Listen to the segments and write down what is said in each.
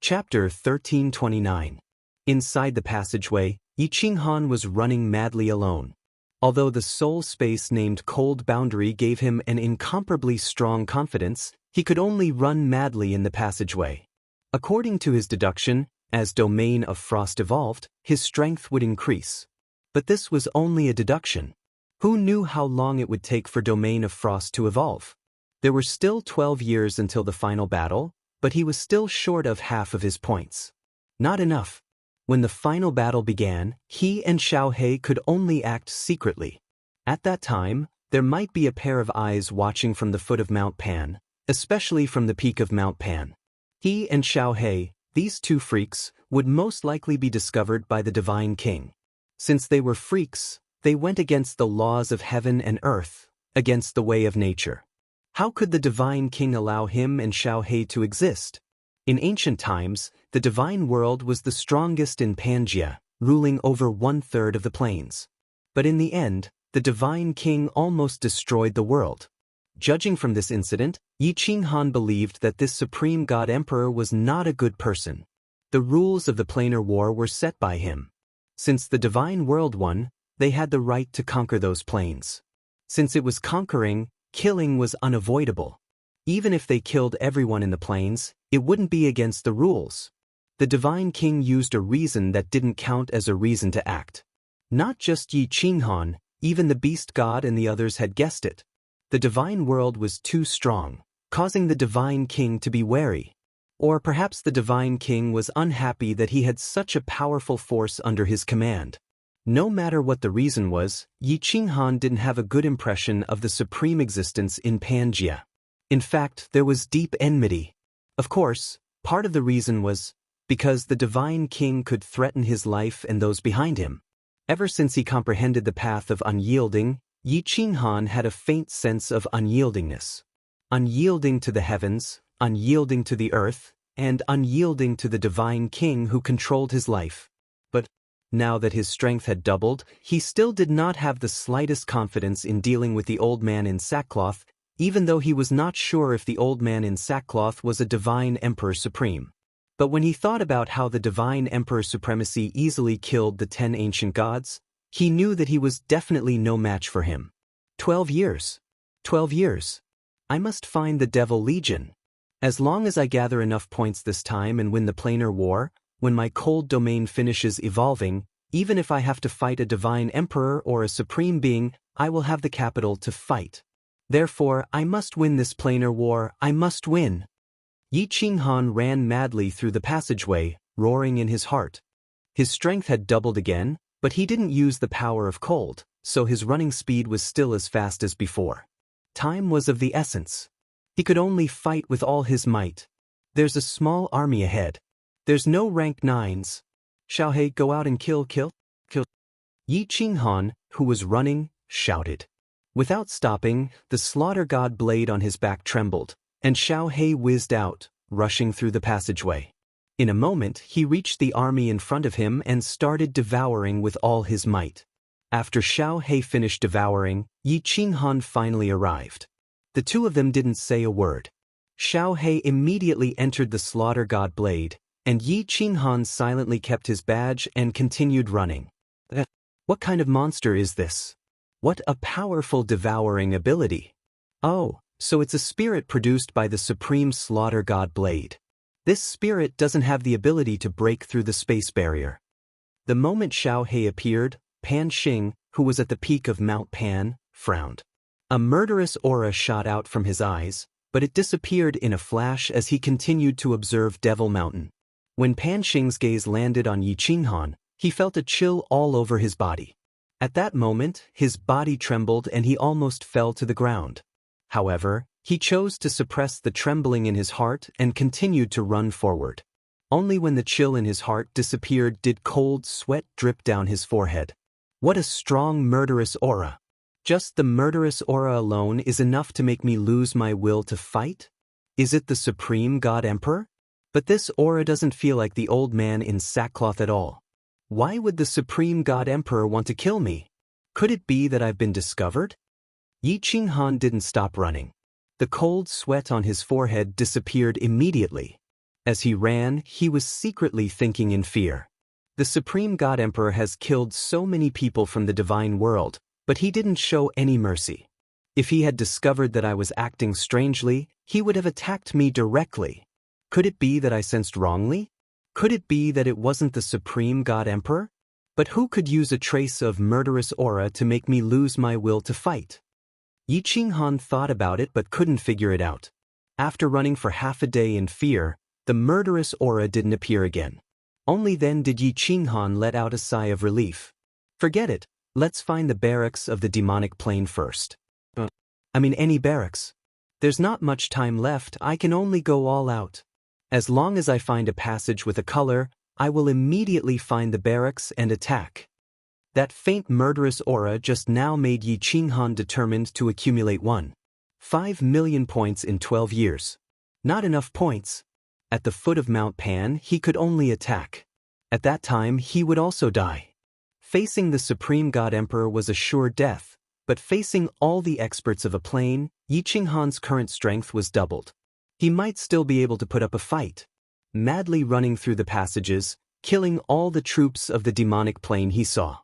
Chapter 1329. Inside the passageway, Yi Qinghan was running madly alone. Although the soul space named Cold Boundary gave him an incomparably strong confidence, he could only run madly in the passageway. According to his deduction, as Domain of Frost evolved, his strength would increase. But this was only a deduction. Who knew how long it would take for Domain of Frost to evolve? There were still 12 years until the final battle, but he was still short of half of his points. Not enough. When the final battle began, he and Xiaohe could only act secretly. At that time, there might be a pair of eyes watching from the foot of Mount Pan, especially from the peak of Mount Pan. He and Xiaohe, these two freaks, would most likely be discovered by the Divine King. Since they were freaks, they went against the laws of heaven and earth, against the way of nature. How could the Divine King allow him and Xiaohe to exist? In ancient times, the divine world was the strongest in Pangaea, ruling over 1/3 of the plains. But in the end, the Divine King almost destroyed the world. Judging from this incident, Yi Qinghan believed that this supreme god emperor was not a good person. The rules of the planar war were set by him. Since the divine world won, they had the right to conquer those plains. Since it was conquering, killing was unavoidable. Even if they killed everyone in the plains, it wouldn't be against the rules. The Divine King used a reason that didn't count as a reason to act. Not just Yi Qinghan, even the beast god and the others had guessed it. The divine world was too strong, causing the Divine King to be wary. Or perhaps the Divine King was unhappy that he had such a powerful force under his command. No matter what the reason was, Yi Qinghan didn't have a good impression of the supreme existence in Pangaea. In fact, there was deep enmity. Of course, part of the reason was because the Divine King could threaten his life and those behind him. Ever since he comprehended the path of unyielding, Yi Qinghan had a faint sense of unyieldingness. Unyielding to the heavens, unyielding to the earth, and unyielding to the Divine King who controlled his life. But now that his strength had doubled, he still did not have the slightest confidence in dealing with the old man in sackcloth, even though he was not sure if the old man in sackcloth was a divine emperor supreme. But when he thought about how the divine emperor supremacy easily killed the 10 ancient gods, he knew that he was definitely no match for him. 12 years. 12 years. I must find the Devil Legion. As long as I gather enough points this time and win the planar war, when my cold domain finishes evolving, even if I have to fight a divine emperor or a supreme being, I will have the capital to fight. Therefore, I must win this planar war, I must win. Yi Qinghan ran madly through the passageway, roaring in his heart. His strength had doubled again, but he didn't use the power of cold, so his running speed was still as fast as before. Time was of the essence. He could only fight with all his might. There's a small army ahead. There's no rank 9s. Xiaohe, go out and kill. Yi Qinghan, who was running, shouted. Without stopping, the slaughter god blade on his back trembled, and Xiaohe whizzed out, rushing through the passageway. In a moment, he reached the army in front of him and started devouring with all his might. After Xiaohe finished devouring, Yi Qinghan finally arrived. The two of them didn't say a word. Xiaohe immediately entered the slaughter god blade, and Yi Qinghan silently kept his badge and continued running. What kind of monster is this? What a powerful devouring ability. Oh, so it's a spirit produced by the supreme slaughter god blade. This spirit doesn't have the ability to break through the space barrier. The moment Xiaohe appeared, Pan Xing, who was at the peak of Mount Pan, frowned. A murderous aura shot out from his eyes, but it disappeared in a flash as he continued to observe Devil Mountain. When Pan Xing's gaze landed on Yi Qinghan, he felt a chill all over his body. At that moment, his body trembled and he almost fell to the ground. However, he chose to suppress the trembling in his heart and continued to run forward. Only when the chill in his heart disappeared did cold sweat drip down his forehead. What a strong murderous aura! Just the murderous aura alone is enough to make me lose my will to fight? Is it the Supreme God Emperor? But this aura doesn't feel like the old man in sackcloth at all. Why would the Supreme God Emperor want to kill me? Could it be that I've been discovered? Yi Qinghan didn't stop running. The cold sweat on his forehead disappeared immediately. As he ran, he was secretly thinking in fear. The Supreme God Emperor has killed so many people from the divine world, but he didn't show any mercy. If he had discovered that I was acting strangely, he would have attacked me directly. Could it be that I sensed wrongly? Could it be that it wasn't the Supreme God Emperor? But who could use a trace of murderous aura to make me lose my will to fight? Yi Qinghan thought about it but couldn't figure it out. After running for half a day in fear, the murderous aura didn't appear again. Only then did Yi Qinghan let out a sigh of relief. Forget it, let's find the barracks of the demonic plane first. Any barracks. There's not much time left, I can only go all out. As long as I find a passage with a color, I will immediately find the barracks and attack. That faint murderous aura just now made Yi Qinghan determined to accumulate 1.5 million points in 12 years. Not enough points. At the foot of Mount Pan, he could only attack. At that time, he would also die. Facing the Supreme God Emperor was a sure death, but facing all the experts of a plane, Yi Qinghan's current strength was doubled. He might still be able to put up a fight. Madly running through the passages, killing all the troops of the demonic plane he saw.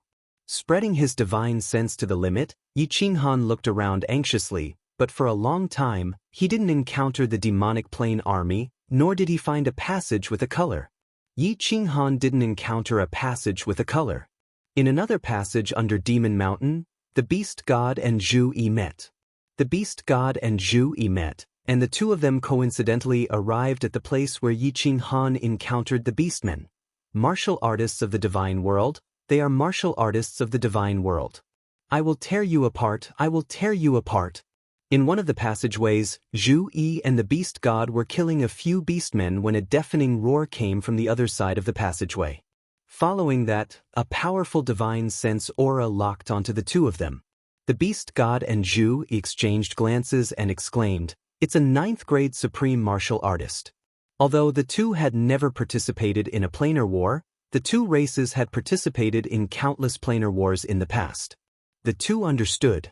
Spreading his divine sense to the limit, Yi Qinghan looked around anxiously, but for a long time, he didn't encounter the demonic plane army, nor did he find a passage with a color. Yi Qinghan didn't encounter a passage with a color. In another passage under Demon Mountain, the Beast God and Zhu Yi met. The Beast God and Zhu Yi met, and the two of them coincidentally arrived at the place where Yi Qinghan encountered the Beastmen. Martial artists of the divine world, they are martial artists of the divine world. I will tear you apart, I will tear you apart. In one of the passageways, Zhu Yi and the Beast God were killing a few beastmen when a deafening roar came from the other side of the passageway. Following that, a powerful divine sense aura locked onto the two of them. The Beast God and Zhu exchanged glances and exclaimed, "It's a 9th grade supreme martial artist." Although the two had never participated in a planar war, the two races had participated in countless planar wars in the past. The two understood.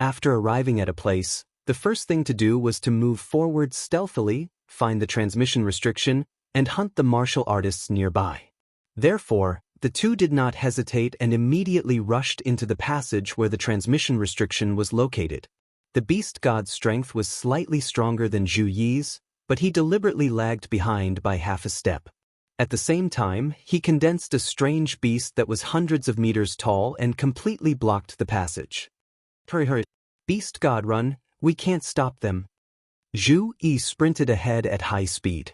After arriving at a place, the first thing to do was to move forward stealthily, find the transmission restriction, and hunt the martial artists nearby. Therefore, the two did not hesitate and immediately rushed into the passage where the transmission restriction was located. The Beast God's strength was slightly stronger than Zhu Yi's, but he deliberately lagged behind by half a step. At the same time, he condensed a strange beast that was hundreds of meters tall and completely blocked the passage. Hurry, hurry. Beast God, run, we can't stop them. Zhu Yi sprinted ahead at high speed.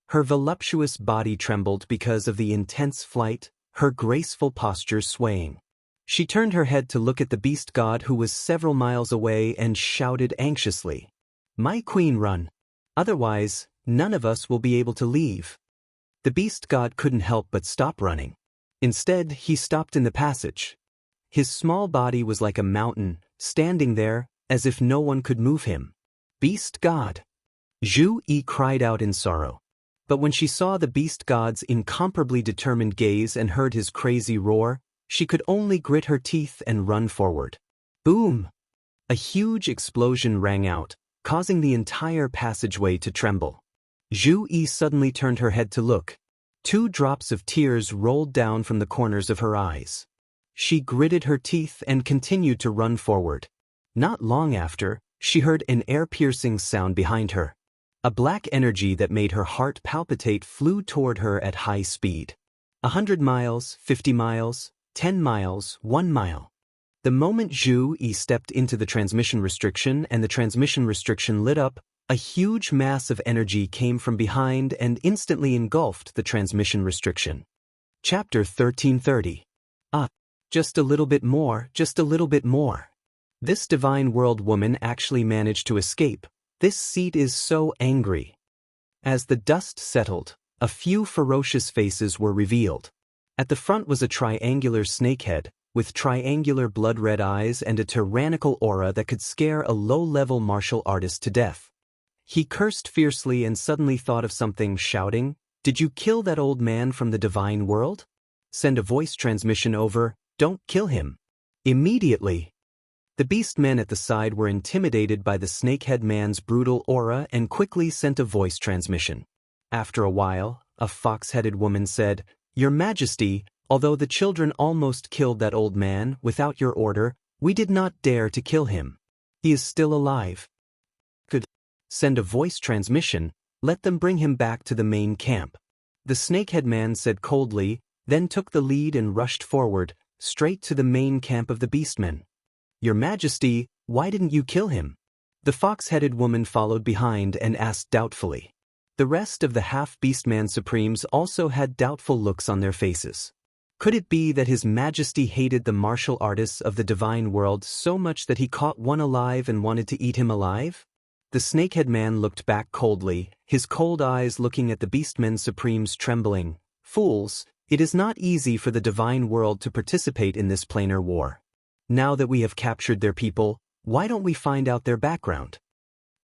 Her voluptuous body trembled because of the intense flight, her graceful posture swaying. She turned her head to look at the Beast God who was several miles away and shouted anxiously, "My queen, run. Otherwise, none of us will be able to leave." The Beast God couldn't help but stop running. Instead, he stopped in the passage. His small body was like a mountain, standing there, as if no one could move him. "Beast God!" Zhu Yi cried out in sorrow. But when she saw the Beast God's incomparably determined gaze and heard his crazy roar, she could only grit her teeth and run forward. Boom! A huge explosion rang out, causing the entire passageway to tremble. Zhu Yi suddenly turned her head to look. 2 drops of tears rolled down from the corners of her eyes. She gritted her teeth and continued to run forward. Not long after, she heard an air-piercing sound behind her. A black energy that made her heart palpitate flew toward her at high speed. 100 miles, 50 miles, 10 miles, 1 mile. The moment Zhu Yi stepped into the transmission restriction and the transmission restriction lit up, a huge mass of energy came from behind and instantly engulfed the transmission restriction. Chapter 1330. Just a little bit more, just a little bit more. This divine world woman actually managed to escape. This seat is so angry. As the dust settled, a few ferocious faces were revealed. At the front was a triangular snakehead, with triangular blood-red eyes and a tyrannical aura that could scare a low-level martial artist to death. He cursed fiercely and suddenly thought of something, shouting, "Did you kill that old man from the divine world? Send a voice transmission over, don't kill him." Immediately, the beast men at the side were intimidated by the snakehead man's brutal aura and quickly sent a voice transmission. After a while, a fox-headed woman said, "Your Majesty, although the children almost killed that old man without your order, we did not dare to kill him. He is still alive. Could send a voice transmission, let them bring him back to the main camp." The snakehead man said coldly, then took the lead and rushed forward, straight to the main camp of the beastmen. "Your Majesty, why didn't you kill him?" The fox-headed woman followed behind and asked doubtfully. The rest of the half-beastman supremes also had doubtful looks on their faces. Could it be that His Majesty hated the martial artists of the divine world so much that he caught one alive and wanted to eat him alive? The snakehead man looked back coldly, his cold eyes looking at the beastmen supremes trembling. "Fools, it is not easy for the divine world to participate in this planar war. Now that we have captured their people, why don't we find out their background?"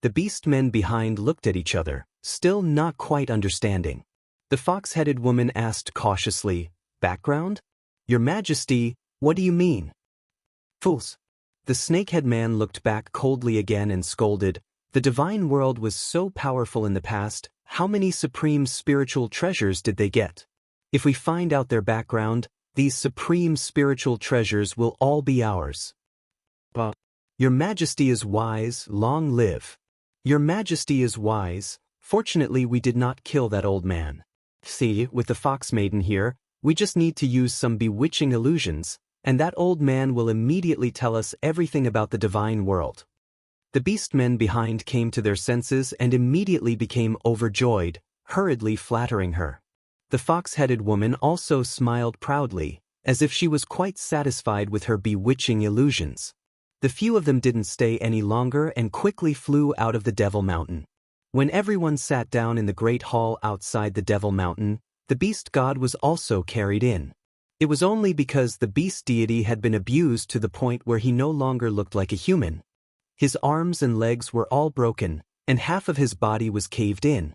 The beastmen behind looked at each other, still not quite understanding. The fox-headed woman asked cautiously, "Background? Your Majesty, what do you mean?" "Fools." The snakehead man looked back coldly again and scolded, "The divine world was so powerful in the past, how many supreme spiritual treasures did they get? If we find out their background, these supreme spiritual treasures will all be ours." "But Your Majesty is wise, long live." "Your Majesty is wise, fortunately we did not kill that old man. See, with the fox maiden here, we just need to use some bewitching illusions, and that old man will immediately tell us everything about the divine world." The beastmen behind came to their senses and immediately became overjoyed, hurriedly flattering her. The fox-headed woman also smiled proudly, as if she was quite satisfied with her bewitching illusions. The few of them didn't stay any longer and quickly flew out of the Devil Mountain. When everyone sat down in the great hall outside the Devil Mountain, the beast god was also carried in. It was only because the beast deity had been abused to the point where he no longer looked like a human. His arms and legs were all broken, and half of his body was caved in.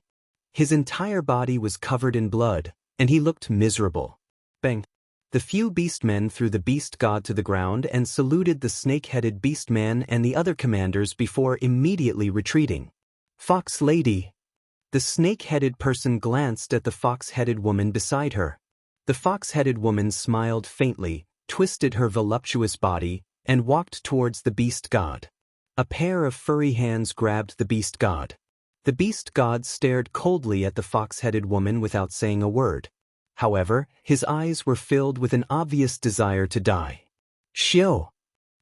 His entire body was covered in blood, and he looked miserable. Bang! The few beastmen threw the beast god to the ground and saluted the snake-headed beastman and the other commanders before immediately retreating. "Fox lady." The snake-headed person glanced at the fox-headed woman beside her. The fox-headed woman smiled faintly, twisted her voluptuous body, and walked towards the beast god. A pair of furry hands grabbed the beast god. The beast god stared coldly at the fox-headed woman without saying a word. However, his eyes were filled with an obvious desire to die. Shio!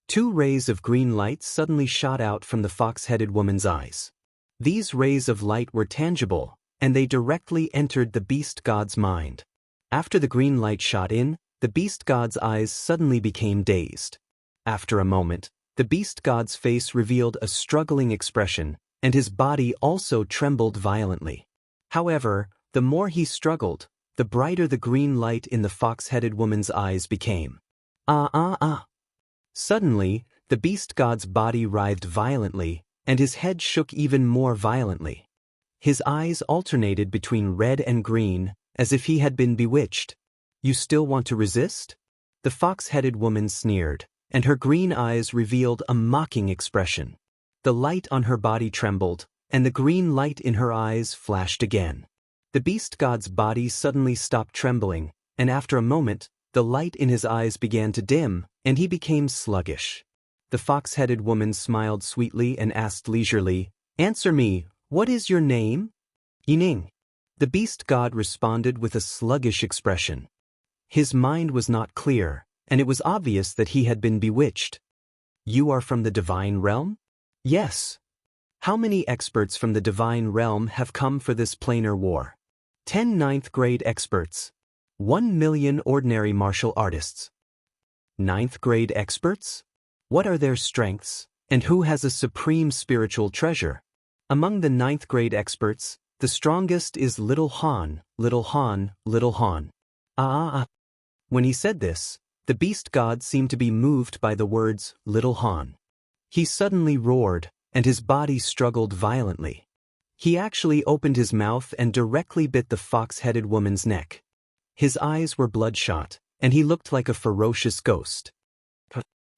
2 rays of green light suddenly shot out from the fox-headed woman's eyes. These rays of light were tangible, and they directly entered the beast god's mind. After the green light shot in, the beast god's eyes suddenly became dazed. After a moment, the beast god's face revealed a struggling expression, and his body also trembled violently. However, the more he struggled, the brighter the green light in the fox-headed woman's eyes became. Suddenly, the beast god's body writhed violently, and his head shook even more violently. His eyes alternated between red and green, as if he had been bewitched. "You still want to resist?" The fox-headed woman sneered, and her green eyes revealed a mocking expression. The light on her body trembled, and the green light in her eyes flashed again. The beast god's body suddenly stopped trembling, and after a moment, the light in his eyes began to dim, and he became sluggish. The fox-headed woman smiled sweetly and asked leisurely, "Answer me, what is your name?" "Yining." The beast god responded with a sluggish expression. His mind was not clear, and it was obvious that he had been bewitched. "You are from the divine realm?" "Yes." "How many experts from the divine realm have come for this planar war?" 10 ninth-grade experts. 1 million ordinary martial artists. 9th-grade experts? What are their strengths, and who has a supreme spiritual treasure? Among the 9th-grade experts, the strongest is Little Han, Little Han, Little Han. When he said this, the beast god seemed to be moved by the words, Little Han. He suddenly roared, and his body struggled violently. He actually opened his mouth and directly bit the fox-headed woman's neck. His eyes were bloodshot, and he looked like a ferocious ghost.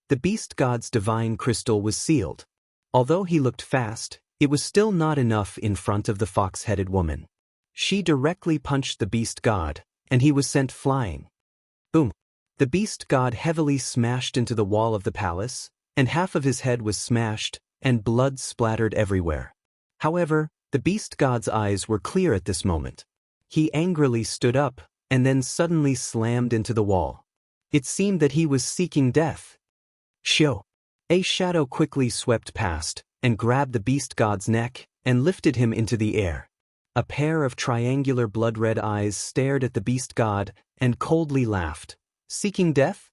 The beast god's divine crystal was sealed. Although he looked fast, it was still not enough in front of the fox-headed woman. She directly punched the beast god, and he was sent flying. Boom! The beast god heavily smashed into the wall of the palace, and half of his head was smashed, and blood splattered everywhere. However, the beast god's eyes were clear at this moment. He angrily stood up, and then suddenly slammed into the wall. It seemed that he was seeking death. Shio! A shadow quickly swept past, and grabbed the beast god's neck, and lifted him into the air. A pair of triangular blood-red eyes stared at the beast god, and coldly laughed. Seeking death?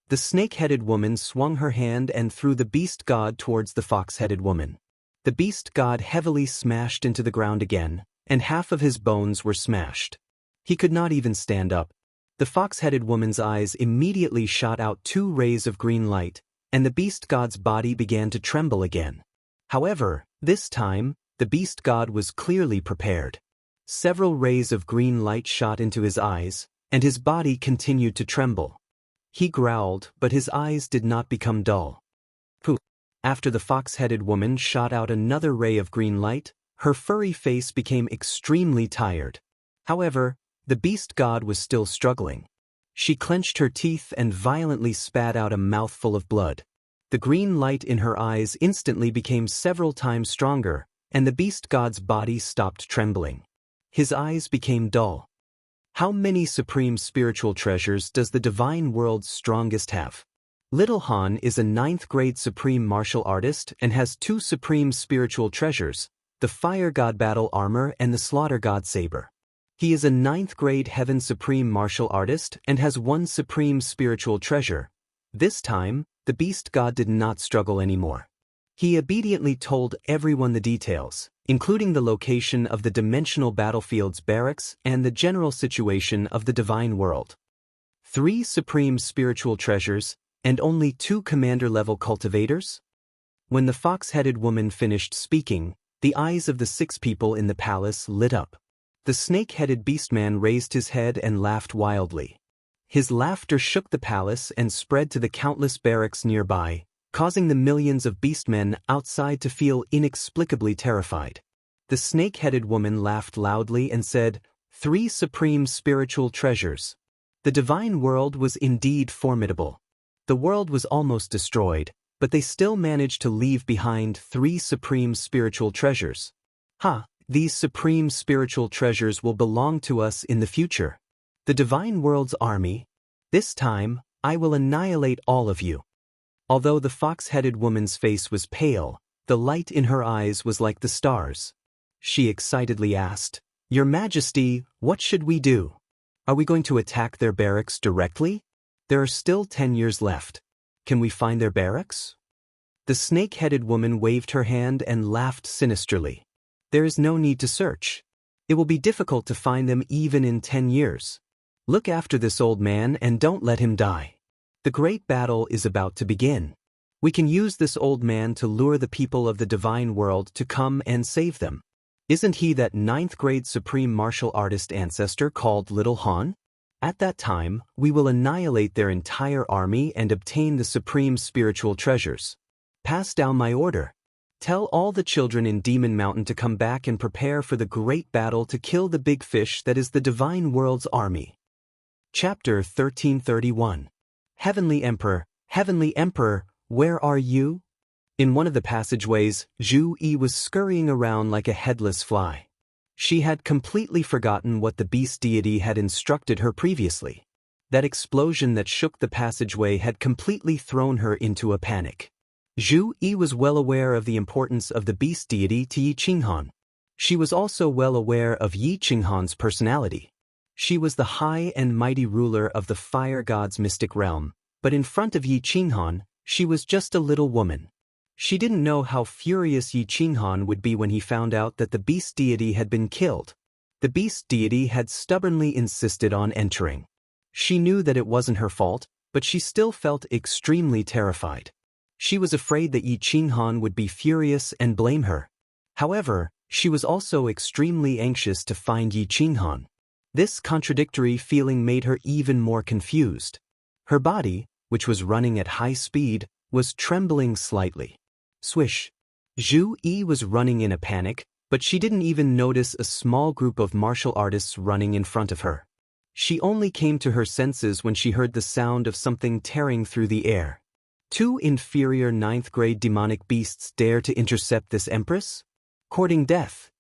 The snake-headed woman swung her hand and threw the beast god towards the fox-headed woman. The beast god heavily smashed into the ground again, and half of his bones were smashed. He could not even stand up. The fox-headed woman's eyes immediately shot out 2 rays of green light, and the beast god's body began to tremble again. However, this time, the beast god was clearly prepared. Several rays of green light shot into his eyes, and his body continued to tremble. He growled, but his eyes did not become dull. Pooh! After the fox-headed woman shot out another ray of green light, her furry face became extremely tired. However, the beast god was still struggling. She clenched her teeth and violently spat out a mouthful of blood. The green light in her eyes instantly became several times stronger, and the beast god's body stopped trembling. His eyes became dull. How many supreme spiritual treasures does the divine world's strongest have? Little Han is a 9th-grade supreme martial artist and has 2 supreme spiritual treasures, the Fire God Battle Armor and the Slaughter God Saber. He is a 9th-grade Heaven Supreme martial artist and has 1 supreme spiritual treasure. This time, the beast god did not struggle anymore. He obediently told everyone the details, including the location of the dimensional battlefield's barracks and the general situation of the divine world. 3 supreme spiritual treasures, and only 2 commander-level cultivators? When the fox-headed woman finished speaking, the eyes of the 6 people in the palace lit up. The snake-headed beastman raised his head and laughed wildly. His laughter shook the palace and spread to the countless barracks nearby, causing the millions of beastmen outside to feel inexplicably terrified. The snake-headed woman laughed loudly and said, 3 supreme spiritual treasures. The divine world was indeed formidable. The world was almost destroyed, but they still managed to leave behind 3 supreme spiritual treasures. These supreme spiritual treasures will belong to us in the future. The divine world's army. This time, I will annihilate all of you. Although the fox-headed woman's face was pale, the light in her eyes was like the stars. She excitedly asked, Your Majesty, what should we do? Are we going to attack their barracks directly? There are still 10 years left. Can we find their barracks? The snake-headed woman waved her hand and laughed sinisterly. There is no need to search. It will be difficult to find them even in 10 years. Look after this old man and don't let him die. The great battle is about to begin. We can use this old man to lure the people of the divine world to come and save them. Isn't he that 9th-grade supreme martial artist ancestor called Little Han? At that time, we will annihilate their entire army and obtain the supreme spiritual treasures. Pass down my order. Tell all the children in Demon Mountain to come back and prepare for the great battle to kill the big fish that is the divine world's army. Chapter 1331. Heavenly Emperor, where are you? In one of the passageways, Zhu Yi was scurrying around like a headless fly. She had completely forgotten what the beast deity had instructed her previously. That explosion that shook the passageway had completely thrown her into a panic. Zhu Yi was well aware of the importance of the beast deity to Yi Qinghan. She was also well aware of Yi Qinghan's personality. She was the high and mighty ruler of the fire god's mystic realm, but in front of Yi Qinghan, she was just a little woman. She didn't know how furious Yi Qinghan would be when he found out that the beast deity had been killed. The beast deity had stubbornly insisted on entering. She knew that it wasn't her fault, but she still felt extremely terrified. She was afraid that Yi Qinghan would be furious and blame her. However, she was also extremely anxious to find Yi Qinghan. This contradictory feeling made her even more confused. Her body, which was running at high speed, was trembling slightly. Swish! Zhu Yi was running in a panic, But she didn't even notice a small group of martial artists running in front of her. She only came to her senses when she heard the sound of something tearing through the air. Two inferior 9th-grade demonic beasts dare to intercept this empress? Courting death.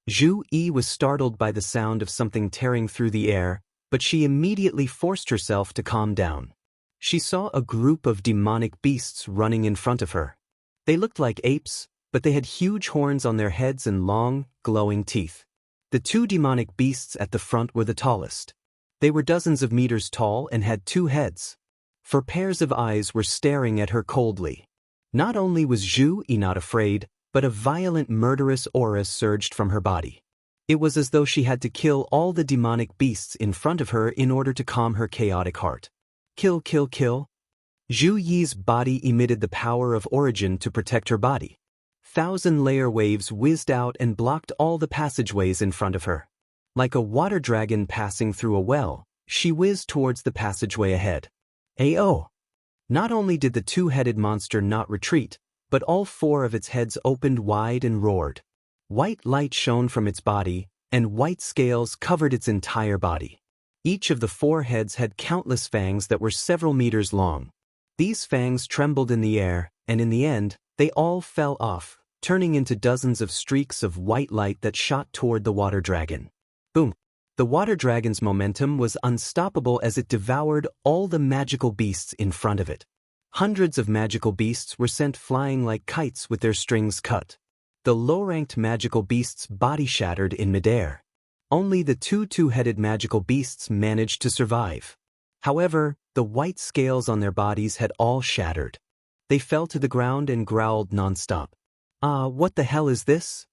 Zhu Yi was startled by the sound of something tearing through the air, but she immediately forced herself to calm down. She saw a group of demonic beasts running in front of her. They looked like apes, but they had huge horns on their heads and long, glowing teeth. The two demonic beasts at the front were the tallest. They were dozens of meters tall and had 2 heads. 4 pairs of eyes were staring at her coldly. Not only was Zhu Yi not afraid, but a violent murderous aura surged from her body. It was as though she had to kill all the demonic beasts in front of her in order to calm her chaotic heart. Kill, kill, kill. Zhu Yi's body emitted the power of origin to protect her body. 1,000-layer waves whizzed out and blocked all the passageways in front of her. Like a water dragon passing through a well, she whizzed towards the passageway ahead. Ayo! Not only did the 2-headed monster not retreat, but all 4 of its heads opened wide and roared. White light shone from its body, and white scales covered its entire body. Each of the 4 heads had countless fangs that were several meters long. These fangs trembled in the air, and in the end, they all fell off, turning into dozens of streaks of white light that shot toward the water dragon. Boom! The water dragon's momentum was unstoppable as it devoured all the magical beasts in front of it. Hundreds of magical beasts were sent flying like kites with their strings cut. The low-ranked magical beasts' body shattered in midair. Only the 2 two-headed magical beasts managed to survive. However, the white scales on their bodies had all shattered. They fell to the ground and growled nonstop. What the hell is this?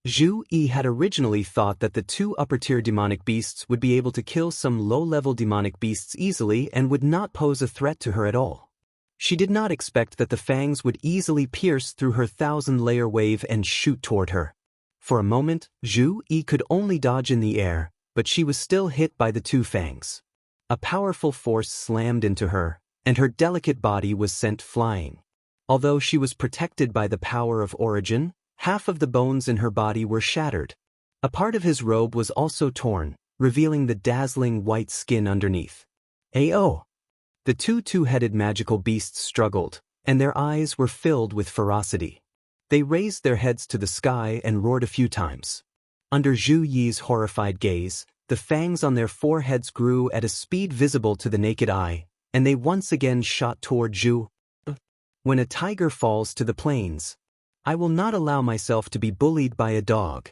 Zhu Yi had originally thought that the 2 upper-tier demonic beasts would be able to kill some low-level demonic beasts easily and would not pose a threat to her at all. She did not expect that the fangs would easily pierce through her 1,000-layer wave and shoot toward her. For a moment, Zhu Yi could only dodge in the air, but she was still hit by the 2 fangs. A powerful force slammed into her, and her delicate body was sent flying. Although she was protected by the power of origin, half of the bones in her body were shattered. A part of his robe was also torn, revealing the dazzling white skin underneath. Ayo! The 2 two-headed magical beasts struggled, and their eyes were filled with ferocity. They raised their heads to the sky and roared a few times. Under Zhu Yi's horrified gaze, the fangs on their foreheads grew at a speed visible to the naked eye, and they once again shot toward Zhu. When a tiger falls to the plains, I will not allow myself to be bullied by a dog.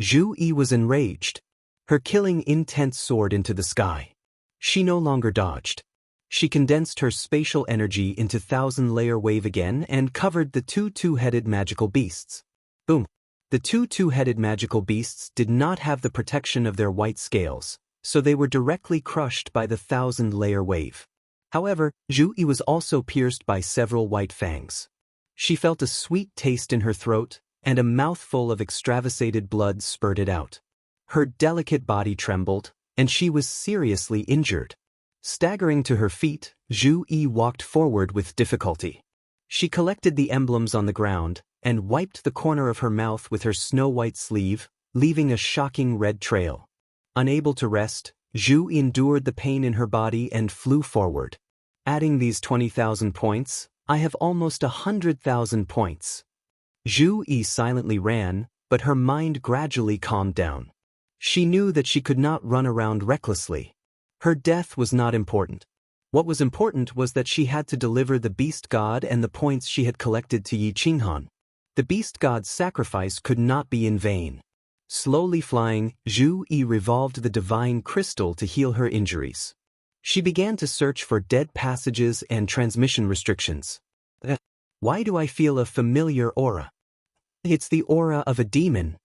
Zhu Yi was enraged. Her killing intent soared into the sky. She no longer dodged. She condensed her spatial energy into 1,000-layer wave again and covered the 2 two-headed magical beasts. Boom! The 2 two-headed magical beasts did not have the protection of their white scales, so they were directly crushed by the 1,000-layer wave. However, Zhu Yi was also pierced by several white fangs. She felt a sweet taste in her throat, and a mouthful of extravasated blood spurted out. Her delicate body trembled, and she was seriously injured. Staggering to her feet, Zhu Yi walked forward with difficulty. She collected the emblems on the ground and wiped the corner of her mouth with her snow-white sleeve, leaving a shocking red trail. Unable to rest, Zhu endured the pain in her body and flew forward. Adding these 20,000 points, I have almost 100,000 points. Zhu Yi silently ran, but her mind gradually calmed down. She knew that she could not run around recklessly. Her death was not important. What was important was that she had to deliver the beast god and the points she had collected to Yi Qinghan. The beast god's sacrifice could not be in vain. Slowly flying, Zhu Yi revolved the divine crystal to heal her injuries. She began to search for dead passages and transmission restrictions. Why do I feel a familiar aura? It's the aura of a demon.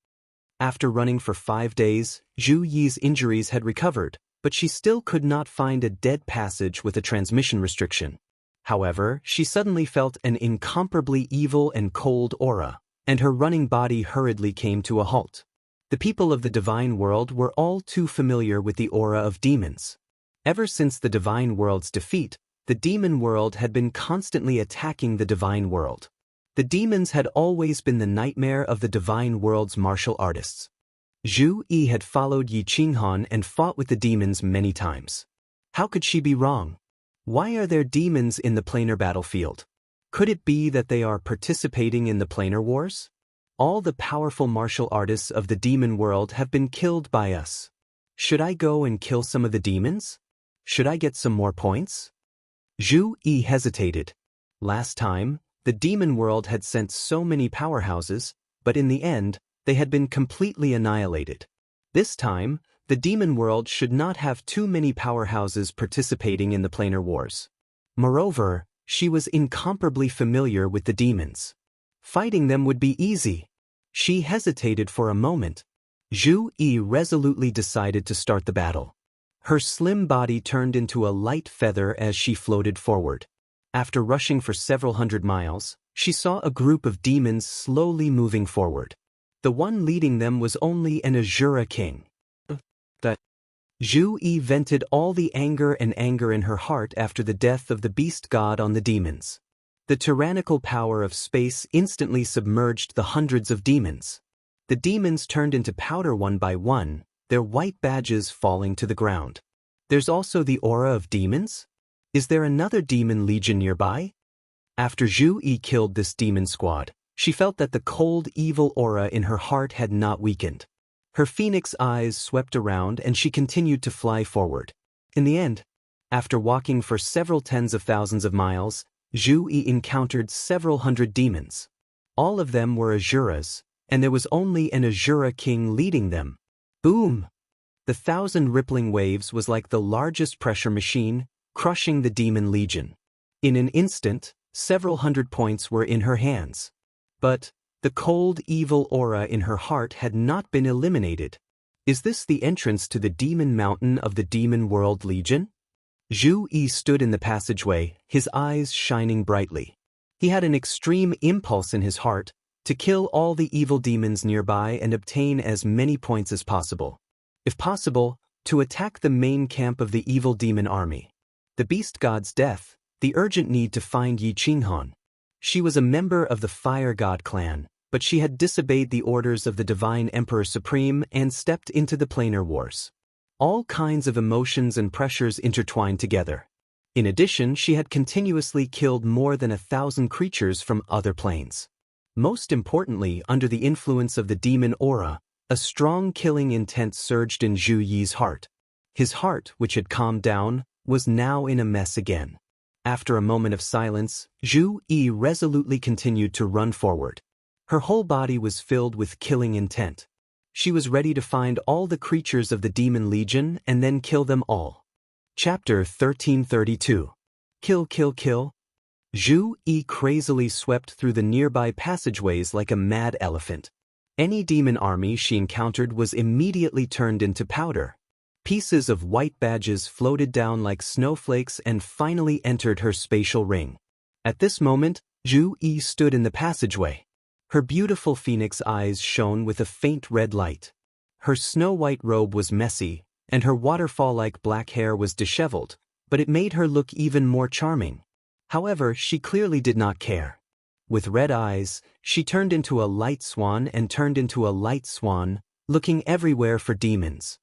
After running for 5 days, Zhu Yi's injuries had recovered, but she still could not find a dead passage with a transmission restriction. However, she suddenly felt an incomparably evil and cold aura, and her running body hurriedly came to a halt. The people of the divine world were all too familiar with the aura of demons. Ever since the divine world's defeat, the demon world had been constantly attacking the divine world. The demons had always been the nightmare of the divine world's martial artists. Zhu Yi had followed Yi Qinghan and fought with the demons many times. How could she be wrong? Why are there demons in the planar battlefield? Could it be that they are participating in the planar wars? All the powerful martial artists of the demon world have been killed by us. Should I go and kill some of the demons? Should I get some more points? Zhu Yi hesitated. Last time, the demon world had sent so many powerhouses, but in the end, they had been completely annihilated. This time, the demon world should not have too many powerhouses participating in the planar wars. Moreover, she was incomparably familiar with the demons. Fighting them would be easy. She hesitated for a moment. Zhu Yi resolutely decided to start the battle. Her slim body turned into a light feather as she floated forward. After rushing for several hundred miles, she saw a group of demons slowly moving forward. The one leading them was only an Azura king. Zhu Yi vented all the anger in her heart after the death of the beast god on the demons. The tyrannical power of space instantly submerged the hundreds of demons. The demons turned into powder one by one, their white badges falling to the ground. There's also the aura of demons? Is there another demon legion nearby? After Zhu Yi killed this demon squad, she felt that the cold, evil aura in her heart had not weakened. Her phoenix eyes swept around and she continued to fly forward. In the end, after walking for several tens of thousands of miles, Zhu Yi encountered several hundred demons. All of them were Azuras, and there was only an Azura king leading them. Boom! The 1,000 rippling waves was like the largest pressure machine, crushing the demon legion. In an instant, several hundred points were in her hands. But the cold, evil aura in her heart had not been eliminated. Is this the entrance to the demon mountain of the demon world legion? Zhu Yi stood in the passageway, his eyes shining brightly. He had an extreme impulse in his heart to kill all the evil demons nearby and obtain as many points as possible. If possible, to attack the main camp of the evil demon army. The beast god's death, the urgent need to find Yi Qinghan. She was a member of the Fire God clan, but she had disobeyed the orders of the Divine Emperor Supreme and stepped into the planar wars. All kinds of emotions and pressures intertwined together. In addition, she had continuously killed more than 1,000 creatures from other planes. Most importantly, under the influence of the demon aura, a strong killing intent surged in Zhu Yi's heart. His heart, which had calmed down, was now in a mess again. After a moment of silence, Zhu Yi resolutely continued to run forward. Her whole body was filled with killing intent. She was ready to find all the creatures of the demon legion and then kill them all. Chapter 1332. Kill, kill, kill. Zhu Yi crazily swept through the nearby passageways like a mad elephant. Any demon army she encountered was immediately turned into powder. Pieces of white badges floated down like snowflakes and finally entered her spatial ring. At this moment, Zhu Yi stood in the passageway. Her beautiful phoenix eyes shone with a faint red light. Her snow-white robe was messy, and her waterfall-like black hair was disheveled, but it made her look even more charming. However, she clearly did not care. With red eyes, she turned into a light swan and turned into a light swan, looking everywhere for demons.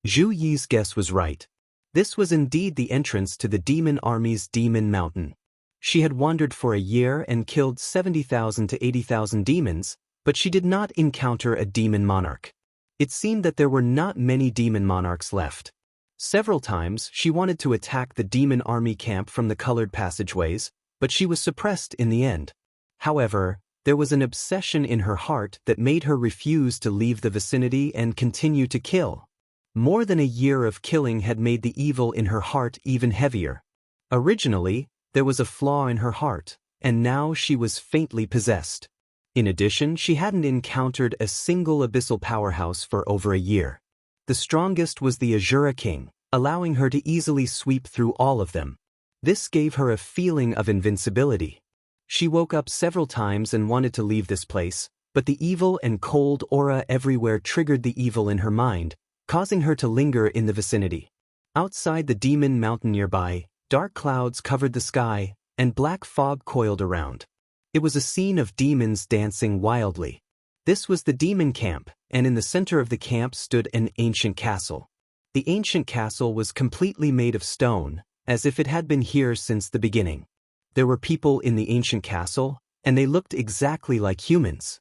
Zhu Yi's guess was right. This was indeed the entrance to the demon army's demon mountain. She had wandered for a year and killed 70,000 to 80,000 demons, but she did not encounter a demon monarch. It seemed that there were not many demon monarchs left. Several times she wanted to attack the demon army camp from the colored passageways, but she was suppressed in the end. However, there was an obsession in her heart that made her refuse to leave the vicinity and continue to kill. More than a year of killing had made the evil in her heart even heavier. Originally, there was a flaw in her heart, and now she was faintly possessed. In addition, she hadn't encountered a single abyssal powerhouse for over a year. The strongest was the Azura King, allowing her to easily sweep through all of them. This gave her a feeling of invincibility. She woke up several times and wanted to leave this place, but the evil and cold aura everywhere triggered the evil in her mind, causing her to linger in the vicinity. Outside the demon mountain nearby, dark clouds covered the sky, and black fog coiled around. It was a scene of demons dancing wildly. This was the demon camp, and in the center of the camp stood an ancient castle. The ancient castle was completely made of stone, as if it had been here since the beginning. There were people in the ancient castle, and they looked exactly like humans.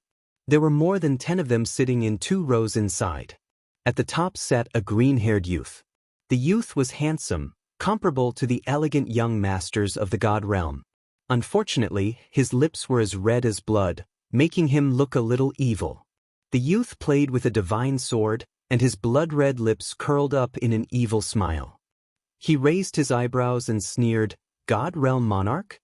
There were more than 10 of them sitting in 2 rows inside. At the top sat a green-haired youth. The youth was handsome, comparable to the elegant young masters of the god realm. Unfortunately, his lips were as red as blood, making him look a little evil. The youth played with a divine sword, and his blood-red lips curled up in an evil smile. He raised his eyebrows and sneered, "God Realm Monarch?"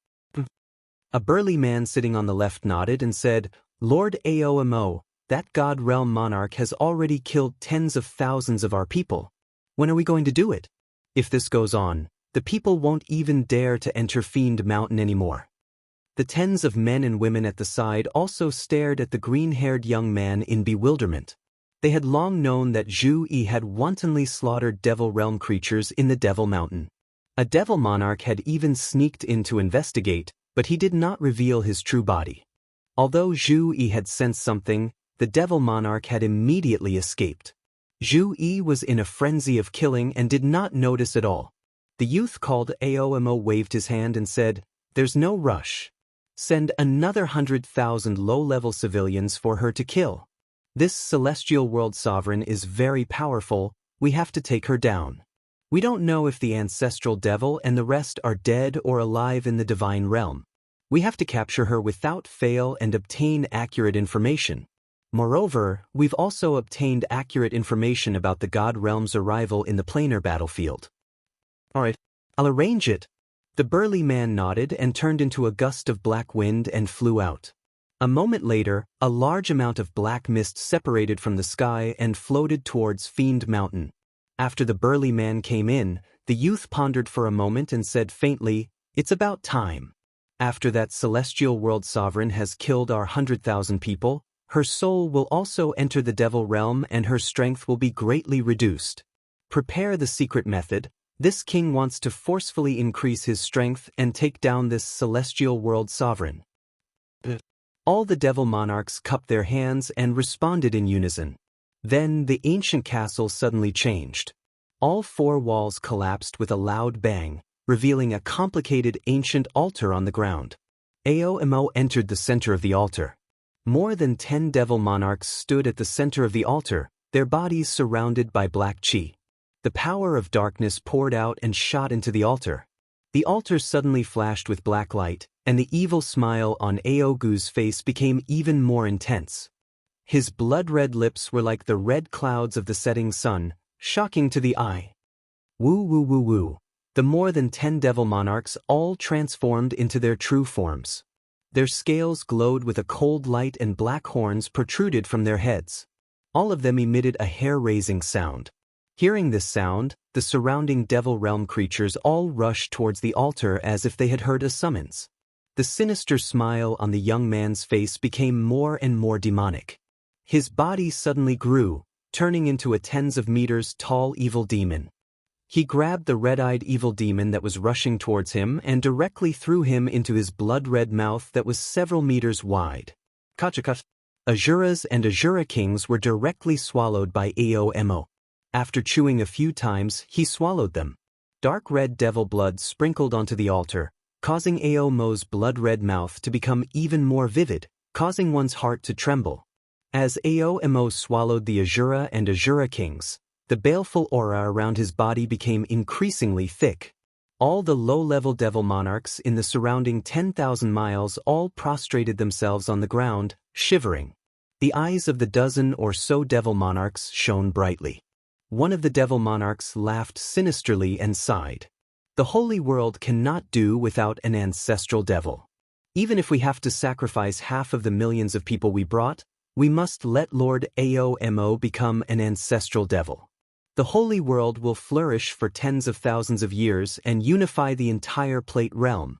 A burly man sitting on the left nodded and said, "Lord Aomo, that God Realm Monarch has already killed tens of thousands of our people. When are we going to do it? If this goes on, the people won't even dare to enter Fiend Mountain anymore." The tens of men and women at the side also stared at the green-haired young man in bewilderment. They had long known that Zhu Yi had wantonly slaughtered Devil Realm creatures in the Devil Mountain. A Devil Monarch had even sneaked in to investigate, but he did not reveal his true body. Although Zhu Yi had sensed something, the Devil Monarch had immediately escaped. Zhu Yi was in a frenzy of killing and did not notice at all. The youth called Aomo waved his hand and said, "There's no rush. Send another 100,000 low-level civilians for her to kill. This celestial world sovereign is very powerful, we have to take her down. We don't know if the ancestral devil and the rest are dead or alive in the divine realm. We have to capture her without fail and obtain accurate information. Moreover, we've also obtained accurate information about the god realm's arrival in the planar battlefield." "Alright, I'll arrange it." The burly man nodded and turned into a gust of black wind and flew out. A moment later, a large amount of black mist separated from the sky and floated towards Fiend Mountain. After the burly man came in, the youth pondered for a moment and said faintly, "It's about time. After that celestial world sovereign has killed our 100,000 people, her soul will also enter the devil realm and her strength will be greatly reduced. Prepare the secret method. This king wants to forcefully increase his strength and take down this celestial world sovereign." All the devil monarchs cupped their hands and responded in unison. Then the ancient castle suddenly changed. All 4 walls collapsed with a loud bang, revealing a complicated ancient altar on the ground. Aomo entered the center of the altar. More than 10 devil monarchs stood at the center of the altar, their bodies surrounded by black chi. The power of darkness poured out and shot into the altar. The altar suddenly flashed with black light, and the evil smile on Aogu's face became even more intense. His blood-red lips were like the red clouds of the setting sun, shocking to the eye. Woo woo woo woo. The more than 10 devil monarchs all transformed into their true forms. Their scales glowed with a cold light and black horns protruded from their heads. All of them emitted a hair-raising sound. Hearing this sound, the surrounding devil realm creatures all rushed towards the altar as if they had heard a summons. The sinister smile on the young man's face became more and more demonic. His body suddenly grew, turning into a tens of meters tall evil demon. He grabbed the red-eyed evil demon that was rushing towards him and directly threw him into his blood-red mouth that was several meters wide. Kachakat. Asuras and Asura kings were directly swallowed by Aomo. After chewing a few times, he swallowed them. Dark red devil blood sprinkled onto the altar, causing Aomo's blood-red mouth to become even more vivid, causing one's heart to tremble. As Aomo swallowed the Asura and Asura kings, the baleful aura around his body became increasingly thick. All the low-level devil monarchs in the surrounding 10,000 miles all prostrated themselves on the ground, shivering. The eyes of the dozen or so devil monarchs shone brightly. One of the devil monarchs laughed sinisterly and sighed. "The holy world cannot do without an ancestral devil. Even if we have to sacrifice half of the millions of people we brought, we must let Lord Aomo become an ancestral devil. The holy world will flourish for tens of thousands of years and unify the entire plate realm.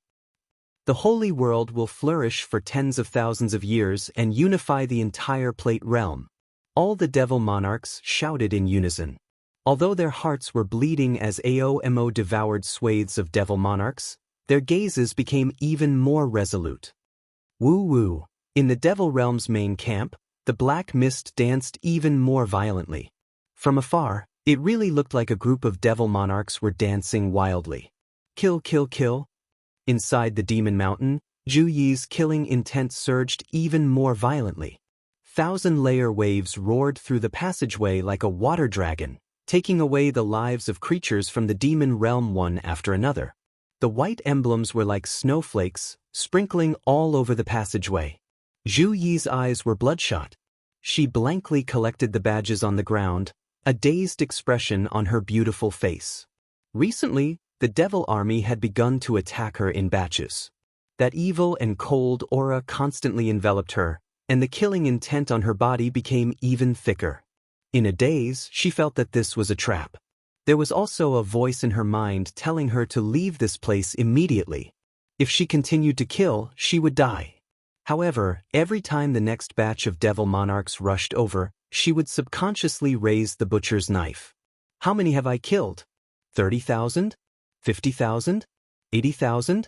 The holy world will flourish for tens of thousands of years and unify the entire plate realm." All the devil monarchs shouted in unison. Although their hearts were bleeding as Aomo devoured swathes of devil monarchs, their gazes became even more resolute. Woo woo. In the Devil Realm's main camp, the black mist danced even more violently. From afar, it really looked like a group of devil monarchs were dancing wildly. Kill, kill, kill. Inside the Demon Mountain, Zhu Yi's killing intent surged even more violently. Thousand-layer waves roared through the passageway like a water dragon, taking away the lives of creatures from the demon realm one after another. The white emblems were like snowflakes, sprinkling all over the passageway. Zhu Yi's eyes were bloodshot. She blankly collected the badges on the ground, a dazed expression on her beautiful face. Recently, the devil army had begun to attack her in batches. That evil and cold aura constantly enveloped her, and the killing intent on her body became even thicker. In a daze, she felt that this was a trap. There was also a voice in her mind telling her to leave this place immediately. If she continued to kill, she would die. However, every time the next batch of devil monarchs rushed over, she would subconsciously raise the butcher's knife. How many have I killed? 30,000? 50,000? 80,000?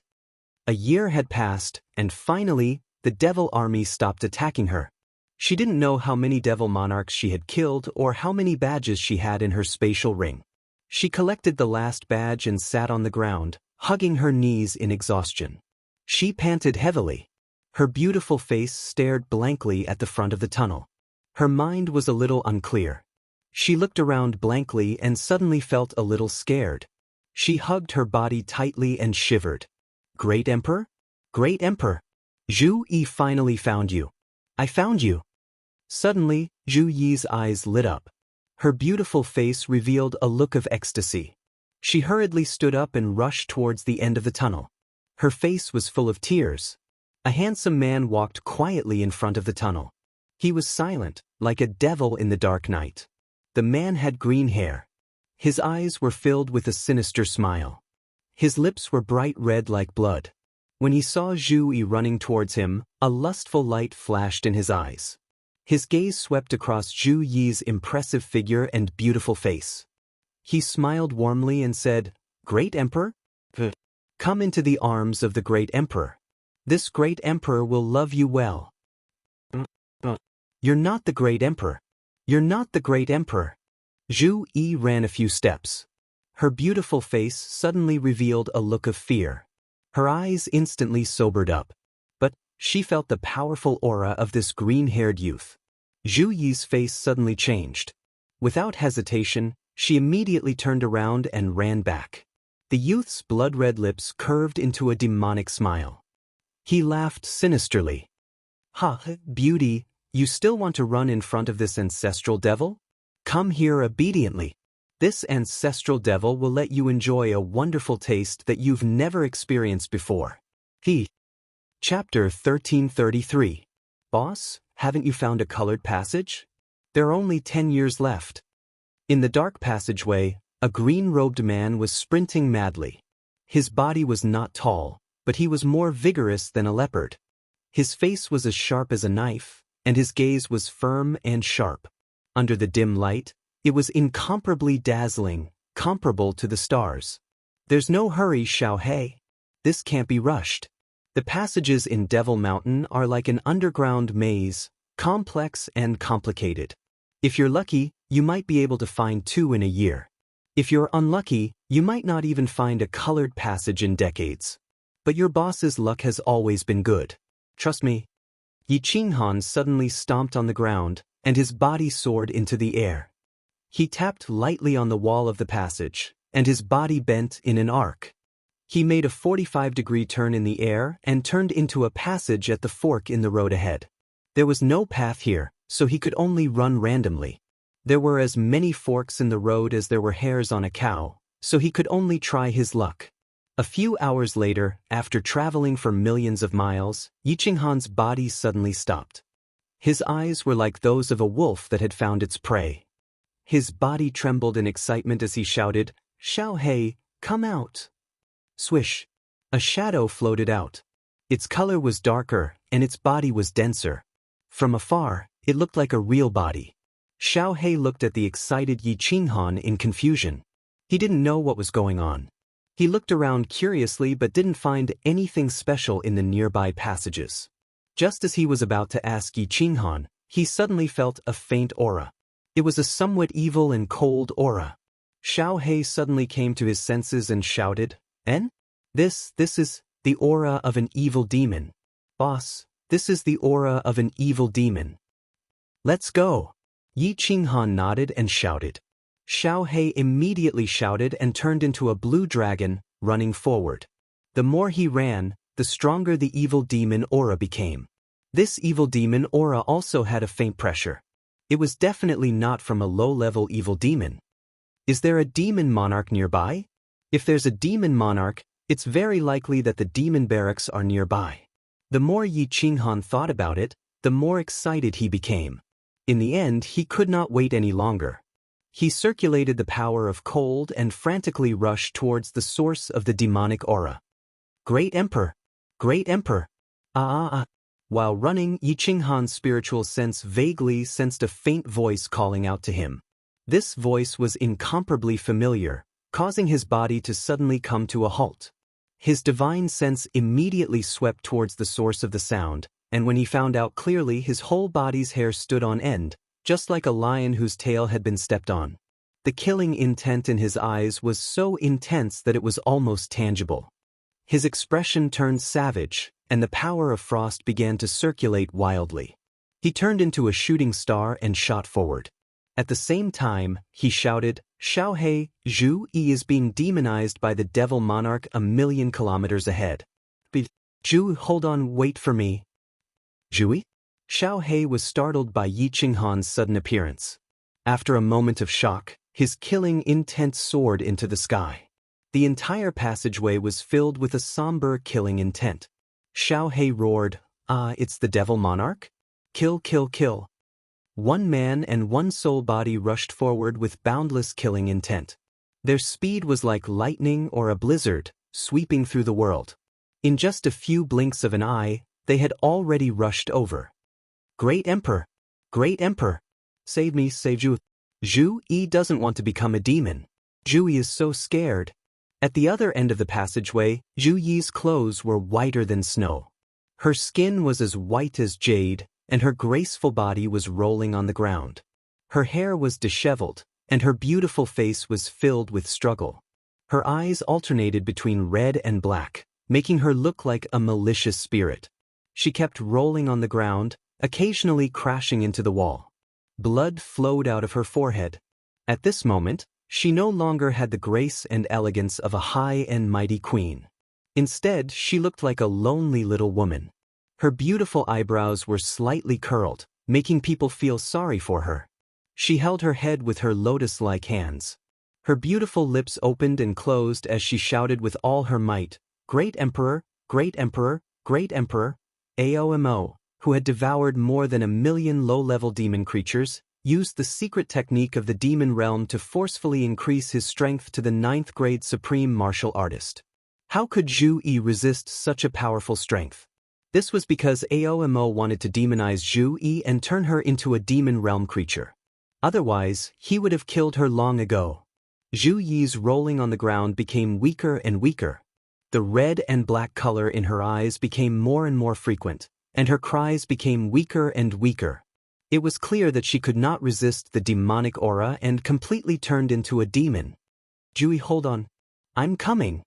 A year had passed, and finally, the devil army stopped attacking her. She didn't know how many devil monarchs she had killed or how many badges she had in her spatial ring. She collected the last badge and sat on the ground, hugging her knees in exhaustion. She panted heavily. Her beautiful face stared blankly at the front of the tunnel. Her mind was a little unclear. She looked around blankly and suddenly felt a little scared. She hugged her body tightly and shivered. Great Emperor? Great Emperor! Zhu Yi finally found you. I found you. Suddenly, Zhu Yi's eyes lit up. Her beautiful face revealed a look of ecstasy. She hurriedly stood up and rushed towards the end of the tunnel. Her face was full of tears. A handsome man walked quietly in front of the tunnel. He was silent, like a devil in the dark night. The man had green hair. His eyes were filled with a sinister smile. His lips were bright red like blood. When he saw Zhu Yi running towards him, a lustful light flashed in his eyes. His gaze swept across Zhu Yi's impressive figure and beautiful face. He smiled warmly and said, "Great Emperor? Come into the arms of the Great Emperor. This Great Emperor will love you well." You're not the Great Emperor. You're not the Great Emperor. Zhu Yi ran a few steps. Her beautiful face suddenly revealed a look of fear. Her eyes instantly sobered up. But she felt the powerful aura of this green-haired youth. Zhu Yi's face suddenly changed. Without hesitation, she immediately turned around and ran back. The youth's blood-red lips curved into a demonic smile. He laughed sinisterly. "Ha, beauty, you still want to run in front of this ancestral devil? Come here obediently. This ancestral devil will let you enjoy a wonderful taste that you've never experienced before." Chapter 1333. Boss, haven't you found a colored passage? There are only 10 years left. In the dark passageway, a green-robed man was sprinting madly. His body was not tall, but he was more vigorous than a leopard. His face was as sharp as a knife, and his gaze was firm and sharp. Under the dim light, it was incomparably dazzling, comparable to the stars. There's no hurry, Xiao He. This can't be rushed. The passages in Devil Mountain are like an underground maze, complex and complicated. If you're lucky, you might be able to find 2 in a year. If you're unlucky, you might not even find a colored passage in decades. But your boss's luck has always been good. Trust me. Yi Qinghan suddenly stomped on the ground, and his body soared into the air. He tapped lightly on the wall of the passage, and his body bent in an arc. He made a 45-degree turn in the air and turned into a passage at the fork in the road ahead. There was no path here, so he could only run randomly. There were as many forks in the road as there were hairs on a cow, so he could only try his luck. A few hours later, after traveling for millions of miles, Yi Qinghan's body suddenly stopped. His eyes were like those of a wolf that had found its prey. His body trembled in excitement as he shouted, "Xiao He, come out!" Swish! A shadow floated out. Its color was darker, and its body was denser. From afar, it looked like a real body. Xiao He looked at the excited Yi Qinghan in confusion. He didn't know what was going on. He looked around curiously but didn't find anything special in the nearby passages. Just as he was about to ask Yi Qinghan, he suddenly felt a faint aura. It was a somewhat evil and cold aura. Xiao He suddenly came to his senses and shouted, "En? This is the aura of an evil demon. Boss, this is the aura of an evil demon. Let's go." Yi Qinghan nodded and shouted. Xiao He immediately shouted and turned into a blue dragon, running forward. The more he ran, the stronger the evil demon aura became. This evil demon aura also had a faint pressure. It was definitely not from a low-level evil demon. Is there a demon monarch nearby? If there's a demon monarch, it's very likely that the demon barracks are nearby. The more Yi Qinghan thought about it, the more excited he became. In the end, he could not wait any longer. He circulated the power of cold and frantically rushed towards the source of the demonic aura. Great Emperor! Great Emperor! While running, Yi Qinghan's spiritual sense vaguely sensed a faint voice calling out to him. This voice was incomparably familiar, causing his body to suddenly come to a halt. His divine sense immediately swept towards the source of the sound, and when he found out clearly, his whole body's hair stood on end, just like a lion whose tail had been stepped on. The killing intent in his eyes was so intense that it was almost tangible. His expression turned savage, and the power of frost began to circulate wildly. He turned into a shooting star and shot forward. At the same time, he shouted, "Xiao He, Zhu Yi is being demonized by the devil monarch 1,000,000 kilometers ahead. Zhu, hold on, wait for me." Zhui? Xiao He was startled by Yi Qinghan's sudden appearance. After a moment of shock, his killing intent soared into the sky. The entire passageway was filled with a somber killing intent. Xiao He roared, It's the devil monarch? Kill, kill, kill." One man and one soul body rushed forward with boundless killing intent. Their speed was like lightning or a blizzard, sweeping through the world. In just a few blinks of an eye, they had already rushed over. "Great Emperor! Great Emperor! Save me, save Zhu. Zhu Yi doesn't want to become a demon. Zhu Yi is so scared." At the other end of the passageway, Zhu Yi's clothes were whiter than snow. Her skin was as white as jade, and her graceful body was rolling on the ground. Her hair was disheveled, and her beautiful face was filled with struggle. Her eyes alternated between red and black, making her look like a malicious spirit. She kept rolling on the ground, occasionally crashing into the wall. Blood flowed out of her forehead. At this moment, she no longer had the grace and elegance of a high and mighty queen. Instead, she looked like a lonely little woman. Her beautiful eyebrows were slightly curled, making people feel sorry for her. She held her head with her lotus-like hands. Her beautiful lips opened and closed as she shouted with all her might, "Great Emperor, Great Emperor, Great Emperor." Aomo, who had devoured more than 1,000,000 low-level demon creatures, used the secret technique of the demon realm to forcefully increase his strength to the 9th-grade supreme martial artist. How could Zhu Yi resist such a powerful strength? This was because Aomo wanted to demonize Zhu Yi and turn her into a demon realm creature. Otherwise, he would have killed her long ago. Zhu Yi's rolling on the ground became weaker and weaker. The red and black color in her eyes became more and more frequent, and her cries became weaker and weaker. It was clear that she could not resist the demonic aura and completely turned into a demon. "Zhui, hold on. I'm coming."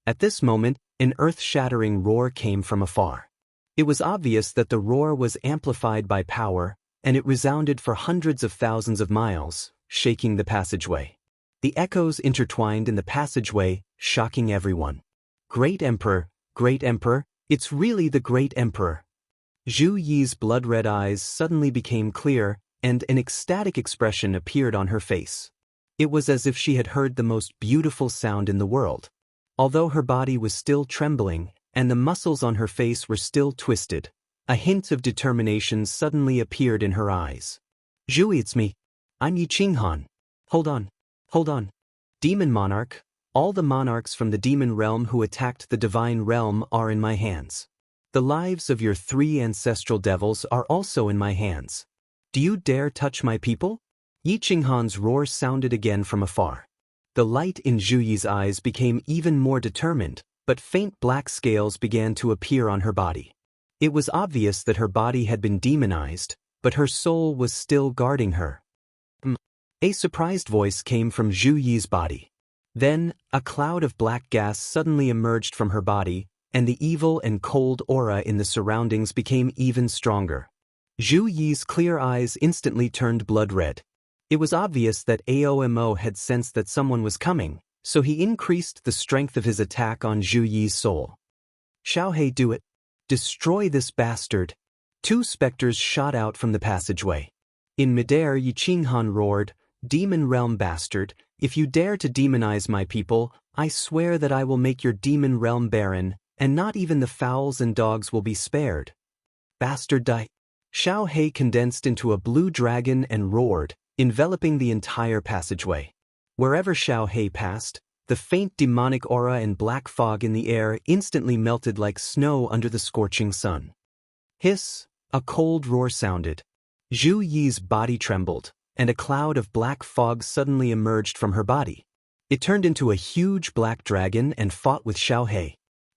At this moment, an earth-shattering roar came from afar. It was obvious that the roar was amplified by power, and it resounded for hundreds of thousands of miles, shaking the passageway. The echoes intertwined in the passageway, shocking everyone. "Great Emperor, Great Emperor, it's really the Great Emperor." Zhu Yi's blood-red eyes suddenly became clear, and an ecstatic expression appeared on her face. It was as if she had heard the most beautiful sound in the world. Although her body was still trembling, and the muscles on her face were still twisted, a hint of determination suddenly appeared in her eyes. "Zhu, it's me. I'm Yi Qinghan. Hold on. Hold on. Demon Monarch, all the monarchs from the demon realm who attacked the divine realm are in my hands. The lives of your 3 ancestral devils are also in my hands. Do you dare touch my people?" Yi Qinghan's roar sounded again from afar. The light in Zhu Yi's eyes became even more determined, but faint black scales began to appear on her body. It was obvious that her body had been demonized, but her soul was still guarding her. A surprised voice came from Zhu Yi's body. Then, a cloud of black gas suddenly emerged from her body, and the evil and cold aura in the surroundings became even stronger. Zhu Yi's clear eyes instantly turned blood red. It was obvious that Aomo had sensed that someone was coming, so he increased the strength of his attack on Zhu Yi's soul. Xiaohei, do it. Destroy this bastard. Two specters shot out from the passageway. In midair, Yiqinghan roared, Demon realm bastard, if you dare to demonize my people, I swear that I will make your demon realm barren, and not even the fowls and dogs will be spared. Bastard die. Xiaohei condensed into a blue dragon and roared, enveloping the entire passageway. Wherever Xiaohei passed, the faint demonic aura and black fog in the air instantly melted like snow under the scorching sun. Hiss, a cold roar sounded. Zhu Yi's body trembled, and a cloud of black fog suddenly emerged from her body. It turned into a huge black dragon and fought with Xiaohei.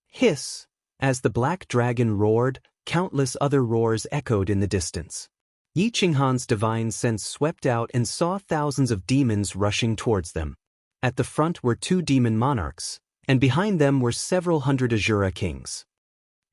Hiss! As the black dragon roared, countless other roars echoed in the distance. Yiqinghan's divine sense swept out and saw thousands of demons rushing towards them. At the front were 2 demon monarchs, and behind them were several hundred Azura kings.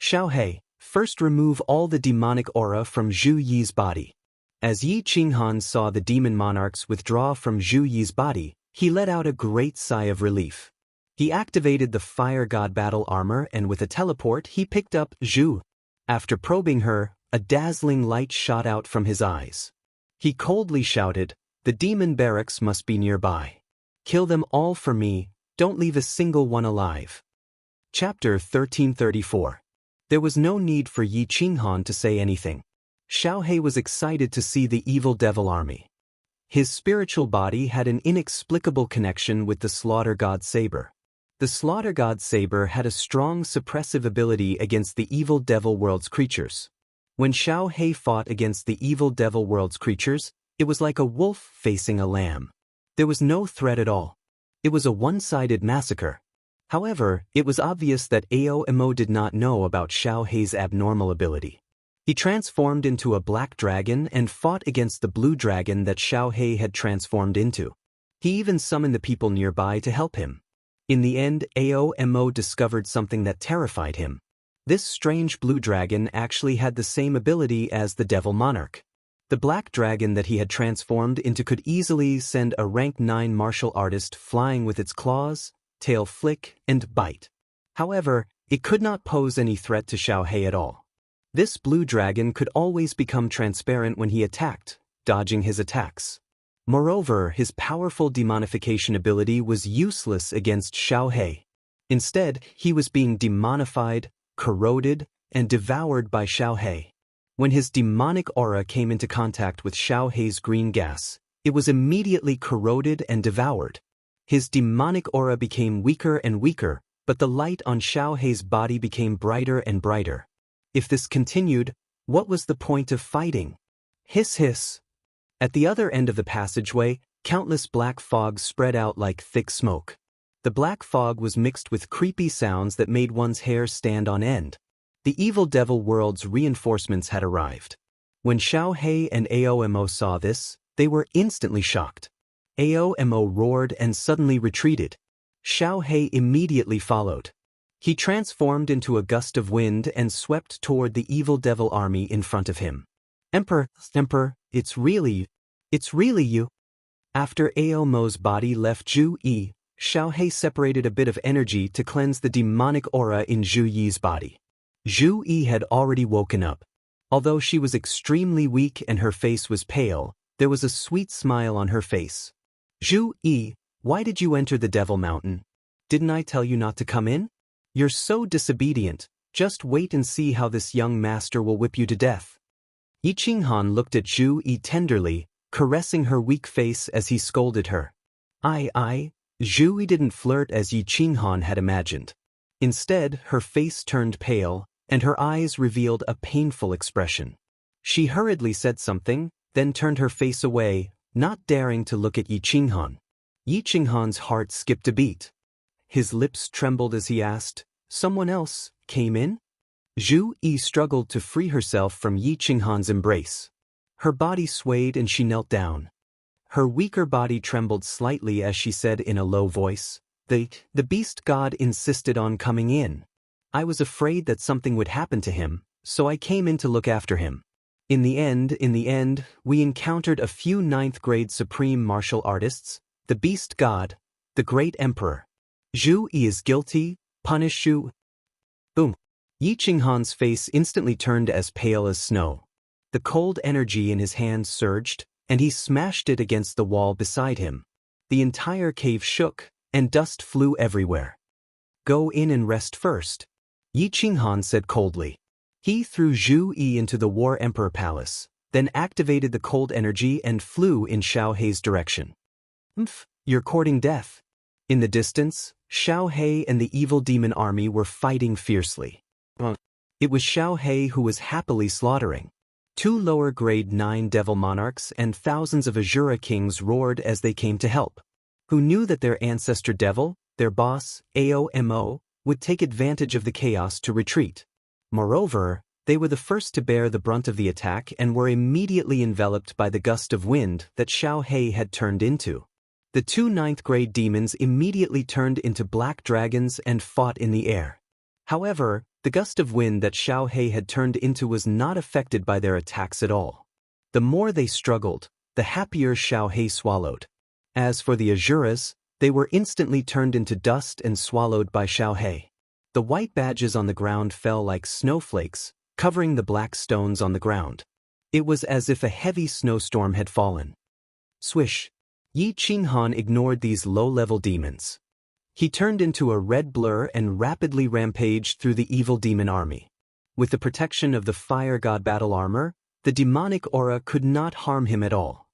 Xiaohei, first remove all the demonic aura from Zhu Yi's body. As Yiqinghan saw the demon monarchs withdraw from Zhu Yi's body, he let out a great sigh of relief. He activated the Fire God battle armor and with a teleport he picked up Zhu. After probing her, a dazzling light shot out from his eyes. He coldly shouted, the demon barracks must be nearby. Kill them all for me, don't leave a single one alive. Chapter 1334. There was no need for Yiqinghan to say anything. Xiaohei was excited to see the evil devil army. His spiritual body had an inexplicable connection with the Slaughter God Saber. The Slaughter God Saber had a strong suppressive ability against the evil devil world's creatures. When Xiaohei fought against the evil devil world's creatures, it was like a wolf facing a lamb. There was no threat at all. It was a one-sided massacre. However, it was obvious that Aomo did not know about Xiaohei's abnormal ability. He transformed into a black dragon and fought against the blue dragon that Xiaohei had transformed into. He even summoned the people nearby to help him. In the end, Aomo discovered something that terrified him. This strange blue dragon actually had the same ability as the Devil Monarch. The black dragon that he had transformed into could easily send a rank 9 martial artist flying with its claws, tail flick, and bite. However, it could not pose any threat to Xiaohei at all. This blue dragon could always become transparent when he attacked, dodging his attacks. Moreover, his powerful demonification ability was useless against Xiaohei. Instead, he was being demonified, corroded, and devoured by Xiaohei. When his demonic aura came into contact with Xiaohei's green gas, it was immediately corroded and devoured. His demonic aura became weaker and weaker, but the light on Xiaohei's body became brighter and brighter. If this continued, what was the point of fighting? Hiss hiss. At the other end of the passageway, countless black fog spread out like thick smoke. The black fog was mixed with creepy sounds that made one's hair stand on end. The evil devil world's reinforcements had arrived. When Xiaohei and Aomo saw this, they were instantly shocked. Aomo roared and suddenly retreated. Xiaohei immediately followed. He transformed into a gust of wind and swept toward the evil devil army in front of him. Emperor, it's really you. After Aomo's body left Zhu Yi, Xiaohei separated a bit of energy to cleanse the demonic aura in Zhu Yi's body. Zhu Yi had already woken up. Although she was extremely weak and her face was pale, there was a sweet smile on her face. Zhu Yi, why did you enter the Devil Mountain? Didn't I tell you not to come in? You're so disobedient, just wait and see how this young master will whip you to death. Yiqinghan looked at Zhu Yi tenderly, caressing her weak face as he scolded her. Zhu Yi didn't flirt as Yiqinghan had imagined. Instead, her face turned pale, and her eyes revealed a painful expression. She hurriedly said something, then turned her face away, not daring to look at Yiqinghan. Yiqinghan's heart skipped a beat. His lips trembled as he asked, "Someone else came in?" Zhu Yi struggled to free herself from Yi Qinghan's embrace. Her body swayed and she knelt down. Her weaker body trembled slightly as she said in a low voice, The beast god insisted on coming in. I was afraid that something would happen to him, so I came in to look after him. In the end, we encountered a few 9th grade supreme martial artists, the beast god, the great emperor. Zhu Yi is guilty, punish Zhu. Boom. Yi Qinghan's face instantly turned as pale as snow. The cold energy in his hand surged, and he smashed it against the wall beside him. The entire cave shook, and dust flew everywhere. Go in and rest first, Yi Qinghan said coldly. He threw Zhu Yi into the War Emperor Palace, then activated the cold energy and flew in Xiao Hei's direction. You're courting death. In the distance, Xiao Hei and the evil demon army were fighting fiercely. It was Xiao Hei who was happily slaughtering. 2 lower grade 9 devil monarchs and thousands of Azura kings roared as they came to help. Who knew that their ancestor devil, their boss, Aomo, would take advantage of the chaos to retreat. Moreover, they were the first to bear the brunt of the attack and were immediately enveloped by the gust of wind that Xiao Hei had turned into. The 2 9th grade demons immediately turned into black dragons and fought in the air. However, the gust of wind that Xiao Hei had turned into was not affected by their attacks at all. The more they struggled, the happier Xiao Hei swallowed. As for the Azuras, they were instantly turned into dust and swallowed by Xiao Hei. The white badges on the ground fell like snowflakes, covering the black stones on the ground. It was as if a heavy snowstorm had fallen. Swish. Yi Qinghan ignored these low-level demons. He turned into a red blur and rapidly rampaged through the evil demon army. With the protection of the fire god battle armor, the demonic aura could not harm him at all.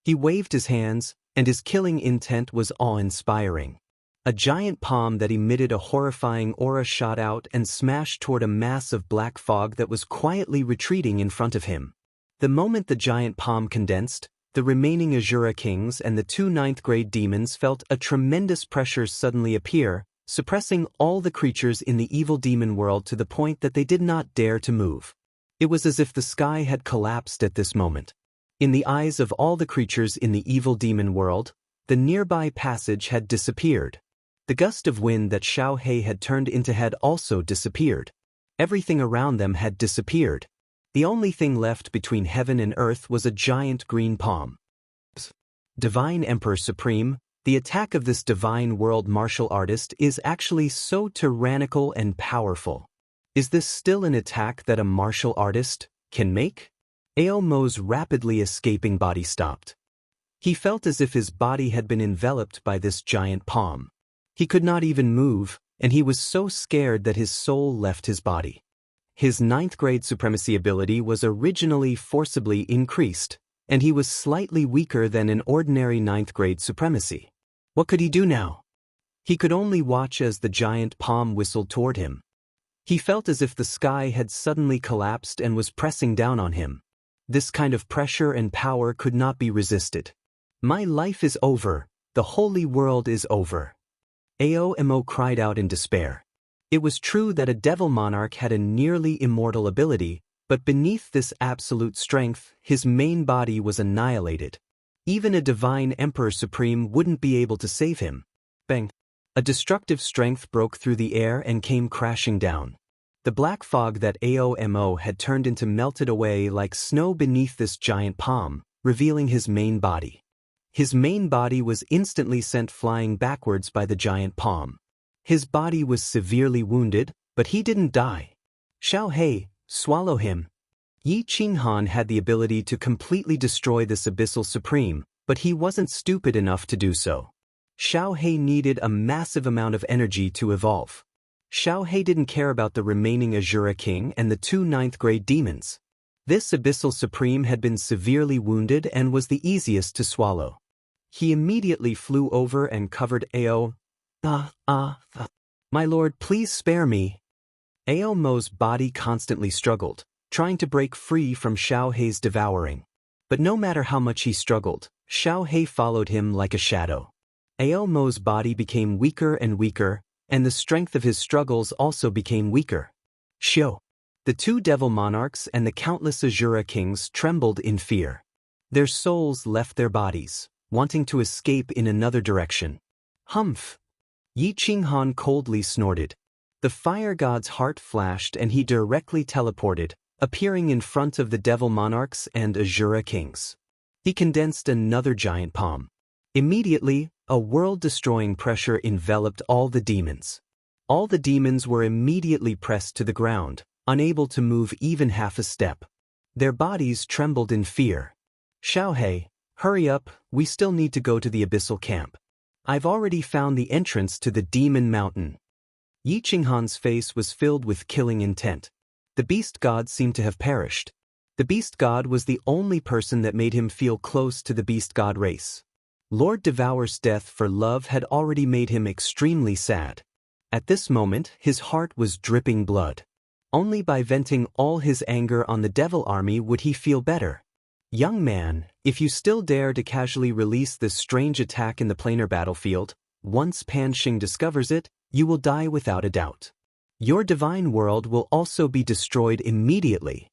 He waved his hands, and his killing intent was awe-inspiring. A giant palm that emitted a horrifying aura shot out and smashed toward a mass of black fog that was quietly retreating in front of him. The moment the giant palm condensed, the remaining Azura kings and the 2 9th grade demons felt a tremendous pressure suddenly appear, suppressing all the creatures in the evil demon world to the point that they did not dare to move. It was as if the sky had collapsed at this moment. In the eyes of all the creatures in the evil demon world, the nearby passage had disappeared. The gust of wind that Xiao Hei had turned into had also disappeared. Everything around them had disappeared. The only thing left between heaven and earth was a giant green palm. Divine Emperor Supreme, the attack of this divine world martial artist is actually so tyrannical and powerful. Is this still an attack that a martial artist can make? Aomo's rapidly escaping body stopped. He felt as if his body had been enveloped by this giant palm. He could not even move, and he was so scared that his soul left his body. His 9th grade supremacy ability was originally forcibly increased, and he was slightly weaker than an ordinary 9th grade supremacy. What could he do now? He could only watch as the giant palm whistled toward him. He felt as if the sky had suddenly collapsed and was pressing down on him. This kind of pressure and power could not be resisted. My life is over, the holy world is over. Aomo cried out in despair. It was true that a devil monarch had a nearly immortal ability, but beneath this absolute strength, his main body was annihilated. Even a divine Emperor Supreme wouldn't be able to save him. Bang! A destructive strength broke through the air and came crashing down. The black fog that Aomo had turned into melted away like snow beneath this giant palm, revealing his main body. His main body was instantly sent flying backwards by the giant palm. His body was severely wounded, but he didn't die. Xiao Hei, swallow him. Yi Qinghan had the ability to completely destroy this abyssal supreme, but he wasn't stupid enough to do so. Xiao Hei needed a massive amount of energy to evolve. Xiao Hei didn't care about the remaining Azura King and the 2 9th grade demons. This abyssal supreme had been severely wounded and was the easiest to swallow. He immediately flew over and covered Ao. My lord, please spare me. Aomo's body constantly struggled, trying to break free from Xiao Hei's devouring. But no matter how much he struggled, Xiao Hei followed him like a shadow. Aomo's body became weaker and weaker, and the strength of his struggles also became weaker. Shio. The two devil monarchs and the countless Azura kings trembled in fear. Their souls left their bodies, wanting to escape in another direction. Humph! Yi Qinghan coldly snorted. The fire god's heart flashed and he directly teleported, appearing in front of the devil monarchs and Azura kings. He condensed another giant palm. Immediately, a world-destroying pressure enveloped all the demons. All the demons were immediately pressed to the ground, unable to move even half a step. Their bodies trembled in fear. Xiaohei, hurry up, we still need to go to the abyssal camp. I've already found the entrance to the demon mountain. Yi Qinghan's face was filled with killing intent. The beast god seemed to have perished. The beast god was the only person that made him feel close to the beast god race. Lord Devour's death for love had already made him extremely sad. At this moment, his heart was dripping blood. Only by venting all his anger on the devil army would he feel better. Young man, if you still dare to casually release this strange attack in the planar battlefield, once Pan Xing discovers it, you will die without a doubt. Your divine world will also be destroyed immediately.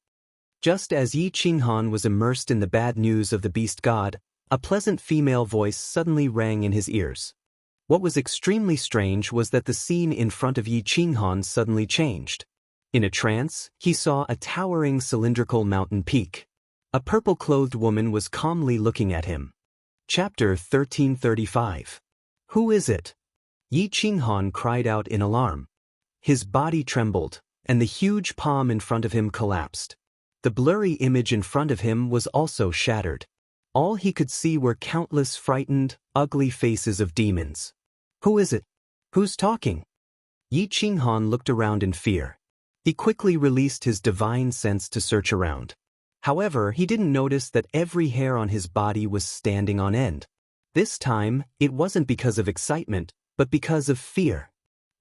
Just as Yi Qinghan was immersed in the bad news of the beast god, a pleasant female voice suddenly rang in his ears. What was extremely strange was that the scene in front of Yi Qinghan suddenly changed. In a trance, he saw a towering cylindrical mountain peak. A purple-clothed woman was calmly looking at him. Chapter 1335. Who is it? Yi Qinghan cried out in alarm. His body trembled, and the huge palm in front of him collapsed. The blurry image in front of him was also shattered. All he could see were countless frightened, ugly faces of demons. Who is it? Who's talking? Yi Qinghan looked around in fear. He quickly released his divine sense to search around. However, he didn't notice that every hair on his body was standing on end. This time, it wasn't because of excitement, but because of fear.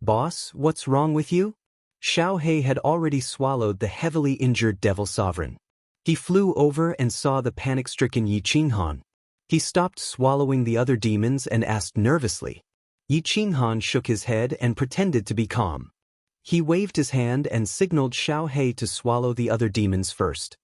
Boss, what's wrong with you? Xiaohei had already swallowed the heavily injured devil sovereign. He flew over and saw the panic-stricken Yi Qinghan. He stopped swallowing the other demons and asked nervously. Yi Qinghan shook his head and pretended to be calm. He waved his hand and signaled Xiaohei to swallow the other demons first.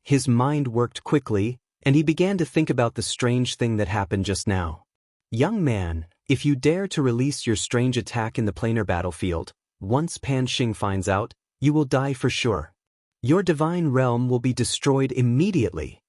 His mind worked quickly, and he began to think about the strange thing that happened just now. Young man, if you dare to release your strange attack in the planar battlefield, once Pan Xing finds out, you will die for sure. Your divine realm will be destroyed immediately.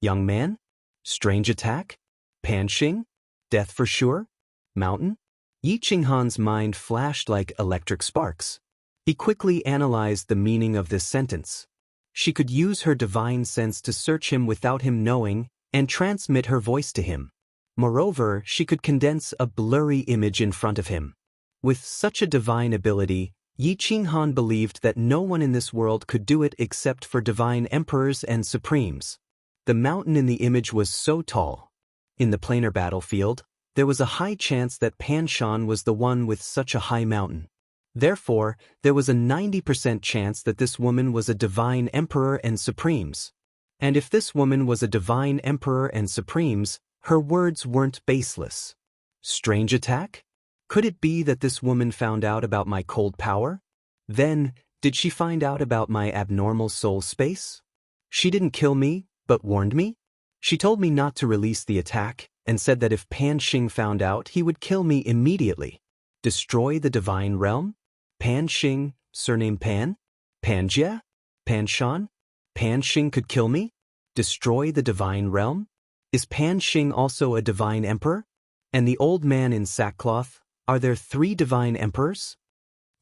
Young man? Strange attack? Pan Xing? Death for sure? Mountain? Yi Qinghan's mind flashed like electric sparks. He quickly analyzed the meaning of this sentence. She could use her divine sense to search him without him knowing and transmit her voice to him. Moreover, she could condense a blurry image in front of him. With such a divine ability, Yi Qinghan believed that no one in this world could do it except for divine emperors and supremes. The mountain in the image was so tall. In the planar battlefield, there was a high chance that Pan Shan was the one with such a high mountain. Therefore, there was a 90% chance that this woman was a divine emperor and supremes. And if this woman was a divine emperor and supremes, her words weren't baseless. Strange attack? Could it be that this woman found out about my cold power? Then, did she find out about my abnormal soul space? She didn't kill me, but warned me? She told me not to release the attack, and said that if Pan Xing found out, he would kill me immediately. Destroy the divine realm? Pan Xing, surname Pan? Panjia? Pan Shan? Pan Xing could kill me? Destroy the divine realm? Is Pan Xing also a divine emperor? And the old man in sackcloth, are there 3 divine emperors?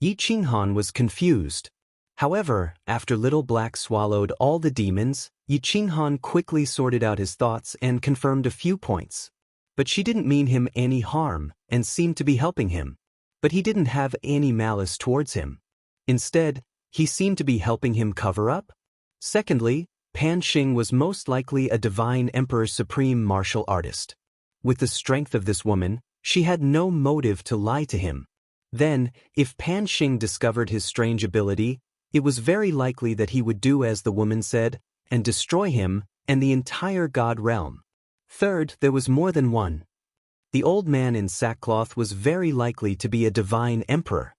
Yi Qinghan was confused. However, after Little Black swallowed all the demons, Yi Qinghan quickly sorted out his thoughts and confirmed a few points. But she didn't mean him any harm and seemed to be helping him. But he didn't have any malice towards him. Instead, he seemed to be helping him cover up. Secondly, Pan Xing was most likely a divine emperor supreme martial artist. With the strength of this woman, she had no motive to lie to him. Then, if Pan Xing discovered his strange ability, it was very likely that he would do as the woman said, and destroy him and the entire god realm. Third, there was more than one. The old man in sackcloth was very likely to be a divine emperor.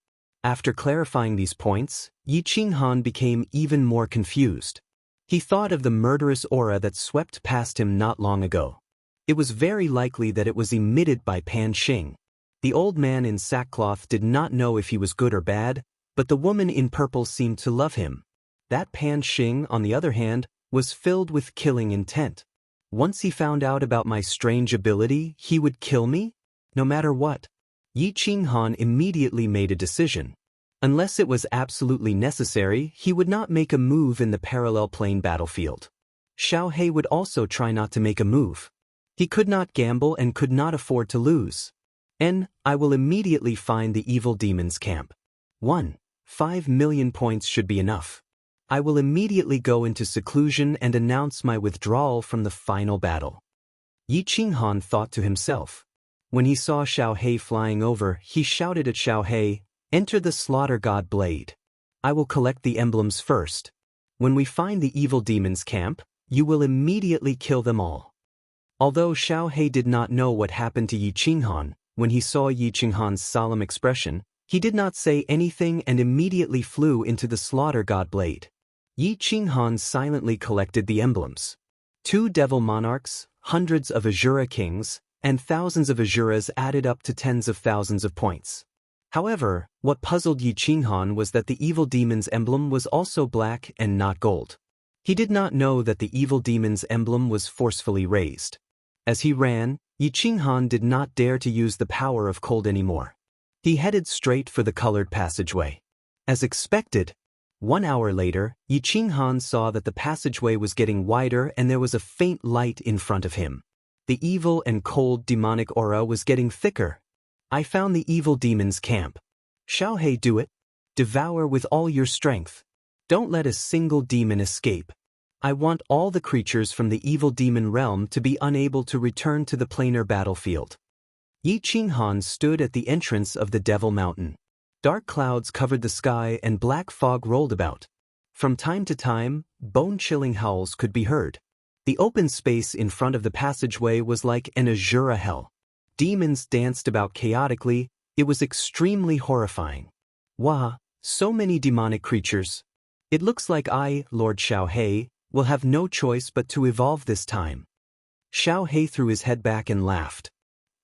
After clarifying these points, Yi Qinghan became even more confused. He thought of the murderous aura that swept past him not long ago. It was very likely that it was emitted by Pan Xing. The old man in sackcloth did not know if he was good or bad, but the woman in purple seemed to love him. That Pan Xing, on the other hand, was filled with killing intent. Once he found out about my strange ability, he would kill me? No matter what. Yi Qinghan immediately made a decision. Unless it was absolutely necessary, he would not make a move in the parallel plane battlefield. Xiaohei would also try not to make a move. He could not gamble and could not afford to lose. I will immediately find the evil demon's camp. 5 million points should be enough. I will immediately go into seclusion and announce my withdrawal from the final battle. Yi Qinghan thought to himself. When he saw Xiaohei flying over, he shouted at Xiaohei, "Enter the slaughter god blade. I will collect the emblems first. When we find the evil demon's camp, you will immediately kill them all." Although Xiaohei did not know what happened to Yi Qinghan, when he saw Yi Qinghan's solemn expression, he did not say anything and immediately flew into the slaughter god blade. Yi Qinghan silently collected the emblems. 2 devil monarchs, hundreds of Azura kings, and thousands of Azuras added up to tens of thousands of points. However, what puzzled Yi Qinghan was that the evil demon's emblem was also black and not gold. He did not know that the evil demon's emblem was forcefully raised. As he ran, Yi Qinghan did not dare to use the power of cold anymore. He headed straight for the colored passageway. As expected, 1 hour later, Yi Qinghan saw that the passageway was getting wider and there was a faint light in front of him. The evil and cold demonic aura was getting thicker. I found the evil demon's camp. Xiaohei, do it. Devour with all your strength. Don't let a single demon escape. I want all the creatures from the evil demon realm to be unable to return to the planar battlefield. Yi Qinghan stood at the entrance of the Devil Mountain. Dark clouds covered the sky and black fog rolled about. From time to time, bone-chilling howls could be heard. The open space in front of the passageway was like an Azura hell. Demons danced about chaotically. It was extremely horrifying. Wow, so many demonic creatures. It looks like I, Lord Xiaohei, will have no choice but to evolve this time. Xiaohei threw his head back and laughed.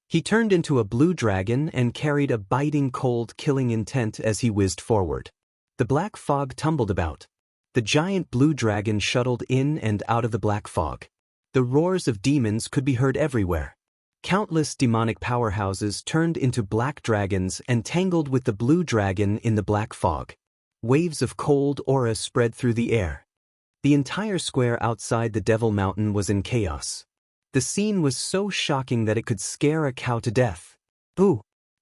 He turned into a blue dragon and carried a biting cold killing intent as he whizzed forward. The black fog tumbled about. The giant blue dragon shuttled in and out of the black fog. The roars of demons could be heard everywhere. Countless demonic powerhouses turned into black dragons and tangled with the blue dragon in the black fog. Waves of cold aura spread through the air. The entire square outside the Devil Mountain was in chaos. The scene was so shocking that it could scare a cow to death. Boo!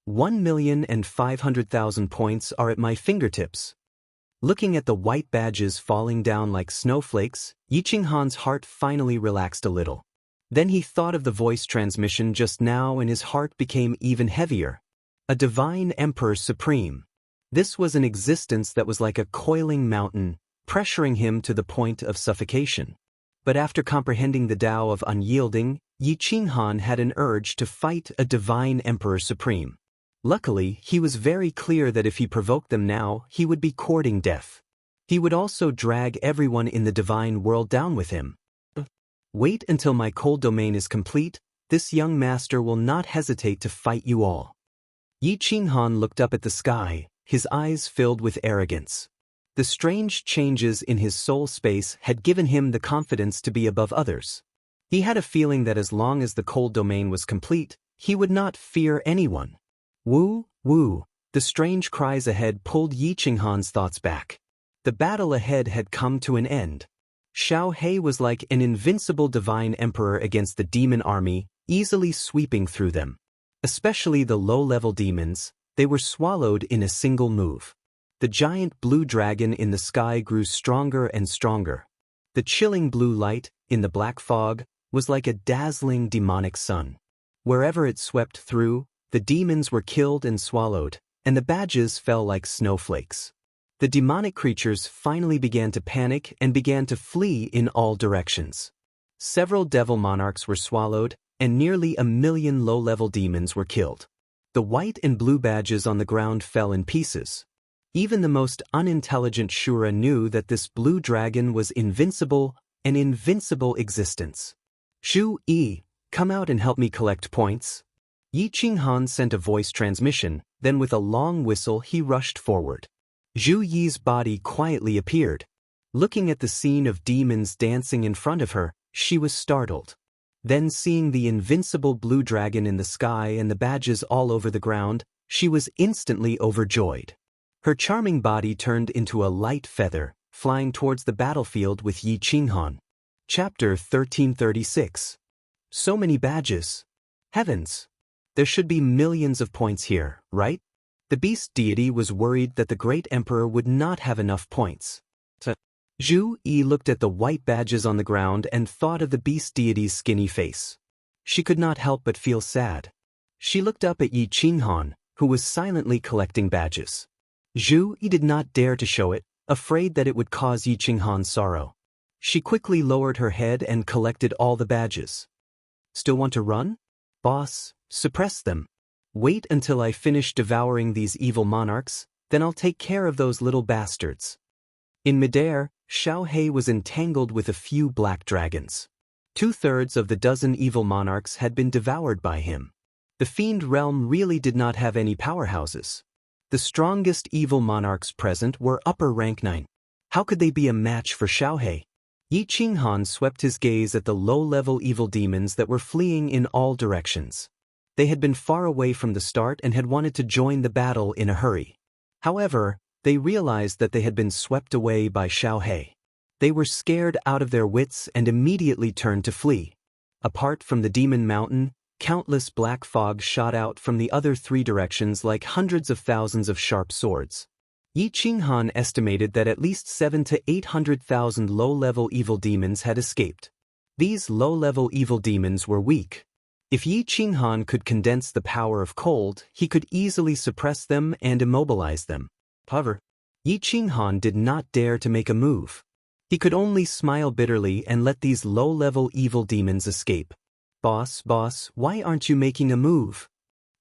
1,500,000 points are at my fingertips. Looking at the white badges falling down like snowflakes, Yi Qinghan's heart finally relaxed a little. Then he thought of the voice transmission just now and his heart became even heavier. A divine emperor supreme. This was an existence that was like a coiling mountain, pressuring him to the point of suffocation. But after comprehending the Tao of unyielding, Yi Qinghan had an urge to fight a divine emperor supreme. Luckily, he was very clear that if he provoked them now, he would be courting death. He would also drag everyone in the divine world down with him. Wait until my cold domain is complete. This young master will not hesitate to fight you all. Yi Qinghan looked up at the sky, his eyes filled with arrogance. The strange changes in his soul space had given him the confidence to be above others. He had a feeling that as long as the cold domain was complete, he would not fear anyone. Woo, woo, the strange cries ahead pulled Yi Qinghan's thoughts back. The battle ahead had come to an end. Xiaohei was like an invincible divine emperor against the demon army, easily sweeping through them. Especially the low-level demons, they were swallowed in a single move. The giant blue dragon in the sky grew stronger and stronger. The chilling blue light, in the black fog, was like a dazzling demonic sun. Wherever it swept through, the demons were killed and swallowed, and the badges fell like snowflakes. The demonic creatures finally began to panic and began to flee in all directions. Several devil monarchs were swallowed, and nearly 1 million low-level demons were killed. The white and blue badges on the ground fell in pieces. Even the most unintelligent Shura knew that this blue dragon was invincible, an invincible existence. Zhu Yi, come out and help me collect points. Yi Qinghan sent a voice transmission, then with a long whistle he rushed forward. Zhu Yi's body quietly appeared. Looking at the scene of demons dancing in front of her, she was startled. Then seeing the invincible blue dragon in the sky and the badges all over the ground, she was instantly overjoyed. Her charming body turned into a light feather, flying towards the battlefield with Yi Qinghan. Chapter 1336. So many badges. Heavens! There should be millions of points here, right? The beast deity was worried that the great emperor would not have enough points. Zhu Yi looked at the white badges on the ground and thought of the beast deity's skinny face. She could not help but feel sad. She looked up at Yi Qinghan, who was silently collecting badges. Zhu Yi did not dare to show it, afraid that it would cause Yi Qinghan sorrow. She quickly lowered her head and collected all the badges. Still want to run? Boss, suppress them. Wait until I finish devouring these evil monarchs, then I'll take care of those little bastards. In midair, Xiaohe was entangled with a few black dragons. 2/3 of the dozen evil monarchs had been devoured by him. The fiend realm really did not have any powerhouses. The strongest evil monarchs present were upper rank 9. How could they be a match for Xiaohe? Yi Qinghan swept his gaze at the low-level evil demons that were fleeing in all directions. They had been far away from the start and had wanted to join the battle in a hurry. However, they realized that they had been swept away by Xiaohe. They were scared out of their wits and immediately turned to flee. Apart from the demon mountain, countless black fog shot out from the other 3 directions like hundreds of thousands of sharp swords. Yi Qinghan estimated that at least 700,000 to 800,000 low-level evil demons had escaped. These low-level evil demons were weak. If Yi Qinghan could condense the power of cold, he could easily suppress them and immobilize them. However, Yi Qinghan did not dare to make a move. He could only smile bitterly and let these low-level evil demons escape. Boss, why aren't you making a move?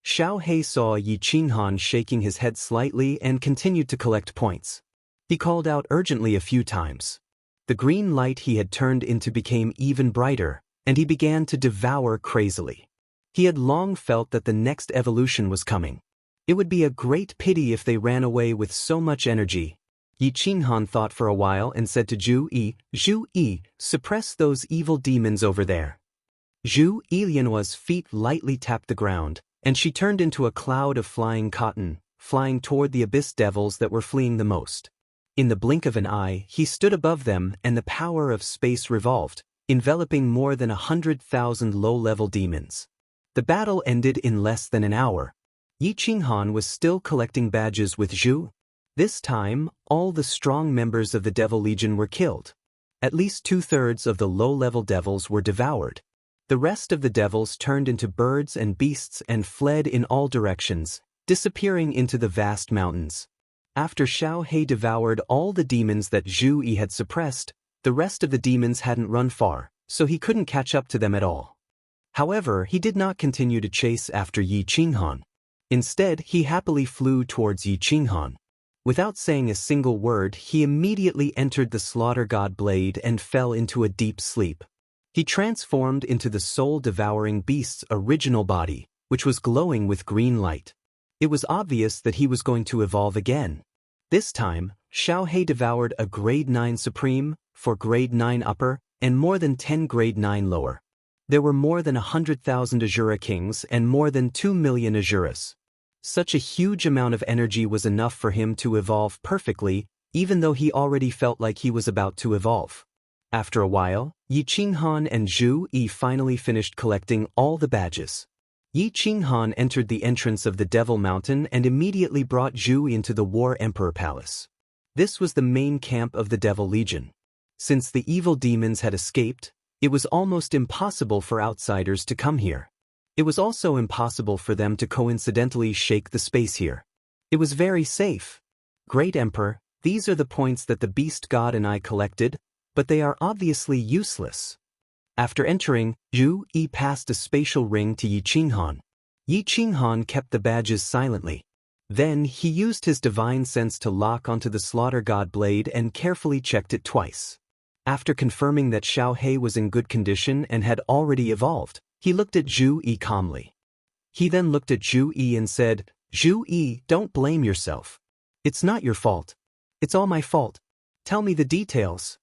Xiaohe saw Yi Qinghan shaking his head slightly and continued to collect points. He called out urgently a few times. The green light he had turned into became even brighter, and he began to devour crazily. He had long felt that the next evolution was coming. It would be a great pity if they ran away with so much energy. Yi Qinghan thought for a while and said to Zhu Yi, suppress those evil demons over there. Zhu Yilianhua's feet lightly tapped the ground, and she turned into a cloud of flying cotton, flying toward the abyss devils that were fleeing the most. In the blink of an eye, he stood above them and the power of space revolved, enveloping more than 100,000 low-level demons. The battle ended in less than an hour. Yi Qinghan was still collecting badges with Zhu. This time, all the strong members of the Devil Legion were killed. At least 2/3 of the low-level devils were devoured. The rest of the devils turned into birds and beasts and fled in all directions, disappearing into the vast mountains. After Xiaohe devoured all the demons that Zhu Yi had suppressed, the rest of the demons hadn't run far, so he couldn't catch up to them at all. However, he did not continue to chase after Yi Qinghan. Instead, he happily flew towards Yi Qinghan. Without saying a single word, he immediately entered the slaughter god blade and fell into a deep sleep. He transformed into the soul-devouring beast's original body, which was glowing with green light. It was obvious that he was going to evolve again. This time, Xiaohe devoured a grade 9 supreme, 4 grade 9 upper, and more than 10 grade 9 lower. There were more than 100,000 Azura kings and more than 2 million Azuras. Such a huge amount of energy was enough for him to evolve perfectly, even though he already felt like he was about to evolve. After a while, Yi Qinghan and Zhu Yi finally finished collecting all the badges. Yi Qinghan entered the entrance of the Devil Mountain and immediately brought Zhu into the War Emperor Palace. This was the main camp of the Devil Legion. Since the evil demons had escaped, it was almost impossible for outsiders to come here. It was also impossible for them to coincidentally shake the space here. It was very safe. Great Emperor, these are the points that the Beast God and I collected, but they are obviously useless. After entering, Zhu Yi passed a spatial ring to Yi Qinghan. Yi Qinghan kept the badges silently. Then he used his divine sense to lock onto the slaughter god blade and carefully checked it twice. After confirming that Xiao He was in good condition and had already evolved, he looked at Zhu Yi calmly. He then looked at Zhu Yi and said, "Zhu Yi, don't blame yourself. It's not your fault. It's all my fault. Tell me the details."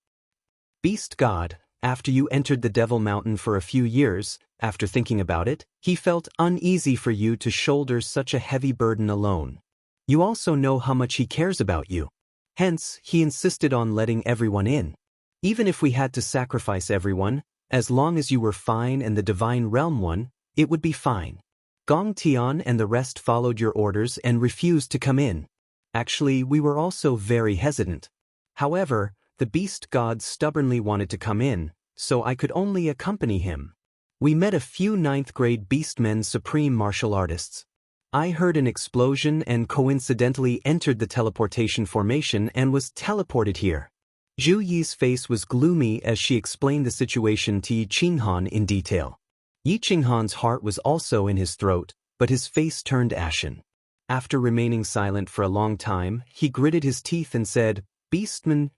Beast God, after you entered the Devil Mountain for a few years, after thinking about it, he felt uneasy for you to shoulder such a heavy burden alone. You also know how much he cares about you. Hence, he insisted on letting everyone in. Even if we had to sacrifice everyone, as long as you were fine and the Divine Realm won, it would be fine. Gong Tian and the rest followed your orders and refused to come in. Actually, we were also very hesitant. However, the Beast God stubbornly wanted to come in, so I could only accompany him. We met a few 9th grade Beastmen supreme martial artists. I heard an explosion and coincidentally entered the teleportation formation and was teleported here. Zhu Yi's face was gloomy as she explained the situation to Yi Qinghan in detail. Yi Qinghan's heart was also in his throat, but his face turned ashen. After remaining silent for a long time, he gritted his teeth and said, Beastmen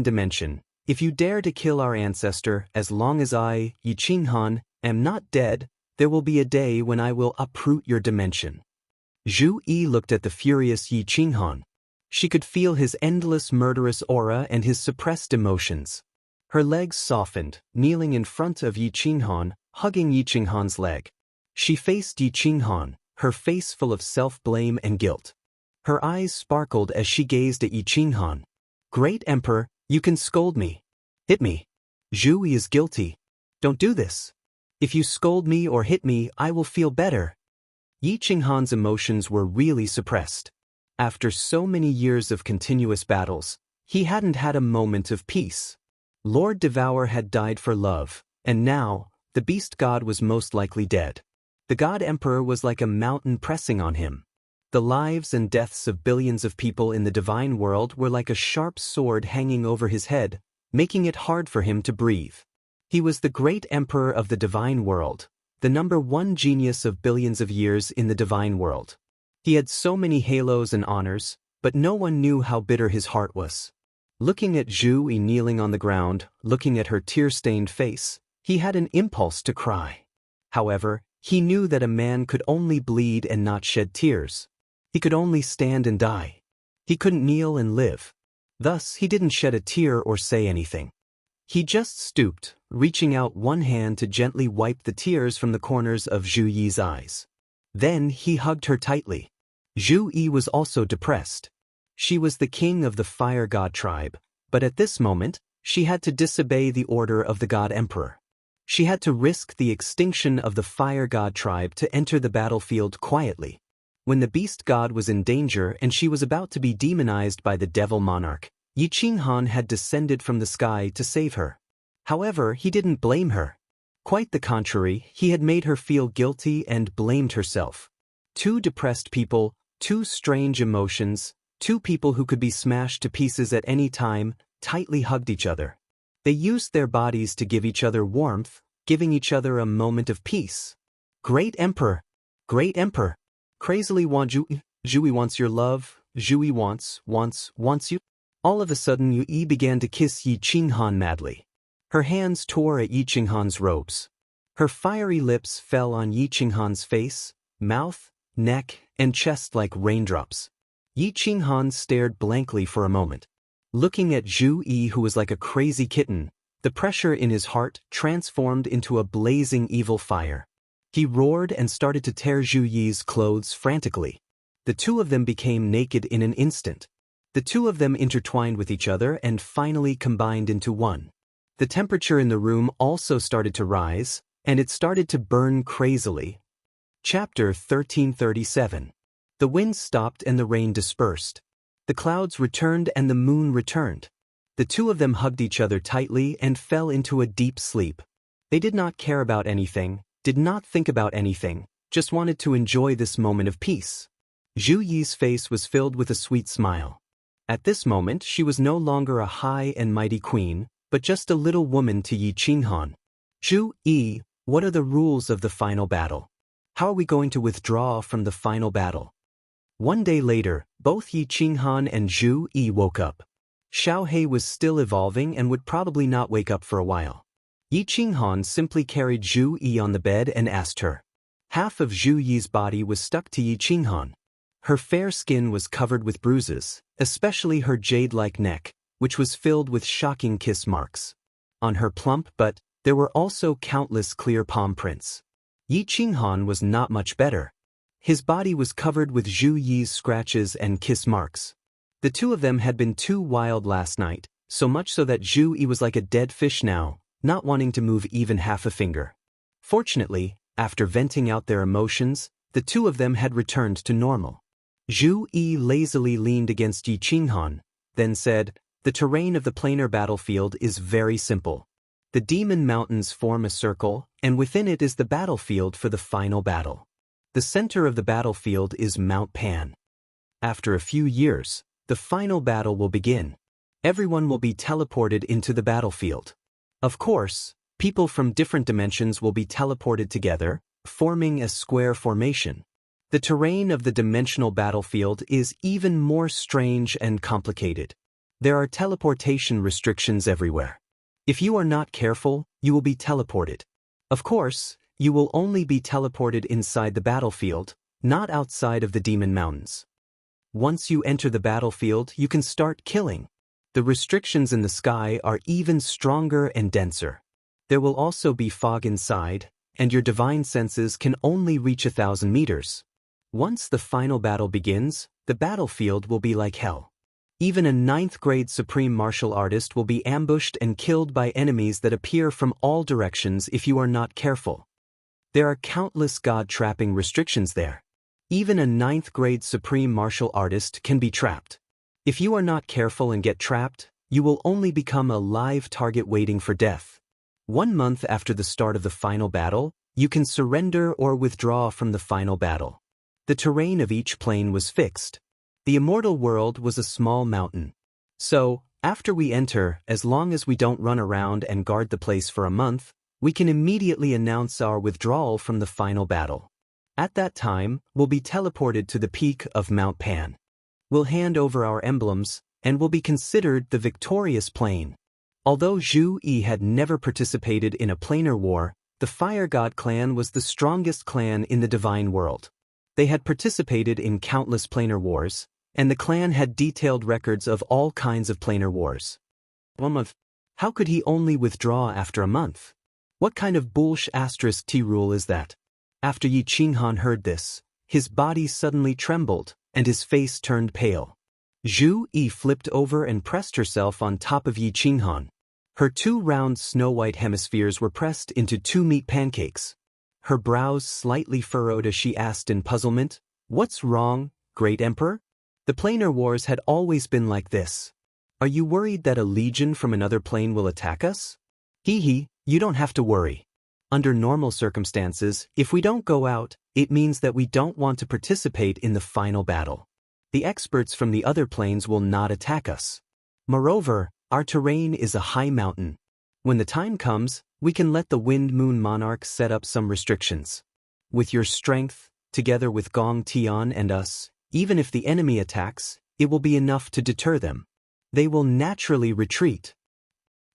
dimension, if you dare to kill our ancestor, as long as I, Yi Qinghan, am not dead, there will be a day when I will uproot your dimension. Zhu Yi looked at the furious Yi Qinghan. She could feel his endless murderous aura and his suppressed emotions. Her legs softened, kneeling in front of Yi Qinghan, hugging Yi Qinghan's leg. She faced Yi Qinghan, her face full of self-blame and guilt. Her eyes sparkled as she gazed at Yi Qinghan. Great Emperor, you can scold me. Hit me. Zhu Yi is guilty. Don't do this. If you scold me or hit me, I will feel better. Yi Qinghan's emotions were really suppressed. After so many years of continuous battles, he hadn't had a moment of peace. Lord Devour had died for love, and now, the Beast God was most likely dead. The God Emperor was like a mountain pressing on him. The lives and deaths of billions of people in the divine world were like a sharp sword hanging over his head, making it hard for him to breathe. He was the great Emperor of the divine world, the #1 genius of billions of years in the divine world. He had so many halos and honors, but no one knew how bitter his heart was. Looking at Zhu Yi kneeling on the ground, looking at her tear-stained face, he had an impulse to cry. However, he knew that a man could only bleed and not shed tears. He could only stand and die. He couldn't kneel and live. Thus, he didn't shed a tear or say anything. He just stooped, reaching out one hand to gently wipe the tears from the corners of Zhu Yi's eyes. Then he hugged her tightly. Zhu Yi was also depressed. She was the king of the Fire God tribe, but at this moment, she had to disobey the order of the God Emperor. She had to risk the extinction of the Fire God tribe to enter the battlefield quietly. When the Beast God was in danger and she was about to be demonized by the Devil Monarch, Yi Qinghan had descended from the sky to save her. However, he didn't blame her. Quite the contrary, he had made her feel guilty and blamed herself. Two depressed people, two strange emotions, two people who could be smashed to pieces at any time, tightly hugged each other. They used their bodies to give each other warmth, giving each other a moment of peace. Great Emperor! Great Emperor! Crazily Zhu Yi wants your love, Zhu Yi wants you. All of a sudden Yu Yi began to kiss Yi Qinghan madly. Her hands tore at Yi Qinghan's robes. Her fiery lips fell on Yi Qinghan's face, mouth, neck, and chest like raindrops. Yi Qinghan stared blankly for a moment. Looking at Zhu Yi, who was like a crazy kitten, the pressure in his heart transformed into a blazing evil fire. He roared and started to tear Zhu Yi's clothes frantically. The two of them became naked in an instant. The two of them intertwined with each other and finally combined into one. The temperature in the room also started to rise, and it started to burn crazily. Chapter 1337. The wind stopped and the rain dispersed. The clouds returned and the moon returned. The two of them hugged each other tightly and fell into a deep sleep. They did not care about anything, did not think about anything, just wanted to enjoy this moment of peace. Zhu Yi's face was filled with a sweet smile. At this moment, she was no longer a high and mighty queen, but just a little woman to Yi Qinghan. Zhu Yi, what are the rules of the final battle? How are we going to withdraw from the final battle? One day later, both Yi Qinghan and Zhu Yi woke up. Xiaohe was still evolving and would probably not wake up for a while. Yi Qinghan simply carried Zhu Yi on the bed and asked her. Half of Zhu Yi's body was stuck to Yi Qinghan. Her fair skin was covered with bruises, especially her jade-like neck, which was filled with shocking kiss marks. On her plump butt, there were also countless clear palm prints. Yi Qinghan was not much better. His body was covered with Zhu Yi's scratches and kiss marks. The two of them had been too wild last night, so much so that Zhu Yi was like a dead fish now, not wanting to move even half a finger. Fortunately, after venting out their emotions, the two of them had returned to normal. Zhu Yi lazily leaned against Yi Qinghan, then said, "The terrain of the planar battlefield is very simple. The demon mountains form a circle, and within it is the battlefield for the final battle. The center of the battlefield is Mount Pan. After a few years, the final battle will begin. Everyone will be teleported into the battlefield. Of course, people from different dimensions will be teleported together, forming a square formation. The terrain of the dimensional battlefield is even more strange and complicated. There are teleportation restrictions everywhere. If you are not careful, you will be teleported. Of course, you will only be teleported inside the battlefield, not outside of the demon mountains. Once you enter the battlefield, you can start killing. The restrictions in the sky are even stronger and denser. There will also be fog inside, and your divine senses can only reach 1,000 meters. Once the final battle begins, the battlefield will be like hell. Even a 9th-grade supreme martial artist will be ambushed and killed by enemies that appear from all directions if you are not careful. There are countless god-trapping restrictions there. Even a 9th-grade supreme martial artist can be trapped. If you are not careful and get trapped, you will only become a live target waiting for death. 1 month after the start of the final battle, you can surrender or withdraw from the final battle. The terrain of each plane was fixed. The immortal world was a small mountain. So, after we enter, as long as we don't run around and guard the place for a month, we can immediately announce our withdrawal from the final battle. At that time, we'll be teleported to the peak of Mount Pan. We'll hand over our emblems, and will be considered the victorious plane. Although Zhu Yi had never participated in a planar war, the Fire God clan was the strongest clan in the divine world. They had participated in countless planar wars, and the clan had detailed records of all kinds of planar wars. 1 month. How could he only withdraw after a month? What kind of *T rule is that? After Yi Qinghan heard this, his body suddenly trembled, and his face turned pale. Zhu Yi flipped over and pressed herself on top of Yi Qinghan. Her 2 round snow-white hemispheres were pressed into 2 meat pancakes. Her brows slightly furrowed as she asked in puzzlement, "What's wrong, Great Emperor? The planar wars had always been like this. Are you worried that a legion from another plane will attack us?" "Hee, you don't have to worry. Under normal circumstances, if we don't go out, it means that we don't want to participate in the final battle. The experts from the other planes will not attack us. Moreover, our terrain is a high mountain. When the time comes, we can let the Wind Moon Monarch set up some restrictions. With your strength, together with Gong Tian and us, even if the enemy attacks, it will be enough to deter them. They will naturally retreat."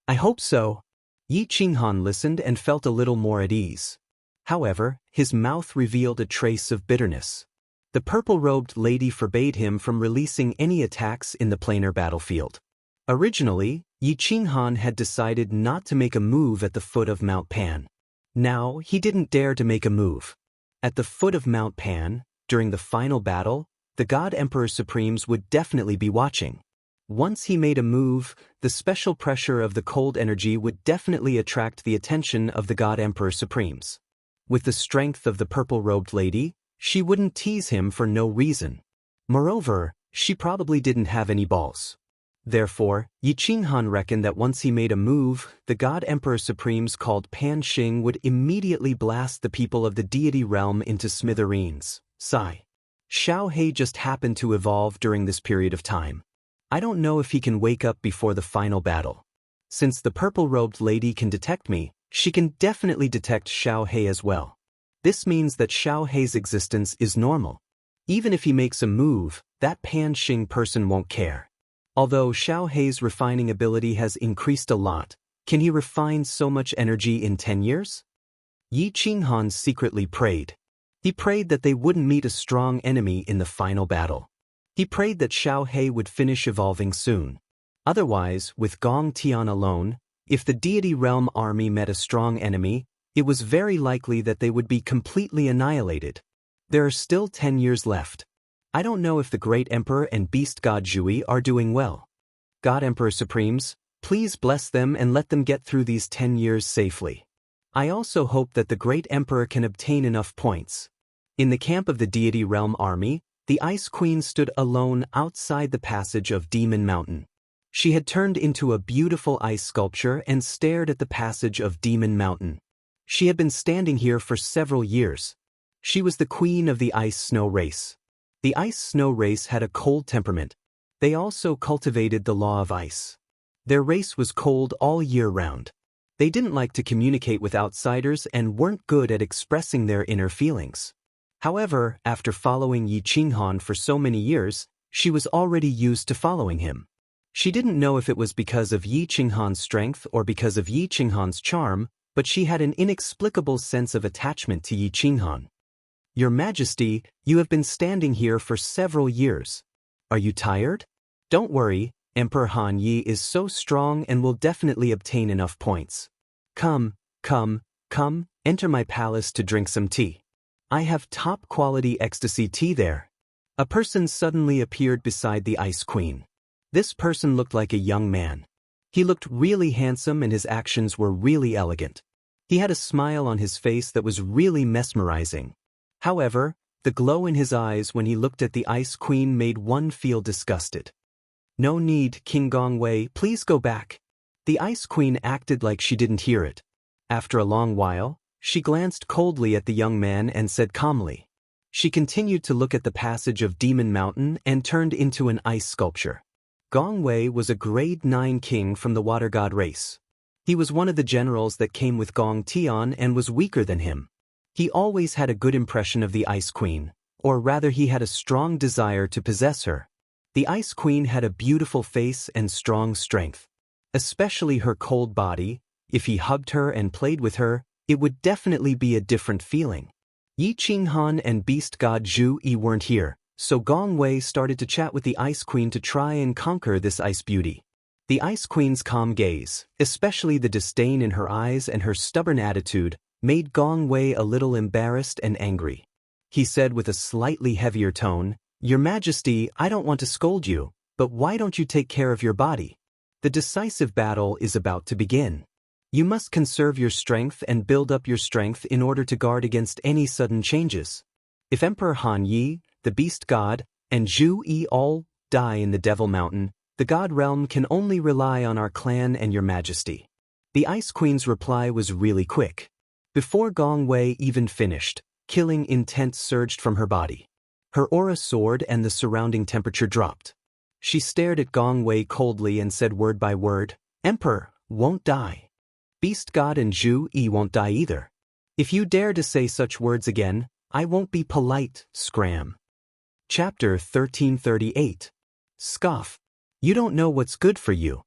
"I hope so." Yi Qinghan listened and felt a little more at ease. However, his mouth revealed a trace of bitterness. The purple-robed lady forbade him from releasing any attacks in the planar battlefield. Originally, Yi Qinghan had decided not to make a move at the foot of Mount Pan. Now, he didn't dare to make a move. At the foot of Mount Pan, during the final battle, the God Emperor Supremes would definitely be watching. Once he made a move, the special pressure of the cold energy would definitely attract the attention of the God Emperor Supremes. With the strength of the purple-robed lady, she wouldn't tease him for no reason. Moreover, she probably didn't have any balls. Therefore, Yi Qinghan reckoned that once he made a move, the God Emperor Supremes called Pan Xing would immediately blast the people of the deity realm into smithereens. Sigh. Xiaohe just happened to evolve during this period of time. I don't know if he can wake up before the final battle. Since the purple-robed lady can detect me, she can definitely detect Xiaohe as well. This means that Xiaohe's existence is normal. Even if he makes a move, that Pan Xing person won't care. Although Xiao Hei's refining ability has increased a lot, can he refine so much energy in 10 years? Yi Qinghan secretly prayed. He prayed that they wouldn't meet a strong enemy in the final battle. He prayed that Xiao Hei would finish evolving soon. Otherwise, with Gong Tian alone, if the deity realm army met a strong enemy, it was very likely that they would be completely annihilated. There are still 10 years left. I don't know if the Great Emperor and Beast God Zhui are doing well. God Emperor Supremes, please bless them and let them get through these 10 years safely. I also hope that the Great Emperor can obtain enough points. In the camp of the deity realm army, the Ice Queen stood alone outside the passage of Demon Mountain. She had turned into a beautiful ice sculpture and stared at the passage of Demon Mountain. She had been standing here for several years. She was the queen of the ice-snow race. The ice-snow race had a cold temperament. They also cultivated the law of ice. Their race was cold all year round. They didn't like to communicate with outsiders and weren't good at expressing their inner feelings. However, after following Yi Qinghan for so many years, she was already used to following him. She didn't know if it was because of Yi Qinghan's strength or because of Yi Qinghan's charm, but she had an inexplicable sense of attachment to Yi Qinghan. Your Majesty, you have been standing here for several years. Are you tired? Don't worry, Emperor Han Yi is so strong and will definitely obtain enough points. Come, enter my palace to drink some tea. I have top-quality ecstasy tea there. A person suddenly appeared beside the Ice Queen. This person looked like a young man. He looked really handsome and his actions were really elegant. He had a smile on his face that was really mesmerizing. However, the glow in his eyes when he looked at the Ice Queen made one feel disgusted. No need, King Gongwei, please go back. The Ice Queen acted like she didn't hear it. After a long while, she glanced coldly at the young man and said calmly. She continued to look at the passage of Demon Mountain and turned into an ice sculpture. Gongwei was a grade 9 king from the water god race. He was one of the generals that came with Gong Tian and was weaker than him. He always had a good impression of the Ice Queen, or rather he had a strong desire to possess her. The Ice Queen had a beautiful face and strong strength. Especially her cold body. If he hugged her and played with her, it would definitely be a different feeling. Yi Qinghan and Beast God Zhu weren't here, so Gong Wei started to chat with the Ice Queen to try and conquer this ice beauty. The Ice Queen's calm gaze, especially the disdain in her eyes and her stubborn attitude, made Gong Wei a little embarrassed and angry. He said with a slightly heavier tone, Your Majesty, I don't want to scold you, but why don't you take care of your body? The decisive battle is about to begin. You must conserve your strength and build up your strength in order to guard against any sudden changes. If Emperor Han Yi, the Beast God, and Zhu Yi all die in the Devil Mountain, the God Realm can only rely on our clan and your Majesty. The Ice Queen's reply was really quick. Before Gong Wei even finished, killing intent surged from her body. Her aura soared and the surrounding temperature dropped. She stared at Gong Wei coldly and said word by word, Emperor, won't die. Beast God and Zhu Yi won't die either. If you dare to say such words again, I won't be polite, scram. Chapter 1338. Scoff. You don't know what's good for you.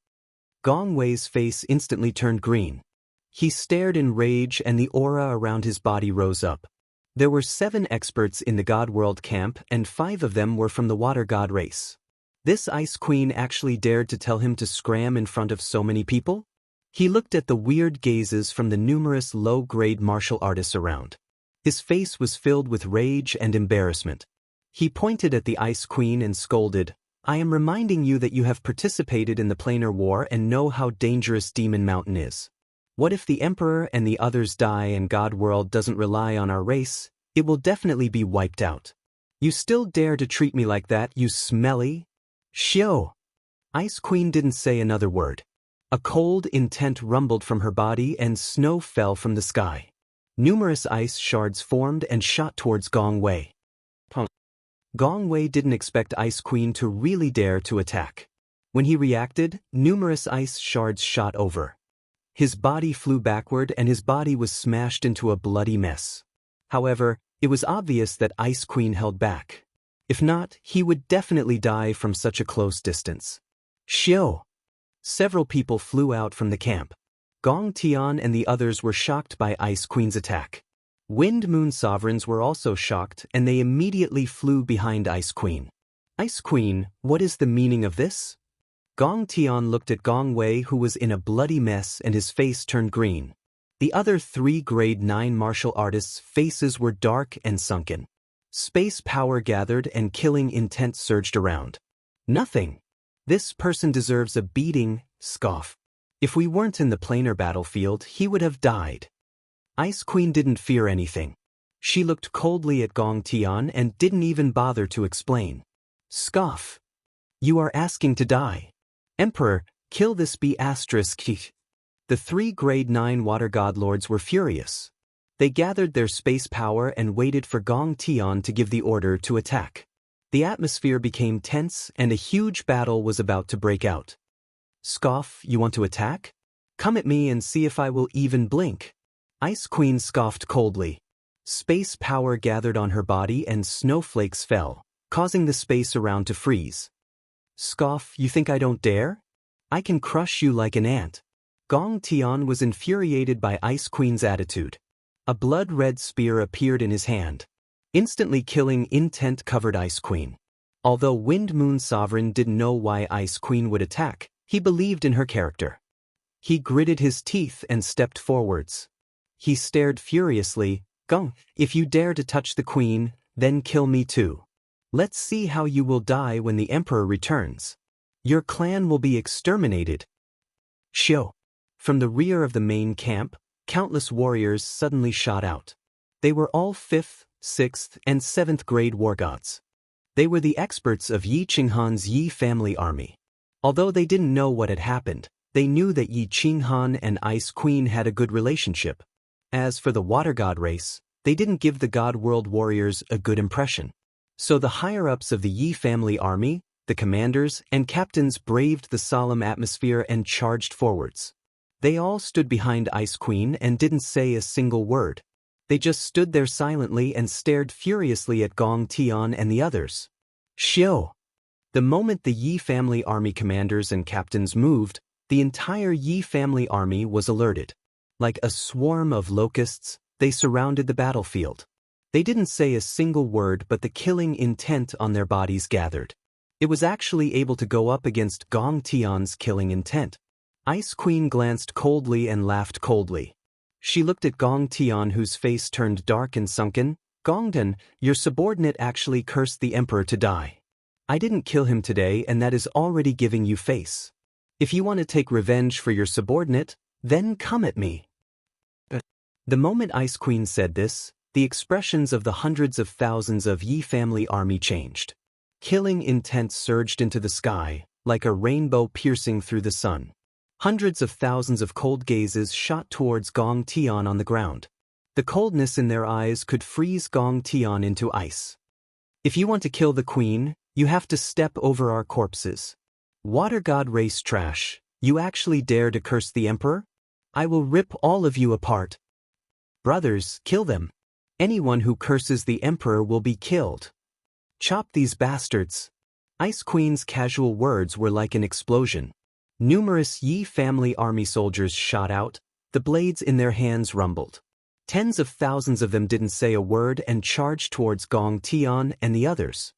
Gong Wei's face instantly turned green. He stared in rage and the aura around his body rose up. There were 7 experts in the God World camp and 5 of them were from the Water God race. This Ice Queen actually dared to tell him to scram in front of so many people? He looked at the weird gazes from the numerous low-grade martial artists around. His face was filled with rage and embarrassment. He pointed at the Ice Queen and scolded, I am reminding you that you have participated in the planar war and know how dangerous Demon Mountain is. What if the Emperor and the others die and God World doesn't rely on our race? It will definitely be wiped out. You still dare to treat me like that, you smelly? Shio! Ice Queen didn't say another word. A cold intent rumbled from her body and snow fell from the sky. Numerous ice shards formed and shot towards Gong Wei. Gong Wei didn't expect Ice Queen to really dare to attack. When he reacted, numerous ice shards shot over. His body flew backward and his body was smashed into a bloody mess. However, it was obvious that Ice Queen held back. If not, he would definitely die from such a close distance. Xiao! Several people flew out from the camp. Gong Tian and the others were shocked by Ice Queen's attack. Wind Moon sovereigns were also shocked and they immediately flew behind Ice Queen. Ice Queen, what is the meaning of this? Gong Tian looked at Gong Wei, who was in a bloody mess, and his face turned green. The other 3 grade 9 martial artists' faces were dark and sunken. Space power gathered and killing intent surged around. Nothing. This person deserves a beating, scoff. If we weren't in the planar battlefield, he would have died. Ice Queen didn't fear anything. She looked coldly at Gong Tian and didn't even bother to explain. Scoff. You are asking to die. Emperor, kill this B***. The 3 grade 9 water god lords were furious. They gathered their space power and waited for Gong Tian to give the order to attack. The atmosphere became tense and a huge battle was about to break out. Scoff, you want to attack? Come at me and see if I will even blink. Ice Queen scoffed coldly. Space power gathered on her body and snowflakes fell, causing the space around to freeze. Scoff, you think I don't dare? I can crush you like an ant. Gong Tian was infuriated by Ice Queen's attitude. A blood-red spear appeared in his hand. Instantly killing intent covered Ice Queen. Although Wind Moon Sovereign didn't know why Ice Queen would attack, he believed in her character. He gritted his teeth and stepped forwards. He stared furiously. Gong, if you dare to touch the queen, then kill me too. Let's see how you will die when the emperor returns. Your clan will be exterminated. Xiao. From the rear of the main camp, countless warriors suddenly shot out. They were all 5th, 6th, and 7th grade war gods. They were the experts of Yi Qinghan's Yi family army. Although they didn't know what had happened, they knew that Yi Qinghan and Ice Queen had a good relationship. As for the water god race, they didn't give the god world warriors a good impression. So the higher-ups of the Yi family army, the commanders and captains braved the solemn atmosphere and charged forwards. They all stood behind Ice Queen and didn't say a single word. They just stood there silently and stared furiously at Gong Tian and the others. Xiao! The moment the Yi family army commanders and captains moved, the entire Yi family army was alerted. Like a swarm of locusts, they surrounded the battlefield. They didn't say a single word, but the killing intent on their bodies gathered. It was actually able to go up against Gong Tian's killing intent. Ice Queen glanced coldly and laughed coldly. She looked at Gong Tian, whose face turned dark and sunken. Gongdan, your subordinate actually cursed the emperor to die. I didn't kill him today, and that is already giving you face. If you want to take revenge for your subordinate, then come at me. The moment Ice Queen said this, the expressions of the hundreds of thousands of Yi family army changed. Killing intent surged into the sky, like a rainbow piercing through the sun. Hundreds of thousands of cold gazes shot towards Gong Tian on the ground. The coldness in their eyes could freeze Gong Tian into ice. If you want to kill the queen, you have to step over our corpses. Water god race trash, you actually dare to curse the emperor? I will rip all of you apart. Brothers, kill them. Anyone who curses the emperor will be killed. Chop these bastards. Ice Queen's casual words were like an explosion. Numerous Yi family army soldiers shot out, the blades in their hands rumbled. Tens of thousands of them didn't say a word and charged towards Gong Tian and the others.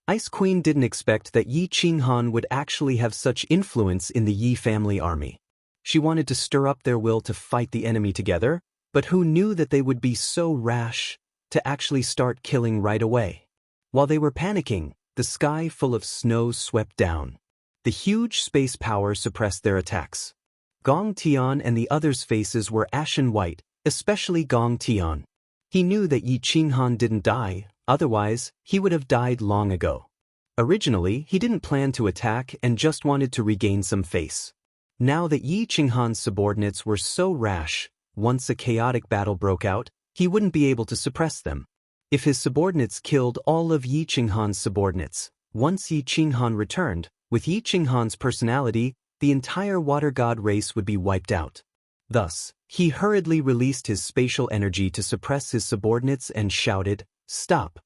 Ice Queen didn't expect that Yi Qinghan would actually have such influence in the Yi family army. She wanted to stir up their will to fight the enemy together, but who knew that they would be so rash to actually start killing right away? While they were panicking, the sky full of snow swept down. The huge space power suppressed their attacks. Gong Tian and the others' faces were ashen white, especially Gong Tian. He knew that Yi Qinghan didn't die, otherwise, he would have died long ago. Originally, he didn't plan to attack and just wanted to regain some face. Now that Yi Qinghan's subordinates were so rash, once a chaotic battle broke out, he wouldn't be able to suppress them. If his subordinates killed all of Yi Qinghan's subordinates, once Yi Qinghan returned, with Yi Qinghan's personality, the entire water god race would be wiped out. Thus, he hurriedly released his spatial energy to suppress his subordinates and shouted, "Stop!"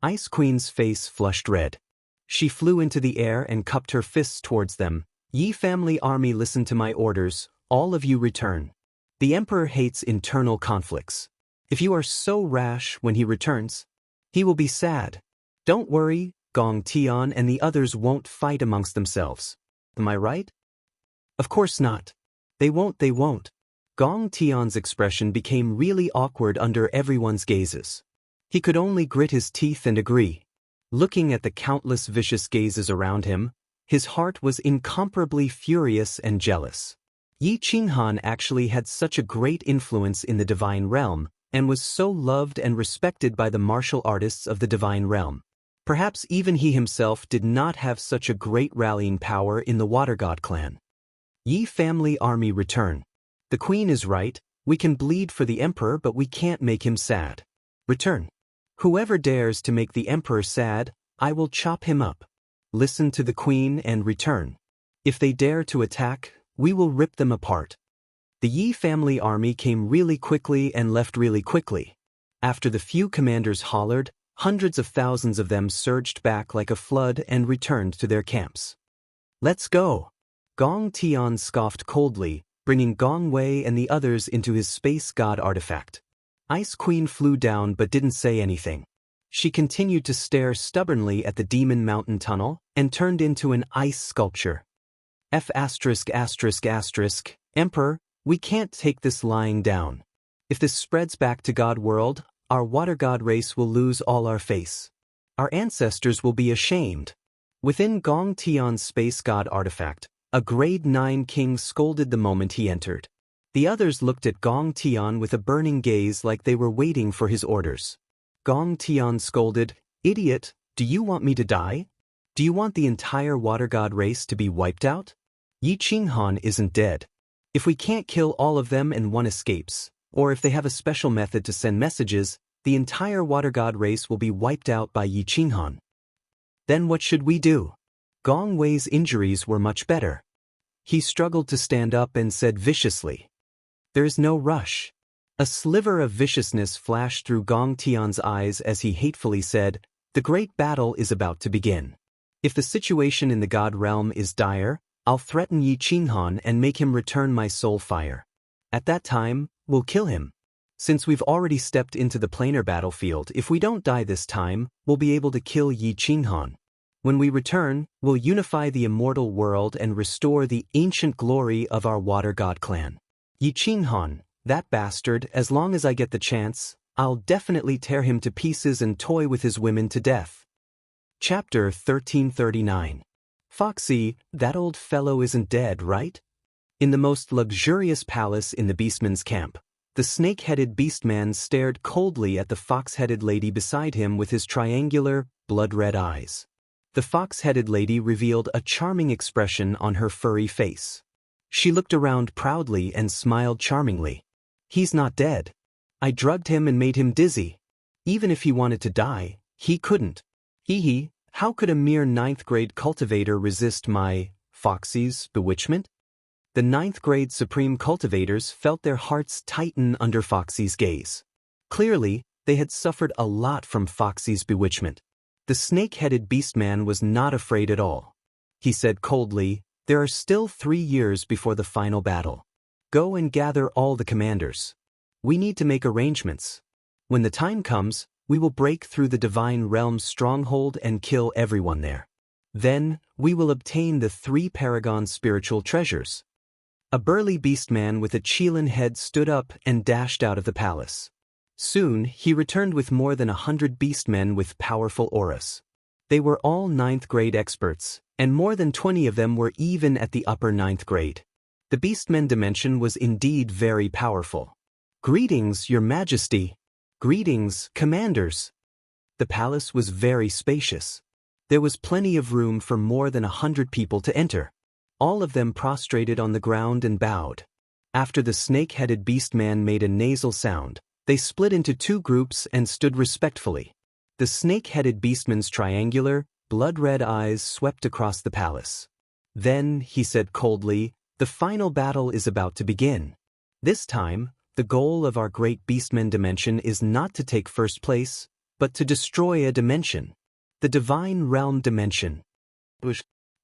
Ice Queen's face flushed red. She flew into the air and cupped her fists towards them. Yi family army, listen to my orders, all of you return. The Emperor hates internal conflicts. If you are so rash when he returns, he will be sad. Don't worry, Gong Tian and the others won't fight amongst themselves. Am I right? Of course not. They won't. Gong Tian's expression became really awkward under everyone's gazes. He could only grit his teeth and agree. Looking at the countless vicious gazes around him, his heart was incomparably furious and jealous. Yi Qinghan actually had such a great influence in the divine realm, and was so loved and respected by the martial artists of the divine realm. Perhaps even he himself did not have such a great rallying power in the Water God clan. Yi family army, return. The queen is right, we can bleed for the emperor but we can't make him sad. Return. Whoever dares to make the emperor sad, I will chop him up. Listen to the queen and return. If they dare to attack, we will rip them apart. The Yi family army came really quickly and left really quickly. After the few commanders hollered, hundreds of thousands of them surged back like a flood and returned to their camps. Let's go. Gong Tian scoffed coldly, bringing Gong Wei and the others into his space god artifact. Ice Queen flew down but didn't say anything. She continued to stare stubbornly at the Demon Mountain tunnel and turned into an ice sculpture. Emperor, we can't take this lying down. If this spreads back to God world, our water god race will lose all our face. Our ancestors will be ashamed. Within Gong Tian's space god artifact, a grade 9 king scolded the moment he entered. The others looked at Gong Tian with a burning gaze like they were waiting for his orders. Gong Tian scolded, "Idiot, do you want me to die? Do you want the entire water god race to be wiped out? Yi Qinghan isn't dead. If we can't kill all of them and one escapes, or if they have a special method to send messages, the entire water god race will be wiped out by Yi Qinghan. Then what should we do?" Gong Wei's injuries were much better. He struggled to stand up and said viciously, "There's no rush." A sliver of viciousness flashed through Gong Tian's eyes as he hatefully said, "The great battle is about to begin. If the situation in the god realm is dire, I'll threaten Yi Qinghan and make him return my soul fire. At that time, we'll kill him. Since we've already stepped into the planar battlefield, if we don't die this time, we'll be able to kill Yi Qinghan. When we return, we'll unify the immortal world and restore the ancient glory of our water god clan. Yi Qinghan, that bastard, as long as I get the chance, I'll definitely tear him to pieces and toy with his women to death." Chapter 1339. Foxy, that old fellow isn't dead, right? In the most luxurious palace in the beastman's camp, the snake-headed beastman stared coldly at the fox-headed lady beside him with his triangular, blood-red eyes. The fox-headed lady revealed a charming expression on her furry face. She looked around proudly and smiled charmingly. "He's not dead. I drugged him and made him dizzy. Even if he wanted to die, he couldn't. Hee, how could a mere 9th grade cultivator resist my, Foxy's, bewitchment?" The 9th grade supreme cultivators felt their hearts tighten under Foxy's gaze. Clearly, they had suffered a lot from Foxy's bewitchment. The snake-headed beastman was not afraid at all. He said coldly, "There are still 3 years before the final battle. Go and gather all the commanders. We need to make arrangements. When the time comes, we will break through the divine realm's stronghold and kill everyone there. Then, we will obtain the 3 paragon spiritual treasures." A burly beastman with a Qilin head stood up and dashed out of the palace. Soon, he returned with more than 100 beastmen with powerful auras. They were all 9th grade experts, and more than 20 of them were even at the upper 9th grade. The beastmen dimension was indeed very powerful. "Greetings, your majesty. Greetings, commanders." The palace was very spacious. There was plenty of room for more than 100 people to enter. All of them prostrated on the ground and bowed. After the snake-headed beastman made a nasal sound, they split into 2 groups and stood respectfully. The snake-headed beastman's triangular, blood-red eyes swept across the palace. Then, he said coldly, "The final battle is about to begin. This time, the goal of our great beastman dimension is not to take first place, but to destroy a dimension. The Divine Realm Dimension.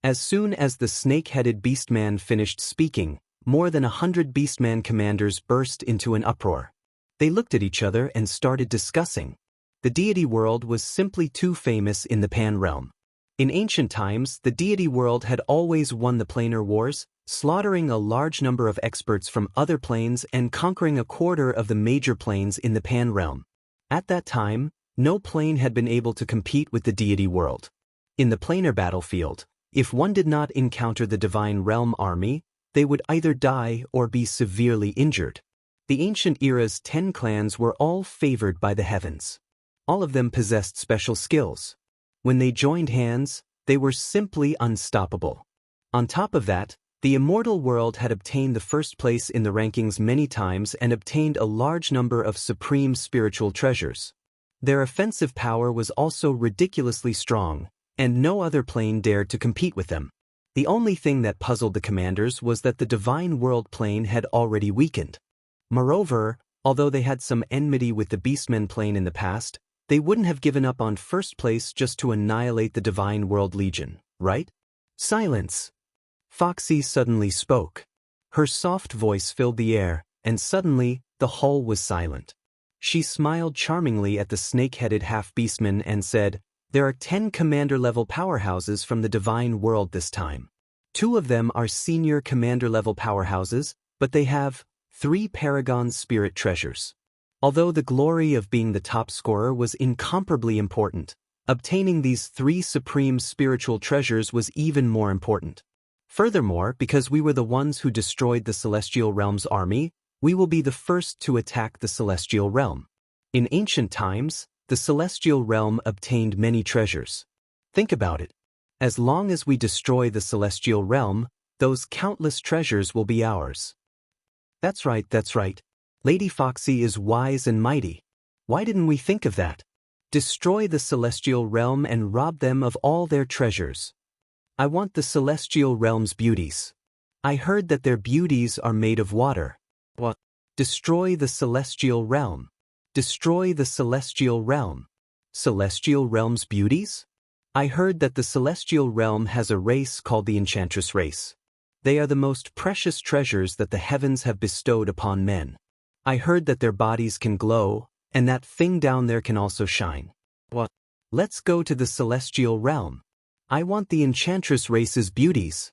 As soon as the snake-headed beastman finished speaking, more than 100 beastman commanders burst into an uproar. They looked at each other and started discussing. The deity world was simply too famous in the Pan realm. In ancient times, the deity world had always won the planar wars, slaughtering a large number of experts from other planes and conquering a quarter of the major planes in the Pan realm. At that time, no plane had been able to compete with the deity world. In the planar battlefield, if one did not encounter the Divine Realm army, they would either die or be severely injured. The ancient era's 10 clans were all favored by the heavens. All of them possessed special skills. When they joined hands, they were simply unstoppable. On top of that, the immortal world had obtained the first place in the rankings many times and obtained a large number of supreme spiritual treasures. Their offensive power was also ridiculously strong, and no other plane dared to compete with them. The only thing that puzzled the commanders was that the Divine World plane had already weakened. Moreover, although they had some enmity with the Beastmen plane in the past, they wouldn't have given up on first place just to annihilate the Divine World Legion, right? Silence! Foxy suddenly spoke. Her soft voice filled the air, and suddenly, the hall was silent. She smiled charmingly at the snake-headed half-beastman and said, "There are 10 commander-level powerhouses from the Divine World this time. 2 of them are senior commander-level powerhouses, but they have 3 Paragon Spirit treasures." Although the glory of being the top scorer was incomparably important, obtaining these 3 supreme spiritual treasures was even more important. Furthermore, because we were the ones who destroyed the Celestial Realm's army, we will be the first to attack the Celestial Realm. In ancient times, the Celestial Realm obtained many treasures. Think about it. As long as we destroy the Celestial Realm, those countless treasures will be ours. That's right, that's right. Lady Foxy is wise and mighty. Why didn't we think of that? Destroy the Celestial Realm and rob them of all their treasures. I want the Celestial Realm's beauties. I heard that their beauties are made of water. What? Destroy the Celestial Realm. Destroy the Celestial Realm. Celestial Realm's beauties? I heard that the Celestial Realm has a race called the Enchantress race. They are the most precious treasures that the heavens have bestowed upon men. I heard that their bodies can glow, and that thing down there can also shine. What? Let's go to the Celestial Realm. I want the Enchantress race's beauties.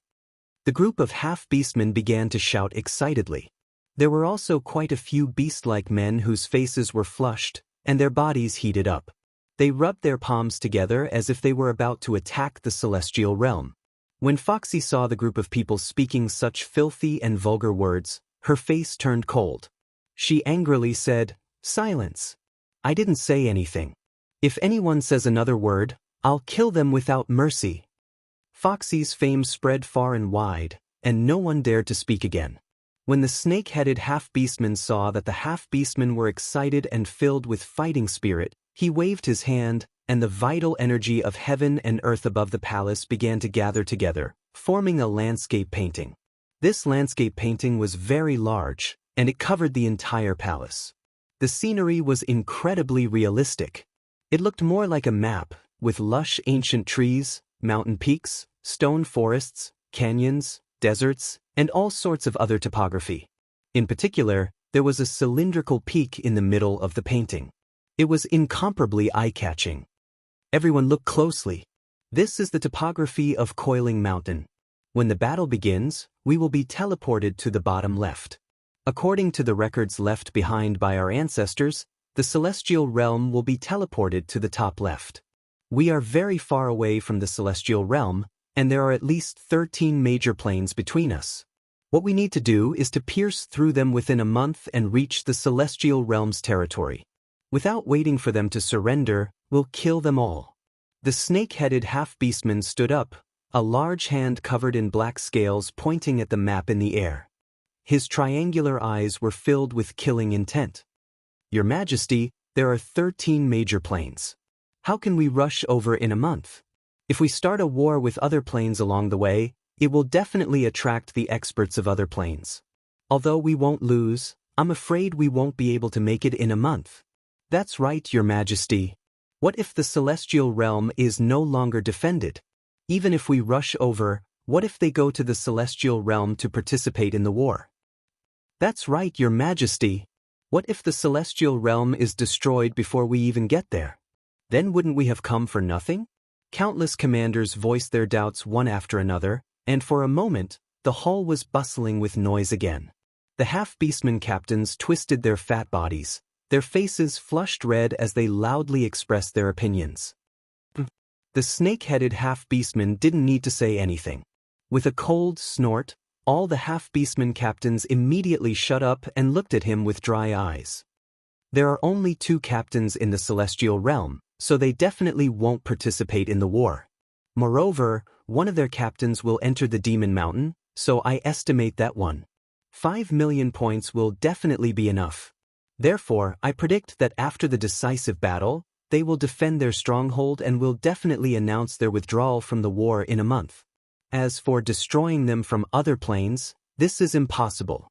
The group of half-beastmen began to shout excitedly. There were also quite a few beast-like men whose faces were flushed, and their bodies heated up. They rubbed their palms together as if they were about to attack the Celestial Realm. When Foxy saw the group of people speaking such filthy and vulgar words, her face turned cold. She angrily said, "Silence. I didn't say anything. If anyone says another word, I'll kill them without mercy." Foxy's fame spread far and wide, and no one dared to speak again. When the snake-headed half-beastman saw that the half-beastmen were excited and filled with fighting spirit, he waved his hand, and the vital energy of heaven and earth above the palace began to gather together, forming a landscape painting. This landscape painting was very large, and it covered the entire palace. The scenery was incredibly realistic. It looked more like a map, with lush ancient trees, mountain peaks, stone forests, canyons, deserts, and all sorts of other topography. In particular, there was a cylindrical peak in the middle of the painting. It was incomparably eye-catching. Everyone look closely. This is the topography of Coiling Mountain. When the battle begins, we will be teleported to the bottom left. According to the records left behind by our ancestors, the Celestial Realm will be teleported to the top left. We are very far away from the Celestial Realm, and there are at least 13 major planes between us. What we need to do is to pierce through them within a month and reach the Celestial Realm's territory. Without waiting for them to surrender, we'll kill them all. The snake-headed half-beastman stood up, a large hand covered in black scales pointing at the map in the air. His triangular eyes were filled with killing intent. "Your Majesty, there are 13 major planes. How can we rush over in a month? If we start a war with other planes along the way, it will definitely attract the experts of other planes. Although we won't lose, I'm afraid we won't be able to make it in a month." "That's right, Your Majesty." What if the celestial realm is no longer defended? Even if we rush over, what if they go to the celestial realm to participate in the war? That's right, Your Majesty. What if the celestial realm is destroyed before we even get there? Then wouldn't we have come for nothing? Countless commanders voiced their doubts one after another, and for a moment, the hall was bustling with noise again. The half-beastmen captains twisted their fat bodies, their faces flushed red as they loudly expressed their opinions. The snake-headed half-beastman didn't need to say anything. With a cold snort, all the half-beastman captains immediately shut up and looked at him with dry eyes. There are only 2 captains in the celestial realm, so they definitely won't participate in the war. Moreover, one of their captains will enter the Demon Mountain, so I estimate that 5 million points will definitely be enough. Therefore, I predict that after the decisive battle, they will defend their stronghold and will definitely announce their withdrawal from the war in a month. As for destroying them from other planes, this is impossible.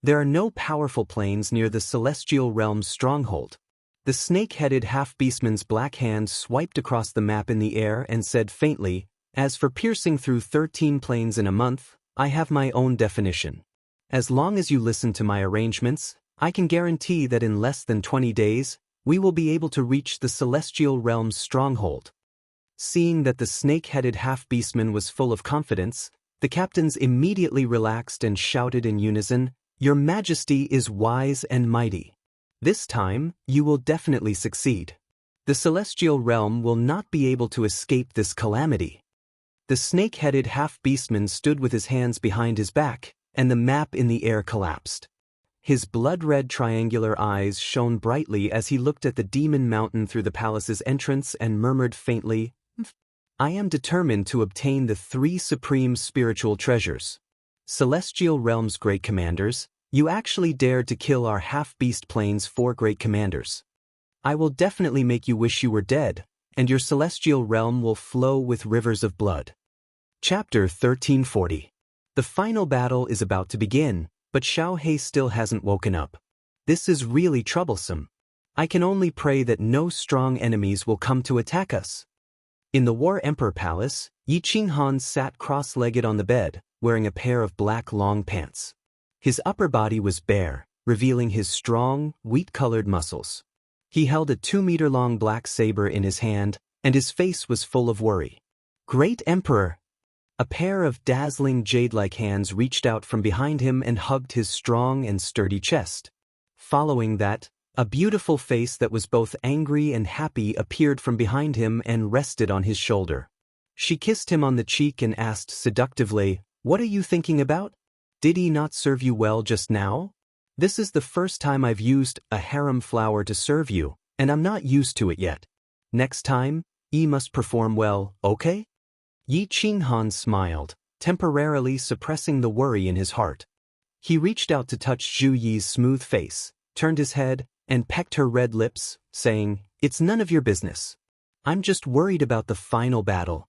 There are no powerful planes near the celestial realm's stronghold. The snake-headed half-beastman's black hand swiped across the map in the air and said faintly, "As for piercing through 13 planes in a month, I have my own definition. As long as you listen to my arrangements, I can guarantee that in less than 20 days, we will be able to reach the celestial realm's stronghold." Seeing that the snake-headed half-beastman was full of confidence, the captains immediately relaxed and shouted in unison, "Your Majesty is wise and mighty. This time, you will definitely succeed. The celestial realm will not be able to escape this calamity." The snake-headed half-beastman stood with his hands behind his back, and the map in the air collapsed. His blood-red triangular eyes shone brightly as he looked at the Demon Mountain through the palace's entrance and murmured faintly, "I am determined to obtain the 3 supreme spiritual treasures. Celestial Realm's great commanders, you actually dared to kill our half-beast plane's 4 great commanders. I will definitely make you wish you were dead, and your celestial realm will flow with rivers of blood." Chapter 1340. The final battle is about to begin, but Xiao He still hasn't woken up. This is really troublesome. I can only pray that no strong enemies will come to attack us. In the War Emperor Palace, Yi Qinghan sat cross-legged on the bed, wearing a pair of black long pants. His upper body was bare, revealing his strong, wheat-colored muscles. He held a 2-meter-long black saber in his hand, and his face was full of worry. "Great Emperor!" A pair of dazzling jade-like hands reached out from behind him and hugged his strong and sturdy chest. Following that, a beautiful face that was both angry and happy appeared from behind him and rested on his shoulder. She kissed him on the cheek and asked seductively, "What are you thinking about? Did he not serve you well just now? This is the first time I've used a harem flower to serve you, and I'm not used to it yet. Next time, he must perform well, okay?" Yi Qinghan smiled, temporarily suppressing the worry in his heart. He reached out to touch Zhu Yi's smooth face, turned his head, and pecked her red lips, saying, "It's none of your business. I'm just worried about the final battle."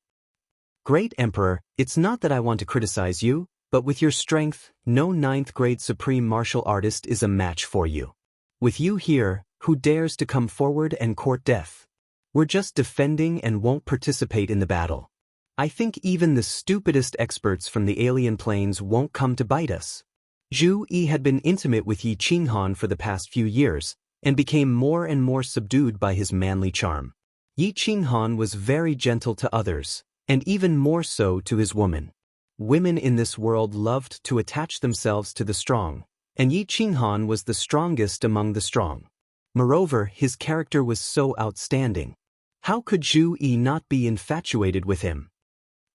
"Great Emperor, it's not that I want to criticize you, but with your strength, no 9th-grade supreme martial artist is a match for you. With you here, who dares to come forward and court death? We're just defending and won't participate in the battle. I think even the stupidest experts from the alien planes won't come to bite us." Zhu Yi had been intimate with Yi Qinghan for the past few years, and became more and more subdued by his manly charm. Yi Qinghan was very gentle to others, and even more so to his woman. Women in this world loved to attach themselves to the strong, and Yi Qinghan was the strongest among the strong. Moreover, his character was so outstanding. How could Zhu Yi not be infatuated with him?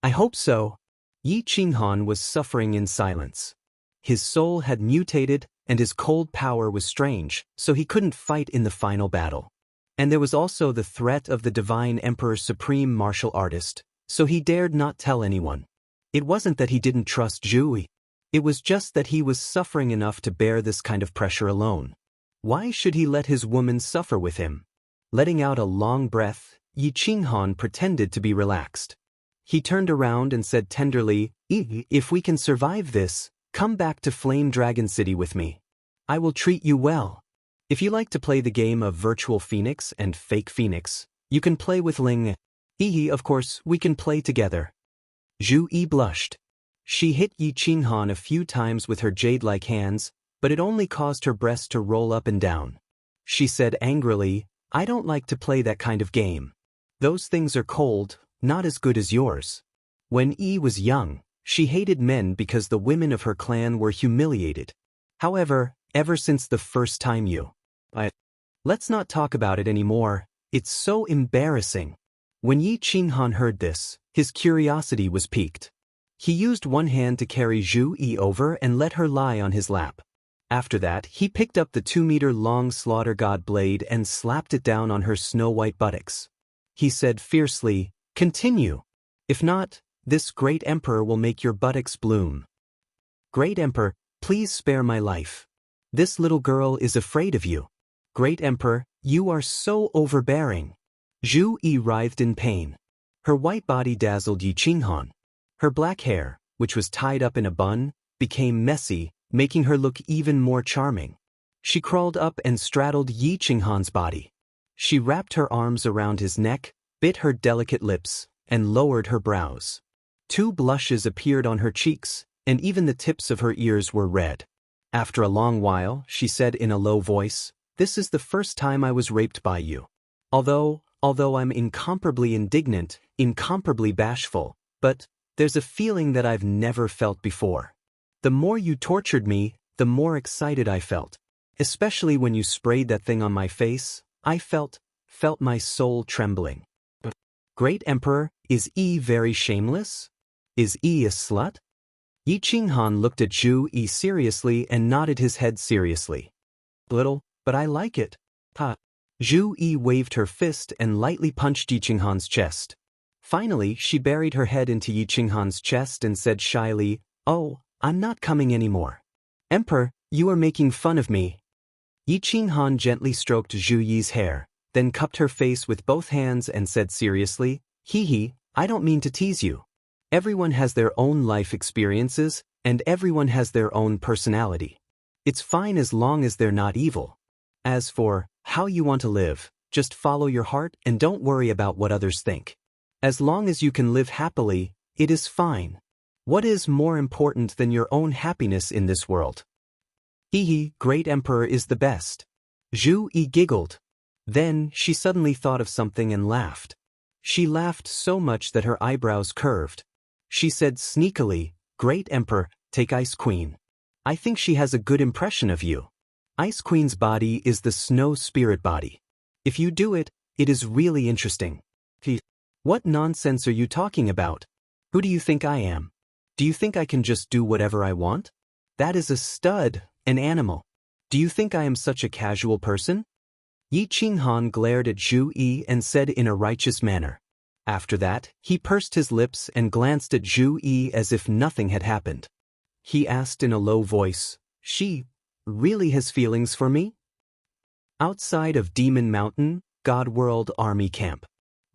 "I hope so." Yi Qinghan was suffering in silence. His soul had mutated, and his cold power was strange, so he couldn't fight in the final battle. And there was also the threat of the Divine Emperor's supreme martial artist, so he dared not tell anyone. It wasn't that he didn't trust Zhu Yi. It was just that he was suffering enough to bear this kind of pressure alone. Why should he let his woman suffer with him? Letting out a long breath, Yi Qinghan pretended to be relaxed. He turned around and said tenderly, "If we can survive this, come back to Flame Dragon City with me. I will treat you well. If you like to play the game of Virtual Phoenix and Fake Phoenix, You can play with Ling. Yi, of course, we can play together. Zhu Yi blushed. She hit Yi Qinghan a few times with her jade-like hands, but it only caused her breast to roll up and down. She said angrily, I don't like to play that kind of game. Those things are cold, not as good as yours. When Yi was young, she hated men because the women of her clan were humiliated. However, ever since the first time Let's not talk about it anymore, it's so embarrassing. When Yi Qinghan heard this, his curiosity was piqued. He used one hand to carry Zhu Yi over and let her lie on his lap. After that, he picked up the 2-meter-long slaughter god blade and slapped it down on her snow-white buttocks. He said fiercely, Continue. If not, this great emperor will make your buttocks bloom. Great emperor, please spare my life. This little girl is afraid of you. Great emperor, you are so overbearing. Zhu Yi writhed in pain. Her white body dazzled Yi Qinghan. Her black hair, which was tied up in a bun, became messy, making her look even more charming. She crawled up and straddled Yi Qinghan's body. She wrapped her arms around his neck, bit her delicate lips, and lowered her brows. 2 blushes appeared on her cheeks, and even the tips of her ears were red. After a long while, she said in a low voice, This is the first time I was raped by you. Although I'm incomparably indignant, incomparably bashful, but there's a feeling that I've never felt before. The more you tortured me, the more excited I felt. Especially when you sprayed that thing on my face, I felt my soul trembling. Great Emperor, is Yi very shameless? Is Yi a slut? Yi Qinghan looked at Zhu Yi seriously and nodded his head seriously. Little, but I like it. Ha. Zhu Yi waved her fist and lightly punched Yi Qinghan's chest. Finally, she buried her head into Yi Qinghan's chest and said shyly, Oh, I'm not coming anymore. Emperor, you are making fun of me. Yi Qinghan gently stroked Zhu Yi's hair, then cupped her face with both hands and said seriously, Hee, I don't mean to tease you. Everyone has their own life experiences, and everyone has their own personality. It's fine as long as they're not evil. As for how you want to live, just follow your heart and don't worry about what others think. As long as you can live happily, it is fine. What is more important than your own happiness in this world? Hee, Great Emperor is the best. Zhu Yi giggled. Then she suddenly thought of something and laughed. She laughed so much that her eyebrows curved. She said sneakily, Great Emperor, take Ice Queen. I think she has a good impression of you. Ice Queen's body is the snow spirit body. If you do it, it is really interesting. What nonsense are you talking about? Who do you think I am? Do you think I can just do whatever I want? That is a stud, an animal. Do you think I am such a casual person? Yi Qinghan glared at Zhu Yi and said in a righteous manner. After that, he pursed his lips and glanced at Zhu Yi as if nothing had happened. He asked in a low voice, She really has feelings for me? Outside of Demon Mountain, God World Army Camp.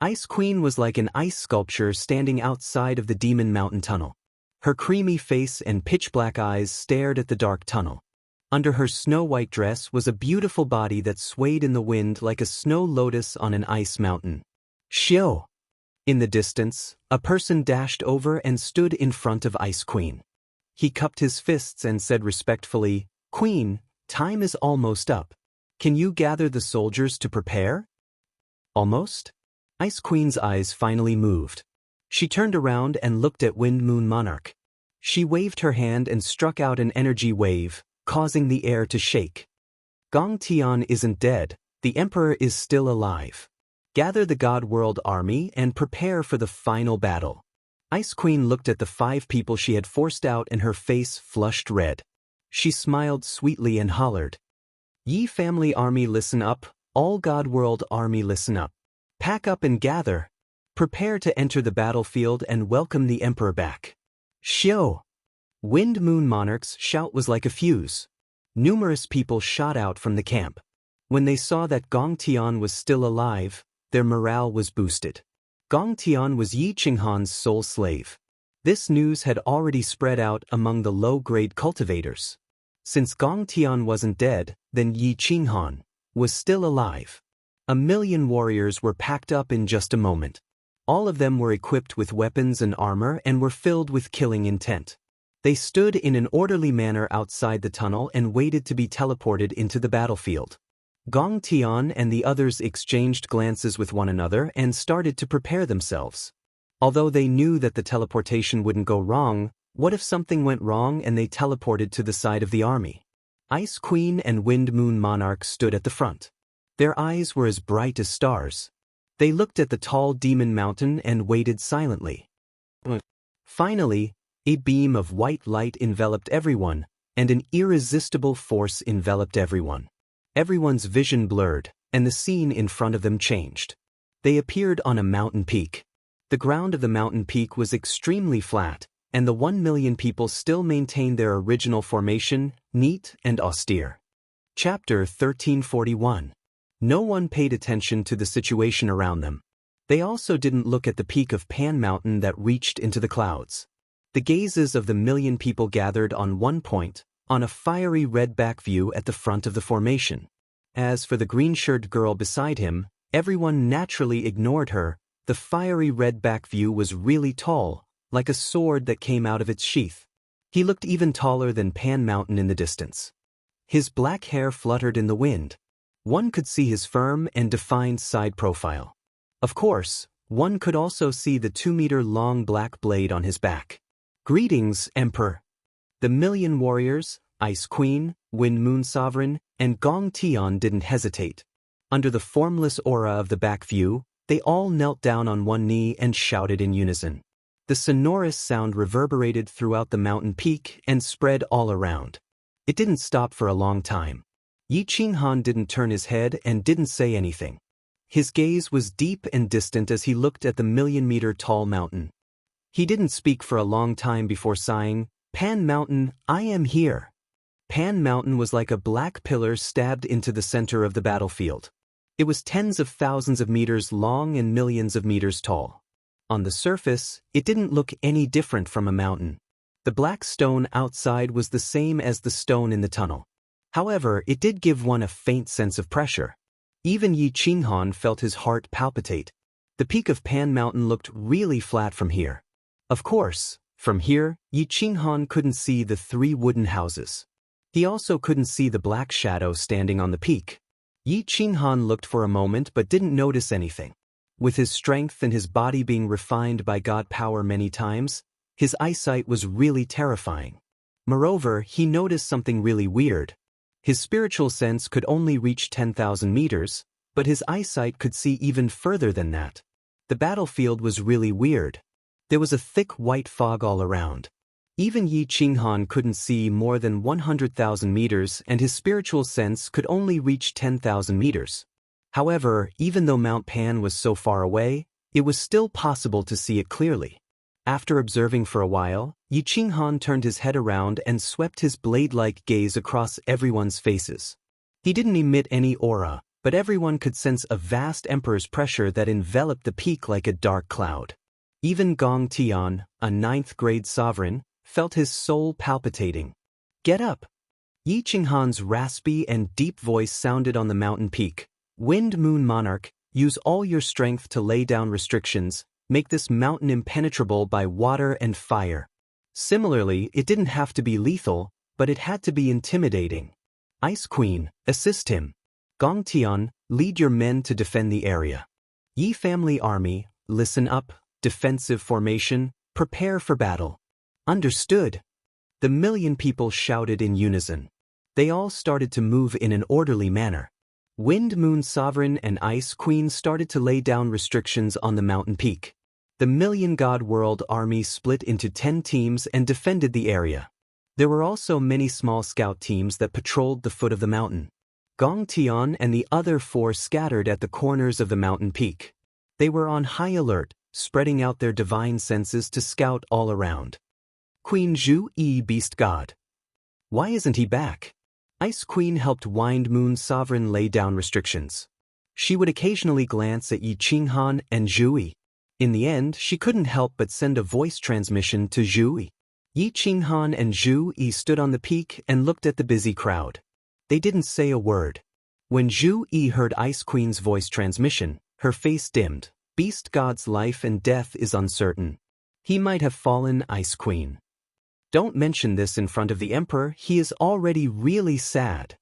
Ice Queen was like an ice sculpture standing outside of the Demon Mountain tunnel. Her creamy face and pitch-black eyes stared at the dark tunnel. Under her snow-white dress was a beautiful body that swayed in the wind like a snow lotus on an ice mountain. Xiao! In the distance, a person dashed over and stood in front of Ice Queen. He cupped his fists and said respectfully, Queen, time is almost up. Can you gather the soldiers to prepare? Almost? Ice Queen's eyes finally moved. She turned around and looked at Wind Moon Monarch. She waved her hand and struck out an energy wave, causing the air to shake. Gong Tian isn't dead, the Emperor is still alive. Gather the God World Army and prepare for the final battle. Ice Queen looked at the 5 people she had forced out and her face flushed red. She smiled sweetly and hollered. Yi family army listen up, all God World Army listen up. Pack up and gather. Prepare to enter the battlefield and welcome the Emperor back. Xiao! Wind Moon Monarch's shout was like a fuse. Numerous people shot out from the camp. When they saw that Gong Tian was still alive, their morale was boosted. Gong Tian was Yi Qinghan's sole slave. This news had already spread out among the low-grade cultivators. Since Gong Tian wasn't dead, then Yi Qinghan was still alive. 1,000,000 warriors were packed up in just a moment. All of them were equipped with weapons and armor and were filled with killing intent. They stood in an orderly manner outside the tunnel and waited to be teleported into the battlefield. Gong Tian and the others exchanged glances with one another and started to prepare themselves. Although they knew that the teleportation wouldn't go wrong, what if something went wrong and they teleported to the side of the army? Ice Queen and Wind Moon Monarch stood at the front. Their eyes were as bright as stars. They looked at the tall demon mountain and waited silently. Finally, a beam of white light enveloped everyone, and an irresistible force enveloped everyone. Everyone's vision blurred, and the scene in front of them changed. They appeared on a mountain peak. The ground of the mountain peak was extremely flat, and the 1,000,000 people still maintained their original formation, neat and austere. Chapter 1341. No one paid attention to the situation around them. They also didn't look at the peak of Pan Mountain that reached into the clouds. The gazes of the 1,000,000 people gathered on one point, on a fiery red back view at the front of the formation. As for the green-shirted girl beside him, everyone naturally ignored her. The fiery red back view was really tall, like a sword that came out of its sheath. He looked even taller than Pan Mountain in the distance. His black hair fluttered in the wind. One could see his firm and defined side profile. Of course, one could also see the 2-meter-long black blade on his back. "Greetings, Emperor." The 1,000,000 warriors, Ice Queen, Wind Moon Sovereign, and Gong Tian didn't hesitate. Under the formless aura of the back view, they all knelt down on one knee and shouted in unison. The sonorous sound reverberated throughout the mountain peak and spread all around. It didn't stop for a long time. Yi Qinghan didn't turn his head and didn't say anything. His gaze was deep and distant as he looked at the 1,000,000-meter-tall mountain. He didn't speak for a long time before sighing, "Pan Mountain, I am here." Pan Mountain was like a black pillar stabbed into the center of the battlefield. It was tens of thousands of meters long and millions of meters tall. On the surface, it didn't look any different from a mountain. The black stone outside was the same as the stone in the tunnel. However, it did give one a faint sense of pressure. Even Yi Qinghan felt his heart palpitate. The peak of Pan Mountain looked really flat from here. Of course, from here, Yi Qinghan couldn't see the 3 wooden houses. He also couldn't see the black shadow standing on the peak. Yi Qinghan looked for a moment but didn't notice anything. With his strength and his body being refined by God power many times, his eyesight was really terrifying. Moreover, he noticed something really weird. His spiritual sense could only reach 10,000 meters, but his eyesight could see even further than that. The battlefield was really weird. There was a thick white fog all around. Even Yi Qinghan couldn't see more than 100,000 meters and his spiritual sense could only reach 10,000 meters. However, even though Mount Pan was so far away, it was still possible to see it clearly. After observing for a while, Yi Qinghan turned his head around and swept his blade-like gaze across everyone's faces. He didn't emit any aura, but everyone could sense a vast emperor's pressure that enveloped the peak like a dark cloud. Even Gong Tian, a 9th-grade sovereign, felt his soul palpitating. "Get up!" Yi Qinghan's raspy and deep voice sounded on the mountain peak. "Wind Moon Monarch, use all your strength to lay down restrictions. Make this mountain impenetrable by water and fire." Similarly, it didn't have to be lethal, but it had to be intimidating. "Ice Queen, assist him. Gong Tian, lead your men to defend the area. Yi family army, listen up, defensive formation, prepare for battle." "Understood." The 1,000,000 people shouted in unison. They all started to move in an orderly manner. Wind Moon Sovereign and Ice Queen started to lay down restrictions on the mountain peak. The 1,000,000 World Army split into 10 teams and defended the area. There were also many small scout teams that patrolled the foot of the mountain. Gong Tian and the other 4 scattered at the corners of the mountain peak. They were on high alert, spreading out their divine senses to scout all around. Queen Zhu Yi Beast God. Why isn't he back? Ice Queen helped Wind Moon Sovereign lay down restrictions. She would occasionally glance at Yi Qinghan and Zhu Yi. In the end, she couldn't help but send a voice transmission to Zhu Yi. Yi Qinghan and Zhu Yi stood on the peak and looked at the busy crowd. They didn't say a word. When Zhu Yi heard Ice Queen's voice transmission, her face dimmed. Beast God's life and death is uncertain. He might have fallen, Ice Queen. Don't mention this in front of the Emperor, he is already really sad.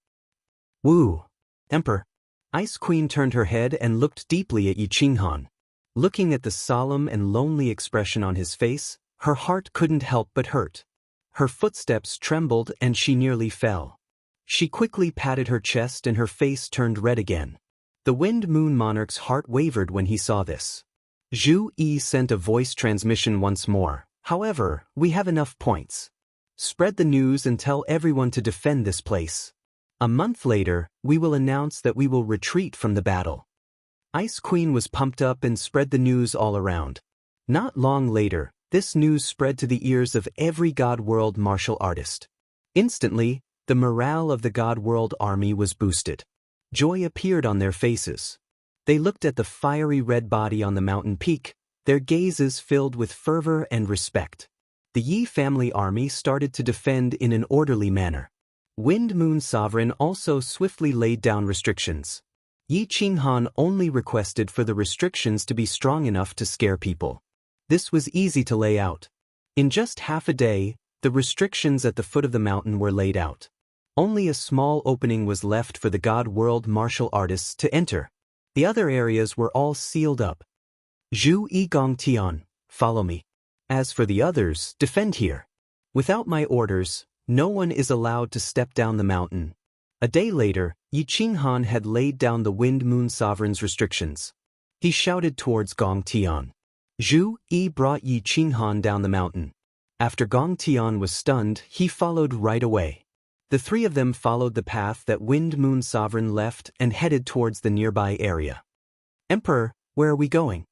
Woo! Emperor. Ice Queen turned her head and looked deeply at Yi Qinghan. Looking at the solemn and lonely expression on his face, her heart couldn't help but hurt. Her footsteps trembled and she nearly fell. She quickly patted her chest and her face turned red again. The Wind Moon Monarch's heart wavered when he saw this. Zhu Yi sent a voice transmission once more. However, we have enough points. Spread the news and tell everyone to defend this place. A month later, we will announce that we will retreat from the battle. Ice Queen was pumped up and spread the news all around. Not long later, this news spread to the ears of every God World martial artist. Instantly, the morale of the God World army was boosted. Joy appeared on their faces. They looked at the fiery red body on the mountain peak, their gazes filled with fervor and respect. The Yi family army started to defend in an orderly manner. Wind Moon Sovereign also swiftly laid down restrictions. Yi Qinghan only requested for the restrictions to be strong enough to scare people. This was easy to lay out. In just half a day, the restrictions at the foot of the mountain were laid out. Only a small opening was left for the God World martial artists to enter. The other areas were all sealed up. Zhu Yi Gongtian, follow me. As for the others, defend here. Without my orders, no one is allowed to step down the mountain. A day later, Yi Qinghan had laid down the Wind Moon Sovereign's restrictions. He shouted towards Gongtian. Zhu Yi brought Yi Qinghan down the mountain. After Gongtian was stunned, he followed right away. The three of them followed the path that Wind Moon Sovereign left and headed towards the nearby area. Emperor, where are we going?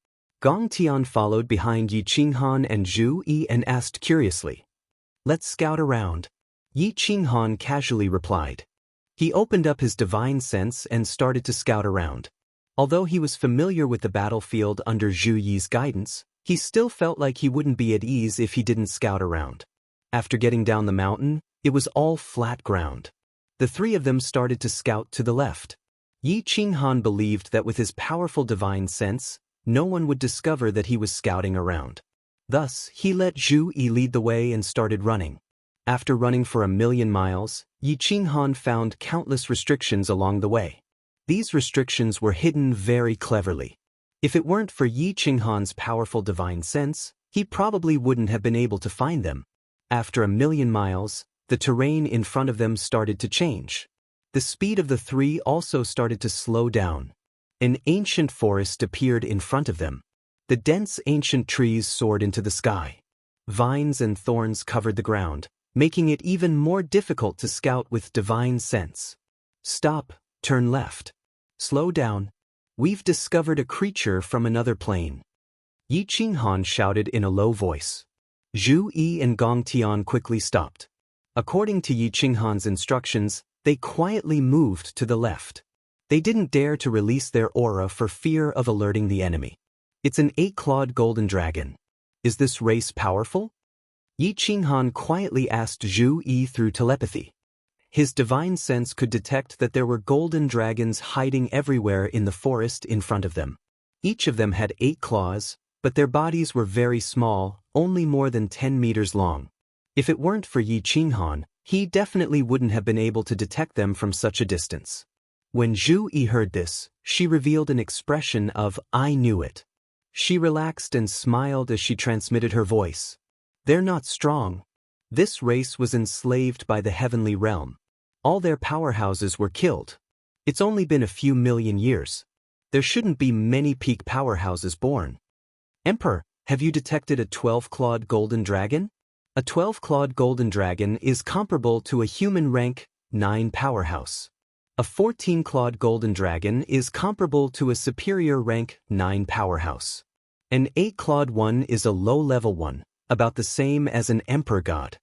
Gongtian followed behind Yi Qinghan and Zhu Yi and asked curiously. Let's scout around. Yi Qinghan casually replied. He opened up his divine sense and started to scout around. Although he was familiar with the battlefield under Zhu Yi's guidance, he still felt like he wouldn't be at ease if he didn't scout around. After getting down the mountain, it was all flat ground. The three of them started to scout to the left. Yi Qinghan believed that with his powerful divine sense, no one would discover that he was scouting around. Thus, he let Zhu Yi lead the way and started running. After running for 1,000,000 miles, Yi Qinghan found countless restrictions along the way. These restrictions were hidden very cleverly. If it weren't for Yi Qinghan's powerful divine sense, he probably wouldn't have been able to find them. After 1,000,000 miles, the terrain in front of them started to change. The speed of the three also started to slow down. An ancient forest appeared in front of them. The dense ancient trees soared into the sky. Vines and thorns covered the ground, making it even more difficult to scout with divine sense. Stop, turn left. Slow down. We've discovered a creature from another plane. Yi Qinghan shouted in a low voice. Zhu Yi and Gongtian quickly stopped. According to Yi Qinghan's instructions, they quietly moved to the left. They didn't dare to release their aura for fear of alerting the enemy. It's an 8-clawed golden dragon. Is this race powerful? Yi Qinghan quietly asked Zhu Yi through telepathy. His divine sense could detect that there were golden dragons hiding everywhere in the forest in front of them. Each of them had 8 claws, but their bodies were very small, only more than 10 meters long. If it weren't for Yi Qinghan, he definitely wouldn't have been able to detect them from such a distance. When Zhu Yi heard this, she revealed an expression of, "I knew it." She relaxed and smiled as she transmitted her voice. They're not strong. This race was enslaved by the heavenly realm. All their powerhouses were killed. It's only been a few million years. There shouldn't be many peak powerhouses born. Emperor, have you detected a 12-clawed golden dragon? A 12-clawed golden dragon is comparable to a human rank 9 powerhouse. A 14-clawed golden dragon is comparable to a superior rank 9 powerhouse. An 8-clawed one is a low-level one, about the same as an emperor god.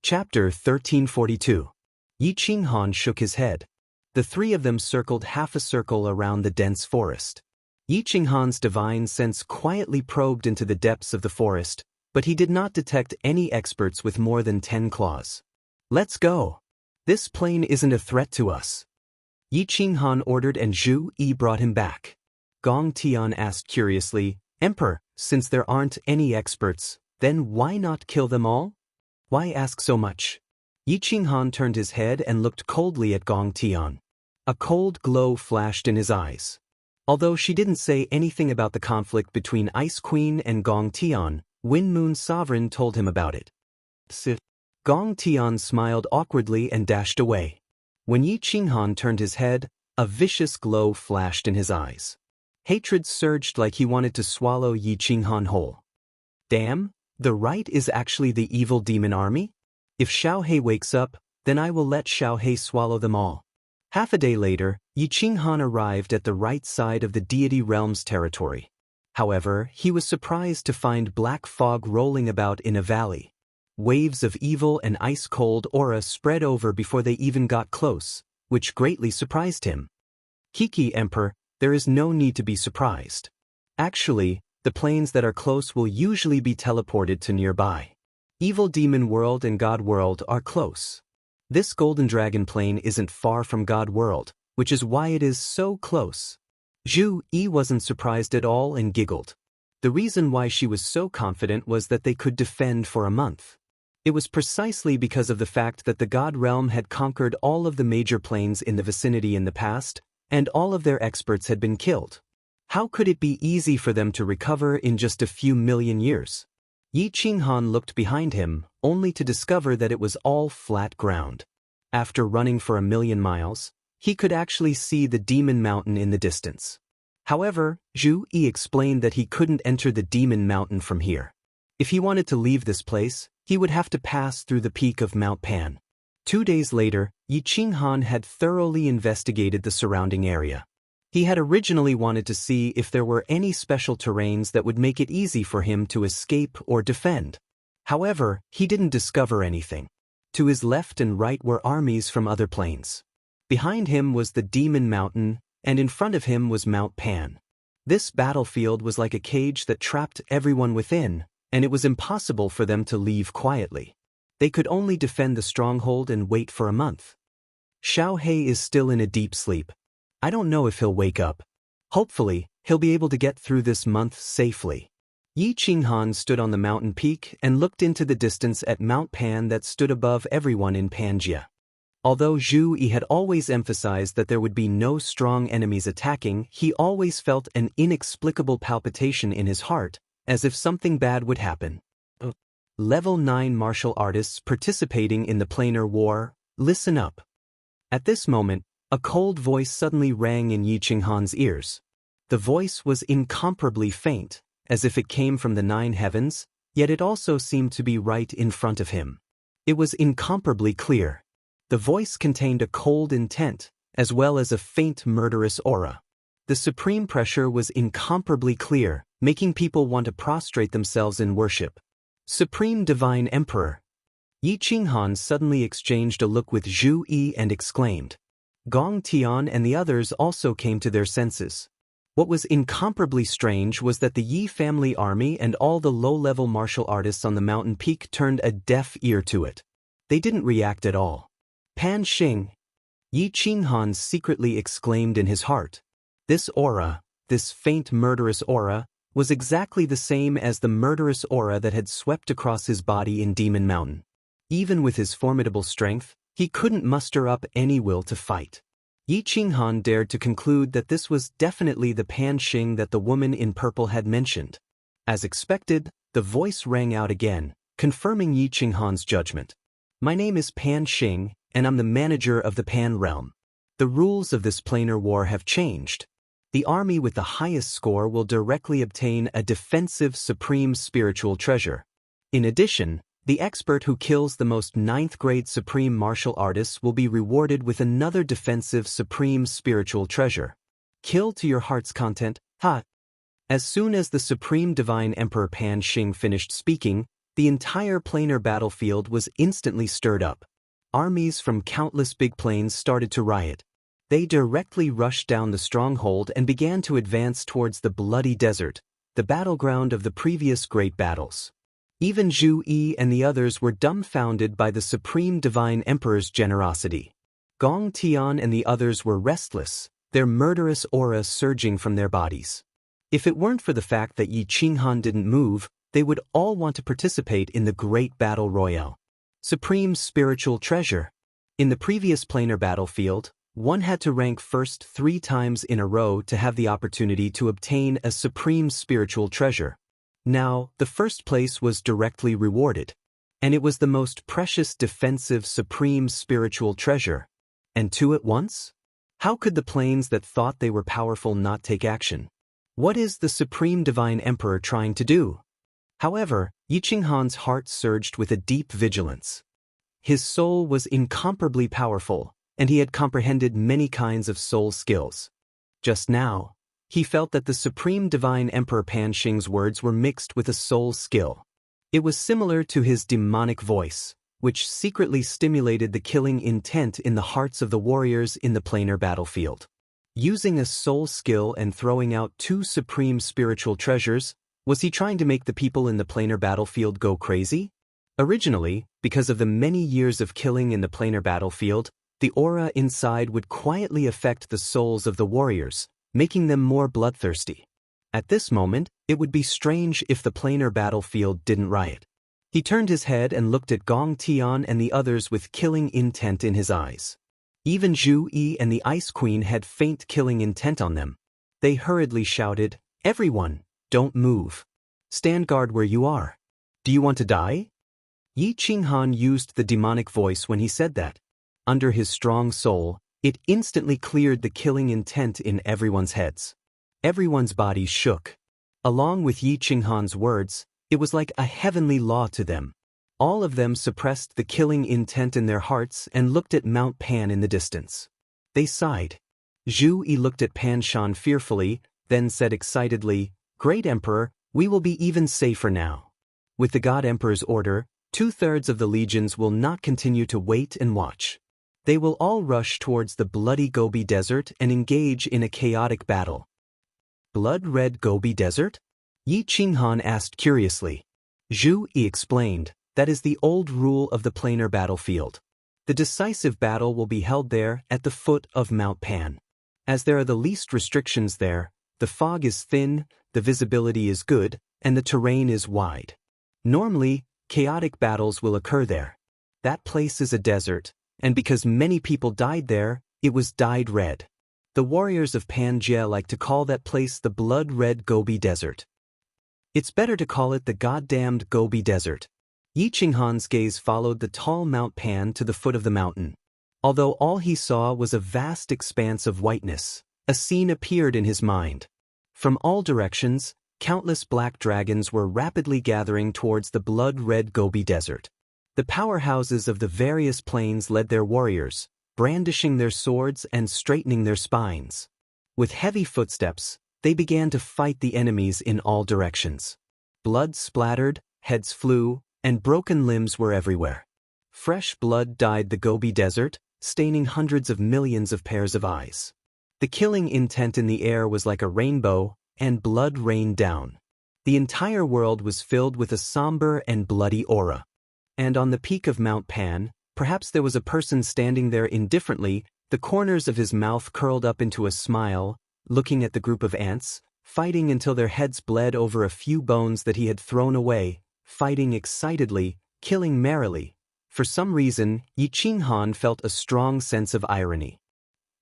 Chapter 1342. Yi Qinghan shook his head. The three of them circled half a circle around the dense forest. Yi Qinghan's divine sense quietly probed into the depths of the forest, but he did not detect any experts with more than 10 claws. Let's go. This plane isn't a threat to us. Yi Qinghan ordered and Zhu Yi brought him back. Gong Tian asked curiously, Emperor, since there aren't any experts, then why not kill them all? Why ask so much? Yi Qinghan turned his head and looked coldly at Gong Tian. A cold glow flashed in his eyes. Although she didn't say anything about the conflict between Ice Queen and Gong Tian, Wind Moon Sovereign told him about it. Gong Tian smiled awkwardly and dashed away. When Yi Qinghan turned his head, a vicious glow flashed in his eyes. Hatred surged like he wanted to swallow Yi Qinghan whole. Damn, the right is actually the evil demon army? If Xiaohe wakes up, then I will let Xiaohe swallow them all. Half a day later, Yi Qinghan arrived at the right side of the deity realm's territory. However, he was surprised to find black fog rolling about in a valley. Waves of evil and ice-cold aura spread over before they even got close, which greatly surprised him. Kiki Emperor, there is no need to be surprised. Actually, the planes that are close will usually be teleported to nearby. Evil Demon World and God World are close. This Golden Dragon plane isn't far from God World, which is why it is so close. Zhu Yi wasn't surprised at all and giggled. The reason why she was so confident was that they could defend for a month. It was precisely because of the fact that the God Realm had conquered all of the major planes in the vicinity in the past, and all of their experts had been killed. How could it be easy for them to recover in just a few million years? Yi Qinghan looked behind him, only to discover that it was all flat ground. After running for 1,000,000 miles, he could actually see the Demon Mountain in the distance. However, Zhu Yi explained that he couldn't enter the Demon Mountain from here. If he wanted to leave this place, he would have to pass through the peak of Mount Pan. 2 days later, Yi Qinghan had thoroughly investigated the surrounding area. He had originally wanted to see if there were any special terrains that would make it easy for him to escape or defend. However, he didn't discover anything. To his left and right were armies from other planes. Behind him was the Demon Mountain, and in front of him was Mount Pan. This battlefield was like a cage that trapped everyone within, and it was impossible for them to leave quietly. They could only defend the stronghold and wait for a month. Xiaohe is still in a deep sleep. I don't know if he'll wake up. Hopefully, he'll be able to get through this month safely. Yi Qinghan stood on the mountain peak and looked into the distance at Mount Pan that stood above everyone in Pangaea. Although Zhu Yi had always emphasized that there would be no strong enemies attacking, he always felt an inexplicable palpitation in his heart, as if something bad would happen. Level 9 martial artists participating in the planar war, listen up. At this moment, a cold voice suddenly rang in Yi Qinghan's ears. The voice was incomparably faint, as if it came from the 9 heavens, yet it also seemed to be right in front of him. It was incomparably clear. The voice contained a cold intent, as well as a faint murderous aura. The supreme pressure was incomparably clear, making people want to prostrate themselves in worship. Supreme Divine Emperor. Yi Qinghan suddenly exchanged a look with Zhu Yi and exclaimed. Gong Tian and the others also came to their senses. What was incomparably strange was that the Yi family army and all the low-level martial artists on the mountain peak turned a deaf ear to it. They didn't react at all. Pan Xing. Yi Qinghan secretly exclaimed in his heart. This aura, this faint murderous aura, was exactly the same as the murderous aura that had swept across his body in Demon Mountain. Even with his formidable strength, he couldn't muster up any will to fight. Yi Qinghan dared to conclude that this was definitely the Pan Xing that the woman in purple had mentioned. As expected, the voice rang out again, confirming Yi Qinghan's judgment. My name is Pan Xing, and I'm the manager of the Pan Realm. The rules of this planar war have changed. The army with the highest score will directly obtain a defensive supreme spiritual treasure. In addition, the expert who kills the most 9th-grade supreme martial artists will be rewarded with another defensive supreme spiritual treasure. Kill to your heart's content, ha! As soon as the supreme divine emperor Pan Xing finished speaking, the entire planar battlefield was instantly stirred up. Armies from countless big planes started to riot. They directly rushed down the stronghold and began to advance towards the bloody desert, the battleground of the previous great battles. Even Zhu Yi and the others were dumbfounded by the Supreme Divine Emperor's generosity. Gong Tian and the others were restless, their murderous aura surging from their bodies. If it weren't for the fact that Yi Qinghan didn't move, they would all want to participate in the great battle royale. Supreme spiritual treasure. In the previous planar battlefield, one had to rank first 3 times in a row to have the opportunity to obtain a supreme spiritual treasure. Now, the first place was directly rewarded. And it was the most precious defensive supreme spiritual treasure. And 2 at once? How could the planes that thought they were powerful not take action? What is the Supreme Divine Emperor trying to do? However, Yi Qinghan's heart surged with a deep vigilance. His soul was incomparably powerful, and he had comprehended many kinds of soul skills. Just now, he felt that the Supreme Divine Emperor Pan Xing's words were mixed with a soul skill. It was similar to his demonic voice, which secretly stimulated the killing intent in the hearts of the warriors in the planar battlefield. Using a soul skill and throwing out 2 supreme spiritual treasures, was he trying to make the people in the planar battlefield go crazy? Originally, because of the many years of killing in the planar battlefield, the aura inside would quietly affect the souls of the warriors, making them more bloodthirsty. At this moment, it would be strange if the planar battlefield didn't riot. He turned his head and looked at Gong Tian and the others with killing intent in his eyes. Even Zhu Yi and the Ice Queen had faint killing intent on them. They hurriedly shouted, "Everyone, don't move. Stand guard where you are. Do you want to die?" Yi Qinghan used the demonic voice when he said that. Under his strong soul, it instantly cleared the killing intent in everyone's heads. Everyone's bodies shook. Along with Yi Qinghan's words, it was like a heavenly law to them. All of them suppressed the killing intent in their hearts and looked at Mount Pan in the distance. They sighed. Zhu Yi looked at Pan Shan fearfully, then said excitedly, "Great Emperor, we will be even safer now. With the God Emperor's order, 2/3 of the legions will not continue to wait and watch. They will all rush towards the bloody Gobi Desert and engage in a chaotic battle." Blood-red Gobi Desert? Yi Qinghan asked curiously. Zhu Yi explained, "That is the old rule of the planar battlefield. The decisive battle will be held there at the foot of Mount Pan. As there are the least restrictions there, the fog is thin, the visibility is good, and the terrain is wide. Normally, chaotic battles will occur there. That place is a desert, and because many people died there, it was dyed red. The warriors of Pangaea like to call that place the blood-red Gobi Desert. It's better to call it the goddamned Gobi Desert." Yi Qinghan's gaze followed the tall Mount Pan to the foot of the mountain. Although all he saw was a vast expanse of whiteness, a scene appeared in his mind. From all directions, countless black dragons were rapidly gathering towards the blood-red Gobi Desert. The powerhouses of the various planes led their warriors, brandishing their swords and straightening their spines. With heavy footsteps, they began to fight the enemies in all directions. Blood splattered, heads flew, and broken limbs were everywhere. Fresh blood dyed the Gobi Desert, staining hundreds of millions of pairs of eyes. The killing intent in the air was like a rainbow, and blood rained down. The entire world was filled with a somber and bloody aura. And on the peak of Mount Pan, perhaps there was a person standing there indifferently, the corners of his mouth curled up into a smile, looking at the group of ants, fighting until their heads bled over a few bones that he had thrown away, fighting excitedly, killing merrily. For some reason, Yi Qinghan felt a strong sense of irony.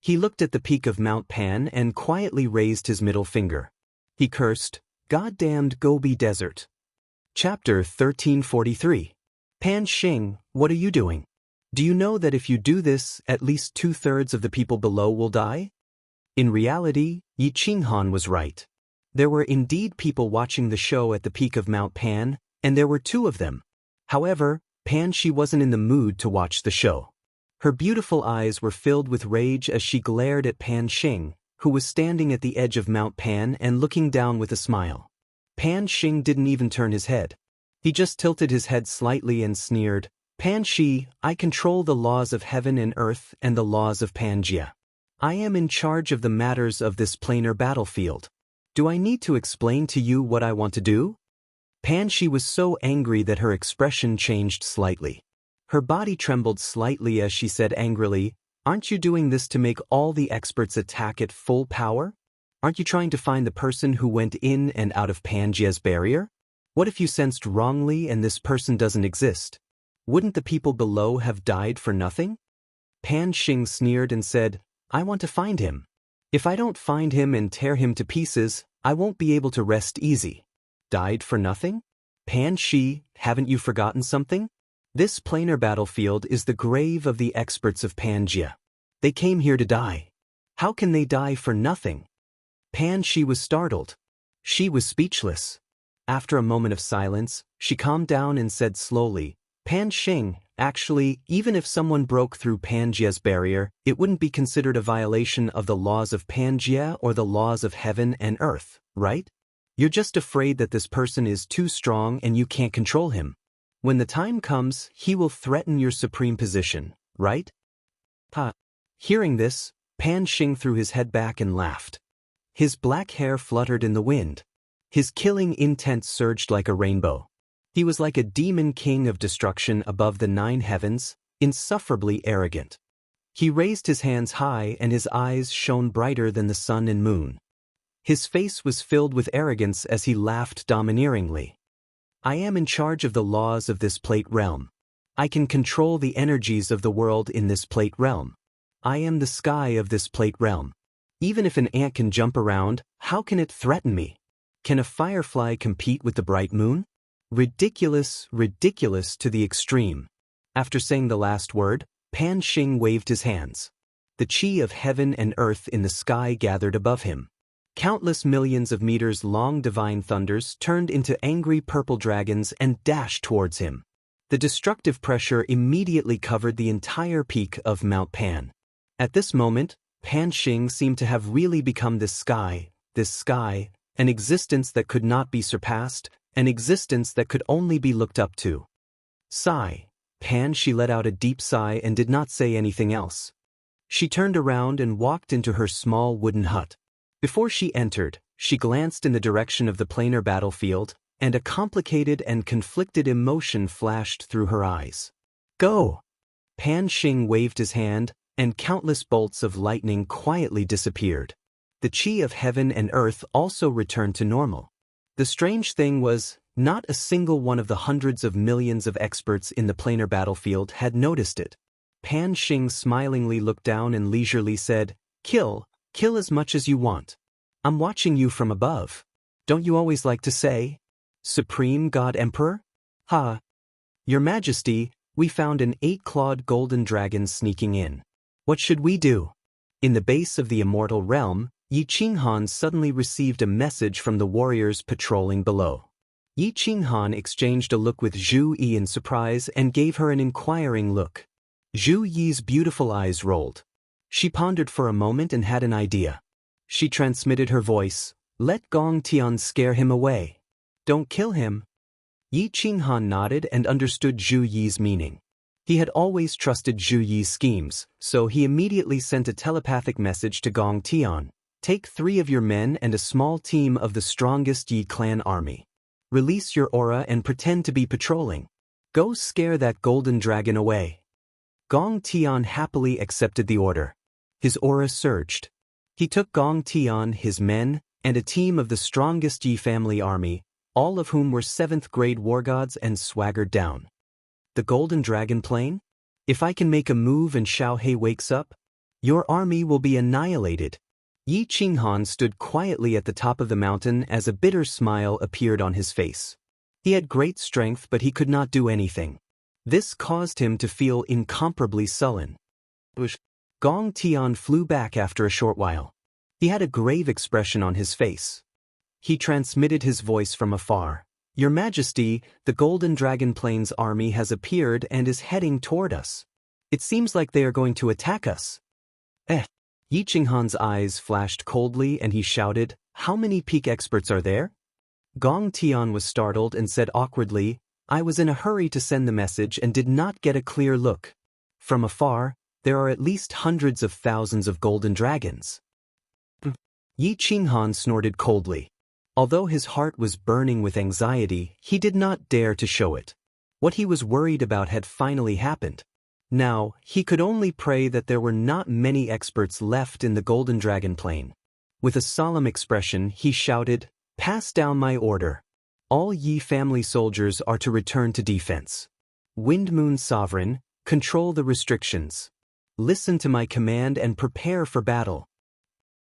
He looked at the peak of Mount Pan and quietly raised his middle finger. He cursed, "Goddamned Gobi Desert." Chapter 1343. Pan Xing, what are you doing? Do you know that if you do this, at least 2/3 of the people below will die? In reality, Yi Qinghan was right. There were indeed people watching the show at the peak of Mount Pan, and there were 2 of them. However, Pan Xi wasn't in the mood to watch the show. Her beautiful eyes were filled with rage as she glared at Pan Xing, who was standing at the edge of Mount Pan and looking down with a smile. Pan Xing didn't even turn his head. He just tilted his head slightly and sneered, "Pan Xi, I control the laws of heaven and earth and the laws of Pangaea. I am in charge of the matters of this planar battlefield. Do I need to explain to you what I want to do?" Pan Xi was so angry that her expression changed slightly. Her body trembled slightly as she said angrily, Aren't you doing this to make all the experts attack at full power? Aren't you trying to find the person who went in and out of Panjia's barrier? What if you sensed wrongly and this person doesn't exist? Wouldn't the people below have died for nothing? Pan Xing sneered and said, I want to find him. If I don't find him and tear him to pieces, I won't be able to rest easy. Died for nothing? Pan Shi, haven't you forgotten something? This planar battlefield is the grave of the experts of Panjia. They came here to die. How can they die for nothing? Pan Shi was startled. She was speechless. After a moment of silence, she calmed down and said slowly, Pan Xing, actually, even if someone broke through Panjia's barrier, it wouldn't be considered a violation of the laws of Panjia or the laws of heaven and earth, right? You're just afraid that this person is too strong and you can't control him. When the time comes, he will threaten your supreme position, right? Hearing this, Pan Xing threw his head back and laughed. His black hair fluttered in the wind. His killing intent surged like a rainbow. He was like a demon king of destruction above the 9 heavens, insufferably arrogant. He raised his hands high and his eyes shone brighter than the sun and moon. His face was filled with arrogance as he laughed domineeringly. I am in charge of the laws of this plate realm. I can control the energies of the world in this plate realm. I am the sky of this plate realm. Even if an ant can jump around, how can it threaten me? Can a firefly compete with the bright moon? Ridiculous, ridiculous to the extreme. After saying the last word, Pan Xing waved his hands. The chi of heaven and earth in the sky gathered above him. Countless millions of meters long divine thunders turned into angry purple dragons and dashed towards him. The destructive pressure immediately covered the entire peak of Mount Pan. At this moment, Pan Xing seemed to have really become this sky, an existence that could not be surpassed, an existence that could only be looked up to. Sigh. She let out a deep sigh and did not say anything else. She turned around and walked into her small wooden hut. Before she entered, she glanced in the direction of the planar battlefield, and a complicated and conflicted emotion flashed through her eyes. Go! Pan Xing waved his hand, and countless bolts of lightning quietly disappeared. The chi of heaven and earth also returned to normal. The strange thing was, not a single one of the hundreds of millions of experts in the planar battlefield had noticed it. Pan Xing smilingly looked down and leisurely said, Kill as much as you want. I'm watching you from above. Don't you always like to say, Supreme God Emperor? Your Majesty, we found an 8-clawed golden dragon sneaking in. What should we do? In the base of the immortal realm, Yi Qinghan suddenly received a message from the warriors patrolling below. Yi Qinghan exchanged a look with Zhu Yi in surprise and gave her an inquiring look. Zhu Yi's beautiful eyes rolled. She pondered for a moment and had an idea. She transmitted her voice, Let Gong Tian scare him away. Don't kill him. Yi Qinghan nodded and understood Zhu Yi's meaning. He had always trusted Zhu Yi's schemes, so he immediately sent a telepathic message to Gong Tian. Take 3 of your men and a small team of the strongest Yi clan army. Release your aura and pretend to be patrolling. Go scare that golden dragon away. Gong Tian happily accepted the order. His aura surged. He took Gong Tian, his men, and a team of the strongest Yi family army, all of whom were 7th-grade war gods, and swaggered down. The golden dragon plane? If I can make a move and Xiao He wakes up, your army will be annihilated. Yi Qinghan stood quietly at the top of the mountain as a bitter smile appeared on his face. He had great strength, but he could not do anything. This caused him to feel incomparably sullen. Gong Tian flew back after a short while. He had a grave expression on his face. He transmitted his voice from afar. Your Majesty, the Golden Dragon Plains army has appeared and is heading toward us. It seems like they are going to attack us. Yi Qinghan's eyes flashed coldly and he shouted, How many peak experts are there? Gong Tian was startled and said awkwardly, I was in a hurry to send the message and did not get a clear look. From afar, there are at least hundreds of thousands of golden dragons. Yi Qinghan snorted coldly. Although his heart was burning with anxiety, he did not dare to show it. What he was worried about had finally happened. Now, he could only pray that there were not many experts left in the Golden Dragon Plain. With a solemn expression, he shouted, "Pass down my order. All Yi family soldiers are to return to defense. Wind Moon Sovereign, control the restrictions. Listen to my command and prepare for battle.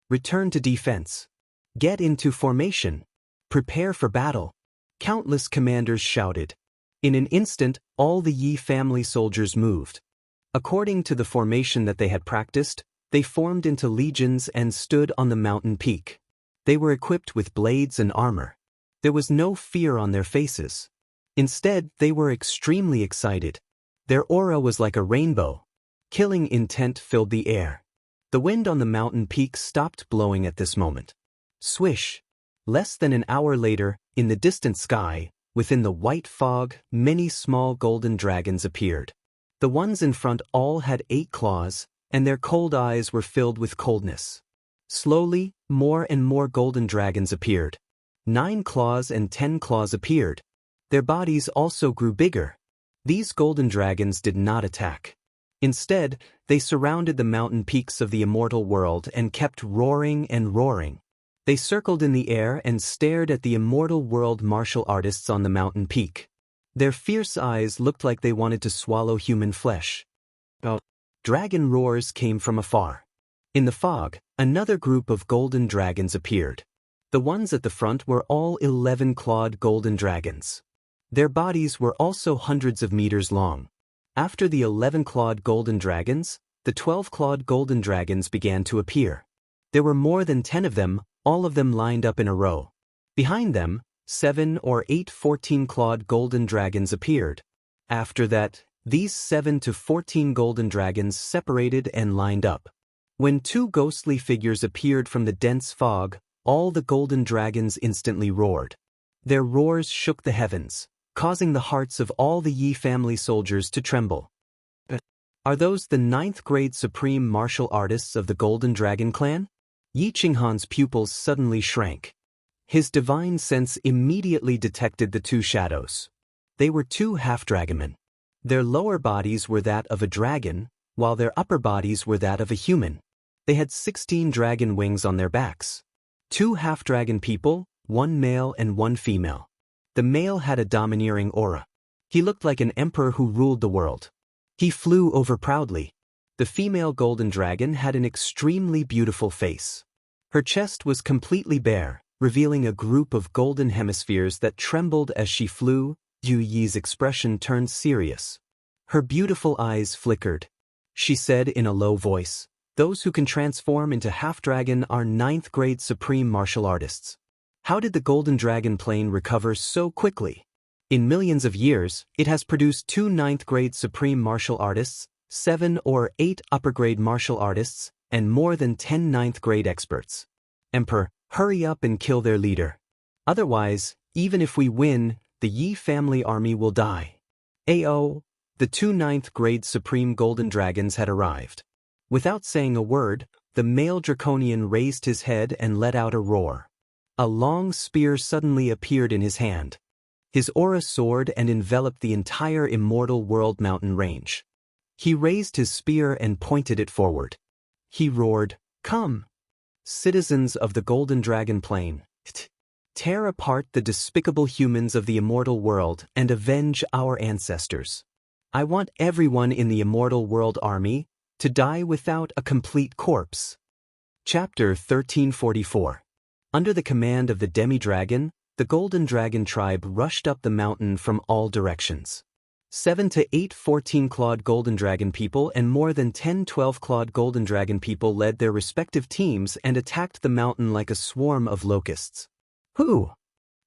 Return to defense. Get into formation. Prepare for battle." Countless commanders shouted. In an instant, all the Yi family soldiers moved. According to the formation that they had practiced, they formed into legions and stood on the mountain peak. They were equipped with blades and armor. There was no fear on their faces. Instead, they were extremely excited. Their aura was like a rainbow. Killing intent filled the air. The wind on the mountain peak stopped blowing at this moment. Swish! Less than an hour later, in the distant sky, within the white fog, many small golden dragons appeared. The ones in front all had 8 claws, and their cold eyes were filled with coldness. Slowly, more and more golden dragons appeared. 9 claws and 10 claws appeared. Their bodies also grew bigger. These golden dragons did not attack. Instead, they surrounded the mountain peaks of the immortal world and kept roaring and roaring. They circled in the air and stared at the immortal world martial artists on the mountain peak. Their fierce eyes looked like they wanted to swallow human flesh. Dragon roars came from afar. In the fog, another group of golden dragons appeared. The ones at the front were all 11-clawed golden dragons. Their bodies were also hundreds of meters long. After the 11-clawed golden dragons, the 12-clawed golden dragons began to appear. There were more than 10 of them, all of them lined up in a row. Behind them, 7 or 8 14-clawed golden dragons appeared. After that, these 7 to 14 golden dragons separated and lined up. When 2 ghostly figures appeared from the dense fog, all the golden dragons instantly roared. Their roars shook the heavens, causing the hearts of all the Yi family soldiers to tremble. Are those the 9th grade supreme martial artists of the Golden Dragon clan? Yi Qinghan's pupils suddenly shrank. His divine sense immediately detected the 2 shadows. They were 2 half-dragonmen. Their lower bodies were that of a dragon, while their upper bodies were that of a human. They had 16 dragon wings on their backs. 2 half-dragon people, 1 male and 1 female. The male had a domineering aura. He looked like an emperor who ruled the world. He flew over proudly. The female golden dragon had an extremely beautiful face. Her chest was completely bare, revealing a group of golden hemispheres that trembled as she flew. Yu Yi's expression turned serious. Her beautiful eyes flickered. She said in a low voice, "Those who can transform into half-dragon are 9th grade supreme martial artists. How did the Golden Dragon Plain recover so quickly? In millions of years, it has produced 2 9th grade supreme martial artists, 7 or 8 upper-grade martial artists, and more than 10 9th grade experts. Emperor, hurry up and kill their leader. Otherwise, even if we win, the Yi family army will die." Ao, the 2 9th grade supreme golden dragons had arrived. Without saying a word, the male draconian raised his head and let out a roar. A long spear suddenly appeared in his hand. His aura soared and enveloped the entire immortal world mountain range. He raised his spear and pointed it forward. He roared, "Come, citizens of the Golden Dragon Plain. Tear apart the despicable humans of the immortal world and avenge our ancestors. I want everyone in the immortal world army to die without a complete corpse." Chapter 1344. Under the command of the demi-dragon, the Golden Dragon tribe rushed up the mountain from all directions. 7 to 8 14-clawed Golden Dragon people and more than 10 12-clawed Golden Dragon people led their respective teams and attacked the mountain like a swarm of locusts. Who?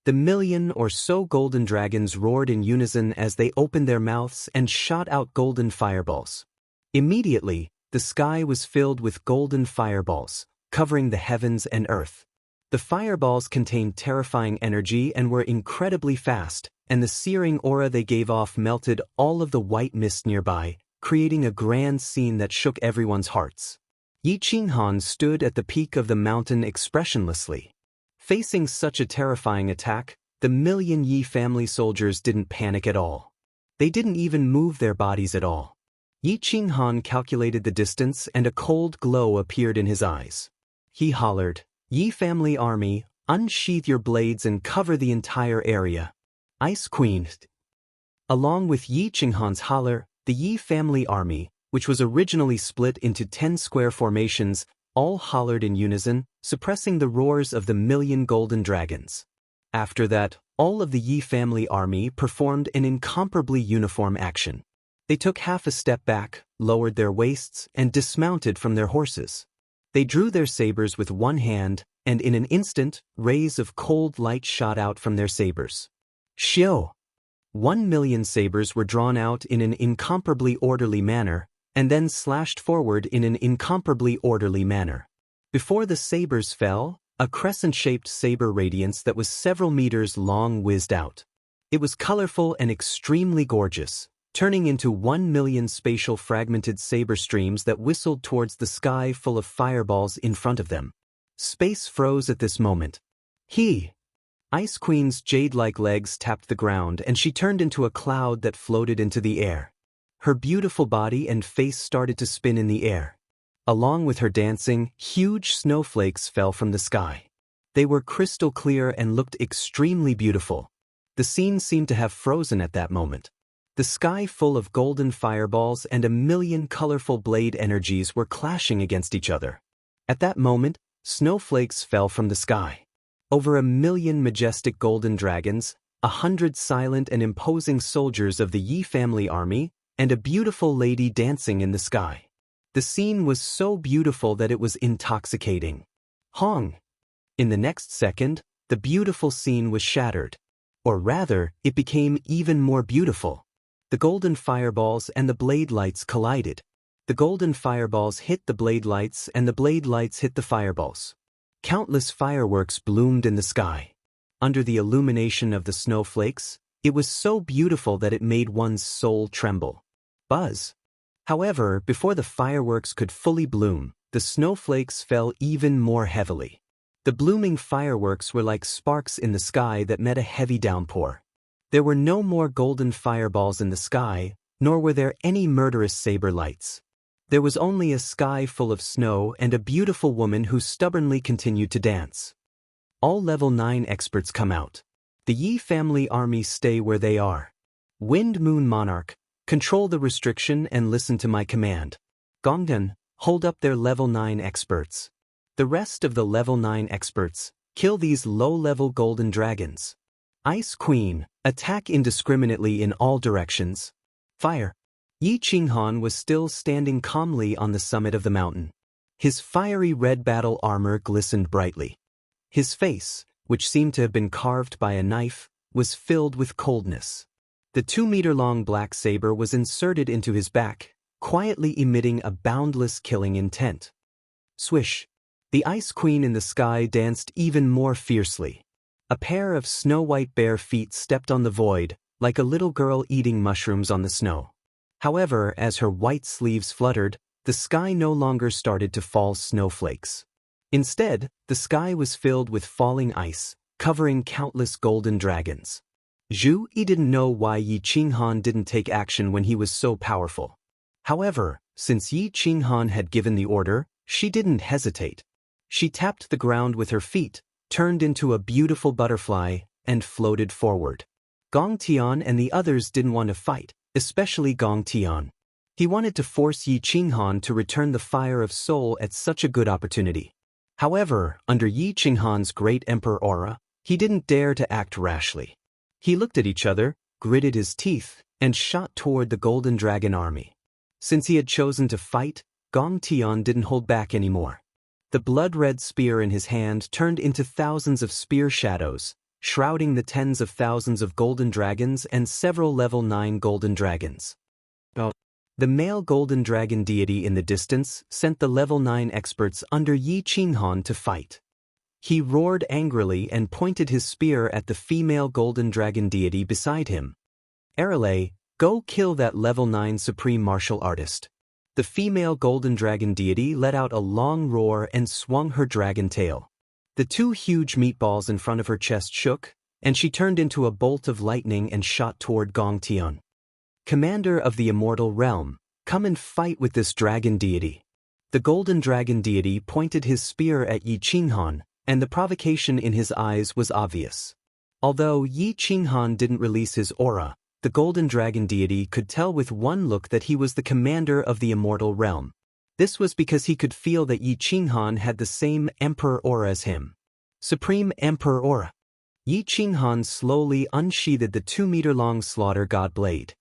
The million or so golden dragons roared in unison as they opened their mouths and shot out golden fireballs. Immediately, the sky was filled with golden fireballs, covering the heavens and earth. The fireballs contained terrifying energy and were incredibly fast, and the searing aura they gave off melted all of the white mist nearby, creating a grand scene that shook everyone's hearts. Yi Qinghan stood at the peak of the mountain expressionlessly. Facing such a terrifying attack, the million Yi family soldiers didn't panic at all. They didn't even move their bodies at all. Yi Qinghan calculated the distance and a cold glow appeared in his eyes. He hollered, "Yi family army, unsheath your blades and cover the entire area." Ice Queen. Along with Yi Qinghan's holler, the Yi family army, which was originally split into 10 square formations, all hollered in unison, suppressing the roars of the million golden dragons. After that, all of the Yi family army performed an incomparably uniform action. They took half a step back, lowered their waists, and dismounted from their horses. They drew their sabers with one hand, and in an instant, rays of cold light shot out from their sabers. Xiao! 1,000,000 sabers were drawn out in an incomparably orderly manner, and then slashed forward in an incomparably orderly manner. Before the sabers fell, a crescent-shaped saber radiance that was several meters long whizzed out. It was colorful and extremely gorgeous, turning into 1,000,000 spatial fragmented saber streams that whistled towards the sky full of fireballs in front of them. Space froze at this moment. Ice Queen's jade-like legs tapped the ground and she turned into a cloud that floated into the air. Her beautiful body and face started to spin in the air. Along with her dancing, huge snowflakes fell from the sky. They were crystal clear and looked extremely beautiful. The scene seemed to have frozen at that moment. The sky full of golden fireballs and 1,000,000 colorful blade energies were clashing against each other. At that moment, snowflakes fell from the sky. Over 1,000,000 majestic golden dragons, 100 silent and imposing soldiers of the Yi family army, and a beautiful lady dancing in the sky. The scene was so beautiful that it was intoxicating. Hong! In the next second, the beautiful scene was shattered. Or rather, it became even more beautiful. The golden fireballs and the blade lights collided. The golden fireballs hit the blade lights and the blade lights hit the fireballs. Countless fireworks bloomed in the sky. Under the illumination of the snowflakes, it was so beautiful that it made one's soul tremble. Buzz! However, before the fireworks could fully bloom, the snowflakes fell even more heavily. The blooming fireworks were like sparks in the sky that met a heavy downpour. There were no more golden fireballs in the sky, nor were there any murderous saber lights. There was only a sky full of snow and a beautiful woman who stubbornly continued to dance. All level 9 experts come out. The Yi family army stay where they are. Wind Moon Monarch, control the restriction and listen to my command. Gongdan, hold up their level 9 experts. The rest of the level 9 experts, kill these low-level golden dragons. Ice Queen, attack indiscriminately in all directions. Fire! Yi Qinghan was still standing calmly on the summit of the mountain. His fiery red battle armor glistened brightly. His face, which seemed to have been carved by a knife, was filled with coldness. The 2-meter-long black saber was inserted into his back, quietly emitting a boundless killing intent. Swish! The Ice Queen in the sky danced even more fiercely. A pair of snow-white bare feet stepped on the void, like a little girl eating mushrooms on the snow. However, as her white sleeves fluttered, the sky no longer started to fall snowflakes. Instead, the sky was filled with falling ice, covering countless golden dragons. Zhu Yi didn't know why Yi Qinghan didn't take action when he was so powerful. However, since Yi Qinghan had given the order, she didn't hesitate. She tapped the ground with her feet, turned into a beautiful butterfly, and floated forward. Gong Tian and the others didn't want to fight, especially Gong Tian. He wanted to force Yi Qinghan to return the fire of soul at such a good opportunity. However, under Yi Qinghan's great emperor aura, he didn't dare to act rashly. He looked at each other, gritted his teeth, and shot toward the golden dragon army. Since he had chosen to fight, Gong Tian didn't hold back anymore. The blood-red spear in his hand turned into thousands of spear shadows, shrouding the tens of thousands of golden dragons and several level 9 golden dragons. The male golden dragon deity in the distance sent the level 9 experts under Yi Qinghan to fight. He roared angrily and pointed his spear at the female golden dragon deity beside him. Arale, go kill that level 9 supreme martial artist. The female golden dragon deity let out a long roar and swung her dragon tail. The 2 huge meatballs in front of her chest shook, and she turned into a bolt of lightning and shot toward Gong Tian. Commander of the Immortal Realm, Come and fight with this dragon deity. The golden dragon deity pointed his spear at Yi Qinghan, and the provocation in his eyes was obvious. Although Yi Qinghan didn't release his aura, the golden dragon deity could tell with one look that he was the commander of the immortal realm. This was because he could feel that Yi Qinghan had the same emperor aura as him. Supreme Emperor Aura. Yi Qinghan slowly unsheathed the 2-meter-long slaughter god blade.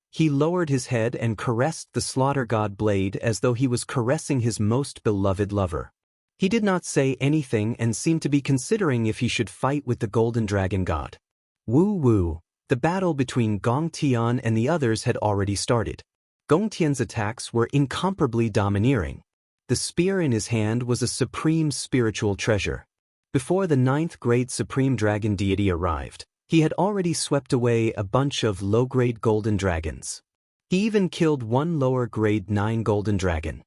He lowered his head and caressed the slaughter god blade as though he was caressing his most beloved lover. He did not say anything and seemed to be considering if he should fight with the golden dragon god. Woo. The battle between Gong Tian and the others had already started. Gong Tian's attacks were incomparably domineering. The spear in his hand was a supreme spiritual treasure. Before the 9th grade supreme dragon deity arrived, he had already swept away a bunch of low-grade golden dragons. He even killed one lower grade 9 golden dragon.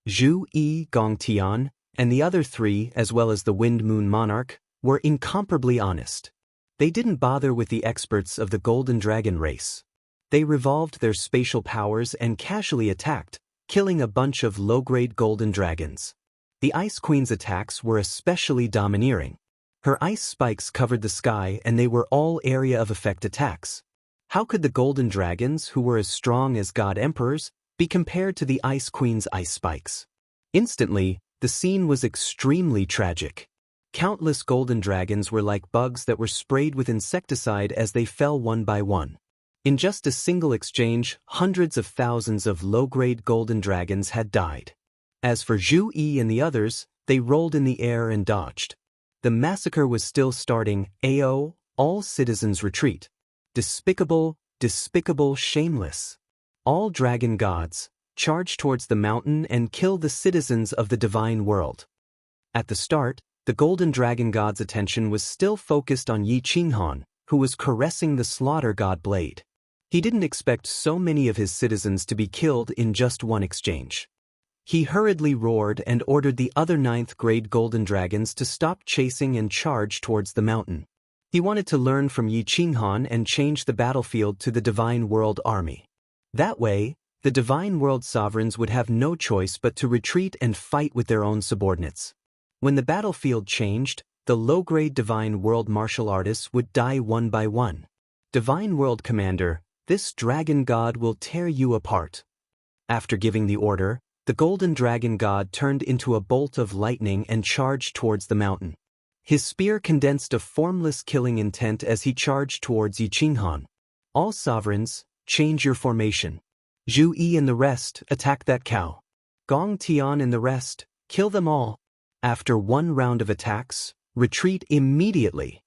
Zhu Yi, Gong Tian, and the other 3, as well as the Wind Moon Monarch, were incomparably honest. They didn't bother with the experts of the golden dragon race. They revolved their spatial powers and casually attacked, killing a bunch of low-grade golden dragons. The Ice Queen's attacks were especially domineering. Her ice spikes covered the sky and they were all area of effect attacks. How could the golden dragons, who were as strong as god emperors, be compared to the Ice Queen's ice spikes? Instantly, the scene was extremely tragic. Countless golden dragons were like bugs that were sprayed with insecticide as they fell one by one. In just a single exchange, hundreds of thousands of low-grade golden dragons had died. As for Zhu Yi and the others, they rolled in the air and dodged. The massacre was still starting. AO, all citizens retreat. Despicable, shameless. All dragon gods, charge towards the mountain and kill the citizens of the divine world. At the start, the golden dragon god's attention was still focused on Yi Qinghan, who was caressing the slaughter god blade. He didn't expect so many of his citizens to be killed in just one exchange. He hurriedly roared and ordered the other 9th grade golden dragons to stop chasing and charge towards the mountain. He wanted to learn from Yi Qinghan and change the battlefield to the Divine World Army. That way, the Divine World sovereigns would have no choice but to retreat and fight with their own subordinates. When the battlefield changed, the low-grade Divine World martial artists would die one by one. Divine World Commander, this dragon god will tear you apart. After giving the order, the golden dragon god turned into a bolt of lightning and charged towards the mountain. His spear condensed a formless killing intent as he charged towards Yi Qinghan. All sovereigns, change your formation. Zhu Yi and the rest, attack that cow. Gong Tian and the rest, kill them all. After one round of attacks, retreat immediately.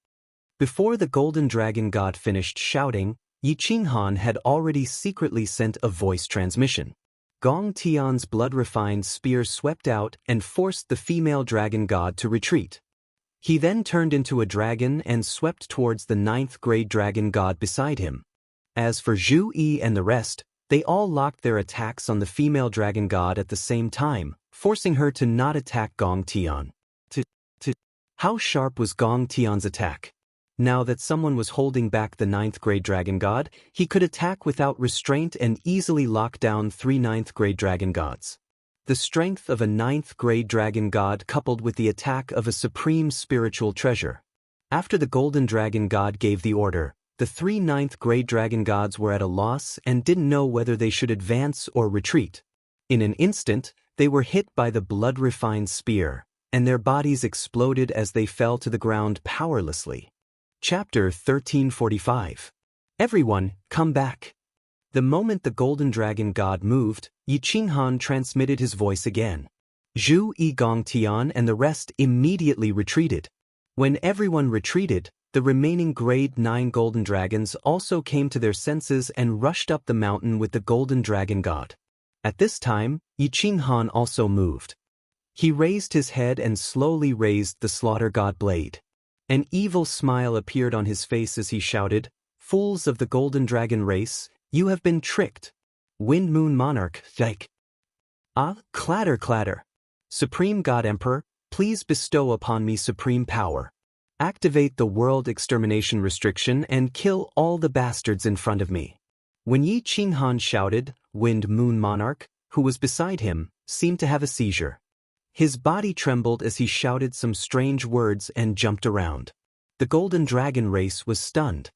Before the golden dragon god finished shouting, Yi Qinghan had already secretly sent a voice transmission. Gong Tian's blood-refined spear swept out and forced the female dragon god to retreat. He then turned into a dragon and swept towards the 9th grade dragon god beside him. As for Zhu Yi and the rest, they all locked their attacks on the female dragon god at the same time, forcing her to not attack Gong Tian. How sharp was Gong Tian's attack? Now that someone was holding back the 9th grade dragon god, he could attack without restraint and easily lock down 3 9th grade dragon gods. The strength of a 9th grade dragon god coupled with the attack of a supreme spiritual treasure. After the golden dragon god gave the order, the 3 9th grade dragon gods were at a loss and didn't know whether they should advance or retreat. In an instant, they were hit by the blood-refined spear, and their bodies exploded as they fell to the ground powerlessly. Chapter 1345. Everyone, come back. The moment the golden dragon god moved, Yi Qinghan transmitted his voice again. Zhu Yi, Gong Tian and the rest immediately retreated. When everyone retreated, the remaining grade 9 golden dragons also came to their senses and rushed up the mountain with the golden dragon god. At this time, Yi Qinghan also moved. He raised his head and slowly raised the slaughter god blade. An evil smile appeared on his face as he shouted, "Fools of the golden dragon race, you have been tricked. Wind Moon Monarch, yike. Ah, clatter clatter. Supreme God Emperor, please bestow upon me supreme power. Activate the world extermination restriction and kill all the bastards in front of me." When Yi Qinghan shouted, Wind Moon Monarch, who was beside him, seemed to have a seizure. His body trembled as he shouted some strange words and jumped around. The Golden Dragon race was stunned.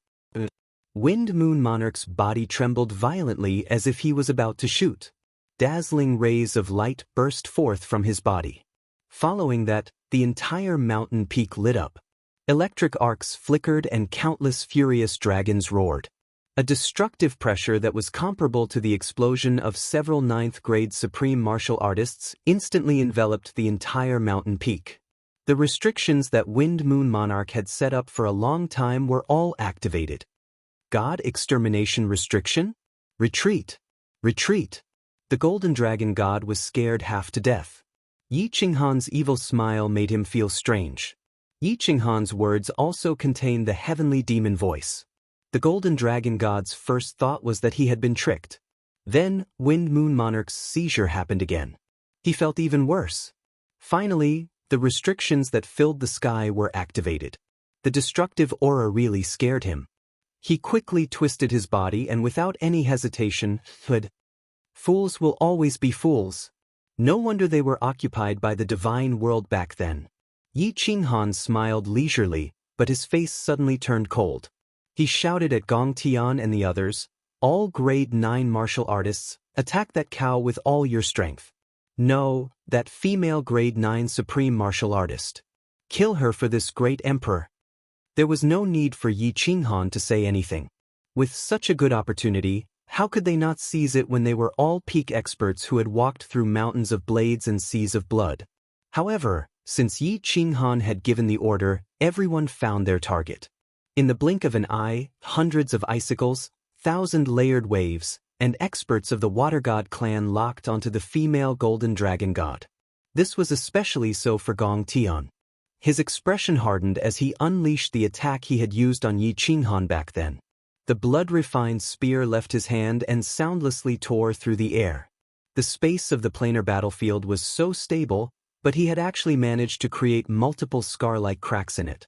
Wind Moon Monarch's body trembled violently as if he was about to shoot. Dazzling rays of light burst forth from his body. Following that, the entire mountain peak lit up. Electric arcs flickered and countless furious dragons roared. A destructive pressure that was comparable to the explosion of several ninth-grade supreme martial artists instantly enveloped the entire mountain peak. The restrictions that Wind Moon Monarch had set up for a long time were all activated. God Extermination Restriction? Retreat! Retreat! The Golden Dragon God was scared half to death. Yi Qinghan's evil smile made him feel strange. Yi Qinghan's words also contained the heavenly demon voice. The Golden Dragon God's first thought was that he had been tricked. Then, Wind Moon Monarch's seizure happened again. He felt even worse. Finally, the restrictions that filled the sky were activated. The destructive aura really scared him. He quickly twisted his body and without any hesitation, said, "Fools will always be fools." No wonder they were occupied by the divine world back then. Yi Qinghan smiled leisurely, but his face suddenly turned cold. He shouted at Gong Tian and the others, "All grade 9 martial artists, attack that cow with all your strength. No, that female grade 9 supreme martial artist. Kill her for this great emperor." There was no need for Yi Qinghan to say anything. With such a good opportunity, how could they not seize it when they were all peak experts who had walked through mountains of blades and seas of blood? However, since Yi Qinghan had given the order, everyone found their target. In the blink of an eye, hundreds of icicles, 1,000-layered waves, and experts of the Water God clan locked onto the female Golden Dragon God. This was especially so for Gong Tian. His expression hardened as he unleashed the attack he had used on Yi Qinghan back then. The blood-refined spear left his hand and soundlessly tore through the air. The space of the planar battlefield was so stable, but he had actually managed to create multiple scar-like cracks in it.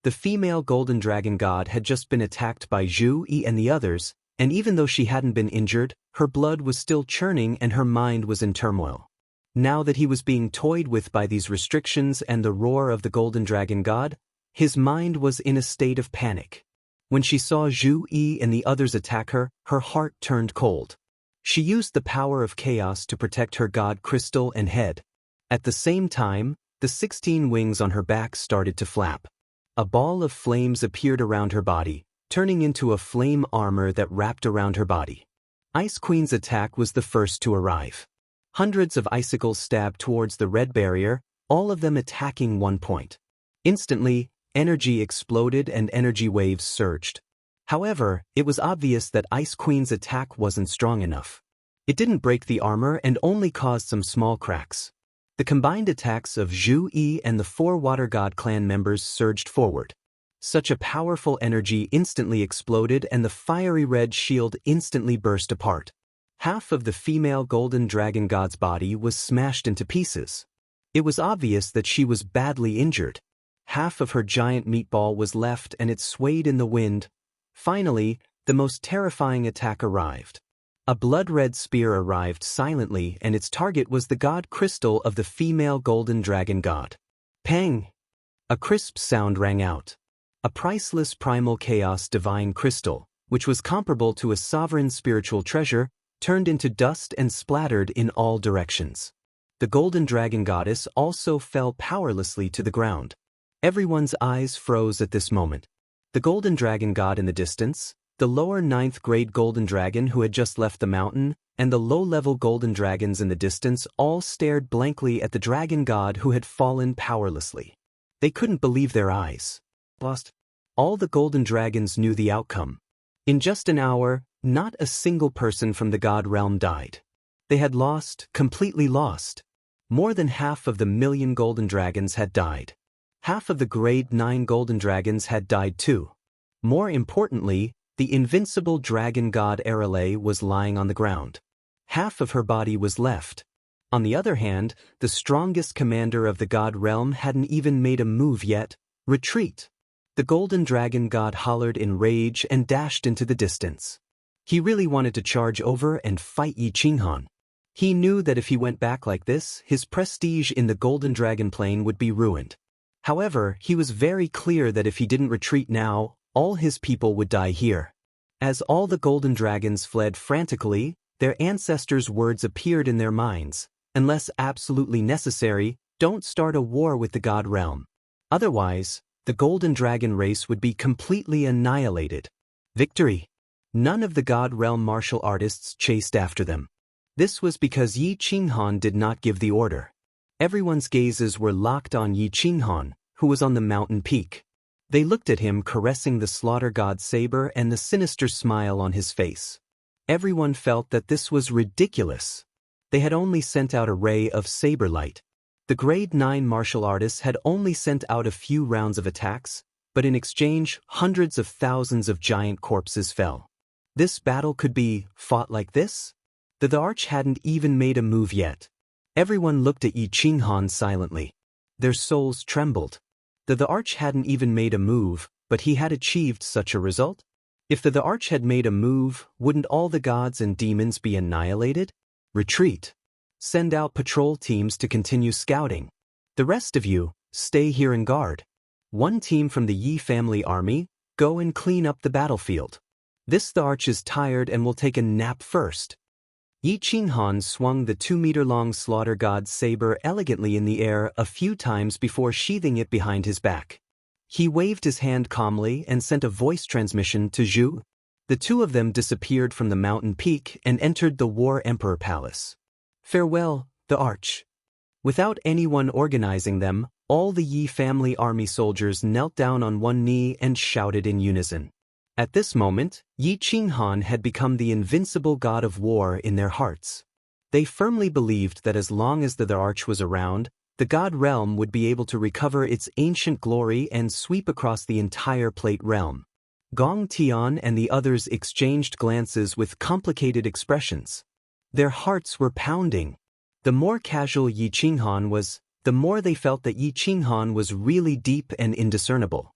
The female Golden Dragon God had just been attacked by Zhu Yi and the others, and even though she hadn't been injured, her blood was still churning and her mind was in turmoil. Now that he was being toyed with by these restrictions and the roar of the Golden Dragon God, his mind was in a state of panic. When she saw Zhu Yi and the others attack her, her heart turned cold. She used the power of chaos to protect her god crystal and head. At the same time, the 16 wings on her back started to flap. A ball of flames appeared around her body, turning into a flame armor that wrapped around her body. Ice Queen's attack was the first to arrive. Hundreds of icicles stabbed towards the red barrier, all of them attacking one point. Instantly, energy exploded and energy waves surged. However, it was obvious that Ice Queen's attack wasn't strong enough. It didn't break the armor and only caused some small cracks. The combined attacks of Zhu Yi and the 4 Water God clan members surged forward. Such a powerful energy instantly exploded and the fiery red shield instantly burst apart. Half of the female Golden Dragon God's body was smashed into pieces. It was obvious that she was badly injured. Half of her giant meatball was left and it swayed in the wind. Finally, the most terrifying attack arrived. A blood-red spear arrived silently and its target was the god crystal of the female Golden Dragon God. Pang! A crisp sound rang out. A priceless primal chaos divine crystal, which was comparable to a sovereign spiritual treasure, turned into dust and splattered in all directions. The Golden Dragon Goddess also fell powerlessly to the ground. Everyone's eyes froze at this moment. The Golden Dragon God in the distance, the lower 9th grade Golden Dragon who had just left the mountain, and the low-level Golden Dragons in the distance all stared blankly at the Dragon God who had fallen powerlessly. They couldn't believe their eyes. Lost. All the Golden Dragons knew the outcome. In just an hour, not a single person from the God realm died. They had lost, completely lost. More than half of the 1,000,000 Golden Dragons had died. Half of the grade 9 Golden Dragons had died too. More importantly, the invincible Dragon God Arale was lying on the ground. Half of her body was left. On the other hand, the strongest commander of the God realm hadn't even made a move yet. Retreat! The Golden Dragon God hollered in rage and dashed into the distance. He really wanted to charge over and fight Yi Qinghan. He knew that if he went back like this, his prestige in the Golden Dragon Plane would be ruined. However, he was very clear that if he didn't retreat now, all his people would die here. As all the golden dragons fled frantically, their ancestors' words appeared in their minds: unless absolutely necessary, don't start a war with the God Realm. Otherwise, the golden dragon race would be completely annihilated. Victory! None of the God Realm martial artists chased after them. This was because Yi Qinghan did not give the order. Everyone's gazes were locked on Yi Qinghan, who was on the mountain peak. They looked at him caressing the slaughter god's saber and the sinister smile on his face. Everyone felt that this was ridiculous. They had only sent out a ray of saber light. The grade 9 martial artists had only sent out a few rounds of attacks, but in exchange, hundreds of thousands of giant corpses fell. This battle could be fought like this? The arch hadn't even made a move yet. Everyone looked at Yi Qinghan silently. Their souls trembled. The arch hadn't even made a move, but he had achieved such a result? If the arch had made a move, wouldn't all the gods and demons be annihilated? Retreat. Send out patrol teams to continue scouting. The rest of you, stay here and guard. One team from the Yi family army, go and clean up the battlefield. The arch is tired and will take a nap first. Yi Qinghan swung the 2-meter-long slaughter god's saber elegantly in the air a few times before sheathing it behind his back. He waved his hand calmly and sent a voice transmission to Zhu. The two of them disappeared from the mountain peak and entered the War Emperor Palace. Farewell, the arch. Without anyone organizing them, all the Yi family army soldiers knelt down on one knee and shouted in unison. At this moment, Yi Qinghan had become the invincible god of war in their hearts. They firmly believed that as long as the arch was around, the god realm would be able to recover its ancient glory and sweep across the entire plate realm. Gong Tian and the others exchanged glances with complicated expressions. Their hearts were pounding. The more casual Yi Qinghan was, the more they felt that Yi Qinghan was really deep and indiscernible.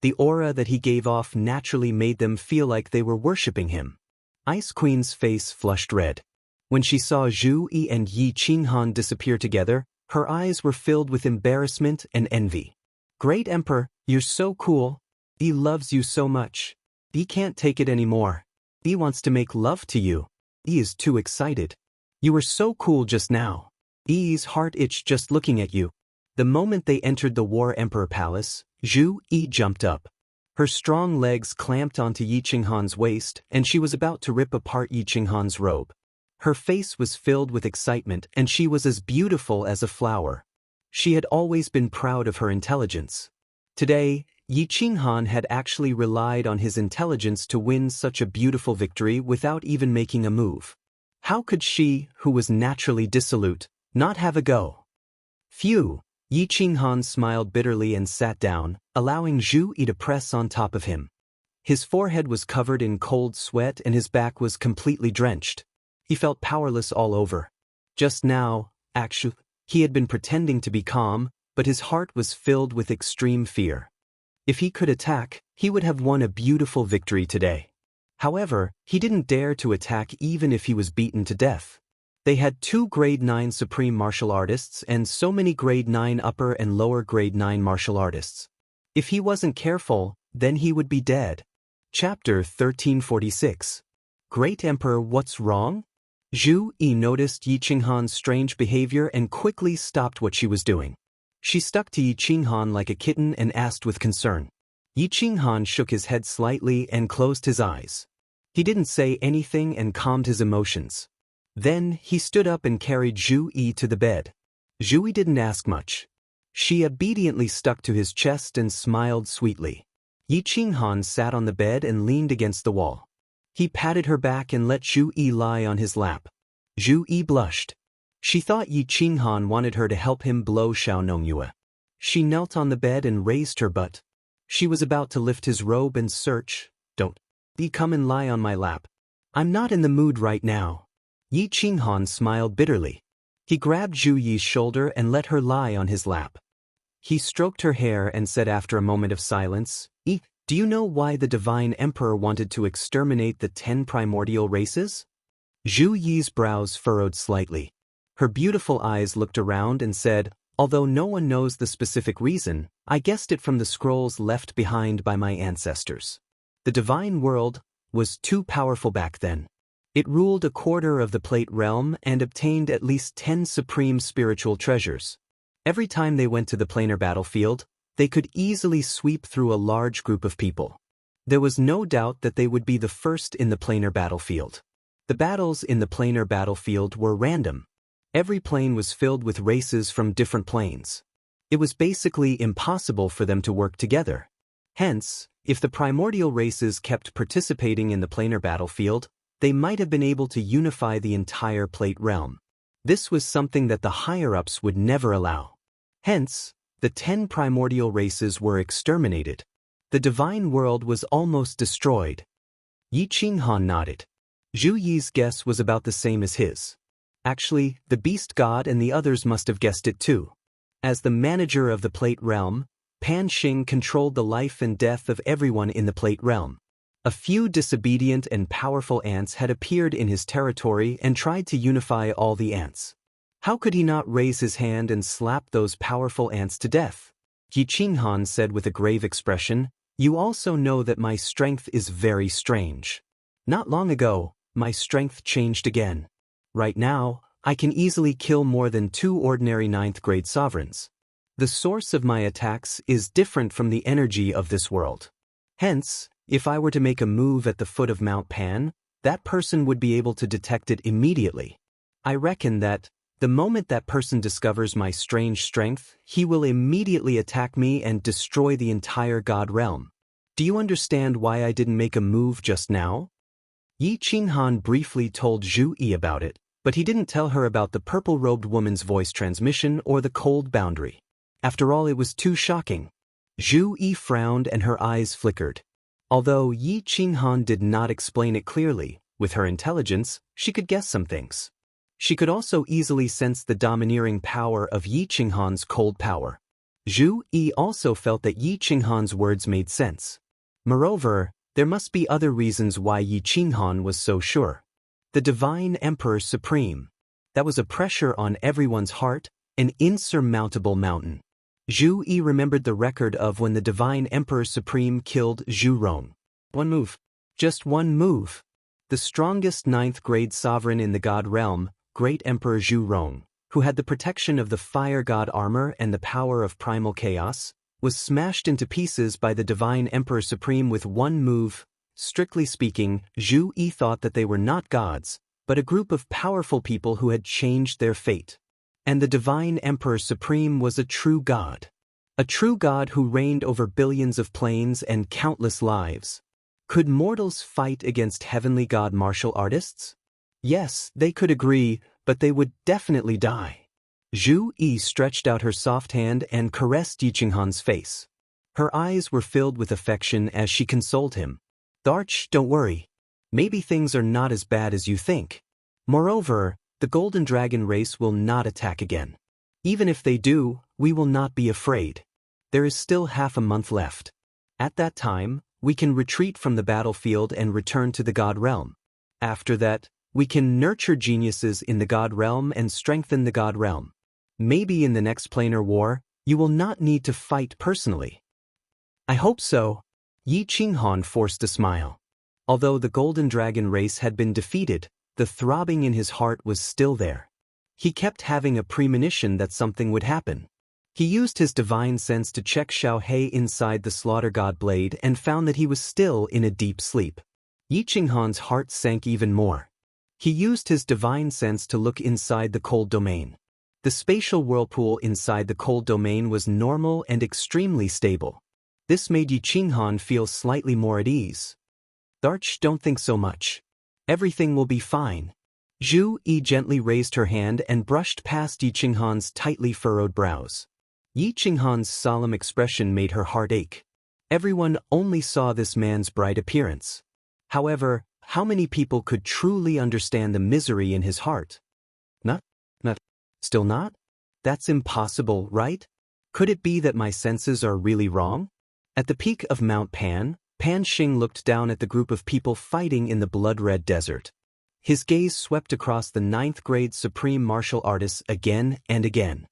The aura that he gave off naturally made them feel like they were worshipping him. Ice Queen's face flushed red. When she saw Zhu Yi and Yi Qinghan disappear together, her eyes were filled with embarrassment and envy. Great Emperor, you're so cool. He loves you so much. He can't take it anymore. He wants to make love to you. He is too excited. You were so cool just now. Yi's heart itched just looking at you. The moment they entered the War Emperor Palace, Zhu Yi jumped up. Her strong legs clamped onto Yi Qinghan's waist, and she was about to rip apart Yi Qinghan's robe. Her face was filled with excitement, and she was as beautiful as a flower. She had always been proud of her intelligence. Today, Yi Qinghan had actually relied on his intelligence to win such a beautiful victory without even making a move. How could she, who was naturally dissolute, not have a go? Phew! Yi Qinghan smiled bitterly and sat down, allowing Zhu Yi to press on top of him. His forehead was covered in cold sweat and his back was completely drenched. He felt powerless all over. Just now, actually, he had been pretending to be calm, but his heart was filled with extreme fear. If he could attack, he would have won a beautiful victory today. However, he didn't dare to attack even if he was beaten to death. They had 2 grade 9 supreme martial artists and so many grade 9 upper and lower grade 9 martial artists. If he wasn't careful, then he would be dead. Chapter 1346. Great Emperor, what's wrong? Zhu Yi noticed Yi Qinghan's strange behavior and quickly stopped what she was doing. She stuck to Yi Qinghan like a kitten and asked with concern. Yi Qinghan shook his head slightly and closed his eyes. He didn't say anything and calmed his emotions. Then, he stood up and carried Zhu Yi to the bed. Zhu Yi didn't ask much. She obediently stuck to his chest and smiled sweetly. Yi Qinghan sat on the bed and leaned against the wall. He patted her back and let Zhu Yi lie on his lap. Zhu Yi blushed. She thought Yi Qinghan wanted her to help him blow Xiaonongyue. She knelt on the bed and raised her butt. She was about to lift his robe and search. Don't. Yi, come and lie on my lap. I'm not in the mood right now. Yi Qinghan smiled bitterly. He grabbed Zhu Yi's shoulder and let her lie on his lap. He stroked her hair and said after a moment of silence, Do you know why the Divine Emperor wanted to exterminate the 10 primordial races? Zhu Yi's brows furrowed slightly. Her beautiful eyes looked around and said, although no one knows the specific reason, I guessed it from the scrolls left behind by my ancestors. The divine world was too powerful back then. It ruled a quarter of the Plate realm and obtained at least 10 supreme spiritual treasures. Every time they went to the planar battlefield, they could easily sweep through a large group of people. There was no doubt that they would be the first in the planar battlefield. The battles in the planar battlefield were random. Every plane was filled with races from different planes. It was basically impossible for them to work together. Hence, if the primordial races kept participating in the planar battlefield, they might have been able to unify the entire Plate realm. This was something that the higher-ups would never allow. Hence, the 10 primordial races were exterminated. The divine world was almost destroyed. Yi Qinghan nodded. Zhu Yi's guess was about the same as his. Actually, the beast god and the others must have guessed it too. As the manager of the Plate realm, Pan Xing controlled the life and death of everyone in the Plate realm. A few disobedient and powerful ants had appeared in his territory and tried to unify all the ants. How could he not raise his hand and slap those powerful ants to death? Yi Qinghan said with a grave expression, "You also know that my strength is very strange. Not long ago, my strength changed again. Right now, I can easily kill more than 2 ordinary 9th-grade sovereigns. The source of my attacks is different from the energy of this world. Hence, if I were to make a move at the foot of Mount Pan, that person would be able to detect it immediately. I reckon that, the moment that person discovers my strange strength, he will immediately attack me and destroy the entire God realm. Do you understand why I didn't make a move just now?" Yi Qinghan briefly told Zhu Yi about it, but he didn't tell her about the purple-robed woman's voice transmission or the cold boundary. After all, it was too shocking. Zhu Yi frowned and her eyes flickered. Although Yi Qinghan did not explain it clearly, with her intelligence, she could guess some things. She could also easily sense the domineering power of Yi Qinghan's cold power. Zhu Yi also felt that Yi Qinghan's words made sense. Moreover, there must be other reasons why Yi Qinghan was so sure. The Divine Emperor Supreme. That was a pressure on everyone's heart, an insurmountable mountain. Zhu Yi remembered the record of when the Divine Emperor Supreme killed Zhu Rong. One move. Just one move. The strongest 9th-grade sovereign in the God realm, Great Emperor Zhu Rong, who had the protection of the Fire God armor and the power of primal chaos, was smashed into pieces by the Divine Emperor Supreme with one move. Strictly speaking, Zhu Yi thought that they were not gods, but a group of powerful people who had changed their fate. And the Divine Emperor Supreme was a true god. A true god who reigned over billions of planes and countless lives. Could mortals fight against heavenly god martial artists? Yes, they could agree, but they would definitely die. Zhu Yi stretched out her soft hand and caressed Yi Qinghan's face. Her eyes were filled with affection as she consoled him. "Darch, don't worry. Maybe things are not as bad as you think. Moreover, the Golden Dragon race will not attack again. Even if they do, we will not be afraid. There is still half a month left. At that time, we can retreat from the battlefield and return to the God realm. After that, we can nurture geniuses in the God realm and strengthen the God realm. Maybe in the next planar war, you will not need to fight personally." "I hope so." Yi Qinghan forced a smile. Although the Golden Dragon race had been defeated, the throbbing in his heart was still there. He kept having a premonition that something would happen. He used his divine sense to check Xiao He inside the Slaughter God blade and found that he was still in a deep sleep. Yi Qinghan's heart sank even more. He used his divine sense to look inside the cold domain. The spatial whirlpool inside the cold domain was normal and extremely stable. This made Yi Qinghan feel slightly more at ease. "Darch, don't think so much. Everything will be fine." Zhu Yi gently raised her hand and brushed past Yi Qinghan's tightly furrowed brows. Yi Qinghan's solemn expression made her heart ache. Everyone only saw this man's bright appearance. However, how many people could truly understand the misery in his heart? Not. Still not? That's impossible, right? Could it be that my senses are really wrong? At the peak of Mount Pan, Pan Xing looked down at the group of people fighting in the blood-red desert. His gaze swept across the 9th-grade supreme martial artists again and again.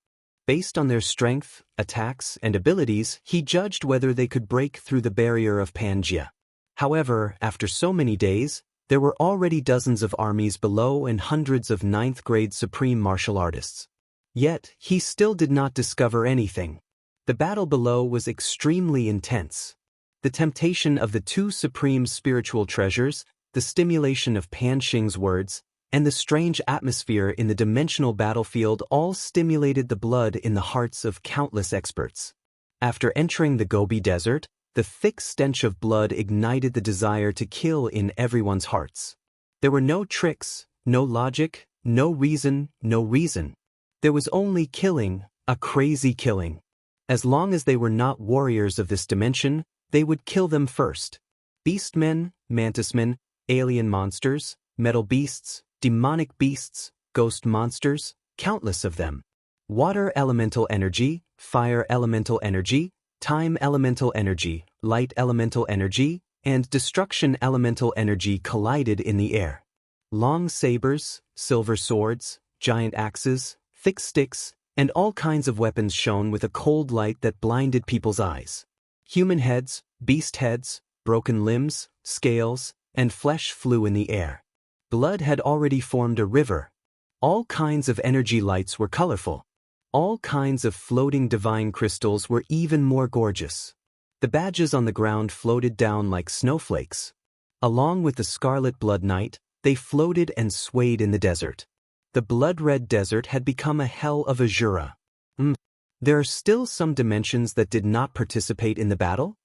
Based on their strength, attacks, and abilities, he judged whether they could break through the barrier of Panjia. However, after so many days, there were already dozens of armies below and hundreds of 9th-grade supreme martial artists. Yet, he still did not discover anything. The battle below was extremely intense. The temptation of the 2 supreme spiritual treasures, the stimulation of Pan Xing's words, and the strange atmosphere in the dimensional battlefield all stimulated the blood in the hearts of countless experts. After entering the Gobi Desert, the thick stench of blood ignited the desire to kill in everyone's hearts. There were no tricks, no logic, no reason. There was only killing, a crazy killing. As long as they were not warriors of this dimension, they would kill them first. Beastmen, mantismen, alien monsters, metal beasts, demonic beasts, ghost monsters, countless of them. Water elemental energy, fire elemental energy, time elemental energy, light elemental energy, and destruction elemental energy collided in the air. Long sabers, silver swords, giant axes, thick sticks, and all kinds of weapons shone with a cold light that blinded people's eyes. Human heads, beast heads, broken limbs, scales, and flesh flew in the air. Blood had already formed a river. All kinds of energy lights were colorful. All kinds of floating divine crystals were even more gorgeous. The badges on the ground floated down like snowflakes. Along with the scarlet blood knight, they floated and swayed in the desert. The blood-red desert had become a hell of azura. There are still some dimensions that did not participate in the battle?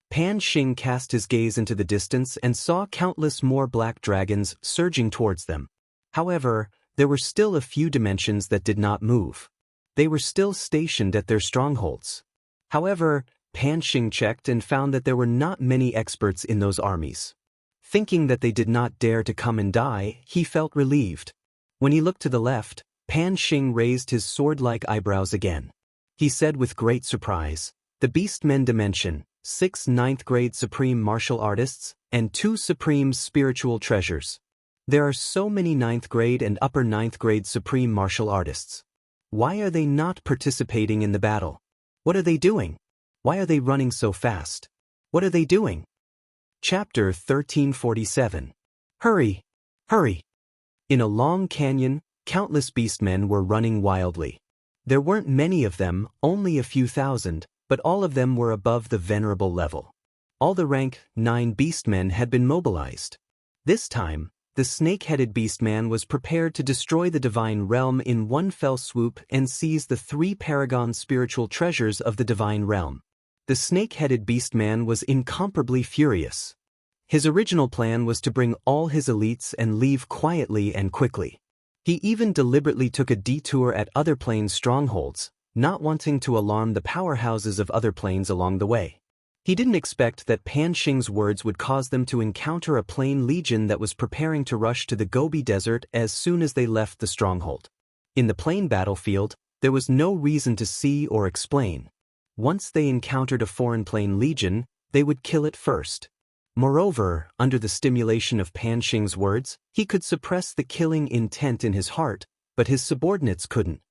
Pan Xing cast his gaze into the distance and saw countless more black dragons surging towards them. However, there were still a few dimensions that did not move. They were still stationed at their strongholds. However, Pan Xing checked and found that there were not many experts in those armies. Thinking that they did not dare to come and die, he felt relieved. When he looked to the left, Pan Xing raised his sword-like eyebrows again. He said with great surprise, "The Beastmen Dimension, 6 9th-grade supreme martial artists, and 2 supreme spiritual treasures. There are so many 9th-grade and upper 9th-grade supreme martial artists. Why are they not participating in the battle? What are they doing? Why are they running so fast? What are they doing?" Chapter 1347. Hurry! Hurry! In a long canyon, countless beastmen were running wildly. There weren't many of them, only a few thousand, but all of them were above the venerable level. All the rank 9 beastmen had been mobilized. This time, the snake-headed beastman was prepared to destroy the divine realm in one fell swoop and seize the 3 paragon spiritual treasures of the divine realm. The snake-headed beastman was incomparably furious. His original plan was to bring all his elites and leave quietly and quickly. He even deliberately took a detour at other planes' strongholds, not wanting to alarm the powerhouses of other planes along the way. He didn't expect that Pan Xing's words would cause them to encounter a plane legion that was preparing to rush to the Gobi Desert as soon as they left the stronghold. In the plane battlefield, there was no reason to see or explain. Once they encountered a foreign plane legion, they would kill it first. Moreover, under the stimulation of Pan Xing's words, he could suppress the killing intent in his heart, but his subordinates couldn't.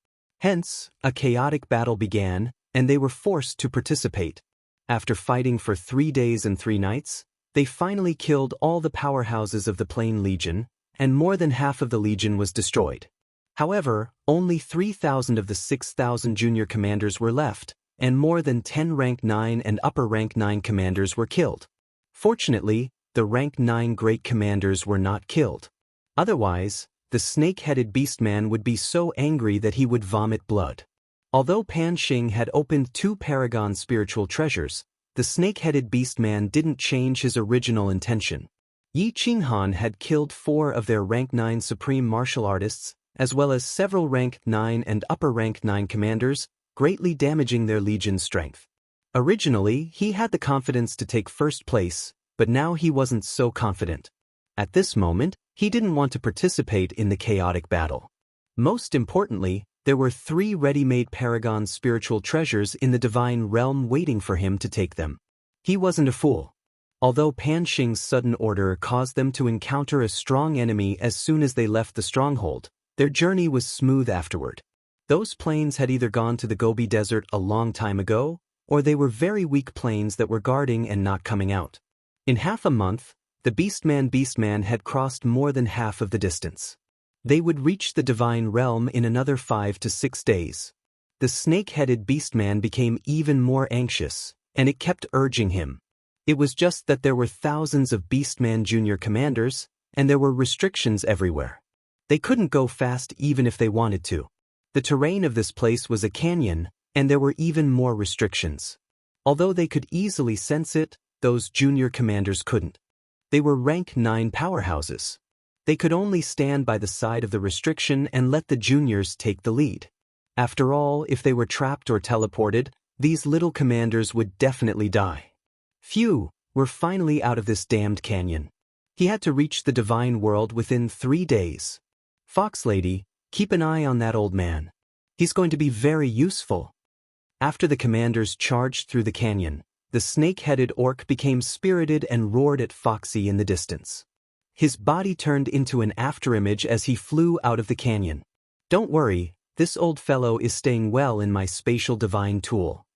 Hence, a chaotic battle began, and they were forced to participate. After fighting for 3 days and 3 nights, they finally killed all the powerhouses of the Plane Legion, and more than half of the Legion was destroyed. However, only 3,000 of the 6,000 junior commanders were left, and more than 10 rank 9 and upper rank 9 commanders were killed. Fortunately, the rank 9 great commanders were not killed. Otherwise, the snake-headed beastman would be so angry that he would vomit blood. Although Pan Xing had opened 2 paragon spiritual treasures, the snake-headed beastman didn't change his original intention. Yi Qinghan had killed 4 of their rank 9 supreme martial artists, as well as several rank 9 and upper rank 9 commanders, greatly damaging their legion's strength. Originally, he had the confidence to take first place, but now he wasn't so confident. At this moment, he didn't want to participate in the chaotic battle. Most importantly, there were 3 ready-made paragon spiritual treasures in the divine realm waiting for him to take them. He wasn't a fool. Although Pan Xing's sudden order caused them to encounter a strong enemy as soon as they left the stronghold, their journey was smooth afterward. Those planes had either gone to the Gobi Desert a long time ago, or they were very weak planes that were guarding and not coming out. In half a month, the Beastman had crossed more than half of the distance. They would reach the divine realm in another 5 to 6 days. The snake-headed Beastman became even more anxious, and it kept urging him. It was just that there were thousands of Beastman Junior commanders, and there were restrictions everywhere. They couldn't go fast even if they wanted to. The terrain of this place was a canyon, and there were even more restrictions. Although they could easily sense it, those junior commanders couldn't. They were rank 9 powerhouses. They could only stand by the side of the restriction and let the juniors take the lead. After all, if they were trapped or teleported, these little commanders would definitely die. Phew, we're finally out of this damned canyon. He had to reach the divine world within 3 days. Fox Lady, keep an eye on that old man. He's going to be very useful. After the commanders charged through the canyon, the snake-headed orc became spirited and roared at Foxy in the distance. His body turned into an afterimage as he flew out of the canyon. Don't worry, this old fellow is staying well in my spatial divine tool.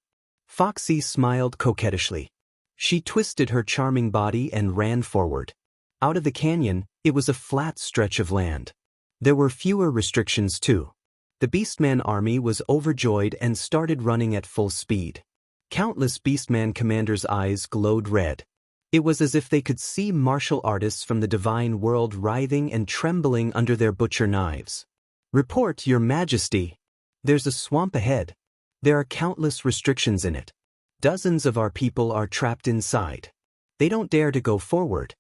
Foxy smiled coquettishly. She twisted her charming body and ran forward. Out of the canyon, it was a flat stretch of land. There were fewer restrictions too. The Beastman army was overjoyed and started running at full speed. Countless Beastman commanders' eyes glowed red. It was as if they could see martial artists from the divine world writhing and trembling under their butcher knives. Report, Your Majesty. There's a swamp ahead. There are countless restrictions in it. Dozens of our people are trapped inside. They don't dare to go forward.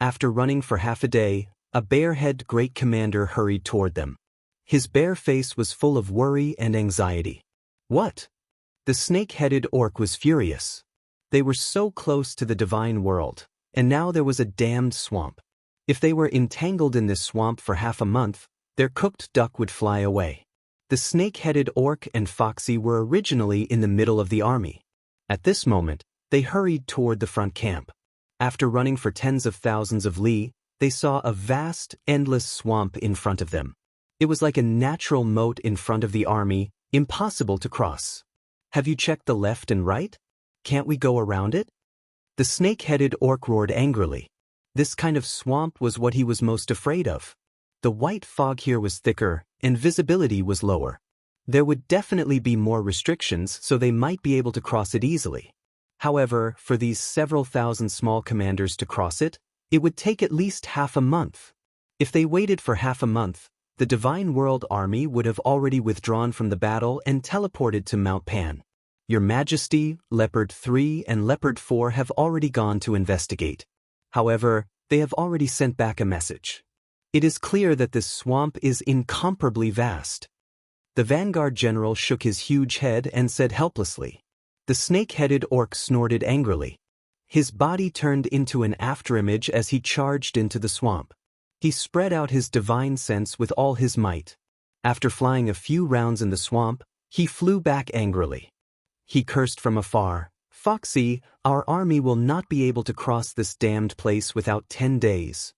After running for half a day, a bare-headed great commander hurried toward them. His bare face was full of worry and anxiety. What? The snake-headed orc was furious. They were so close to the divine world, and now there was a damned swamp. If they were entangled in this swamp for half a month, their cooked duck would fly away. The snake-headed orc and Foxy were originally in the middle of the army. At this moment, they hurried toward the front camp. After running for tens of thousands of li, they saw a vast, endless swamp in front of them. It was like a natural moat in front of the army, impossible to cross. Have you checked the left and right? Can't we go around it? The snake-headed orc roared angrily. This kind of swamp was what he was most afraid of. The white fog here was thicker, and visibility was lower. There would definitely be more restrictions, so they might be able to cross it easily. However, for these several thousand small commanders to cross it, it would take at least half a month. If they waited for half a month, the Divine World Army would have already withdrawn from the battle and teleported to Mount Pan. Your Majesty, Leopard 3 and Leopard 4 have already gone to investigate. However, they have already sent back a message. It is clear that this swamp is incomparably vast. The Vanguard General shook his huge head and said helplessly. The snake-headed orc snorted angrily. His body turned into an afterimage as he charged into the swamp. He spread out his divine sense with all his might. After flying a few rounds in the swamp, he flew back angrily. He cursed from afar, Foxy, our army will not be able to cross this damned place without 10 days.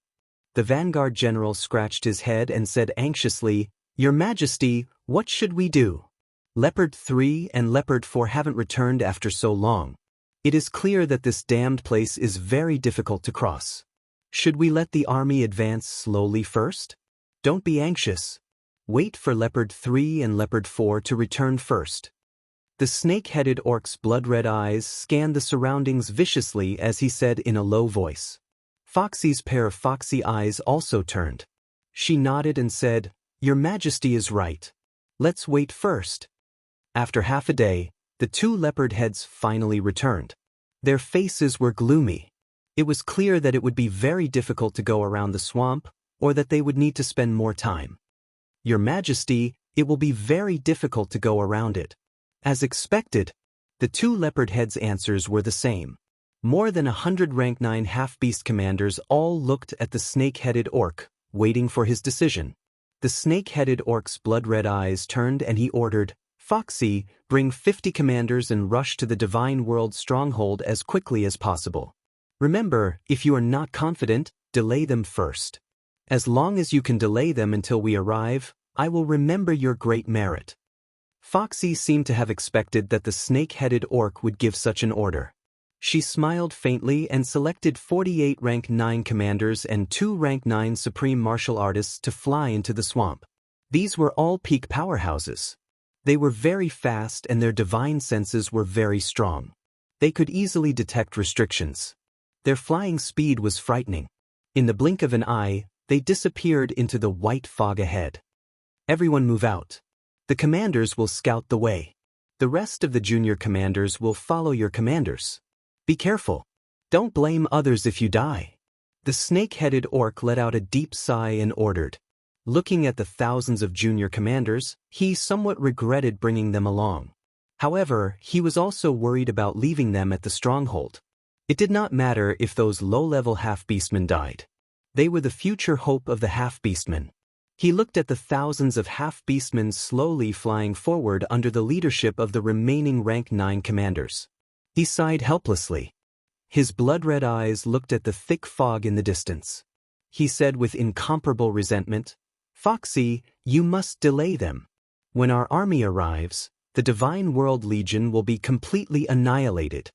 The Vanguard General scratched his head and said anxiously, Your Majesty, what should we do? Leopard 3 and Leopard 4 haven't returned after so long. It is clear that this damned place is very difficult to cross. Should we let the army advance slowly first? Don't be anxious. Wait for Leopard 3 and Leopard 4 to return first. The snake-headed orc's blood-red eyes scanned the surroundings viciously as he said in a low voice. Foxy's pair of foxy eyes also turned. She nodded and said, Your Majesty is right. Let's wait first. After half a day, the two leopard heads finally returned. Their faces were gloomy. It was clear that it would be very difficult to go around the swamp, or that they would need to spend more time. Your Majesty, it will be very difficult to go around it. As expected, the two leopard heads' answers were the same. More than 100 rank 9 half-beast commanders all looked at the snake-headed orc, waiting for his decision. The snake-headed orc's blood-red eyes turned and he ordered, Foxy, bring 50 commanders and rush to the Divine World stronghold as quickly as possible. Remember, if you are not confident, delay them first. As long as you can delay them until we arrive, I will remember your great merit. Foxy seemed to have expected that the snake-headed orc would give such an order. She smiled faintly and selected 48 rank 9 commanders and 2 rank 9 supreme martial artists to fly into the swamp. These were all peak powerhouses. They were very fast and their divine senses were very strong. They could easily detect restrictions. Their flying speed was frightening. In the blink of an eye, they disappeared into the white fog ahead. Everyone move out. The commanders will scout the way. The rest of the junior commanders will follow your commanders. Be careful. Don't blame others if you die. The snake-headed orc let out a deep sigh and ordered. Looking at the thousands of junior commanders, he somewhat regretted bringing them along. However, he was also worried about leaving them at the stronghold. It did not matter if those low-level half-beastmen died. They were the future hope of the half-beastmen. He looked at the thousands of half-beastmen slowly flying forward under the leadership of the remaining rank 9 commanders. He sighed helplessly. His blood-red eyes looked at the thick fog in the distance. He said with incomparable resentment, "Foxy, you must delay them. When our army arrives, the Divine World Legion will be completely annihilated."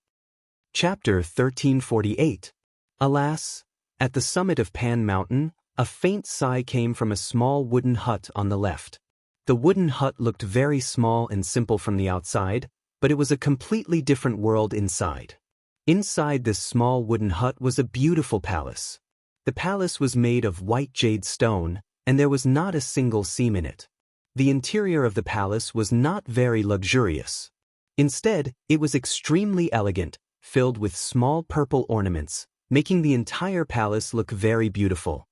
Chapter 1348. Alas, at the summit of Pan Mountain, a faint sigh came from a small wooden hut on the left. The wooden hut looked very small and simple from the outside, but it was a completely different world inside. Inside this small wooden hut was a beautiful palace. The palace was made of white jade stone, and there was not a single seam in it. The interior of the palace was not very luxurious. Instead, it was extremely elegant, filled with small purple ornaments, making the entire palace look very beautiful.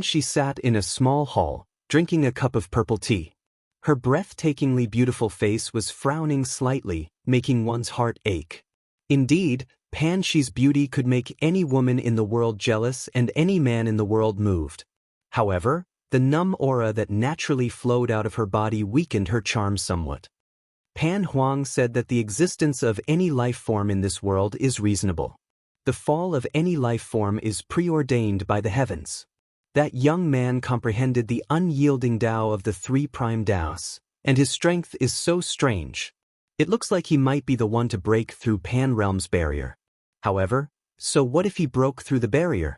She sat in a small hall, drinking a cup of purple tea. Her breathtakingly beautiful face was frowning slightly, making one's heart ache. Indeed, She's beauty could make any woman in the world jealous and any man in the world moved. However, the numb aura that naturally flowed out of her body weakened her charm somewhat. Pan Huang said that the existence of any life form in this world is reasonable. The fall of any life form is preordained by the heavens. That young man comprehended the unyielding Tao of the 3 prime Daoists, and his strength is so strange. It looks like he might be the one to break through Pan Realm's barrier. However, so what if he broke through the barrier?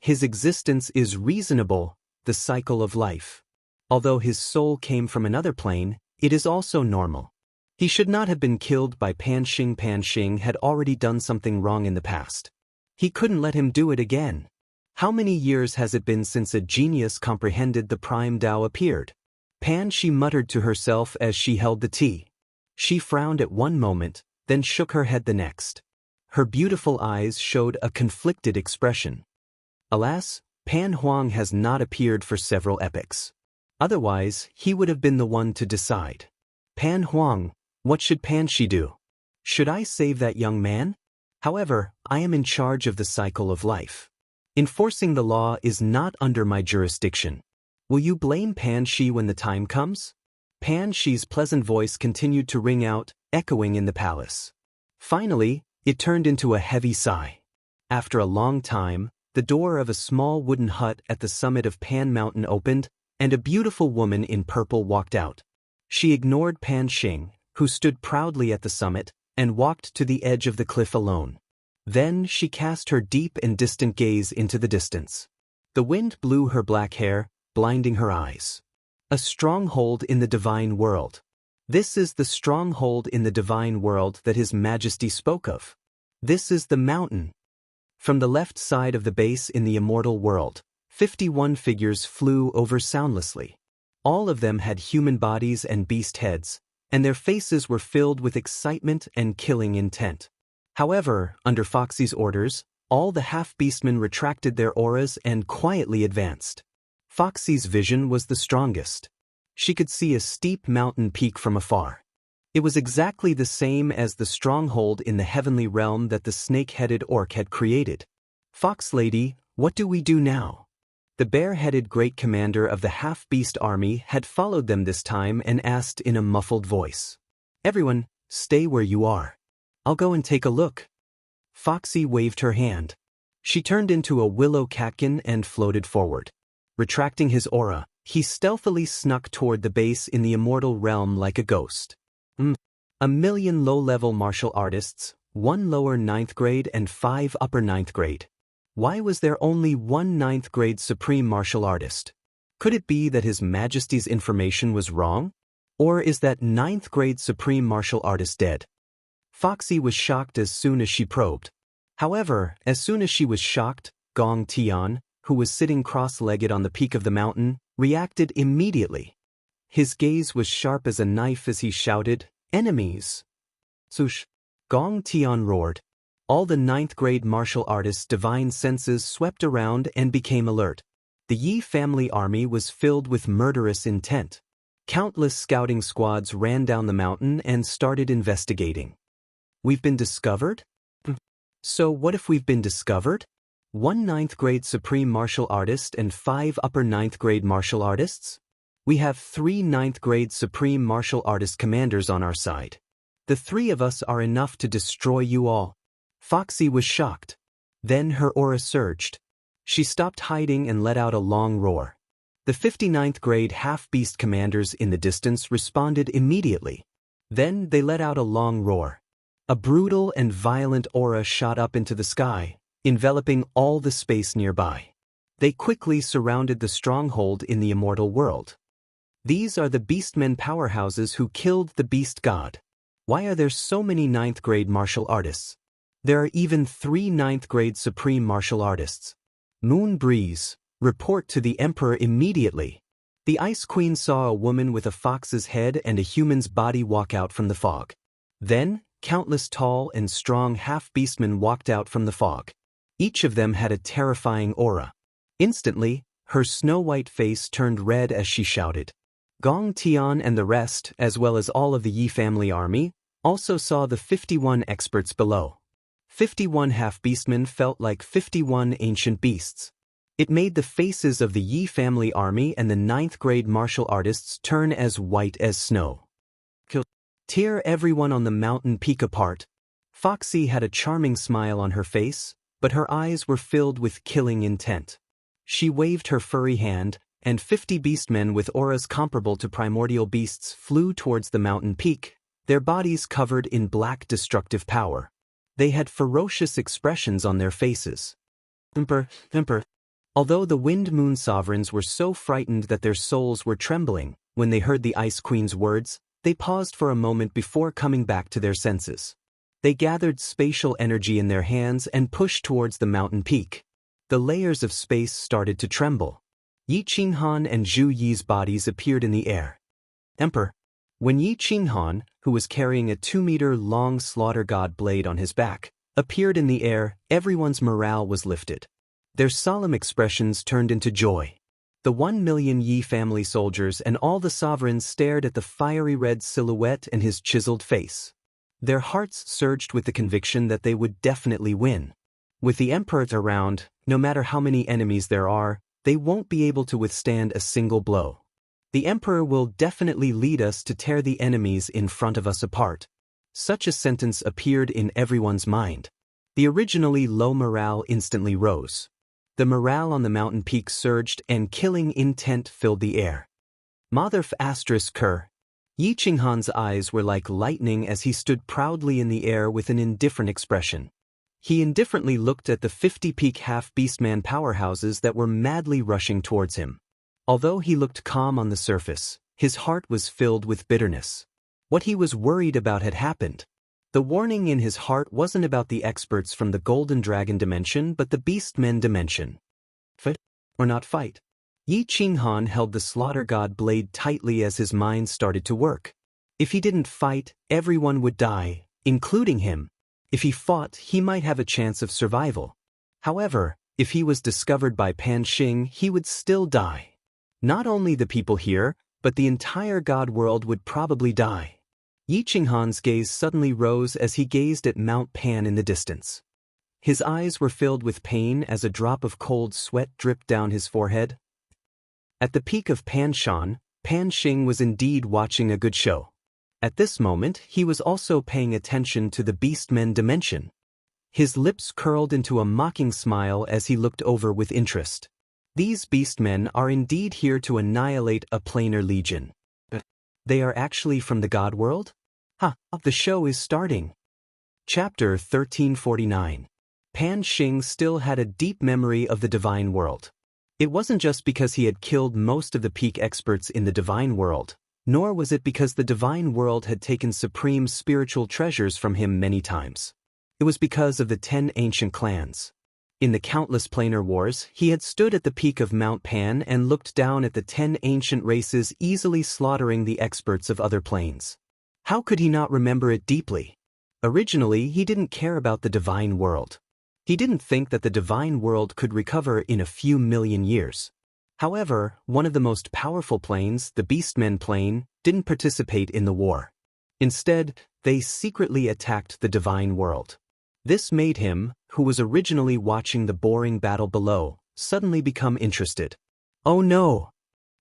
His existence is reasonable, the cycle of life. Although his soul came from another plane, it is also normal. He should not have been killed by Pan Xing. Pan Xing had already done something wrong in the past. He couldn't let him do it again. How many years has it been since a genius comprehended the prime Tao appeared? She muttered to herself as she held the tea. She frowned at one moment, then shook her head the next. Her beautiful eyes showed a conflicted expression. Alas, Pan Huang has not appeared for several epochs. Otherwise, he would have been the one to decide. Pan Huang, what should Shi do? Should I save that young man? However, I am in charge of the cycle of life. Enforcing the law is not under my jurisdiction. Will you blame Shi when the time comes? Shi's pleasant voice continued to ring out, echoing in the palace. Finally, it turned into a heavy sigh. After a long time, the door of a small wooden hut at the summit of Pan Mountain opened, and a beautiful woman in purple walked out. She ignored Pan Xing, who stood proudly at the summit, and walked to the edge of the cliff alone. Then she cast her deep and distant gaze into the distance. The wind blew her black hair, blinding her eyes. A stronghold in the divine world. This is the stronghold in the divine world that His Majesty spoke of. This is the mountain. From the left side of the base in the immortal world, 51 figures flew over soundlessly. All of them had human bodies and beast heads, and their faces were filled with excitement and killing intent. However, under Foxy's orders, all the half-beastmen retracted their auras and quietly advanced. Foxy's vision was the strongest. She could see a steep mountain peak from afar. It was exactly the same as the stronghold in the heavenly realm that the snake-headed orc had created. "Fox Lady, what do we do now?" The bare-headed great commander of the half-beast army had followed them this time and asked in a muffled voice. "Everyone, stay where you are. I'll go and take a look." Foxy waved her hand. She turned into a willow catkin and floated forward. Retracting his aura, he stealthily snuck toward the base in the immortal realm like a ghost. 1,000,000 low-level martial artists, 1 lower 9th grade and 5 upper 9th grade. Why was there only 1 9th grade supreme martial artist? Could it be that His Majesty's information was wrong? Or is that 9th grade supreme martial artist dead? Foxy was shocked as soon as she probed. However, as soon as she was shocked, Gong Tian, who was sitting cross-legged on the peak of the mountain, reacted immediately. His gaze was sharp as a knife as he shouted, "Enemies!" "Sush!" Gong Tian roared. All the 9th grade martial artists' divine senses swept around and became alert. The Yi family army was filled with murderous intent. Countless scouting squads ran down the mountain and started investigating. "We've been discovered?" "So what if we've been discovered? 1 9th grade supreme martial artist and 5 upper 9th grade martial artists? We have 3 9th grade supreme martial artist commanders on our side. The 3 of us are enough to destroy you all." Foxy was shocked. Then her aura surged. She stopped hiding and let out a long roar. The 59th grade half-beast commanders in the distance responded immediately. Then they let out a long roar. A brutal and violent aura shot up into the sky, enveloping all the space nearby. They quickly surrounded the stronghold in the immortal world. "These are the beastmen powerhouses who killed the beast god. Why are there so many 9th grade martial artists? There are even 3 9th grade supreme martial artists. Moon Breeze, report to the Emperor immediately." The Ice Queen saw a woman with a fox's head and a human's body walk out from the fog. Then, countless tall and strong half-beastmen walked out from the fog. Each of them had a terrifying aura. Instantly, her snow-white face turned red as she shouted. Gong Tian and the rest, as well as all of the Yi family army, also saw the 51 experts below. 51 half-beastmen felt like 51 ancient beasts. It made the faces of the Yi family army and the 9th grade martial artists turn as white as snow. "Tear everyone on the mountain peak apart." Foxy had a charming smile on her face, but her eyes were filled with killing intent. She waved her furry hand, and 50 beastmen with auras comparable to primordial beasts flew towards the mountain peak, their bodies covered in black destructive power. They had ferocious expressions on their faces. Emperor. Although the Wind Moon sovereigns were so frightened that their souls were trembling, when they heard the Ice Queen's words, they paused for a moment before coming back to their senses. They gathered spatial energy in their hands and pushed towards the mountain peak. The layers of space started to tremble. Yi Qinghan and Zhu Yi's bodies appeared in the air. "Emperor." When Yi Qinghan, who was carrying a 2-meter-long slaughter god blade on his back, appeared in the air, everyone's morale was lifted. Their solemn expressions turned into joy. The 1,000,000 Yi family soldiers and all the sovereigns stared at the fiery red silhouette and his chiseled face. Their hearts surged with the conviction that they would definitely win. With the Emperor around, no matter how many enemies there are, they won't be able to withstand a single blow. The Emperor will definitely lead us to tear the enemies in front of us apart. Such a sentence appeared in everyone's mind. The originally low morale instantly rose. The morale on the mountain peak surged and killing intent filled the air. Motherf **Ker. Yi Qinghan's eyes were like lightning as he stood proudly in the air with an indifferent expression. He indifferently looked at the 50-peak half-beastman powerhouses that were madly rushing towards him. Although he looked calm on the surface, his heart was filled with bitterness. What he was worried about had happened. The warning in his heart wasn't about the experts from the Golden Dragon dimension but the Beastmen dimension. Fight or not fight? Yi Qinghan held the slaughter god blade tightly as his mind started to work. If he didn't fight, everyone would die, including him. If he fought, he might have a chance of survival. However, if he was discovered by Pan Xing, he would still die. Not only the people here, but the entire god world would probably die. Yi Qinghan's gaze suddenly rose as he gazed at Mount Pan in the distance. His eyes were filled with pain as a drop of cold sweat dripped down his forehead. At the peak of Panshan, Pan Xing was indeed watching a good show. At this moment, he was also paying attention to the beastmen dimension. His lips curled into a mocking smile as he looked over with interest. These beastmen are indeed here to annihilate a planar legion. They are actually from the god world? The show is starting. Chapter 1349. Pan Xing still had a deep memory of the divine world. It wasn't just because he had killed most of the peak experts in the divine world, nor was it because the divine world had taken supreme spiritual treasures from him many times. It was because of the 10 ancient clans. In the countless planar wars, he had stood at the peak of Mount Pan and looked down at the 10 ancient races easily slaughtering the experts of other planes. How could he not remember it deeply? Originally, he didn't care about the divine world. He didn't think that the divine world could recover in a few million years. However, one of the most powerful planes, the Beastmen plane, didn't participate in the war. Instead, they secretly attacked the divine world. This made him, who was originally watching the boring battle below, suddenly become interested. Oh no!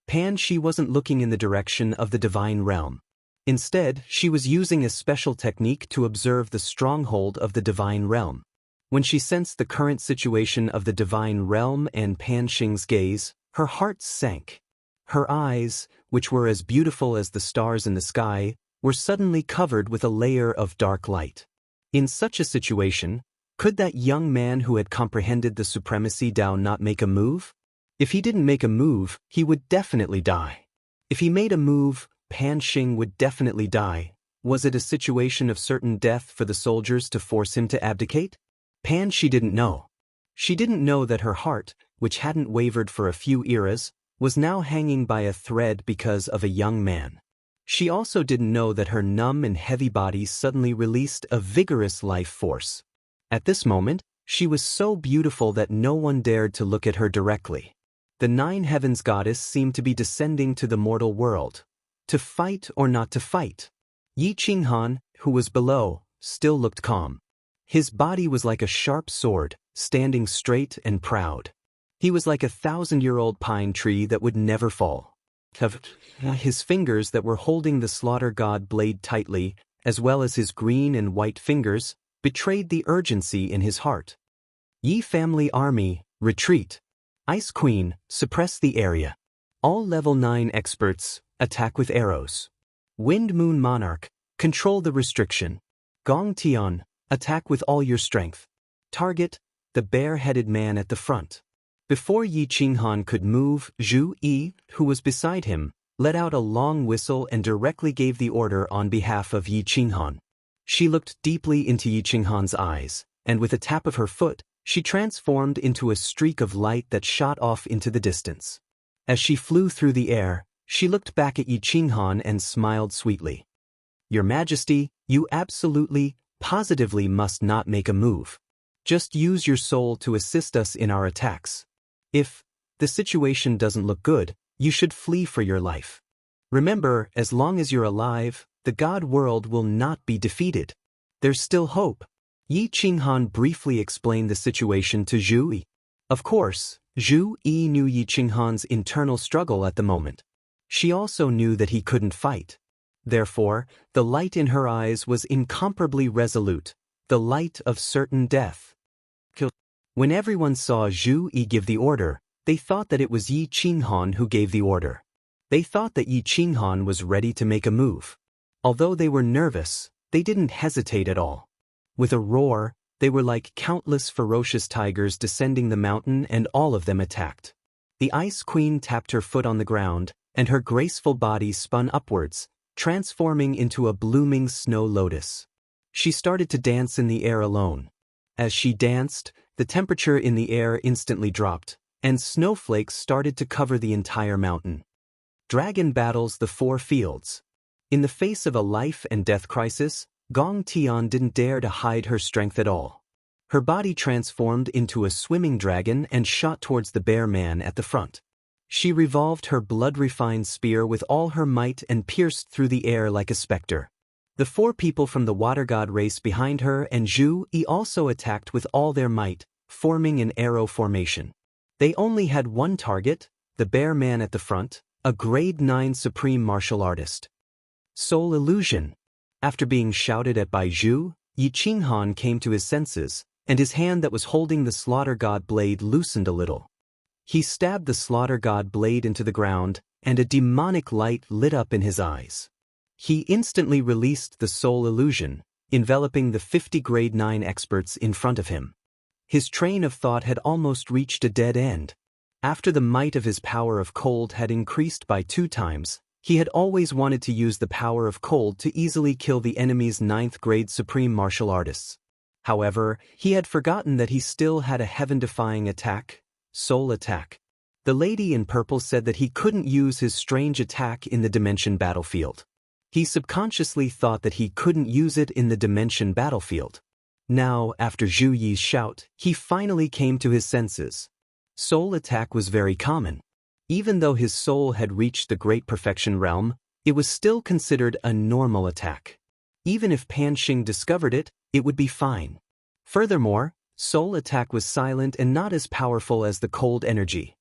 Pan Shi wasn't looking in the direction of the divine realm. Instead, she was using a special technique to observe the stronghold of the divine realm. When she sensed the current situation of the divine realm and Pan Xing's gaze, her heart sank. Her eyes, which were as beautiful as the stars in the sky, were suddenly covered with a layer of dark light. In such a situation, could that young man who had comprehended the supremacy Dao not make a move? If he didn't make a move, he would definitely die. If he made a move, Pan Xing would definitely die. Was it a situation of certain death for the soldiers to force him to abdicate? She didn't know. She didn't know that her heart, which hadn't wavered for a few eras, was now hanging by a thread because of a young man. She also didn't know that her numb and heavy body suddenly released a vigorous life force. At this moment, she was so beautiful that no one dared to look at her directly. The 9 heavens goddess seemed to be descending to the mortal world. To fight or not to fight? Yi Qinghan, who was below, still looked calm. His body was like a sharp sword, standing straight and proud. He was like a 1,000-year-old pine tree that would never fall. His fingers that were holding the slaughter god blade tightly, as well as his green and white fingers, betrayed the urgency in his heart. Yi family army, retreat. Ice Queen, suppress the area. All level 9 experts, attack with arrows. Wind Moon Monarch, control the restriction. Gong Tian, attack with all your strength. Target, the bare-headed man at the front. Before Yi Qinghan could move, Zhu Yi, who was beside him, let out a long whistle and directly gave the order on behalf of Yi Qinghan. She looked deeply into Yi Qinghan's eyes, and with a tap of her foot, she transformed into a streak of light that shot off into the distance. As she flew through the air, she looked back at Yi Qinghan and smiled sweetly. Your Majesty, you absolutely, positively must not make a move. Just use your soul to assist us in our attacks. If the situation doesn't look good, you should flee for your life. Remember, as long as you're alive, the God world will not be defeated. There's still hope. Yi Qinghan briefly explained the situation to Zhu Yi. Of course, Zhu Yi knew Yi Qinghan's internal struggle at the moment. She also knew that he couldn't fight. Therefore, the light in her eyes was incomparably resolute, the light of certain death. When everyone saw Zhu Yi give the order, they thought that it was Yi Qinghan who gave the order. They thought that Yi Qinghan was ready to make a move. Although they were nervous, they didn't hesitate at all. With a roar, they were like countless ferocious tigers descending the mountain, and all of them attacked. The Ice Queen tapped her foot on the ground, and her graceful body spun upwards, transforming into a blooming snow lotus. She started to dance in the air alone. As she danced, the temperature in the air instantly dropped, and snowflakes started to cover the entire mountain. Dragon battles the 4 fields. In the face of a life and death crisis, Gong Tian didn't dare to hide her strength at all. Her body transformed into a swimming dragon and shot towards the bear man at the front. She revolved her blood-refined spear with all her might and pierced through the air like a specter. The 4 people from the water god raced behind her, and Zhu Yi also attacked with all their might, forming an arrow formation. They only had one target, the bear man at the front, a grade 9 supreme martial artist. Soul illusion. After being shouted at by Zhu, Yi Qinghan came to his senses, and his hand that was holding the slaughter god blade loosened a little. He stabbed the slaughter god blade into the ground, and a demonic light lit up in his eyes. He instantly released the soul illusion, enveloping the 50 grade 9 experts in front of him. His train of thought had almost reached a dead end. After the might of his power of cold had increased by 2 times, he had always wanted to use the power of cold to easily kill the enemy's 9th grade supreme martial artists. However, he had forgotten that he still had a heaven-defying attack, soul attack. The lady in purple said that he couldn't use his strange attack in the dimension battlefield. He subconsciously thought that he couldn't use it in the dimension battlefield. Now, after Zhu Yi's shout, he finally came to his senses. Soul attack was very common. Even though his soul had reached the Great Perfection realm, it was still considered a normal attack. Even if Pan Xing discovered it, it would be fine. Furthermore, soul attack was silent and not as powerful as the cold energy.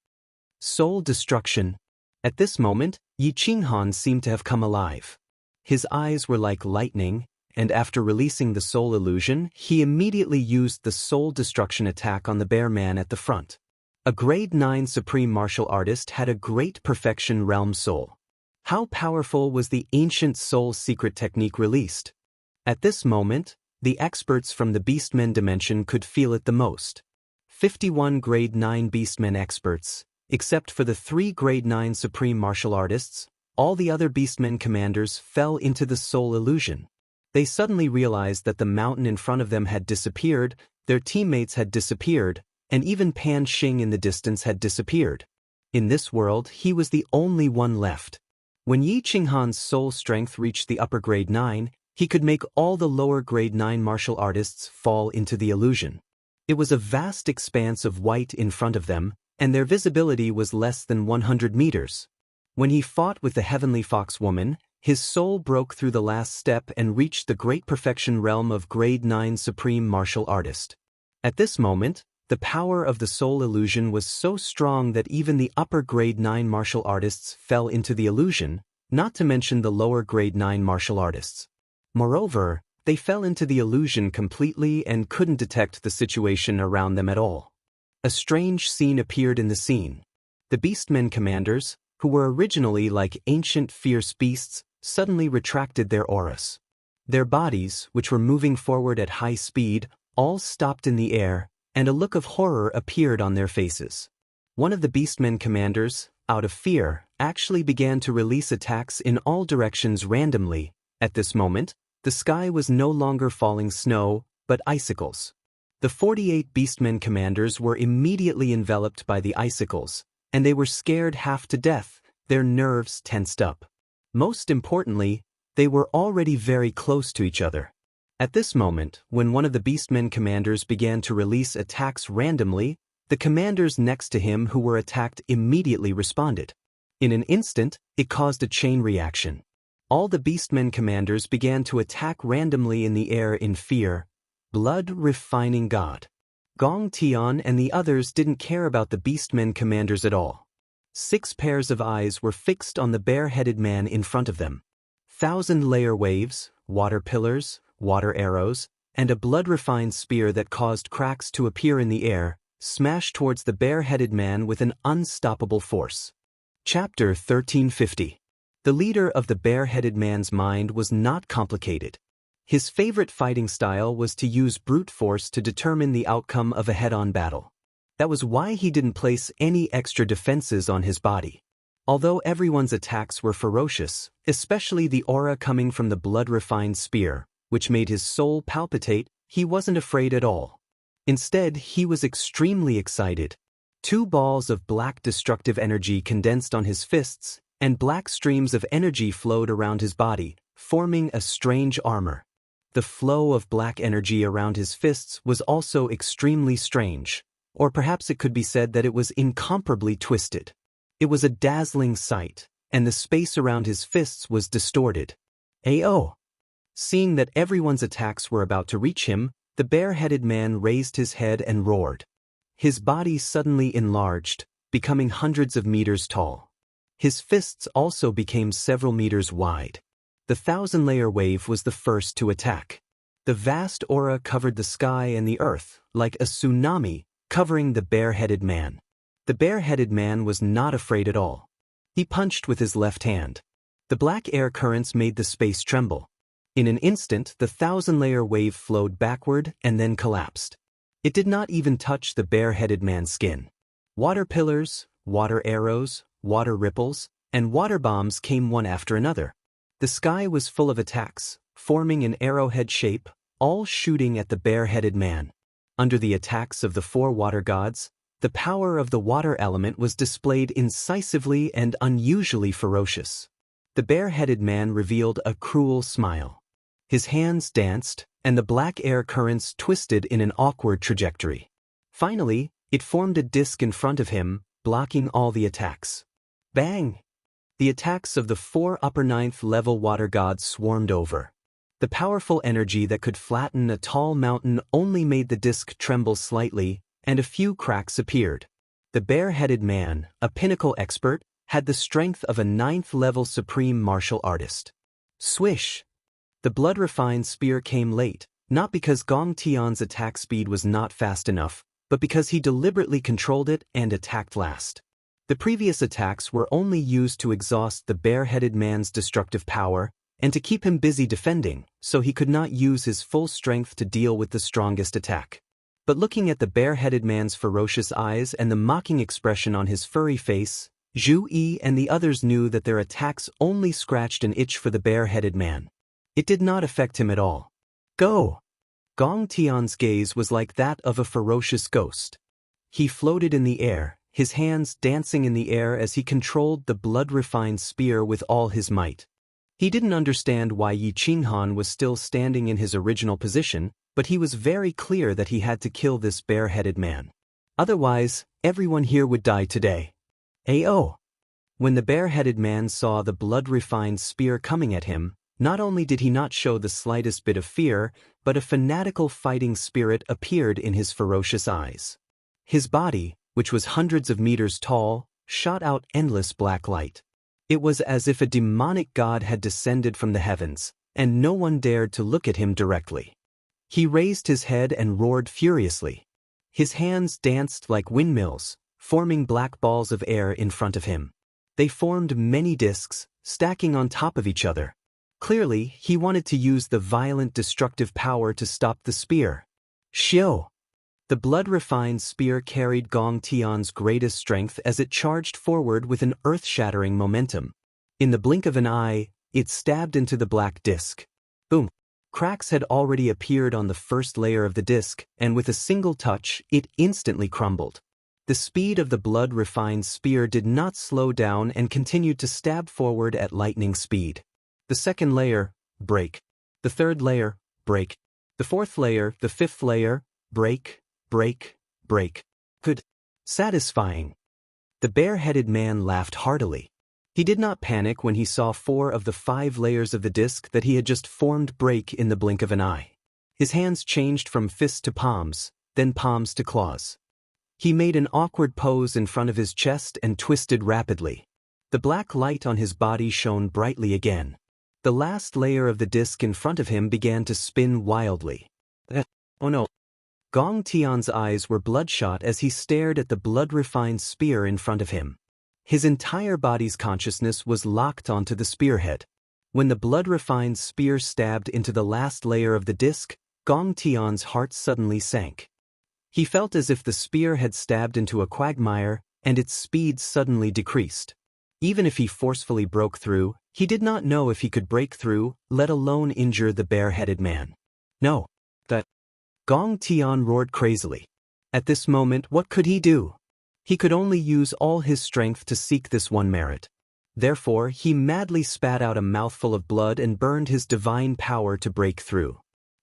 Soul destruction. At this moment, Yi Qinghan seemed to have come alive. His eyes were like lightning, and after releasing the soul illusion, he immediately used the soul destruction attack on the bear man at the front. A grade 9 supreme martial artist had a great perfection realm soul. How powerful was the ancient soul secret technique released? At this moment, the experts from the Beastmen dimension could feel it the most. 51 grade 9 Beastmen experts, except for the 3 grade 9 supreme martial artists, all the other Beastmen commanders fell into the soul illusion. They suddenly realized that the mountain in front of them had disappeared, their teammates had disappeared, and even Pan Xing in the distance had disappeared. In this world, he was the only one left. When Yi Qinghan's soul strength reached the upper grade 9, he could make all the lower grade 9 martial artists fall into the illusion. It was a vast expanse of white in front of them, and their visibility was less than 100 meters. When he fought with the Heavenly Fox Woman, his soul broke through the last step and reached the Great Perfection realm of grade 9 Supreme Martial Artist. At this moment, the power of the soul illusion was so strong that even the upper grade 9 martial artists fell into the illusion, not to mention the lower grade 9 martial artists. Moreover, they fell into the illusion completely and couldn't detect the situation around them at all. A strange scene appeared in the scene. The Beastmen commanders, who were originally like ancient fierce beasts, suddenly retracted their auras. Their bodies, which were moving forward at high speed, all stopped in the air, and a look of horror appeared on their faces. One of the Beastmen commanders, out of fear, actually began to release attacks in all directions randomly. At this moment, the sky was no longer falling snow, but icicles. The 48 Beastmen commanders were immediately enveloped by the icicles, and they were scared half to death, their nerves tensed up. Most importantly, they were already very close to each other. At this moment, when one of the Beastmen commanders began to release attacks randomly, the commanders next to him who were attacked immediately responded. In an instant, it caused a chain reaction. All the Beastmen commanders began to attack randomly in the air in fear. Blood-refining God. Gong Tian and the others didn't care about the Beastmen commanders at all. 6 pairs of eyes were fixed on the bare-headed man in front of them. 1,000-layer waves, water pillars, water arrows, and a blood-refined spear that caused cracks to appear in the air, smashed towards the bare-headed man with an unstoppable force. Chapter 1350. The leader of the bare-headed man's mind was not complicated. His favorite fighting style was to use brute force to determine the outcome of a head-on battle. That was why he didn't place any extra defenses on his body. Although everyone's attacks were ferocious, especially the aura coming from the blood-refined spear, which made his soul palpitate, he wasn't afraid at all. Instead, he was extremely excited. 2 balls of black destructive energy condensed on his fists, and black streams of energy flowed around his body, forming a strange armor. The flow of black energy around his fists was also extremely strange, or perhaps it could be said that it was incomparably twisted. It was a dazzling sight, and the space around his fists was distorted. Ao! Seeing that everyone's attacks were about to reach him, the bare-headed man raised his head and roared. His body suddenly enlarged, becoming hundreds of meters tall. His fists also became several meters wide. The 1,000-layer wave was the first to attack. The vast aura covered the sky and the earth, like a tsunami, covering the bare-headed man. The bare-headed man was not afraid at all. He punched with his left hand. The black air currents made the space tremble. In an instant, the 1,000-layer wave flowed backward and then collapsed. It did not even touch the bare-headed man's skin. Water pillars, water arrows, water ripples, and water bombs came one after another. The sky was full of attacks, forming an arrowhead shape, all shooting at the bare-headed man. Under the attacks of the 4 water gods, the power of the water element was displayed incisively and unusually ferocious. The bare-headed man revealed a cruel smile. His hands danced, and the black air currents twisted in an awkward trajectory. Finally, it formed a disc in front of him, blocking all the attacks. Bang! The attacks of the 4 upper 9th-level water gods swarmed over. The powerful energy that could flatten a tall mountain only made the disc tremble slightly, and a few cracks appeared. The bare-headed man, a pinnacle expert, had the strength of a 9th-level supreme martial artist. Swish! The blood-refined spear came late, not because Gong Tian's attack speed was not fast enough, but because he deliberately controlled it and attacked last. The previous attacks were only used to exhaust the bare-headed man's destructive power and to keep him busy defending, so he could not use his full strength to deal with the strongest attack. But looking at the bare-headed man's ferocious eyes and the mocking expression on his furry face, Zhu Yi and the others knew that their attacks only scratched an itch for the bare-headed man. It did not affect him at all. Go! Gong Tian's gaze was like that of a ferocious ghost. He floated in the air, his hands dancing in the air as he controlled the blood-refined spear with all his might. He didn't understand why Yi Qinghan was still standing in his original position, but he was very clear that he had to kill this bare-headed man. Otherwise, everyone here would die today. Ao! When the bare-headed man saw the blood-refined spear coming at him, not only did he not show the slightest bit of fear, but a fanatical fighting spirit appeared in his ferocious eyes. His body, which was hundreds of meters tall, shot out endless black light. It was as if a demonic god had descended from the heavens, and no one dared to look at him directly. He raised his head and roared furiously. His hands danced like windmills, forming black balls of air in front of him. They formed many discs, stacking on top of each other. Clearly, he wanted to use the violent destructive power to stop the spear. Xiu! The blood-refined spear carried Gong Tian's greatest strength as it charged forward with an earth-shattering momentum. In the blink of an eye, it stabbed into the black disc. Boom! Cracks had already appeared on the first layer of the disc, and with a single touch, it instantly crumbled. The speed of the blood-refined spear did not slow down and continued to stab forward at lightning speed. The second layer, break. The third layer, break. The fourth layer, the fifth layer, break, break, break. Good. Satisfying. The bare-headed man laughed heartily. He did not panic when he saw 4 of the 5 layers of the disc that he had just formed break in the blink of an eye. His hands changed from fists to palms, then palms to claws. He made an awkward pose in front of his chest and twisted rapidly. The black light on his body shone brightly again. The last layer of the disc in front of him began to spin wildly. Oh no. Gong Tian's eyes were bloodshot as he stared at the blood-refined spear in front of him. His entire body's consciousness was locked onto the spearhead. When the blood-refined spear stabbed into the last layer of the disc, Gong Tian's heart suddenly sank. He felt as if the spear had stabbed into a quagmire, and its speed suddenly decreased. Even if he forcefully broke through, he did not know if he could break through, let alone injure the bare-headed man. No. That. Gong Tian roared crazily. At this moment, what could he do? He could only use all his strength to seek this one merit. Therefore, he madly spat out a mouthful of blood and burned his divine power to break through.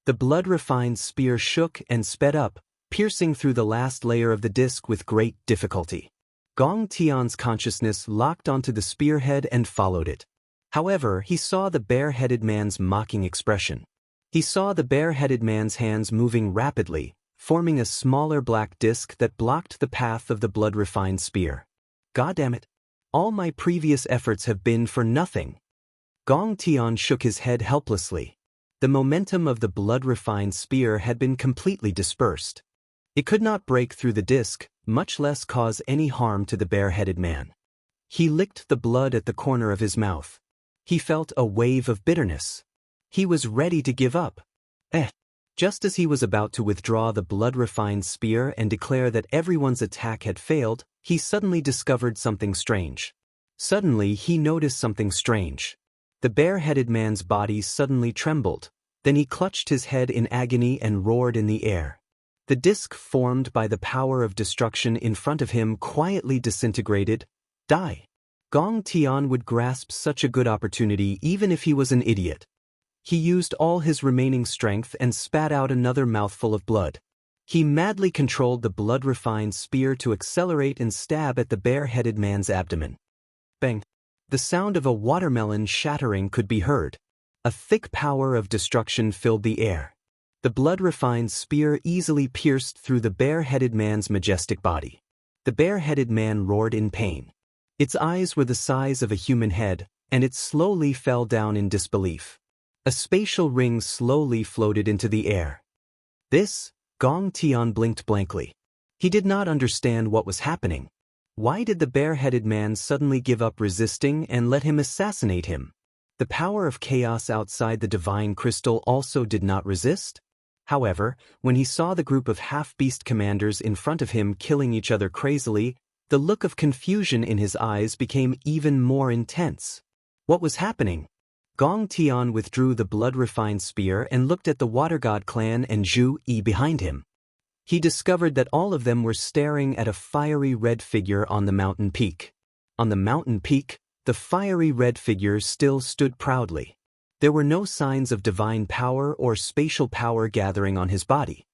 The blood-refined spear shook and sped up, piercing through the last layer of the disc with great difficulty. Gong Tian's consciousness locked onto the spearhead and followed it. However, he saw the bare-headed man's mocking expression. He saw the bare-headed man's hands moving rapidly, forming a smaller black disc that blocked the path of the blood-refined spear. God damn it! All my previous efforts have been for nothing. Gong Tian shook his head helplessly. The momentum of the blood-refined spear had been completely dispersed. It could not break through the disc, much less cause any harm to the bare-headed man. He licked the blood at the corner of his mouth. He felt a wave of bitterness. He was ready to give up. Just as he was about to withdraw the blood-refined spear and declare that everyone's attack had failed, he suddenly discovered something strange. Suddenly he noticed something strange. The bare-headed man's body suddenly trembled. Then he clutched his head in agony and roared in the air. The disc formed by the power of destruction in front of him quietly disintegrated. Die. Gong Tian would grasp such a good opportunity even if he was an idiot. He used all his remaining strength and spat out another mouthful of blood. He madly controlled the blood-refined spear to accelerate and stab at the bare-headed man's abdomen. Bang! The sound of a watermelon shattering could be heard. A thick power of destruction filled the air. The blood-refined spear easily pierced through the bare-headed man's majestic body. The bare-headed man roared in pain. Its eyes were the size of a human head, and it slowly fell down in disbelief. A spatial ring slowly floated into the air. This, Gong Tian blinked blankly. He did not understand what was happening. Why did the bare-headed man suddenly give up resisting and let him assassinate him? The power of chaos outside the divine crystal also did not resist. However, when he saw the group of half-beast commanders in front of him killing each other crazily, the look of confusion in his eyes became even more intense. What was happening? Gong Tian withdrew the blood-refined spear and looked at the Water God clan and Zhu Yi behind him. He discovered that all of them were staring at a fiery red figure on the mountain peak. On the mountain peak, the fiery red figure still stood proudly. There were no signs of divine power or spatial power gathering on his body.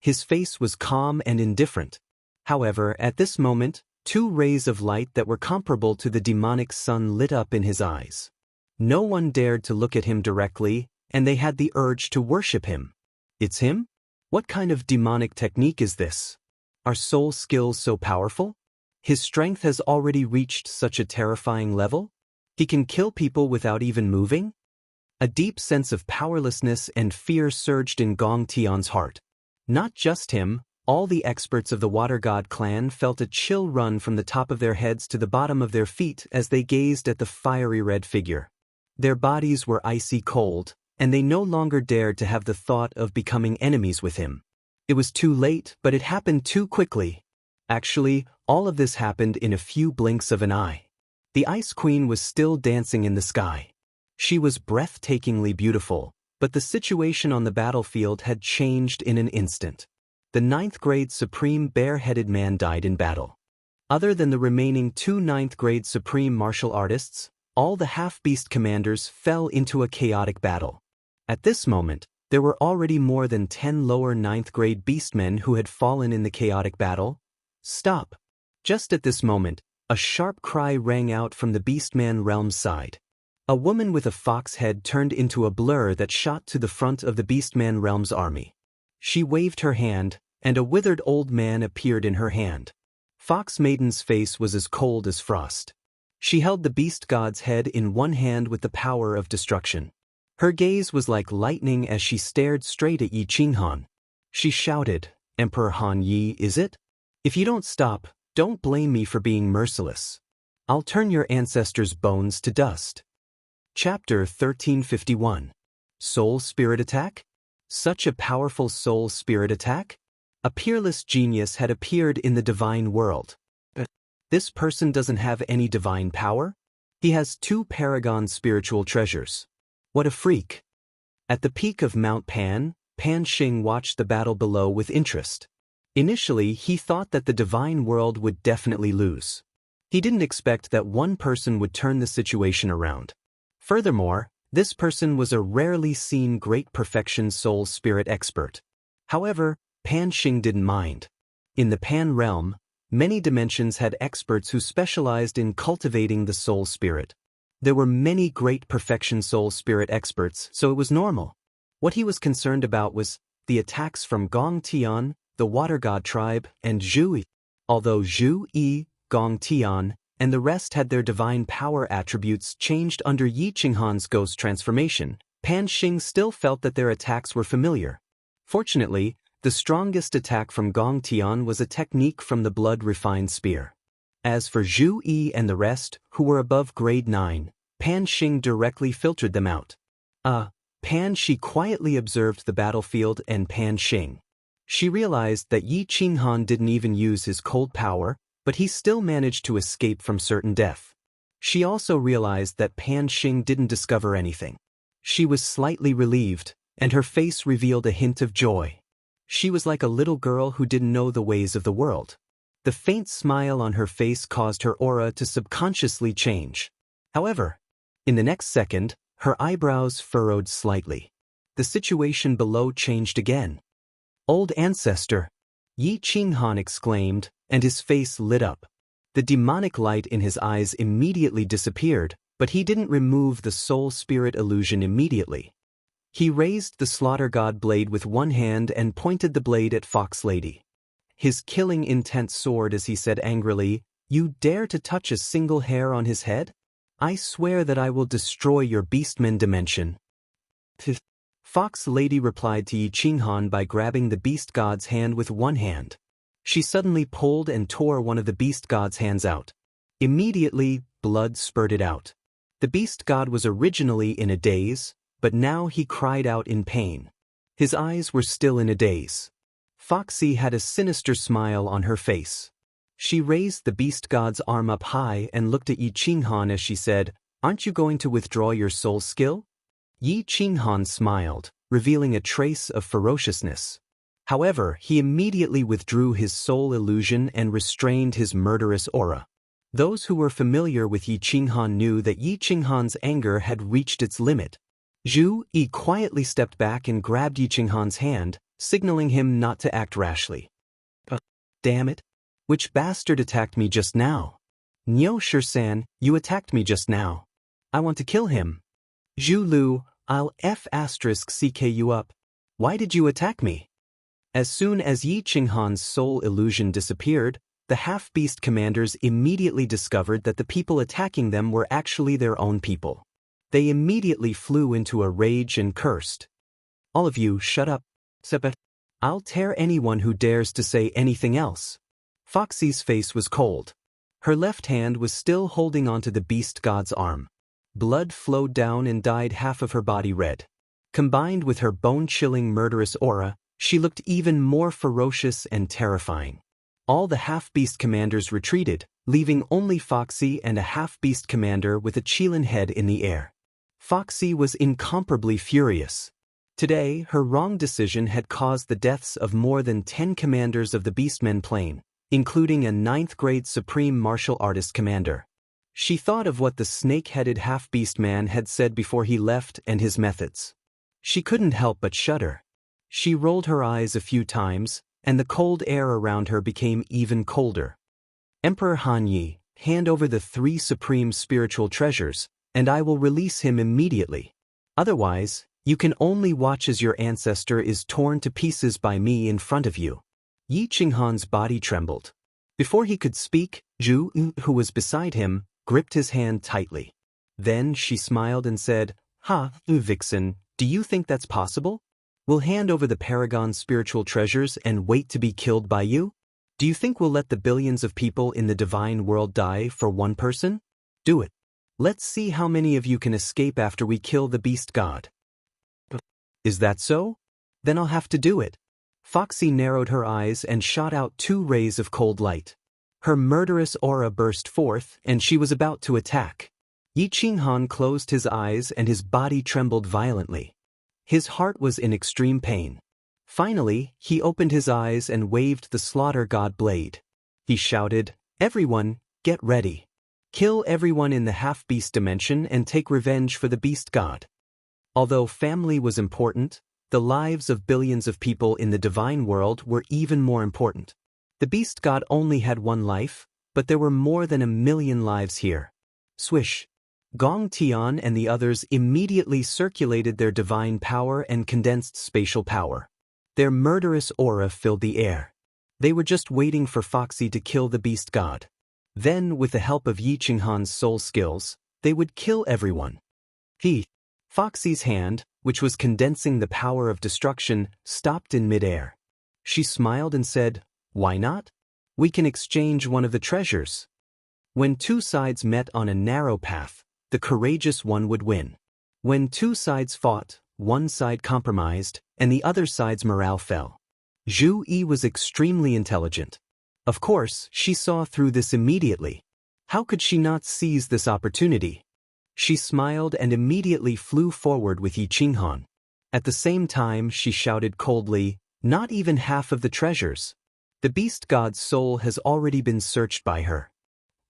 His face was calm and indifferent. However, at this moment, two rays of light that were comparable to the demonic sun lit up in his eyes. No one dared to look at him directly, and they had the urge to worship him. It's him? What kind of demonic technique is this? Are soul skills so powerful? His strength has already reached such a terrifying level? He can kill people without even moving? A deep sense of powerlessness and fear surged in Gong Tian's heart. Not just him, all the experts of the Water God clan felt a chill run from the top of their heads to the bottom of their feet as they gazed at the fiery red figure. Their bodies were icy cold, and they no longer dared to have the thought of becoming enemies with him. It was too late, but it happened too quickly. Actually, all of this happened in a few blinks of an eye. The Ice Queen was still dancing in the sky. She was breathtakingly beautiful, but the situation on the battlefield had changed in an instant. The 9th-grade Supreme Bare-Headed Man died in battle. Other than the remaining two 9th-grade Supreme Martial Artists, all the half-beast commanders fell into a chaotic battle. At this moment, there were already more than 10 lower 9th-grade beastmen who had fallen in the chaotic battle. Stop! Just at this moment, a sharp cry rang out from the Beastman realm's side. A woman with a fox head turned into a blur that shot to the front of the Beastman realm's army. She waved her hand, and a withered old man appeared in her hand. Fox Maiden's face was as cold as frost. She held the beast god's head in one hand with the power of destruction. Her gaze was like lightning as she stared straight at Yi Qinghan. She shouted, "Emperor Han Yi, is it? If you don't stop, don't blame me for being merciless. I'll turn your ancestors' bones to dust." Chapter 1351. Soul Spirit Attack? Such a powerful soul spirit attack? A peerless genius had appeared in the divine world. This person doesn't have any divine power? He has 2 paragon spiritual treasures. What a freak. At the peak of Mount Pan, Pan Xing watched the battle below with interest. Initially, he thought that the divine world would definitely lose. He didn't expect that one person would turn the situation around. Furthermore, this person was a rarely seen great perfection soul spirit expert. However, Pan Xing didn't mind. In the Pan realm, many dimensions had experts who specialized in cultivating the soul spirit. There were many great perfection soul spirit experts, so it was normal. What he was concerned about was the attacks from Gong Tian, the water god tribe, and Zhu Yi. Although Zhu Yi, Gong Tian, and the rest had their divine power attributes changed under Yi Qinghan's ghost transformation, Pan Xing still felt that their attacks were familiar. Fortunately, the strongest attack from Gong Tian was a technique from the blood-refined spear. As for Zhu Yi and the rest, who were above grade 9, Pan Xing directly filtered them out. Pan Shi quietly observed the battlefield and Pan Xing. She realized that Yi Qinghan didn't even use his cold power, but he still managed to escape from certain death. She also realized that Pan Xing didn't discover anything. She was slightly relieved, and her face revealed a hint of joy. She was like a little girl who didn't know the ways of the world. The faint smile on her face caused her aura to subconsciously change. However, in the next second, her eyebrows furrowed slightly. The situation below changed again. "Old ancestor!" Yi Qinghan exclaimed, and his face lit up. The demonic light in his eyes immediately disappeared, but he didn't remove the soul spirit illusion immediately. He raised the slaughter god blade with one hand and pointed the blade at Fox Lady. His killing intent soared as he said angrily, "You dare to touch a single hair on his head? I swear that I will destroy your beastman dimension." Fox Lady replied to Yi Qinghan by grabbing the beast god's hand with one hand. She suddenly pulled and tore one of the beast god's hands out. Immediately, blood spurted out. The beast god was originally in a daze, but now he cried out in pain. His eyes were still in a daze. Foxy had a sinister smile on her face. She raised the beast god's arm up high and looked at Yi Qinghan as she said, "Aren't you going to withdraw your soul skill?" Yi Qinghan smiled, revealing a trace of ferociousness. However, he immediately withdrew his soul illusion and restrained his murderous aura. Those who were familiar with Yi Qinghan knew that Yi Qinghan's anger had reached its limit. Zhu Yi quietly stepped back and grabbed Yi Qinghan's hand, signaling him not to act rashly. "Damn it! Which bastard attacked me just now? Niu Shisan, you attacked me just now. I want to kill him. Zhu Lu, I'll *CK you up. Why did you attack me?" As soon as Yi Qinghan's soul illusion disappeared, the half-beast commanders immediately discovered that the people attacking them were actually their own people. They immediately flew into a rage and cursed. "All of you, shut up. I'll tear anyone who dares to say anything else." Foxy's face was cold. Her left hand was still holding onto the beast god's arm. Blood flowed down and dyed half of her body red. Combined with her bone-chilling murderous aura, she looked even more ferocious and terrifying. All the half-beast commanders retreated, leaving only Foxy and a half-beast commander with a Qilin head in the air. Foxy was incomparably furious. Today, her wrong decision had caused the deaths of more than 10 commanders of the Beastmen plane, including a 9th-grade Supreme Martial Artist commander. She thought of what the snake-headed half-beast man had said before he left and his methods. She couldn't help but shudder. She rolled her eyes a few times, and the cold air around her became even colder. "Emperor Han Yi, hand over the 3 supreme spiritual treasures, and I will release him immediately. Otherwise, you can only watch as your ancestor is torn to pieces by me in front of you." Yi Qinghan's body trembled. Before he could speak, Zhu Yu, who was beside him, gripped his hand tightly. Then she smiled and said, Vixen, do you think that's possible? We'll hand over the Paragon's spiritual treasures and wait to be killed by you? Do you think we'll let the billions of people in the divine world die for one person? Do it. Let's see how many of you can escape after we kill the beast god." "Is that so? Then I'll have to do it." Foxy narrowed her eyes and shot out 2 rays of cold light. Her murderous aura burst forth, and she was about to attack. Yi Qinghan closed his eyes and his body trembled violently. His heart was in extreme pain. Finally, he opened his eyes and waved the slaughter god blade. He shouted, "Everyone, get ready. Kill everyone in the half-beast dimension and take revenge for the beast god." Although family was important, the lives of billions of people in the divine world were even more important. The beast god only had 1 life, but there were more than 1 million lives here. Swish. Gong Tian and the others immediately circulated their divine power and condensed spatial power. Their murderous aura filled the air. They were just waiting for Foxy to kill the beast god. Then, with the help of Yi Qinghan's soul skills, they would kill everyone. Foxy's hand, which was condensing the power of destruction, stopped in midair. She smiled and said, "Why not? We can exchange one of the treasures." When two sides met on a narrow path, the courageous one would win. When two sides fought, one side compromised, and the other side's morale fell. Zhu Yi was extremely intelligent. Of course, she saw through this immediately. How could she not seize this opportunity? She smiled and immediately flew forward with Yi Qinghan. At the same time, she shouted coldly, "Not even half of the treasures. The beast god's soul has already been searched by her.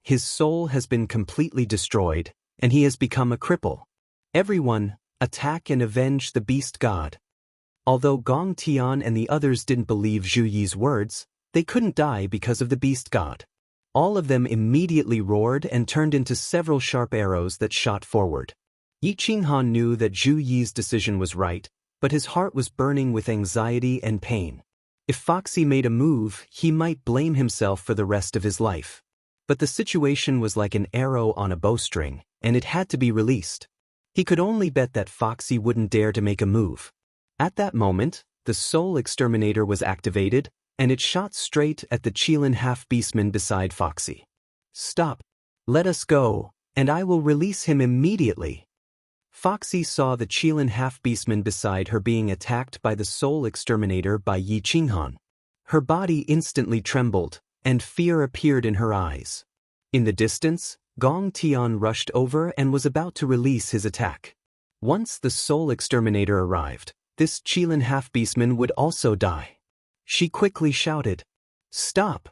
His soul has been completely destroyed, and he has become a cripple. Everyone, attack and avenge the beast god." Although Gong Tian and the others didn't believe Zhu Yi's words, they couldn't die because of the beast god. All of them immediately roared and turned into several sharp arrows that shot forward. Yi Qinghan knew that Zhu Yi's decision was right, but his heart was burning with anxiety and pain. If Foxy made a move, he might blame himself for the rest of his life. But the situation was like an arrow on a bowstring, and it had to be released. He could only bet that Foxy wouldn't dare to make a move. At that moment, the Soul Exterminator was activated, and it shot straight at the Qilin half-beastman beside Foxy. "Stop. Let us go, and I will release him immediately." Foxy saw the Qilin half-beastman beside her being attacked by the Soul Exterminator by Yi Qinghan. Her body instantly trembled, and fear appeared in her eyes. In the distance, Gong Tian rushed over and was about to release his attack. Once the Soul Exterminator arrived, this Qilin half-beastman would also die. She quickly shouted, "Stop!"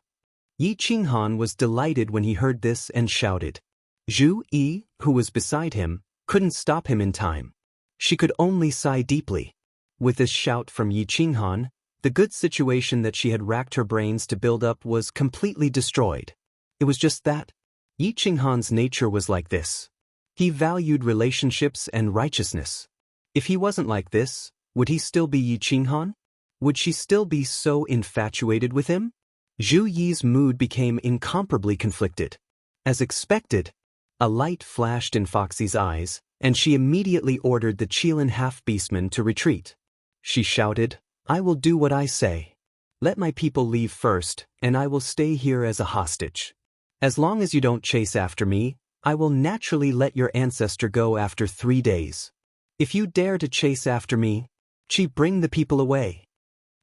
Yi Qinghan was delighted when he heard this and shouted. Zhu Yi, who was beside him, couldn't stop him in time. She could only sigh deeply. With this shout from Yi Qinghan, the good situation that she had racked her brains to build up was completely destroyed. It was just that. Yi Qinghan's nature was like this. He valued relationships and righteousness. If he wasn't like this, would he still be Yi Qinghan? Would she still be so infatuated with him? Zhu Yi's mood became incomparably conflicted. As expected, a light flashed in Foxy's eyes, and she immediately ordered the Qilin half-beastman to retreat. She shouted, "I will do what I say. Let my people leave first, and I will stay here as a hostage. As long as you don't chase after me, I will naturally let your ancestor go after 3 days. If you dare to chase after me, bring the people away."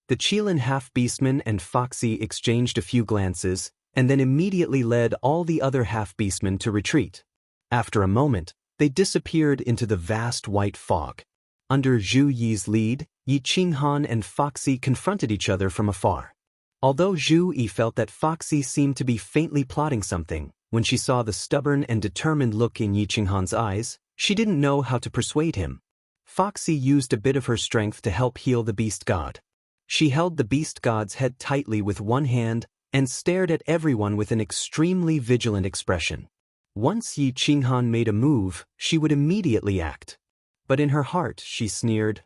The Qilin half-beastman and Foxy exchanged a few glances, and then immediately led all the other half-beastmen to retreat. After a moment, they disappeared into the vast white fog. Under Zhu Yi's lead, Yi Qinghan and Foxy confronted each other from afar. Although Zhu Yi felt that Foxy seemed to be faintly plotting something, when she saw the stubborn and determined look in Yi Qinghan's eyes, she didn't know how to persuade him. Foxy used a bit of her strength to help heal the beast god. She held the beast god's head tightly with one hand and stared at everyone with an extremely vigilant expression. Once Yi Qinghan made a move, she would immediately act. But in her heart, she sneered,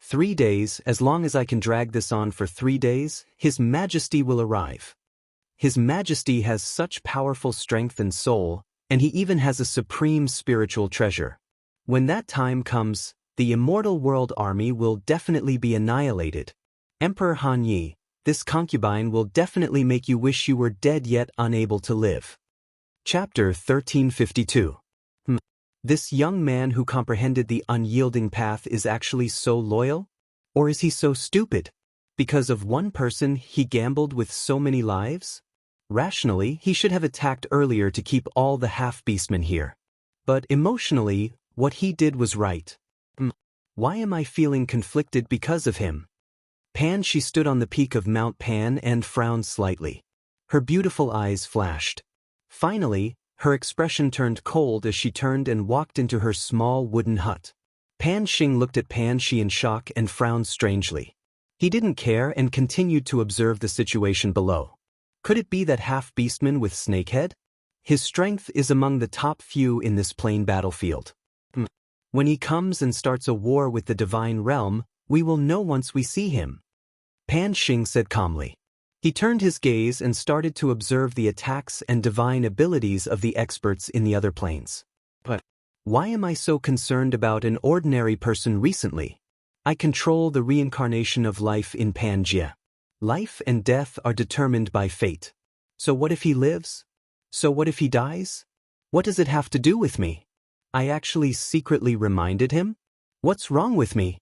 3 days, as long as I can drag this on for 3 days, His Majesty will arrive. His Majesty has such powerful strength and soul, and he even has a supreme spiritual treasure. When that time comes, the Immortal World Army will definitely be annihilated. Emperor Han Yi, this concubine will definitely make you wish you were dead yet unable to live. Chapter 1352. This young man who comprehended the unyielding path is actually so loyal? Or is he so stupid? Because of one person he gambled with so many lives? Rationally, he should have attacked earlier to keep all the half-beastmen here. But emotionally, what he did was right. Why am I feeling conflicted because of him? She stood on the peak of Mount Pan and frowned slightly. Her beautiful eyes flashed. Finally, her expression turned cold as she turned and walked into her small wooden hut. Pan Xing looked at Pan Shi in shock and frowned strangely. He didn't care and continued to observe the situation below. Could it be that half-beastman with Snakehead? His strength is among the top few in this plane battlefield. When he comes and starts a war with the divine realm, we will know once we see him, Pan Xing said calmly. He turned his gaze and started to observe the attacks and divine abilities of the experts in the other planes. But why am I so concerned about an ordinary person recently? I control the reincarnation of life in Pangaea. Life and death are determined by fate. So what if he lives? So what if he dies? What does it have to do with me? I actually secretly reminded him? What's wrong with me?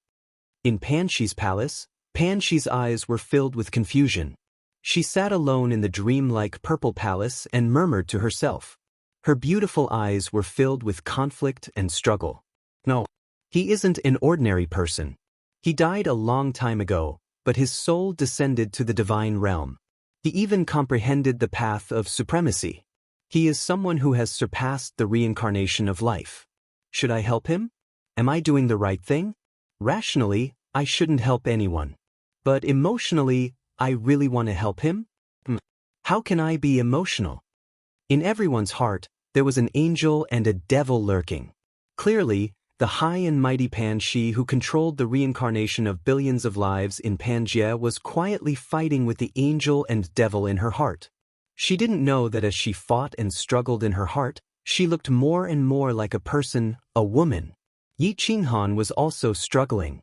In Panxi's palace, Panxi's eyes were filled with confusion. She sat alone in the dreamlike purple palace and murmured to herself. Her beautiful eyes were filled with conflict and struggle. No, he isn't an ordinary person. He died a long time ago, but his soul descended to the divine realm. He even comprehended the path of supremacy. He is someone who has surpassed the reincarnation of life. Should I help him? Am I doing the right thing? Rationally, I shouldn't help anyone. But emotionally, I really want to help him? How can I be emotional? In everyone's heart, there was an angel and a devil lurking. Clearly, the high and mighty Panxi who controlled the reincarnation of billions of lives in Pangaea was quietly fighting with the angel and devil in her heart. She didn't know that as she fought and struggled in her heart, she looked more and more like a person, a woman. Yi Qinghan was also struggling.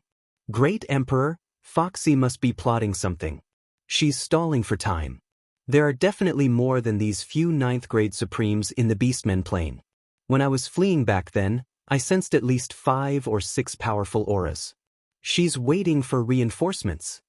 Great Emperor, Foxy must be plotting something. She's stalling for time. There are definitely more than these few 9th grade Supremes in the Beastmen plane. When I was fleeing back then, I sensed at least 5 or 6 powerful auras. She's waiting for reinforcements.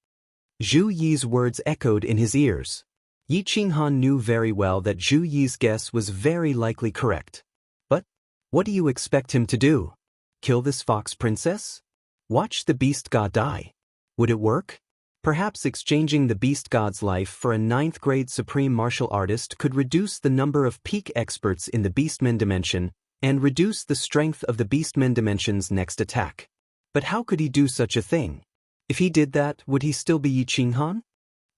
Zhu Yi's words echoed in his ears. Yi Qinghan knew very well that Zhu Yi's guess was very likely correct. But what do you expect him to do? Kill this fox princess? Watch the beast god die. Would it work? Perhaps exchanging the beast god's life for a 9th grade supreme martial artist could reduce the number of peak experts in the Beastmen dimension and reduce the strength of the Beastmen dimension's next attack. But how could he do such a thing? If he did that, would he still be Yi Qinghan?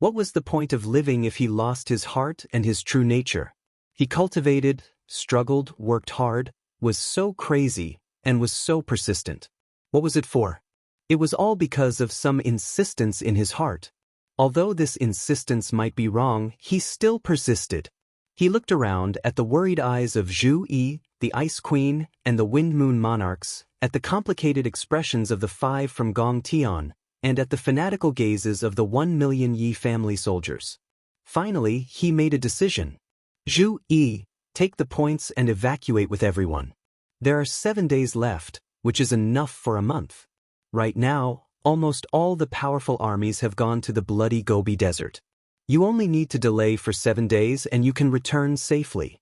What was the point of living if he lost his heart and his true nature? He cultivated, struggled, worked hard, was so crazy, and was so persistent. What was it for? It was all because of some insistence in his heart. Although this insistence might be wrong, he still persisted. He looked around at the worried eyes of Zhu Yi, the Ice Queen, and the Wind Moon Monarchs, at the complicated expressions of the 5 from Gong Tian, and at the fanatical gazes of the 1 million Yi family soldiers. Finally, he made a decision. Zhu Yi, take the points and evacuate with everyone. There are 7 days left, which is enough for a month. Right now, almost all the powerful armies have gone to the bloody Gobi Desert. You only need to delay for 7 days and you can return safely.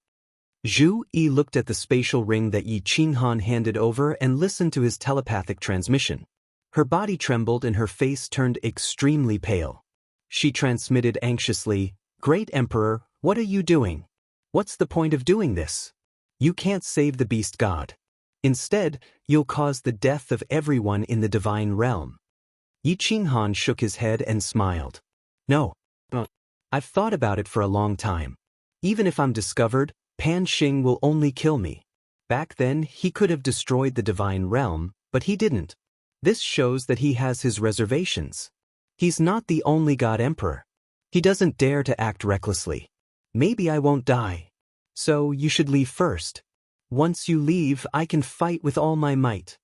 Zhu Yi looked at the spatial ring that Yi Qinghan handed over and listened to his telepathic transmission. Her body trembled and her face turned extremely pale. She transmitted anxiously, "Great Emperor, what are you doing? What's the point of doing this? You can't save the beast god. Instead, you'll cause the death of everyone in the divine realm." Yi Qinghan shook his head and smiled. "No. I've thought about it for a long time. Even if I'm discovered, Pan Xing will only kill me. Back then, he could have destroyed the divine realm, but he didn't. This shows that he has his reservations. He's not the only god emperor. He doesn't dare to act recklessly. Maybe I won't die. So you should leave first. Once you leave, I can fight with all my might."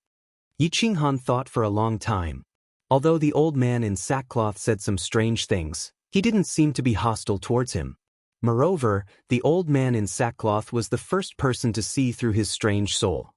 Yi Qinghan thought for a long time. Although the old man in sackcloth said some strange things, he didn't seem to be hostile towards him. Moreover, the old man in sackcloth was the first person to see through his strange soul.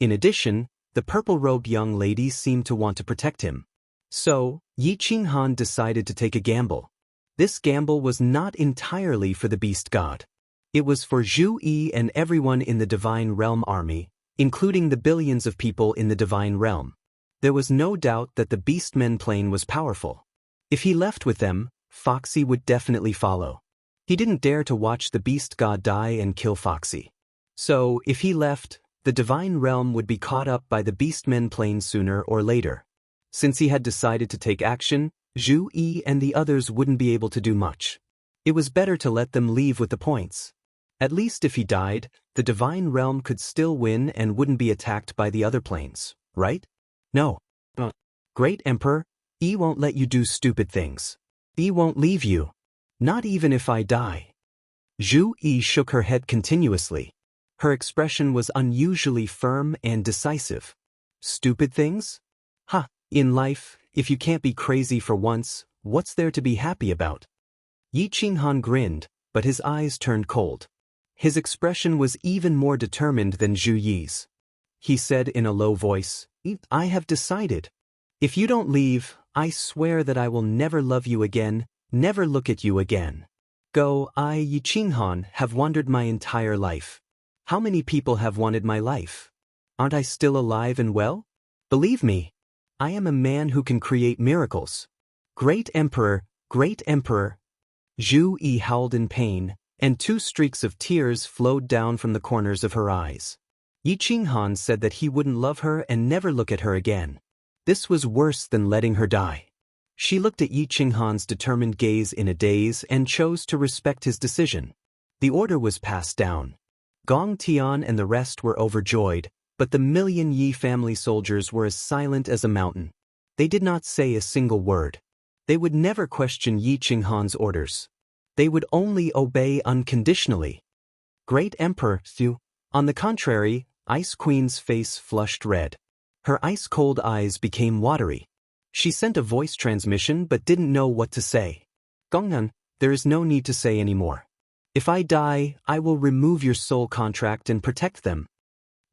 In addition, the purple-robed young lady seemed to want to protect him. So, Yi Qinghan decided to take a gamble. This gamble was not entirely for the beast god. It was for Zhu Yi and everyone in the Divine Realm army, including the billions of people in the Divine Realm. There was no doubt that the Beastmen plane was powerful. If he left with them, Foxy would definitely follow. He didn't dare to watch the beast god die and kill Foxy. So, if he left, the Divine Realm would be caught up by the Beastmen plane sooner or later. Since he had decided to take action, Zhu Yi and the others wouldn't be able to do much. It was better to let them leave with the points. At least if he died, the divine realm could still win and wouldn't be attacked by the other planes, right? No. Great Emperor, I won't let you do stupid things. I won't leave you. Not even if I die. Zhu Yi shook her head continuously. Her expression was unusually firm and decisive. Stupid things? Ha, in life, if you can't be crazy for once, what's there to be happy about? Yi Qinghan grinned, but his eyes turned cold. His expression was even more determined than Zhu Yi's. He said in a low voice, I have decided. If you don't leave, I swear that I will never love you again, never look at you again. Go, I, Yi Qinghan, have wandered my entire life. How many people have wanted my life? Aren't I still alive and well? Believe me, I am a man who can create miracles. Great Emperor, Great Emperor. Zhu Yi howled in pain, and 2 streaks of tears flowed down from the corners of her eyes. Yi Qinghan said that he wouldn't love her and never look at her again. This was worse than letting her die. She looked at Yi Qinghan's determined gaze in a daze and chose to respect his decision. The order was passed down. Gong Tian and the rest were overjoyed, but the million Yi family soldiers were as silent as a mountain. They did not say a single word. They would never question Yi Qinghan's orders. They would only obey unconditionally. Great Emperor Xu. On the contrary, Ice Queen's face flushed red. Her ice-cold eyes became watery. She sent a voice transmission but didn't know what to say. Gongnan, there is no need to say any more. If I die, I will remove your soul contract and protect them.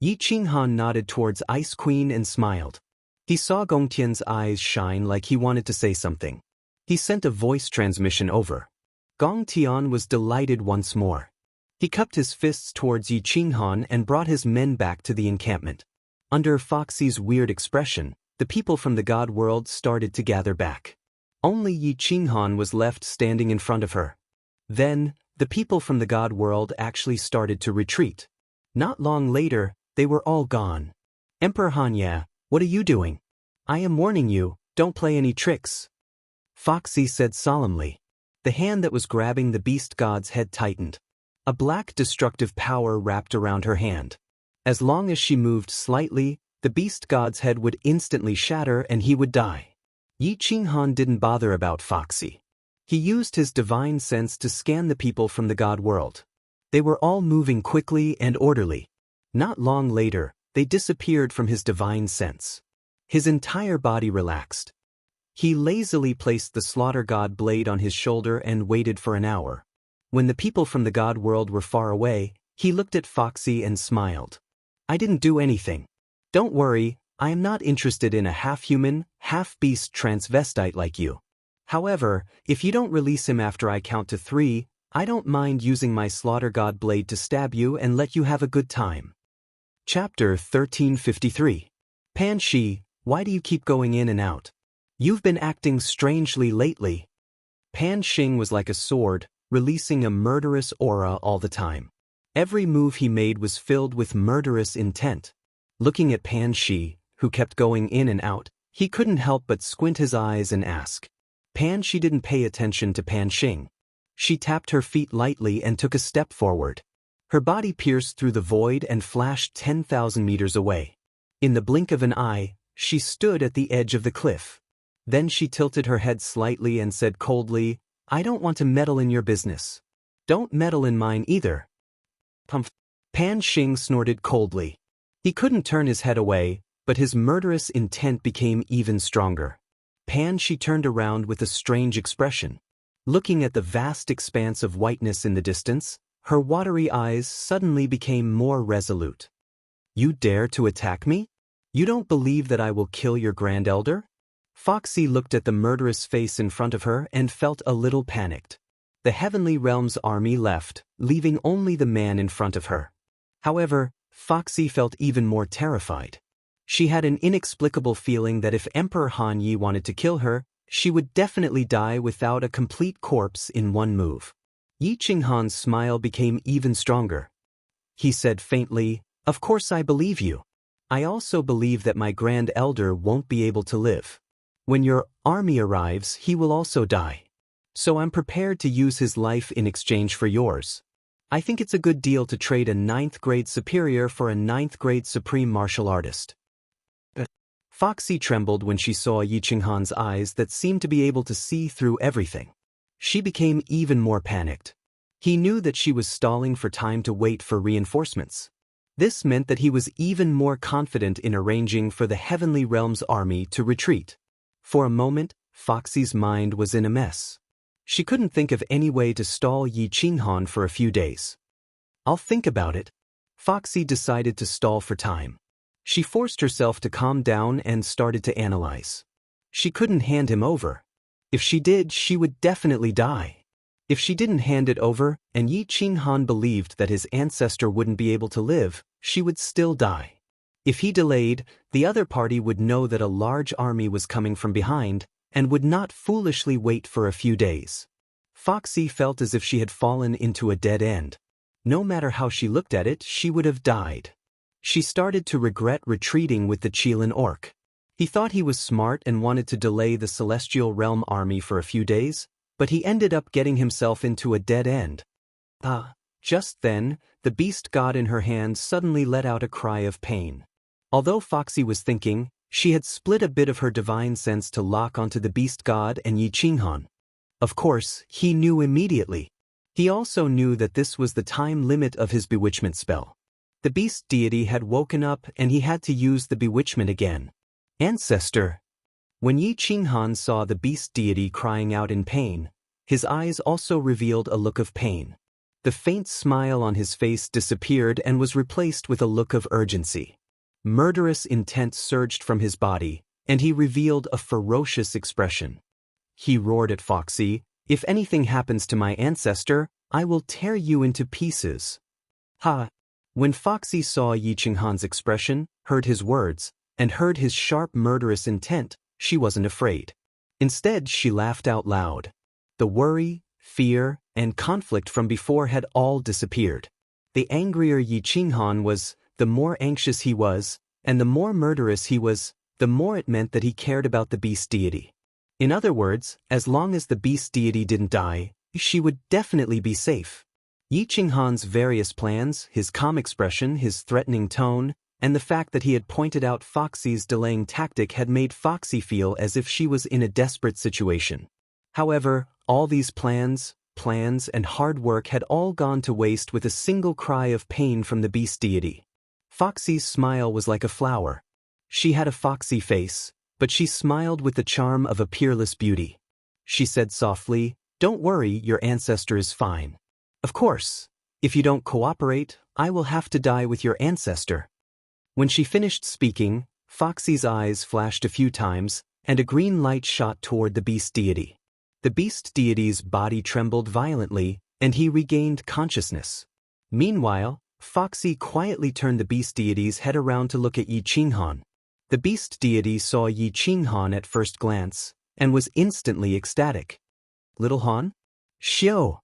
Yi Qinghan nodded towards Ice Queen and smiled. He saw Gongtian's eyes shine like he wanted to say something. He sent a voice transmission over. Gong Tian was delighted once more. He cupped his fists towards Yi Qinghan and brought his men back to the encampment. Under Foxy's weird expression, the people from the god world started to gather back. Only Yi Qinghan was left standing in front of her. Then, the people from the god world actually started to retreat. Not long later, they were all gone. Emperor Hanya, what are you doing? I am warning you, don't play any tricks. Foxy said solemnly. The hand that was grabbing the beast god's head tightened. A black destructive power wrapped around her hand. As long as she moved slightly, the beast god's head would instantly shatter and he would die. Yi Qinghan didn't bother about Foxy. He used his divine sense to scan the people from the god world. They were all moving quickly and orderly. Not long later, they disappeared from his divine sense. His entire body relaxed. He lazily placed the slaughter god blade on his shoulder and waited for an hour. When the people from the god world were far away, he looked at Foxy and smiled. I didn't do anything. Don't worry, I am not interested in a half-human, half-beast transvestite like you. However, if you don't release him after I count to 3, I don't mind using my slaughter god blade to stab you and let you have a good time. Chapter 1353. Pan Shi, why do you keep going in and out? You've been acting strangely lately. Pan Xing was like a sword, releasing a murderous aura all the time. Every move he made was filled with murderous intent. Looking at Pan Shi, who kept going in and out, he couldn't help but squint his eyes and ask. Pan Shi didn't pay attention to Pan Xing. She tapped her feet lightly and took a step forward. Her body pierced through the void and flashed 10,000 meters away. In the blink of an eye, she stood at the edge of the cliff. Then she tilted her head slightly and said coldly, I don't want to meddle in your business. Don't meddle in mine either. Pan Xing snorted coldly. He couldn't turn his head away, but his murderous intent became even stronger. Pan Shi turned around with a strange expression. Looking at the vast expanse of whiteness in the distance, her watery eyes suddenly became more resolute. You dare to attack me? You don't believe that I will kill your grand elder? Foxy looked at the murderous face in front of her and felt a little panicked. The Heavenly Realm's army left, leaving only the man in front of her. However, Foxy felt even more terrified. She had an inexplicable feeling that if Emperor Han Yi wanted to kill her, she would definitely die without a complete corpse in one move. Yi Qinghan's smile became even stronger. He said faintly, Of course I believe you. I also believe that my grand elder won't be able to live. When your army arrives, he will also die. So I'm prepared to use his life in exchange for yours. I think it's a good deal to trade a 9th-grade superior for a 9th-grade supreme martial artist. Foxy trembled when she saw Yi Qinghan's eyes that seemed to be able to see through everything. She became even more panicked. He knew that she was stalling for time to wait for reinforcements. This meant that he was even more confident in arranging for the Heavenly Realm's army to retreat. For a moment, Foxy's mind was in a mess. She couldn't think of any way to stall Yi Qinghan for a few days. I'll think about it. Foxy decided to stall for time. She forced herself to calm down and started to analyze. She couldn't hand him over. If she did, she would definitely die. If she didn't hand it over, and Yi Qinghan believed that his ancestor wouldn't be able to live, she would still die. If he delayed, the other party would know that a large army was coming from behind, and would not foolishly wait for a few days. Foxy felt as if she had fallen into a dead end. No matter how she looked at it, she would have died. She started to regret retreating with the Qilin orc. He thought he was smart and wanted to delay the Celestial Realm army for a few days, but he ended up getting himself into a dead end. Just then, the beast god in her hand suddenly let out a cry of pain. Although Foxy was thinking, she had split a bit of her divine sense to lock onto the beast god and Yi Qinghan. Of course, he knew immediately. He also knew that this was the time limit of his bewitchment spell. The beast deity had woken up and he had to use the bewitchment again. Ancestor. When Yi Qinghan saw the beast deity crying out in pain, his eyes also revealed a look of pain. The faint smile on his face disappeared and was replaced with a look of urgency. Murderous intent surged from his body, and he revealed a ferocious expression. He roared at Foxy, "If anything happens to my ancestor, I will tear you into pieces." When Foxy saw Yi Qinghan's expression, heard his words, and heard his sharp murderous intent, she wasn't afraid. Instead, she laughed out loud. The worry, fear, and conflict from before had all disappeared. The angrier Yi Qinghan was, the more anxious he was, and the more murderous he was, the more it meant that he cared about the beast deity. In other words, as long as the beast deity didn't die, she would definitely be safe. Yi Qinghan's various plans, his calm expression, his threatening tone, and the fact that he had pointed out Foxy's delaying tactic had made Foxy feel as if she was in a desperate situation. However, all these plans, and hard work had all gone to waste with a single cry of pain from the beast deity. Foxy's smile was like a flower. She had a foxy face, but she smiled with the charm of a peerless beauty. She said softly, "Don't worry, your ancestor is fine. Of course, if you don't cooperate, I will have to die with your ancestor." When she finished speaking, Foxy's eyes flashed a few times, and a green light shot toward the beast deity. The beast deity's body trembled violently, and he regained consciousness. Meanwhile, Foxy quietly turned the beast deity's head around to look at Yi Qinghan. The beast deity saw Yi Qinghan at first glance, and was instantly ecstatic. "Little Han? Xiao!"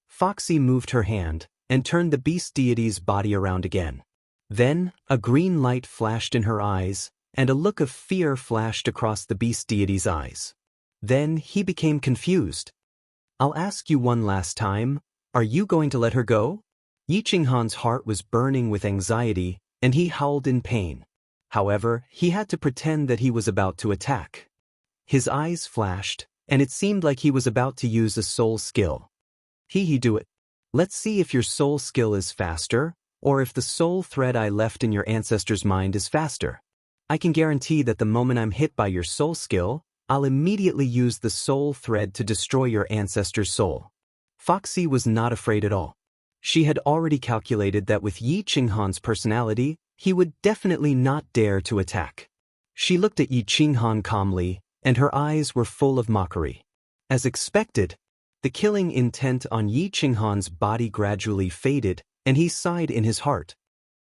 Foxy moved her hand, and turned the beast deity's body around again. Then, a green light flashed in her eyes, and a look of fear flashed across the beast deity's eyes. Then he became confused. "I'll ask you one last time, are you going to let her go?" Yi Qinghan's heart was burning with anxiety, and he howled in pain. However, he had to pretend that he was about to attack. His eyes flashed, and it seemed like he was about to use a soul skill. Do it. Let's see if your soul skill is faster, or if the soul thread I left in your ancestor's mind is faster. I can guarantee that the moment I'm hit by your soul skill, I'll immediately use the soul thread to destroy your ancestor's soul. Foxy was not afraid at all. She had already calculated that with Yi Qinghan's personality, he would definitely not dare to attack. She looked at Yi Qinghan calmly, and her eyes were full of mockery. As expected, the killing intent on Yi Qinghan's body gradually faded, and he sighed in his heart.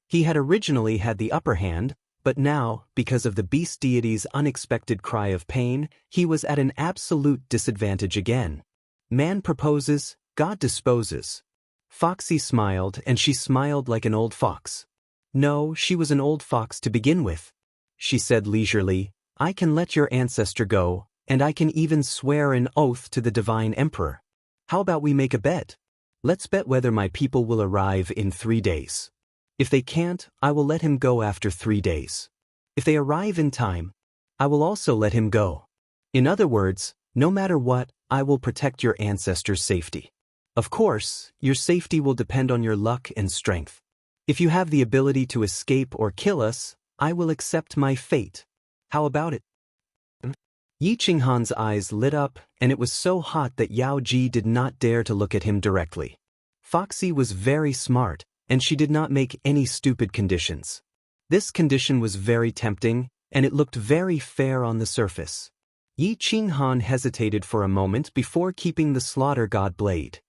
He had originally had the upper hand, but now, because of the beast deity's unexpected cry of pain, he was at an absolute disadvantage again. Man proposes, God disposes. Foxy smiled, and she smiled like an old fox. No, she was an old fox to begin with. She said leisurely, "I can let your ancestor go, and I can even swear an oath to the Divine Emperor. How about we make a bet?" Let's bet whether my people will arrive in 3 days. If they can't, I will let him go after 3 days. If they arrive in time, I will also let him go. In other words, no matter what, I will protect your ancestors' safety. Of course, your safety will depend on your luck and strength. If you have the ability to escape or kill us, I will accept my fate. How about it? Yi Qinghan's eyes lit up, and it was so hot that Yao Ji did not dare to look at him directly. Foxy was very smart, and she did not make any stupid conditions. This condition was very tempting, and it looked very fair on the surface. Yi Qinghan hesitated for a moment before keeping the slaughter god blade.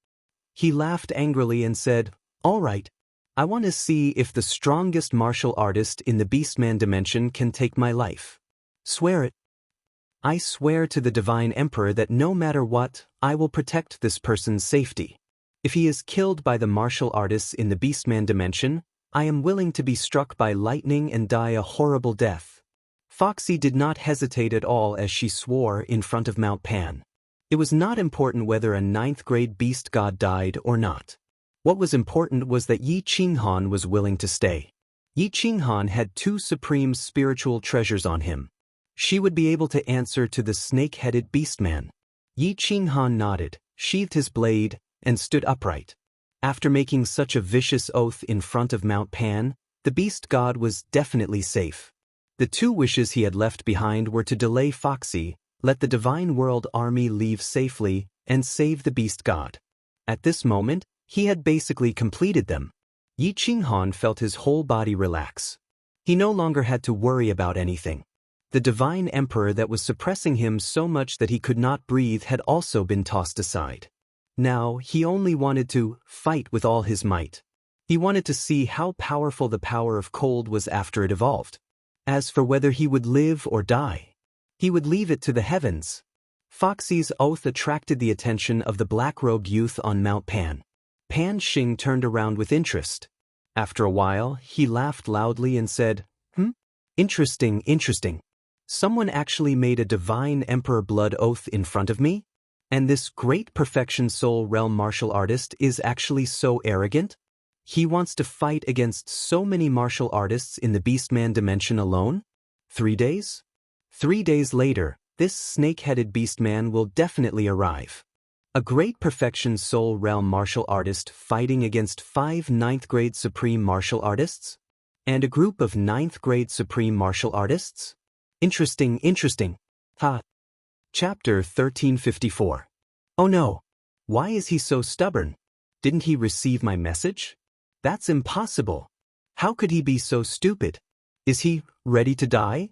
He laughed angrily and said, "All right. I want to see if the strongest martial artist in the Beastman dimension can take my life. Swear it." "I swear to the Divine Emperor that no matter what, I will protect this person's safety. If he is killed by the martial artists in the Beastman dimension, I am willing to be struck by lightning and die a horrible death." Foxy did not hesitate at all as she swore in front of Mount Pan. It was not important whether a 9th-grade beast god died or not. What was important was that Yi Qinghan was willing to stay. Yi Qinghan had 2 supreme spiritual treasures on him. She would be able to answer to the snake-headed beastman. Yi Qinghan nodded, sheathed his blade, and stood upright. After making such a vicious oath in front of Mount Pan, the beast god was definitely safe. The 2 wishes he had left behind were to delay Foxy, let the Divine World Army leave safely, and save the beast god. At this moment, he had basically completed them. Yi Qinghan felt his whole body relax. He no longer had to worry about anything. The Divine Emperor that was suppressing him so much that he could not breathe had also been tossed aside. Now, he only wanted to fight with all his might. He wanted to see how powerful the power of cold was after it evolved. As for whether he would live or die, he would leave it to the heavens. Foxy's oath attracted the attention of the black-robed youth on Mount Pan. Pan Xing turned around with interest. After a while, he laughed loudly and said, Interesting, interesting. Someone actually made a Divine Emperor blood oath in front of me? And this great perfection soul realm martial artist is actually so arrogant? He wants to fight against so many martial artists in the Beastman dimension alone? 3 days? 3 days later, this snake-headed beastman will definitely arrive. A great perfection soul realm martial artist fighting against 5 9th-grade supreme martial artists? And a group of 9th-grade supreme martial artists? Interesting, interesting. Ha. Chapter 1354. Oh no. Why is he so stubborn? Didn't he receive my message? That's impossible. How could he be so stupid? Is he ready to die?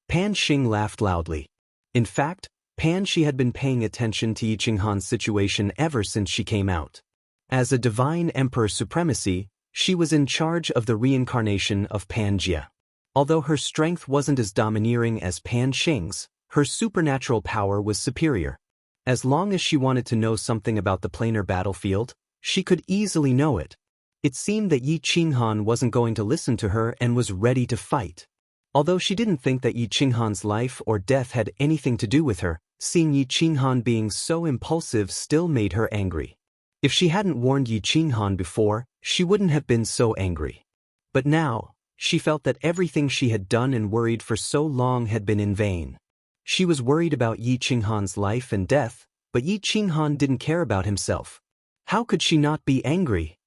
Pan Xing laughed loudly. In fact, Pan Shi had been paying attention to Yi Qinghan's situation ever since she came out. As a Divine Emperor Supremacy, she was in charge of the reincarnation of Panjia. Although her strength wasn't as domineering as Pan Xing's, her supernatural power was superior. As long as she wanted to know something about the planar battlefield, she could easily know it. It seemed that Yi Qinghan wasn't going to listen to her and was ready to fight. Although she didn't think that Yi Qinghan's life or death had anything to do with her, seeing Yi Qinghan being so impulsive still made her angry. If she hadn't warned Yi Qinghan before, she wouldn't have been so angry. But now, she felt that everything she had done and worried for so long had been in vain. She was worried about Yi Qinghan's life and death, but Yi Qinghan didn't care about himself. How could she not be angry?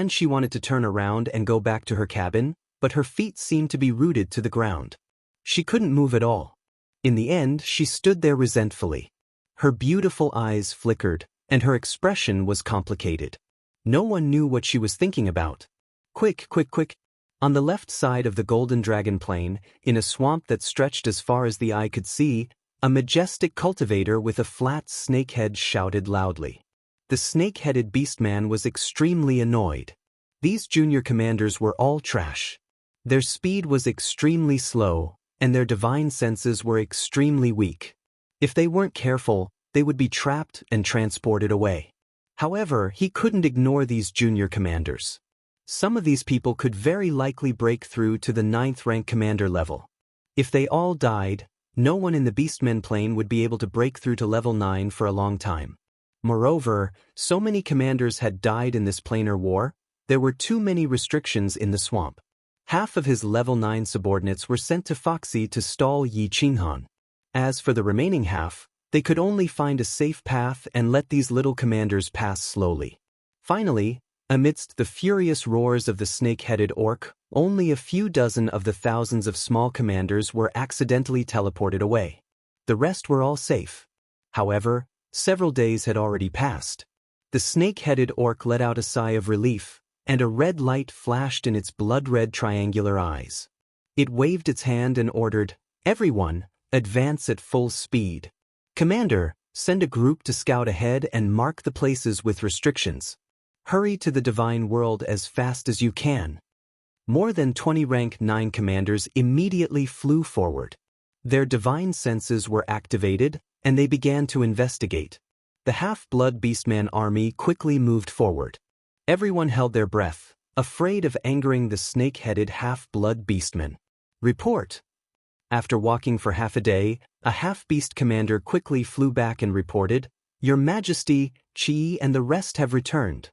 She wanted to turn around and go back to her cabin, but her feet seemed to be rooted to the ground. She couldn't move at all. In the end, she stood there resentfully. Her beautiful eyes flickered, and her expression was complicated. No one knew what she was thinking about. Quick, quick, quick. On the left side of the Golden Dragon Plain, in a swamp that stretched as far as the eye could see, a majestic cultivator with a flat snake head shouted loudly. The snake-headed beastman was extremely annoyed. These junior commanders were all trash. Their speed was extremely slow, and their divine senses were extremely weak. If they weren't careful, they would be trapped and transported away. However, he couldn't ignore these junior commanders. Some of these people could very likely break through to the 9th rank commander level. If they all died, no one in the Beastmen plane would be able to break through to level 9 for a long time. Moreover, so many commanders had died in this planar war, there were too many restrictions in the swamp. Half of his level 9 subordinates were sent to Foxy to stall Yi Qinghan. As for the remaining half, they could only find a safe path and let these little commanders pass slowly. Finally, amidst the furious roars of the snake-headed orc, only a few dozen of the thousands of small commanders were accidentally teleported away. The rest were all safe. However, several days had already passed. The snake-headed orc let out a sigh of relief, and a red light flashed in its blood-red triangular eyes. It waved its hand and ordered, "Everyone, advance at full speed. Commander, send a group to scout ahead and mark the places with restrictions. Hurry to the divine world as fast as you can." More than 20 rank 9 commanders immediately flew forward. Their divine senses were activated, and they began to investigate. The half-blood beastman army quickly moved forward. Everyone held their breath, afraid of angering the snake-headed half-blood beastman. Report. After walking for half a day, a half-beast commander quickly flew back and reported, "Your Majesty, Qi and the rest have returned."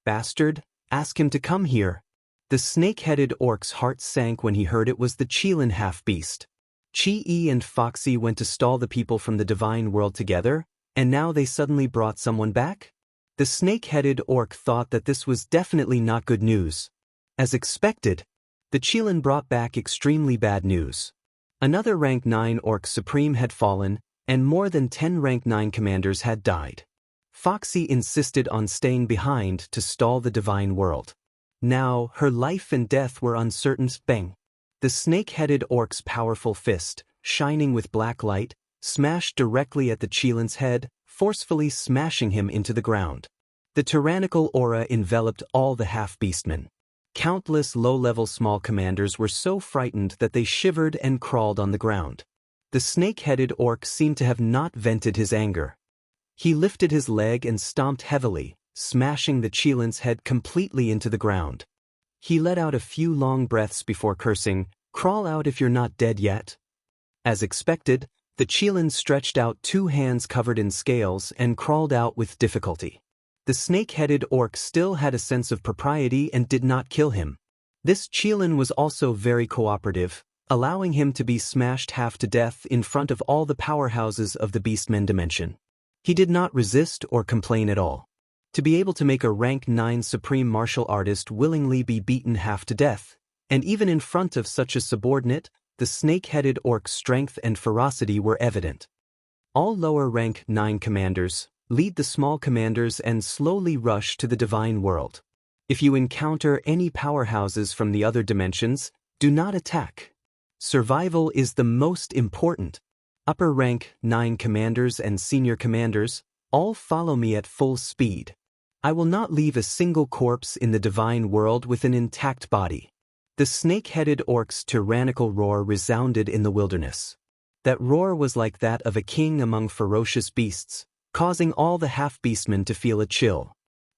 "Bastard, ask him to come here." The snake-headed orc's heart sank when he heard it was the Qilin half-beast. Qi and Foxy went to stall the people from the divine world together, and now they suddenly brought someone back? The snake-headed orc thought that this was definitely not good news. As expected, the Qilin brought back extremely bad news. Another rank 9 orc supreme had fallen, and more than 10 rank 9 commanders had died. Foxy insisted on staying behind to stall the divine world. Now, her life and death were uncertain. Bang! The snake-headed orc's powerful fist, shining with black light, smashed directly at the Qilin's head, forcefully smashing him into the ground. The tyrannical aura enveloped all the half-beastmen. Countless low-level small commanders were so frightened that they shivered and crawled on the ground. The snake-headed orc seemed to have not vented his anger. He lifted his leg and stomped heavily, smashing the Qilin's head completely into the ground. He let out a few long breaths before cursing, "Crawl out if you're not dead yet." As expected, the Qilin stretched out 2 hands covered in scales and crawled out with difficulty. The snake-headed orc still had a sense of propriety and did not kill him. This Qilin was also very cooperative, allowing him to be smashed half to death in front of all the powerhouses of the Beastmen dimension. He did not resist or complain at all. To be able to make a rank 9 supreme martial artist willingly be beaten half to death, and even in front of such a subordinate, the snake-headed orc's strength and ferocity were evident. All lower rank 9 commanders lead the small commanders and slowly rush to the divine world. If you encounter any powerhouses from the other dimensions, do not attack. Survival is the most important. Upper rank 9 commanders and senior commanders, all follow me at full speed. I will not leave a single corpse in the divine world with an intact body. The snake-headed orc's tyrannical roar resounded in the wilderness. That roar was like that of a king among ferocious beasts, causing all the half-beastmen to feel a chill.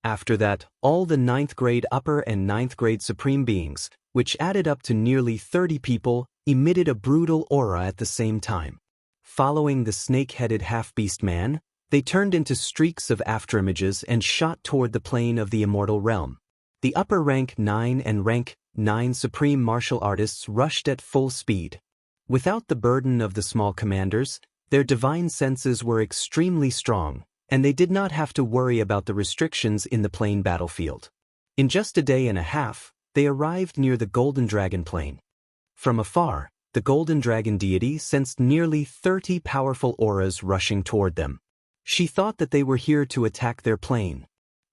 After that, all the 9th grade upper and 9th grade supreme beings, which added up to nearly 30 people, emitted a brutal aura at the same time. Following the snake-headed half-beast man, they turned into streaks of afterimages and shot toward the plane of the immortal realm. The upper rank 9 and rank 9 supreme martial artists rushed at full speed. Without the burden of the small commanders, their divine senses were extremely strong, and they did not have to worry about the restrictions in the plane battlefield. In just a day and a half, they arrived near the Golden Dragon Plain. From afar, the Golden Dragon deity sensed nearly 30 powerful auras rushing toward them. She thought that they were here to attack their plane.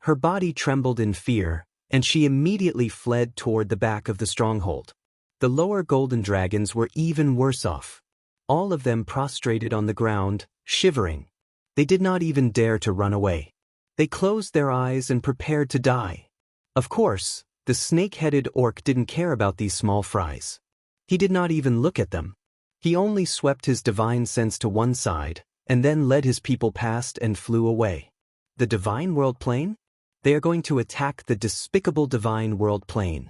Her body trembled in fear, and she immediately fled toward the back of the stronghold. The lower golden dragons were even worse off. All of them prostrated on the ground, shivering. They did not even dare to run away. They closed their eyes and prepared to die. Of course, the snake-headed orc didn't care about these small fries. He did not even look at them. He only swept his divine sense to one side, and then led his people past and flew away. The divine world plane? They are going to attack the despicable divine world plane.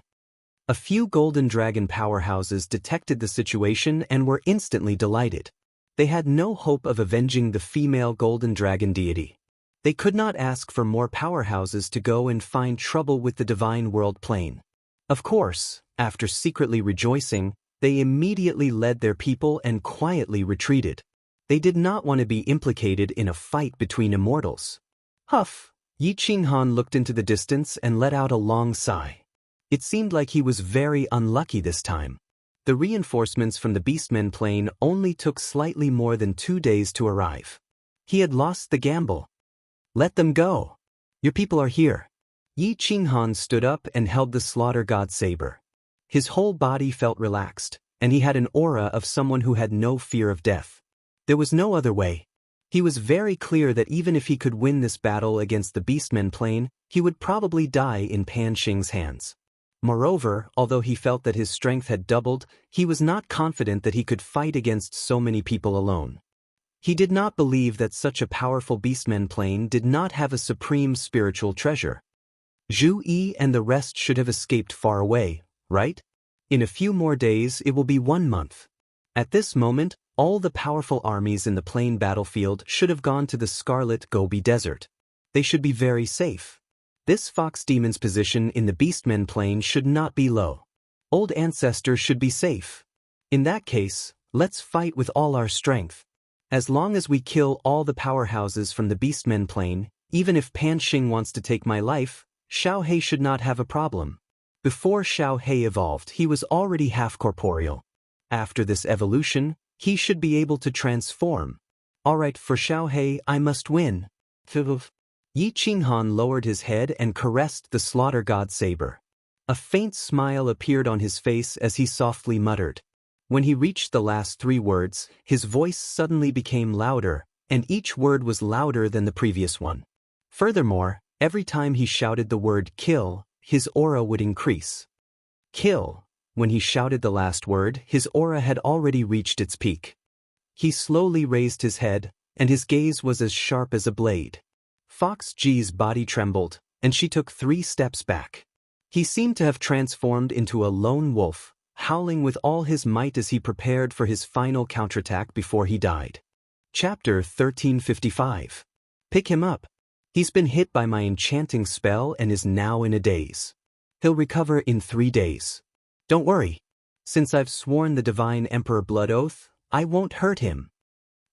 A few golden dragon powerhouses detected the situation and were instantly delighted. They had no hope of avenging the female golden dragon deity. They could not ask for more powerhouses to go and find trouble with the divine world plane. Of course, after secretly rejoicing, they immediately led their people and quietly retreated. They did not want to be implicated in a fight between immortals. Huff! Yi Qinghan looked into the distance and let out a long sigh. It seemed like he was very unlucky this time. The reinforcements from the Beastmen plane only took slightly more than 2 days to arrive. He had lost the gamble. Let them go. Your people are here. Yi Qinghan stood up and held the slaughter god saber. His whole body felt relaxed, and he had an aura of someone who had no fear of death. There was no other way. He was very clear that even if he could win this battle against the Beastmen plane, he would probably die in Pan Xing's hands. Moreover, although he felt that his strength had doubled, he was not confident that he could fight against so many people alone. He did not believe that such a powerful Beastmen plane did not have a supreme spiritual treasure. Zhu Yi and the rest should have escaped far away, right? In a few more days it will be 1 month. At this moment, all the powerful armies in the plain battlefield should have gone to the Scarlet Gobi Desert. They should be very safe. This fox demon's position in the Beastmen plane should not be low. Old ancestors should be safe. In that case, let's fight with all our strength. As long as we kill all the powerhouses from the Beastmen plane, even if Pan Xing wants to take my life, Xiao He should not have a problem. Before Xiao He evolved, he was already half-corporeal. After this evolution, he should be able to transform. Alright, for Xiao He, I must win. Yi Qinghan lowered his head and caressed the slaughter god saber. A faint smile appeared on his face as he softly muttered. When he reached the last 3 words, his voice suddenly became louder, and each word was louder than the previous one. Furthermore, every time he shouted the word kill, his aura would increase. Kill. When he shouted the last word, his aura had already reached its peak. He slowly raised his head, and his gaze was as sharp as a blade. Fox Ji's body trembled, and she took 3 steps back. He seemed to have transformed into a lone wolf, howling with all his might as he prepared for his final counterattack before he died. Chapter 1355. Pick him up. He's been hit by my enchanting spell and is now in a daze. He'll recover in 3 days. Don't worry. Since I've sworn the Divine Emperor blood oath, I won't hurt him.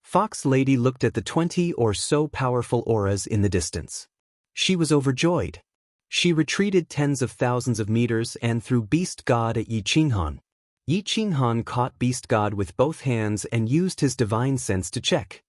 Fox Lady looked at the 20 or so powerful auras in the distance. She was overjoyed. She retreated tens of thousands of meters and threw Beast God at Yi Qinghan. Yi Qinghan caught Beast God with both hands and used his divine sense to check.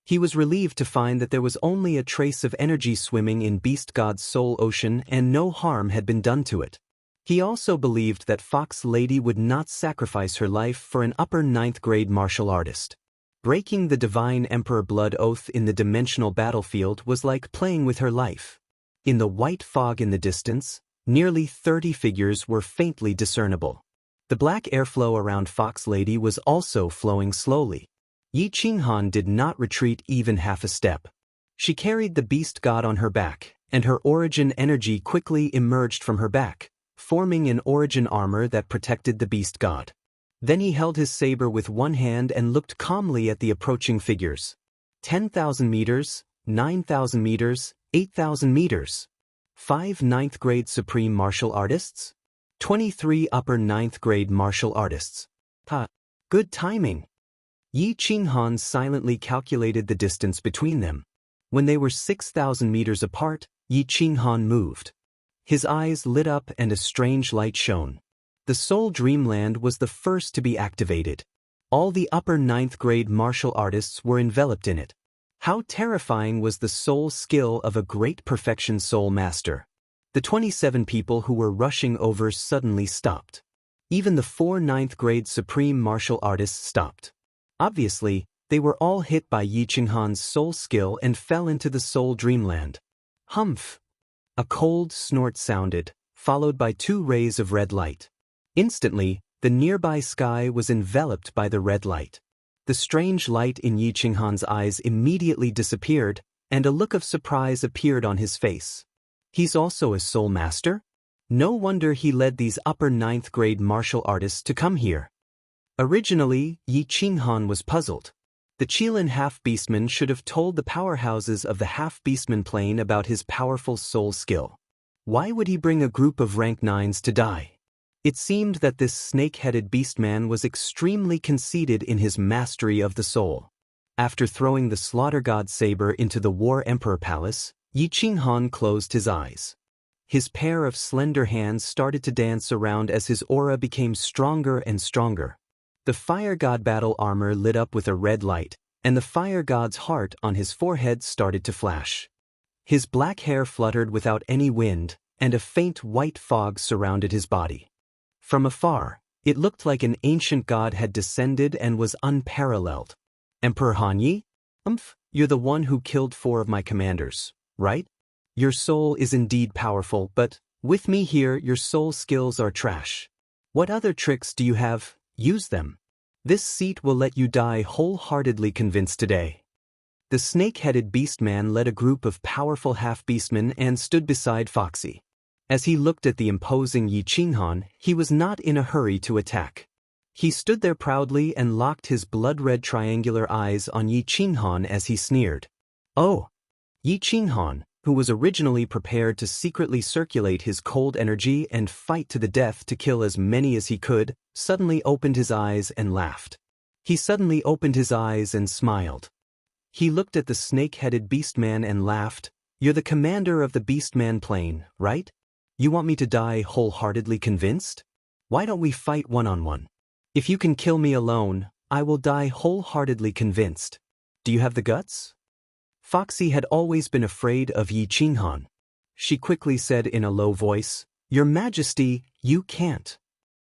He was relieved to find that there was only a trace of energy swimming in Beast God's soul ocean and no harm had been done to it. He also believed that Fox Lady would not sacrifice her life for an upper 9th grade martial artist. Breaking the Divine Emperor blood oath in the dimensional battlefield was like playing with her life. In the white fog in the distance, nearly 30 figures were faintly discernible. The black airflow around Fox Lady was also flowing slowly. Yi Qinghan did not retreat even half a step. She carried the Beast God on her back, and her origin energy quickly emerged from her back, forming an origin armor that protected the Beast God. Then he held his saber with one hand and looked calmly at the approaching figures. 10,000 meters, 9,000 meters, 8,000 meters. 5 9th grade supreme martial artists? 23 upper 9th grade martial artists. Good timing. Yi Qinghan silently calculated the distance between them. When they were 6,000 meters apart, Yi Qinghan moved. His eyes lit up and a strange light shone. The Soul Dreamland was the first to be activated. All the upper 9th grade martial artists were enveloped in it. How terrifying was the soul skill of a great perfection soul master. The 27 people who were rushing over suddenly stopped. Even the 4 9th grade supreme martial artists stopped. Obviously, they were all hit by Yi Qinghan's soul skill and fell into the soul dreamland. Humph! A cold snort sounded, followed by 2 rays of red light. Instantly, the nearby sky was enveloped by the red light. The strange light in Yi Qinghan's eyes immediately disappeared, and a look of surprise appeared on his face. He's also a soul master? No wonder he led these upper 9th grade martial artists to come here. Originally, Yi Qinghan was puzzled. The Qilin half-beastman should have told the powerhouses of the half-beastman plane about his powerful soul skill. Why would he bring a group of rank 9s to die? It seemed that this snake-headed beastman was extremely conceited in his mastery of the soul. After throwing the slaughter god saber into the War Emperor Palace, Yi Qinghan closed his eyes. His pair of slender hands started to dance around as his aura became stronger and stronger. The fire god battle armor lit up with a red light, and the fire god's heart on his forehead started to flash. His black hair fluttered without any wind, and a faint white fog surrounded his body. From afar, it looked like an ancient god had descended and was unparalleled. Emperor Hanyi? You're the one who killed 4 of my commanders, right? Your soul is indeed powerful, but with me here your soul skills are trash. What other tricks do you have? Use them. This seat will let you die wholeheartedly convinced today. The snake-headed beastman led a group of powerful half-beastmen and stood beside Foxy. As he looked at the imposing Yi Qinghan, he was not in a hurry to attack. He stood there proudly and locked his blood-red triangular eyes on Yi Qinghan as he sneered. Oh! Yi Qinghan, who was originally prepared to secretly circulate his cold energy and fight to the death to kill as many as he could, suddenly opened his eyes and laughed. He suddenly opened his eyes and smiled. He looked at the snake-headed beastman and laughed. You're the commander of the beastman plane, right? You want me to die wholeheartedly convinced? Why don't we fight one-on-one? If you can kill me alone, I will die wholeheartedly convinced. Do you have the guts? Foxy had always been afraid of Yi Qinghan. She quickly said in a low voice, Your Majesty, you can't.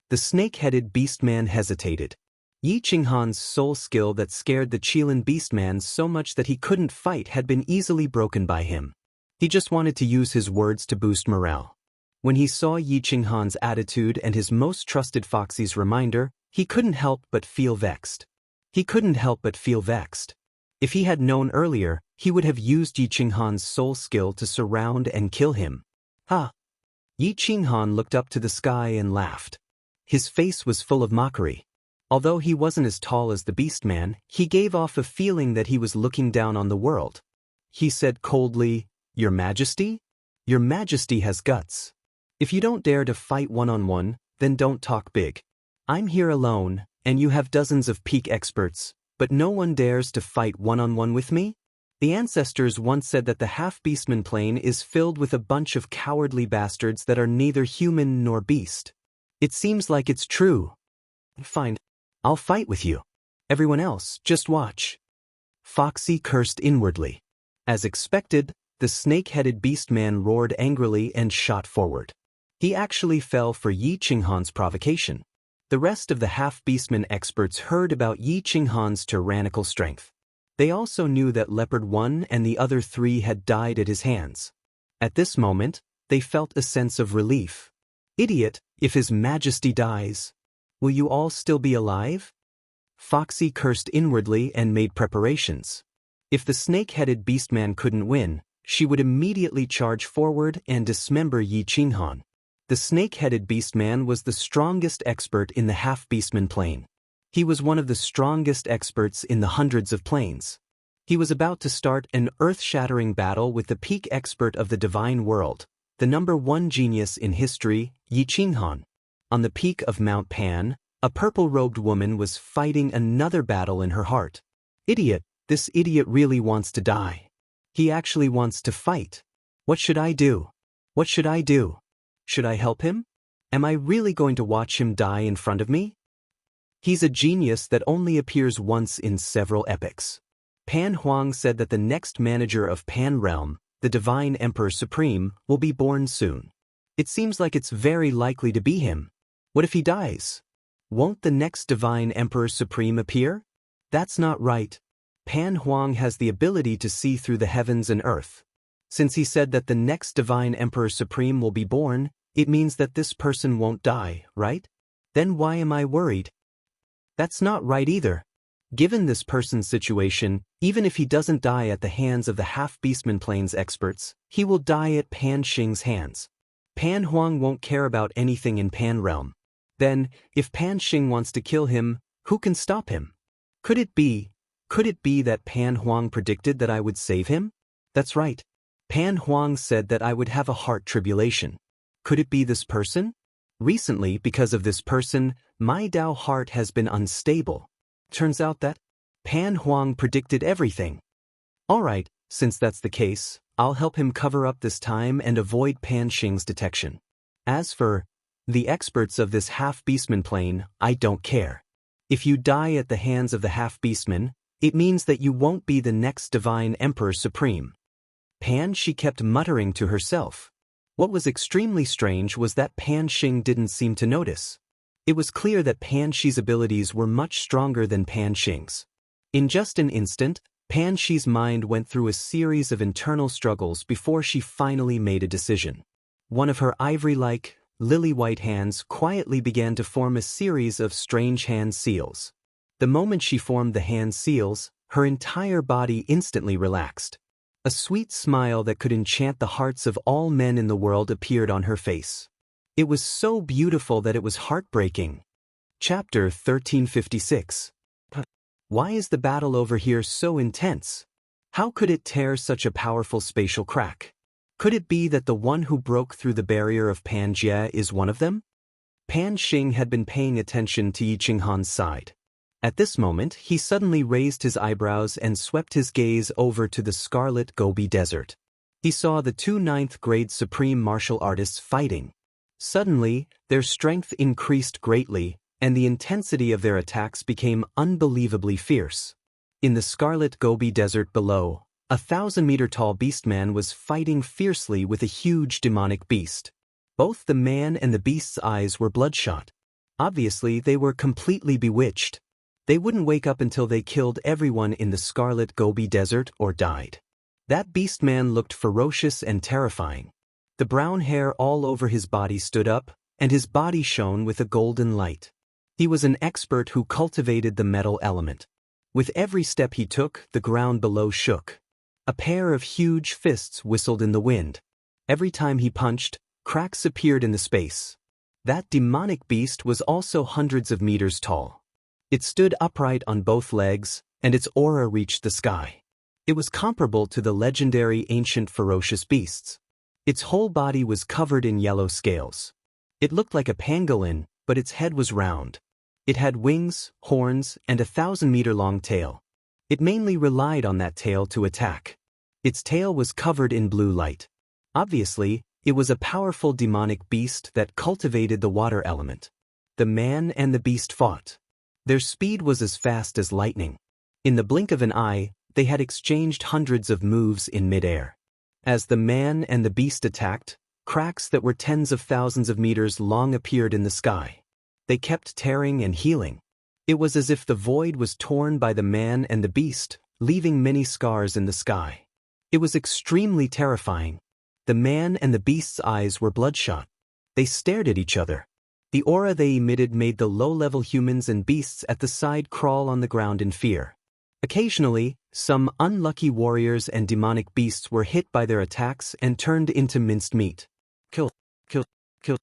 The snake-headed beastman hesitated. Yi Qinghan's soul skill that scared the Qilin beastman so much that he couldn't fight had been easily broken by him. He just wanted to use his words to boost morale. When he saw Yi Qinghan's attitude and his most trusted Foxy's reminder, he couldn't help but feel vexed. If he had known earlier, he would have used Yi Qinghan's soul skill to surround and kill him. Ha! Yi Qinghan looked up to the sky and laughed. His face was full of mockery. Although he wasn't as tall as the beastman, he gave off a feeling that he was looking down on the world. He said coldly, Your Majesty? Your Majesty has guts. If you don't dare to fight one-on-one, then don't talk big. I'm here alone, and you have dozens of peak experts, but no one dares to fight one-on-one with me? The ancestors once said that the half-beastman plane is filled with a bunch of cowardly bastards that are neither human nor beast. It seems like it's true. Fine. I'll fight with you. Everyone else, just watch. Foxy cursed inwardly. As expected, the snake-headed beastman roared angrily and shot forward. He actually fell for Yi Qinghan's provocation. The rest of the half-beastman experts heard about Yi Qinghan's tyrannical strength. They also knew that Leopard 1 and the other 3 had died at his hands. At this moment, they felt a sense of relief. Idiot, if His Majesty dies, will you all still be alive? Foxy cursed inwardly and made preparations. If the snake-headed beastman couldn't win, she would immediately charge forward and dismember Yi Qinghan. The snake-headed beastman was the strongest expert in the half-beastman plane. He was one of the strongest experts in the hundreds of planes. He was about to start an earth-shattering battle with the peak expert of the divine world, the #1 genius in history, Yi Qinghan. On the peak of Mount Pan, a purple-robed woman was fighting another battle in her heart. Idiot, this idiot really wants to die. He actually wants to fight. What should I do? What should I do? Should I help him? Am I really going to watch him die in front of me? He's a genius that only appears once in several epics. Pan Huang said that the next manager of Pan Realm, the Divine Emperor Supreme, will be born soon. It seems like it's very likely to be him. What if he dies? Won't the next Divine Emperor Supreme appear? That's not right. Pan Huang has the ability to see through the heavens and earth. Since he said that the next Divine Emperor Supreme will be born, it means that this person won't die, right? Then why am I worried? That's not right either. Given this person's situation, even if he doesn't die at the hands of the half-beastman plane's experts, he will die at Pan Xing's hands. Pan Huang won't care about anything in Pan Realm. Then, if Pan Xing wants to kill him, who can stop him? Could it be Could it be that Pan Huang predicted that I would save him? That's right. Pan Huang said that I would have a heart tribulation. Could it be this person? Recently, because of this person, my Dao heart has been unstable. Turns out that Pan Huang predicted everything. Alright, since that's the case, I'll help him cover up this time and avoid Pan Xing's detection. As for the experts of this half-beastman plane, I don't care. If you die at the hands of the half-beastman, it means that you won't be the next divine emperor supreme. Pan, she kept muttering to herself. What was extremely strange was that Pan Xing didn't seem to notice. It was clear that Pan Shi's abilities were much stronger than Pan Xing's. In just an instant, Pan Shi's mind went through a series of internal struggles before she finally made a decision. One of her ivory-like, lily-white hands quietly began to form a series of strange hand seals. The moment she formed the hand seals, her entire body instantly relaxed. A sweet smile that could enchant the hearts of all men in the world appeared on her face. It was so beautiful that it was heartbreaking. Chapter 1356. Why is the battle over here so intense? How could it tear such a powerful spatial crack? Could it be that the one who broke through the barrier of Panjia is one of them? Pan Xing had been paying attention to Yi Qinghan's side. At this moment, he suddenly raised his eyebrows and swept his gaze over to the Scarlet Gobi Desert. He saw the two ninth-grade supreme martial artists fighting. Suddenly, their strength increased greatly, and the intensity of their attacks became unbelievably fierce. In the Scarlet Gobi Desert below, a 1,000-meter-tall beastman was fighting fiercely with a huge demonic beast. Both the man and the beast's eyes were bloodshot. Obviously, they were completely bewitched. They wouldn't wake up until they killed everyone in the Scarlet Gobi Desert or died. That beastman looked ferocious and terrifying. The brown hair all over his body stood up, and his body shone with a golden light. He was an expert who cultivated the metal element. With every step he took, the ground below shook. A pair of huge fists whistled in the wind. Every time he punched, cracks appeared in the space. That demonic beast was also hundreds of meters tall. It stood upright on both legs, and its aura reached the sky. It was comparable to the legendary ancient ferocious beasts. Its whole body was covered in yellow scales. It looked like a pangolin, but its head was round. It had wings, horns, and a 1,000-meter-long tail. It mainly relied on that tail to attack. Its tail was covered in blue light. Obviously, it was a powerful demonic beast that cultivated the water element. The man and the beast fought. Their speed was as fast as lightning. In the blink of an eye, they had exchanged hundreds of moves in midair. As the man and the beast attacked, cracks that were tens of thousands of meters long appeared in the sky. They kept tearing and healing. It was as if the void was torn by the man and the beast, leaving many scars in the sky. It was extremely terrifying. The man and the beast's eyes were bloodshot. They stared at each other. The aura they emitted made the low-level humans and beasts at the side crawl on the ground in fear. Occasionally, some unlucky warriors and demonic beasts were hit by their attacks and turned into minced meat. Kill, kill, kill.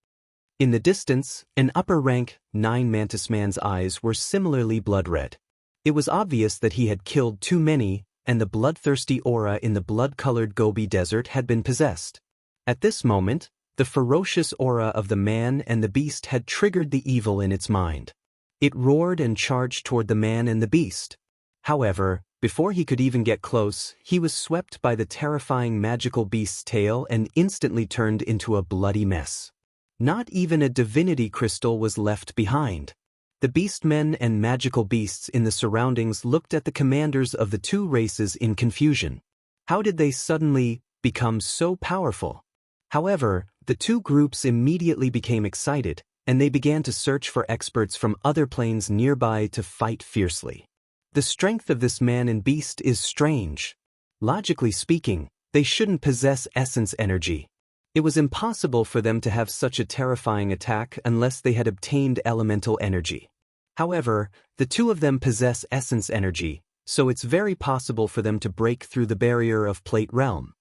In the distance, an upper-rank, 9 mantis man's eyes were similarly blood-red. It was obvious that he had killed too many, and the bloodthirsty aura in the blood-colored Gobi Desert had been possessed. At this moment, the ferocious aura of the man and the beast had triggered the evil in its mind. It roared and charged toward the man and the beast. However, before he could even get close, he was swept by the terrifying magical beast's tail and instantly turned into a bloody mess. Not even a divinity crystal was left behind. The beastmen and magical beasts in the surroundings looked at the commanders of the two races in confusion. How did they suddenly become so powerful? However, the two groups immediately became excited, and they began to search for experts from other planes nearby to fight fiercely. The strength of this man and beast is strange. Logically speaking, they shouldn't possess essence energy. It was impossible for them to have such a terrifying attack unless they had obtained elemental energy. However, the two of them possess essence energy, so it's very possible for them to break through the barrier of Plate Realm.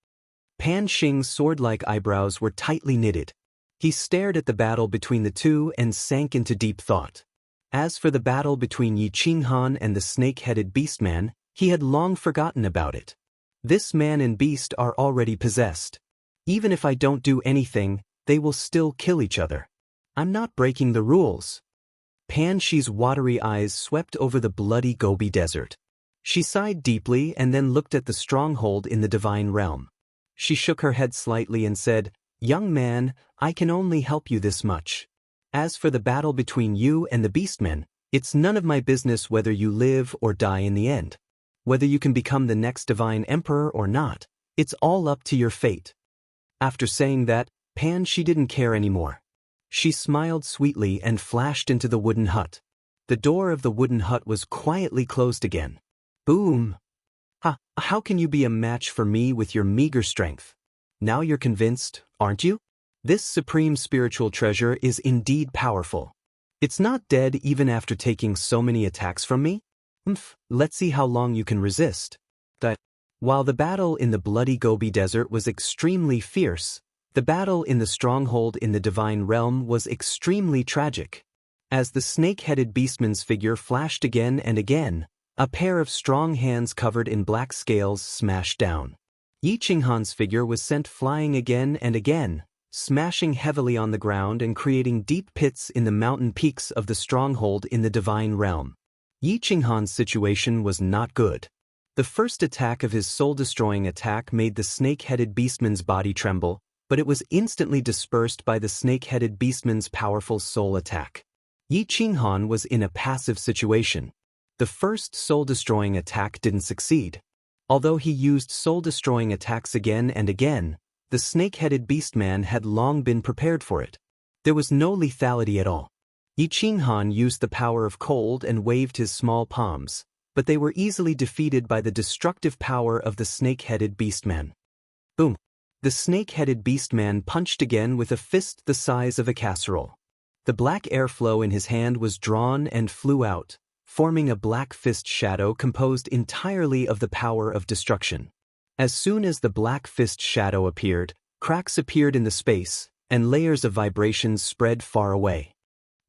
Pan Xing's sword-like eyebrows were tightly knitted. He stared at the battle between the two and sank into deep thought. As for the battle between Yi Qinghan and the snake-headed beastman, He had long forgotten about it. This man and beast are already possessed. Even if I don't do anything, they will still kill each other. I'm not breaking the rules. Pan Shi's watery eyes swept over the bloody Gobi Desert. She sighed deeply and then looked at the stronghold in the divine realm. She shook her head slightly and said, "Young man, I can only help you this much. As for the battle between you and the beastmen, it's none of my business whether you live or die in the end. Whether you can become the next divine emperor or not, it's all up to your fate." After saying that, Pan Shi didn't care anymore. She smiled sweetly and flashed into the wooden hut. The door of the wooden hut was quietly closed again. Boom! How can you be a match for me with your meager strength? Now you're convinced, aren't you? This supreme spiritual treasure is indeed powerful. It's not dead even after taking so many attacks from me? Let's see how long you can resist. While the battle in the bloody Gobi Desert was extremely fierce, the battle in the stronghold in the divine realm was extremely tragic. As the snake-headed beastman's figure flashed again and again, a pair of strong hands covered in black scales smashed down. Yi Qinghan's figure was sent flying again and again, smashing heavily on the ground and creating deep pits in the mountain peaks of the stronghold in the divine realm. Yi Qinghan's situation was not good. The first attack of his soul-destroying attack made the snake-headed beastman's body tremble, but it was instantly dispersed by the snake-headed beastman's powerful soul attack. Yi Qinghan was in a passive situation. The first soul-destroying attack didn't succeed. Although he used soul-destroying attacks again and again, the snake-headed beastman had long been prepared for it. There was no lethality at all. Yi Qinghan used the power of cold and waved his small palms, but they were easily defeated by the destructive power of the snake-headed beastman. Boom! The snake-headed beastman punched again with a fist the size of a casserole. The black airflow in his hand was drawn and flew out, forming a black fist shadow composed entirely of the power of destruction. As soon as the black fist shadow appeared, cracks appeared in the space, and layers of vibrations spread far away.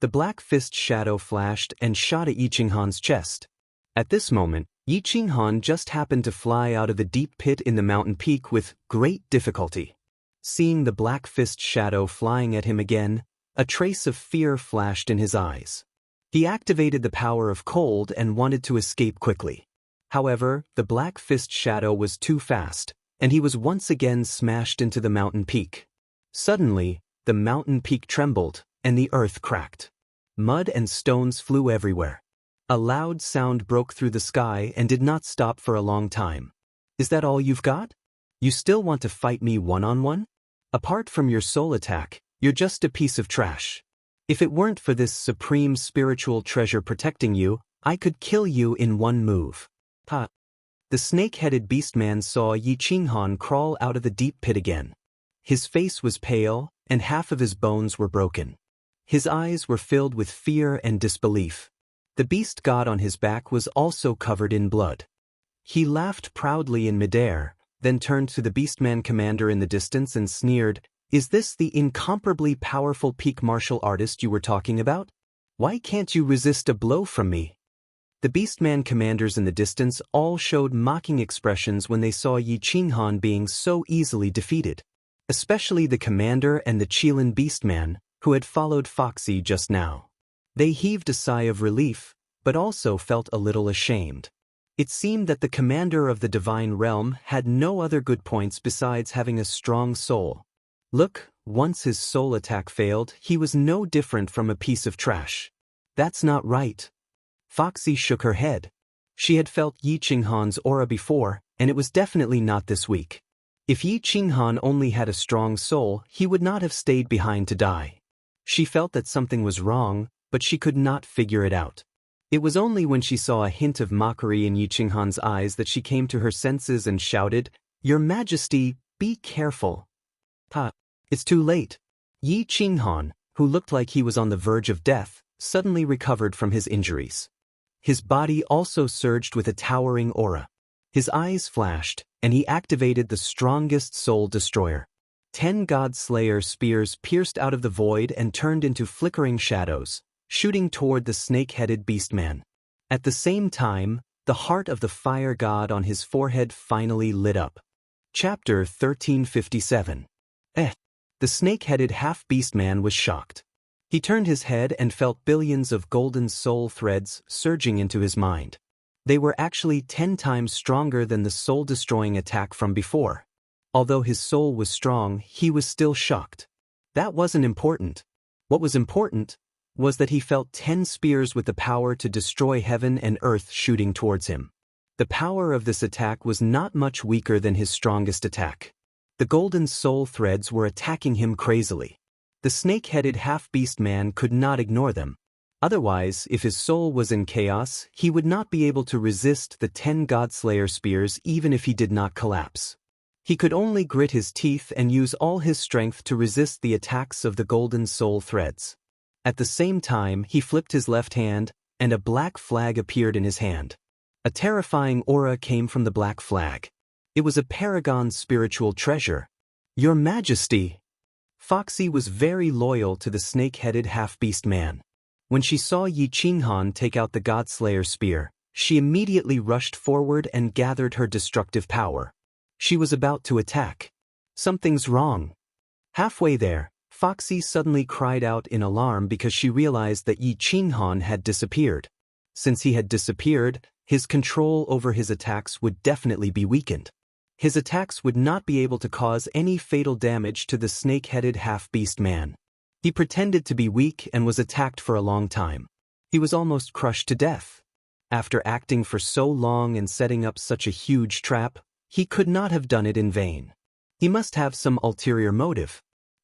The black fist shadow flashed and shot at Yi Qinghan's chest. At this moment, Yi Qinghan just happened to fly out of the deep pit in the mountain peak with great difficulty. Seeing the black fist shadow flying at him again, a trace of fear flashed in his eyes. He activated the power of cold and wanted to escape quickly. However, the black fist shadow was too fast, and he was once again smashed into the mountain peak. Suddenly, the mountain peak trembled, and the earth cracked. Mud and stones flew everywhere. A loud sound broke through the sky and did not stop for a long time. Is that all you've got? You still want to fight me one-on-one? Apart from your soul attack, you're just a piece of trash. If it weren't for this supreme spiritual treasure protecting you, I could kill you in one move. The snake-headed beastman saw Yi Qinghan crawl out of the deep pit again. His face was pale, and half of his bones were broken. His eyes were filled with fear and disbelief. The beast god on his back was also covered in blood. He laughed proudly in midair, then turned to the beastman commander in the distance and sneered, "Is this the incomparably powerful peak martial artist you were talking about? Why can't you resist a blow from me?" The beastman commanders in the distance all showed mocking expressions when they saw Yi Qinghan being so easily defeated. Especially the commander and the Qilin beastman, who had followed Foxy just now. They heaved a sigh of relief, but also felt a little ashamed. It seemed that the commander of the divine realm had no other good points besides having a strong soul. Look, once his soul attack failed, he was no different from a piece of trash. That's not right. Foxy shook her head. She had felt Yi Qinghan's aura before, and it was definitely not this weak. If Yi Qinghan only had a strong soul, he would not have stayed behind to die. She felt that something was wrong, but she could not figure it out. It was only when she saw a hint of mockery in Yi Qinghan's eyes that she came to her senses and shouted, "Your Majesty, be careful." It's too late. Yi Qinghan, who looked like he was on the verge of death, suddenly recovered from his injuries. His body also surged with a towering aura. His eyes flashed, and he activated the strongest soul destroyer. 10 God Slayer spears pierced out of the void and turned into flickering shadows, shooting toward the snake-headed beastman. At the same time, the heart of the fire god on his forehead finally lit up. Chapter 1357. The snake-headed half-beast man was shocked. He turned his head and felt billions of golden soul threads surging into his mind. They were actually 10 times stronger than the soul-destroying attack from before. Although his soul was strong, he was still shocked. That wasn't important. What was important was that he felt 10 spears with the power to destroy heaven and earth shooting towards him. The power of this attack was not much weaker than his strongest attack. The golden soul threads were attacking him crazily. The snake-headed half-beast man could not ignore them. Otherwise, if his soul was in chaos, he would not be able to resist the 10 Godslayer spears even if he did not collapse. He could only grit his teeth and use all his strength to resist the attacks of the golden soul threads. At the same time, he flipped his left hand, and a black flag appeared in his hand. A terrifying aura came from the black flag. It was a paragon's spiritual treasure. Your Majesty! Foxy was very loyal to the snake-headed half-beast man. When she saw Yi Qinghan take out the Godslayer spear, she immediately rushed forward and gathered her destructive power. She was about to attack. Something's wrong. Halfway there, Foxy suddenly cried out in alarm because she realized that Yi Qinghan had disappeared. Since he had disappeared, his control over his attacks would definitely be weakened. His attacks would not be able to cause any fatal damage to the snake-headed half-beast man. He pretended to be weak and was attacked for a long time. He was almost crushed to death. After acting for so long and setting up such a huge trap, he could not have done it in vain. He must have some ulterior motive.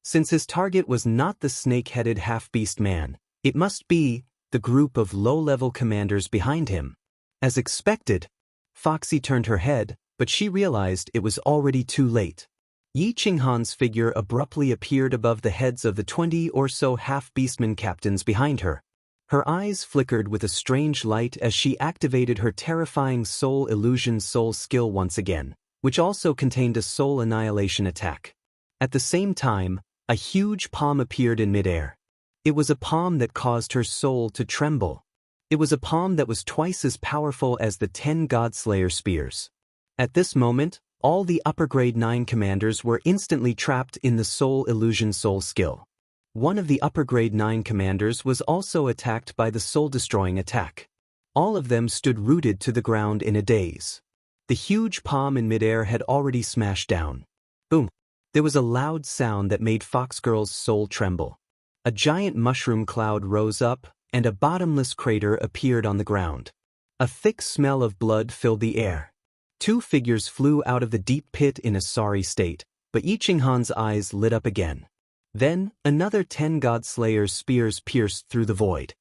Since his target was not the snake-headed half-beast man, it must be the group of low-level commanders behind him. As expected, Foxy turned her head, but she realized it was already too late. Yi Qinghan's figure abruptly appeared above the heads of the 20 or so half-beastman captains behind her. Her eyes flickered with a strange light as she activated her terrifying soul illusion soul skill once again, which also contained a soul annihilation attack. At the same time, a huge palm appeared in midair. It was a palm that caused her soul to tremble. It was a palm that was twice as powerful as the 10 Godslayer spears. At this moment, all the upper grade 9 commanders were instantly trapped in the soul illusion soul skill. One of the upper grade 9 commanders was also attacked by the soul-destroying attack. All of them stood rooted to the ground in a daze. The huge palm in midair had already smashed down. Boom! There was a loud sound that made Foxgirl's soul tremble. A giant mushroom cloud rose up, and a bottomless crater appeared on the ground. A thick smell of blood filled the air. 2 figures flew out of the deep pit in a sorry state, but Yi Qinghan's eyes lit up again. Then, another 10 Godslayer's spears pierced through the void.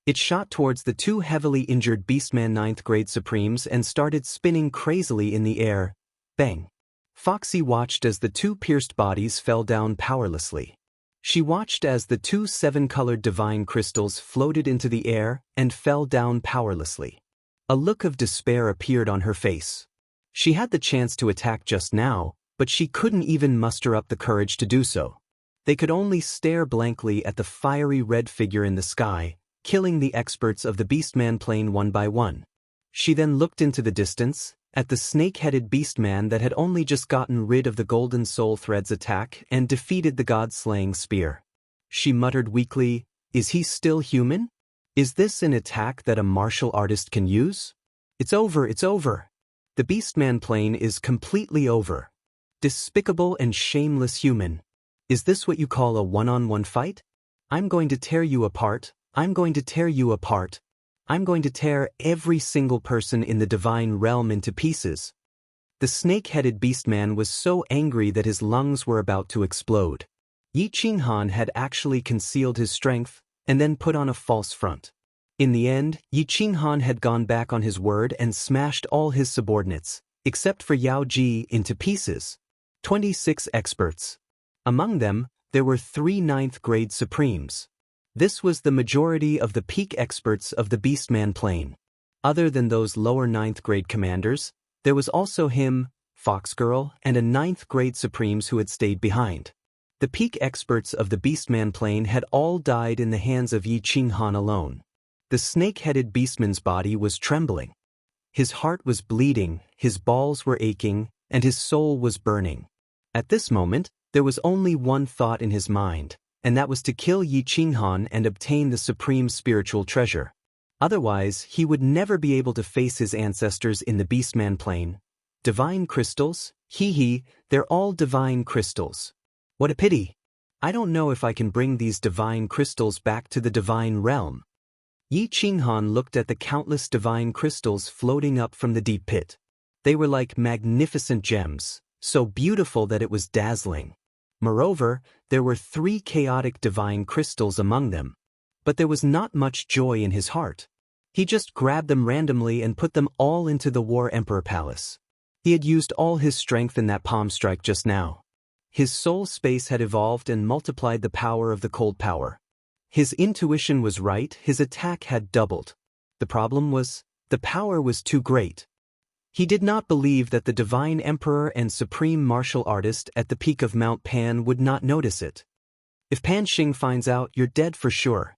It shot towards the 2 heavily injured Beastman 9th grade Supremes and started spinning crazily in the air. Bang! Foxy watched as the 2 pierced bodies fell down powerlessly. She watched as the 2 7-colored divine crystals floated into the air and fell down powerlessly. A look of despair appeared on her face. She had the chance to attack just now, but she couldn't even muster up the courage to do so. They could only stare blankly at the fiery red figure in the sky, killing the experts of the Beastman plane one by one. She then looked into the distance, at the snake-headed beastman that had only just gotten rid of the golden soul threads attack and defeated the god-slaying spear. She muttered weakly, "Is he still human? Is this an attack that a martial artist can use? It's over, it's over. The Beastman plane is completely over. Despicable and shameless human. Is this what you call a one-on-one fight? I'm going to tear you apart, I'm going to tear you apart. I'm going to tear every single person in the divine realm into pieces." The snake-headed beastman was so angry that his lungs were about to explode. Yi Qinghan had actually concealed his strength and then put on a false front. In the end, Yi Qinghan had gone back on his word and smashed all his subordinates, except for Yao Ji, into pieces. 26 experts. Among them, there were 3 9th grade Supremes. This was the majority of the peak experts of the Beastman plane. Other than those lower 9th grade commanders, there was also him, Foxgirl, and a 9th grade Supremes who had stayed behind. The peak experts of the Beastman plane had all died in the hands of Yi Qinghan alone. The snake-headed beastman's body was trembling. His heart was bleeding, his balls were aching, and his soul was burning. At this moment, there was only one thought in his mind, and that was to kill Yi Qinghan and obtain the supreme spiritual treasure. Otherwise, he would never be able to face his ancestors in the Beastman plane. Divine crystals? Hee, they're all divine crystals. What a pity. I don't know if I can bring these divine crystals back to the divine realm. Yi Qinghan looked at the countless divine crystals floating up from the deep pit. They were like magnificent gems, so beautiful that it was dazzling. Moreover, there were 3 chaotic divine crystals among them. But there was not much joy in his heart. He just grabbed them randomly and put them all into the War Emperor Palace. He had used all his strength in that palm strike just now. His soul space had evolved and multiplied the power of the cold power. His intuition was right, his attack had doubled. The problem was, the power was too great. He did not believe that the divine emperor and supreme martial artist at the peak of Mount Pan would not notice it. If Pan Xing finds out, you're dead for sure.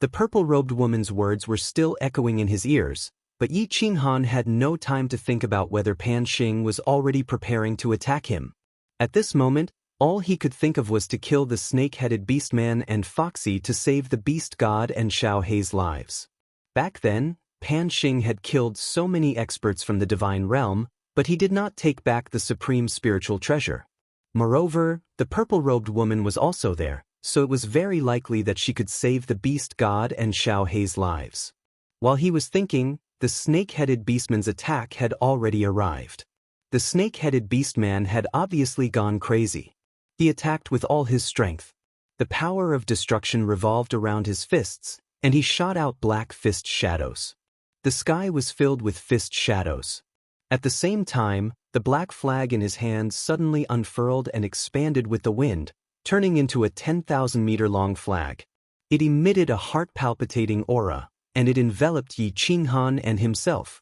The purple-robed woman's words were still echoing in his ears, but Yi Qinghan had no time to think about whether Pan Xing was already preparing to attack him. At this moment, all he could think of was to kill the snake-headed beastman and Foxy to save the beast god and Xiao Hei's lives. Back then, Pan Xing had killed so many experts from the divine realm, but he did not take back the supreme spiritual treasure. Moreover, the purple-robed woman was also there, so it was very likely that she could save the beast god and Xiao Hei's lives. While he was thinking, the snake-headed beastman's attack had already arrived. The snake-headed beastman had obviously gone crazy. He attacked with all his strength. The power of destruction revolved around his fists, and he shot out black fist shadows. The sky was filled with fist shadows. At the same time, the black flag in his hand suddenly unfurled and expanded with the wind, turning into a 10,000-meter-long flag. It emitted a heart-palpitating aura, and it enveloped Yi Qinghan and himself.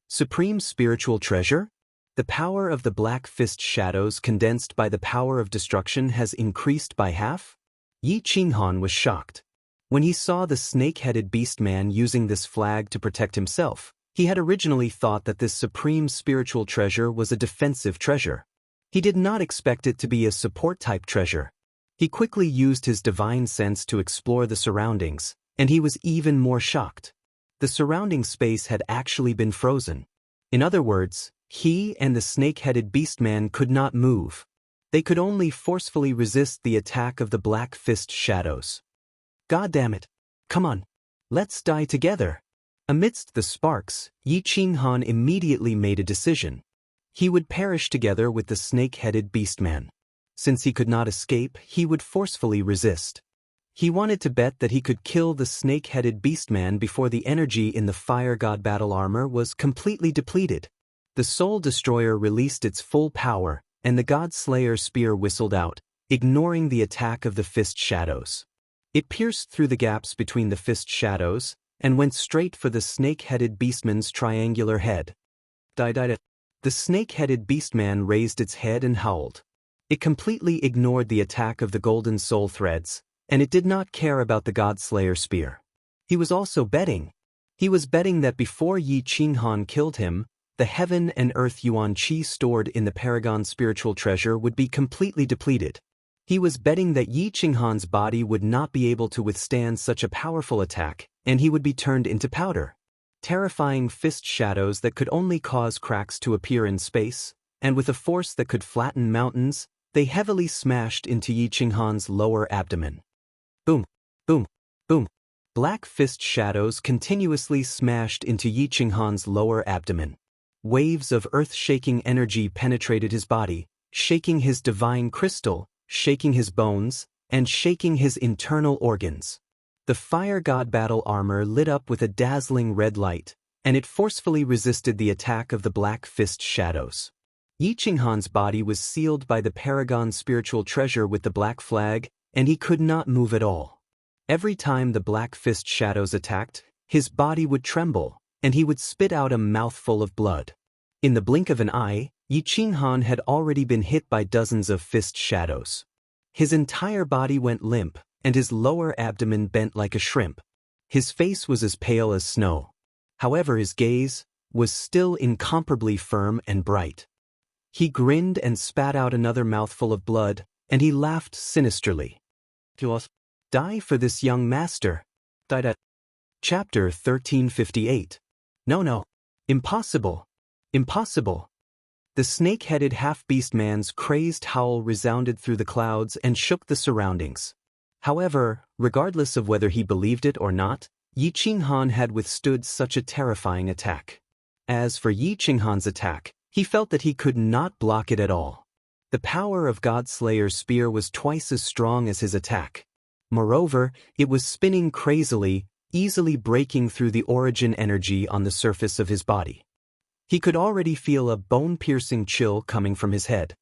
Supreme spiritual treasure? The power of the black fist shadows condensed by the power of destruction has increased by half? Yi Qinghan was shocked. When he saw the snake-headed beastman using this flag to protect himself, he had originally thought that this supreme spiritual treasure was a defensive treasure. He did not expect it to be a support-type treasure. He quickly used his divine sense to explore the surroundings, and he was even more shocked. The surrounding space had actually been frozen. In other words, he and the snake-headed beastman could not move. They could only forcefully resist the attack of the black fist shadows. God damn it! Come on! Let's die together! Amidst the sparks, Yi Qinghan immediately made a decision. He would perish together with the snake-headed beastman. Since he could not escape, he would forcefully resist. He wanted to bet that he could kill the snake-headed beastman before the energy in the fire god battle armor was completely depleted. The Soul Destroyer released its full power, and the God Slayer spear whistled out, ignoring the attack of the fist shadows. It pierced through the gaps between the fist shadows, and went straight for the snake-headed beastman's triangular head. The snake-headed beastman raised its head and howled. It completely ignored the attack of the golden soul threads, and it did not care about the God Slayer spear. He was also betting. He was betting that before Yi Qinghan killed him, the heaven and earth yuan qi stored in the Paragon spiritual treasure would be completely depleted. He was betting that Yi Qinghan's body would not be able to withstand such a powerful attack, and he would be turned into powder. Terrifying fist shadows that could only cause cracks to appear in space, and with a force that could flatten mountains, they heavily smashed into Yi Qinghan's lower abdomen. Boom, boom, boom. Black fist shadows continuously smashed into Yi Qinghan's lower abdomen. Waves of earth-shaking energy penetrated his body, shaking his divine crystal, shaking his bones, and shaking his internal organs. The fire god battle armor lit up with a dazzling red light, and it forcefully resisted the attack of the black fist shadows. Yi Qinghan's body was sealed by the Paragon spiritual treasure with the black flag, and he could not move at all. Every time the black fist shadows attacked, his body would tremble, and he would spit out a mouthful of blood. In the blink of an eye, Yi Qinghan had already been hit by dozens of fist shadows. His entire body went limp, and his lower abdomen bent like a shrimp. His face was as pale as snow. However, his gaze, was still incomparably firm and bright. He grinned and spat out another mouthful of blood, and he laughed sinisterly. Die for this young master. Died at Chapter 1358. No. Impossible. Impossible. The snake-headed half-beast man's crazed howl resounded through the clouds and shook the surroundings. However, regardless of whether he believed it or not, Yi Qinghan had withstood such a terrifying attack. As for Yi Qinghan's attack, he felt that he could not block it at all. The power of Godslayer's spear was twice as strong as his attack. Moreover, it was spinning crazily, easily breaking through the origin energy on the surface of his body. He could already feel a bone-piercing chill coming from his head.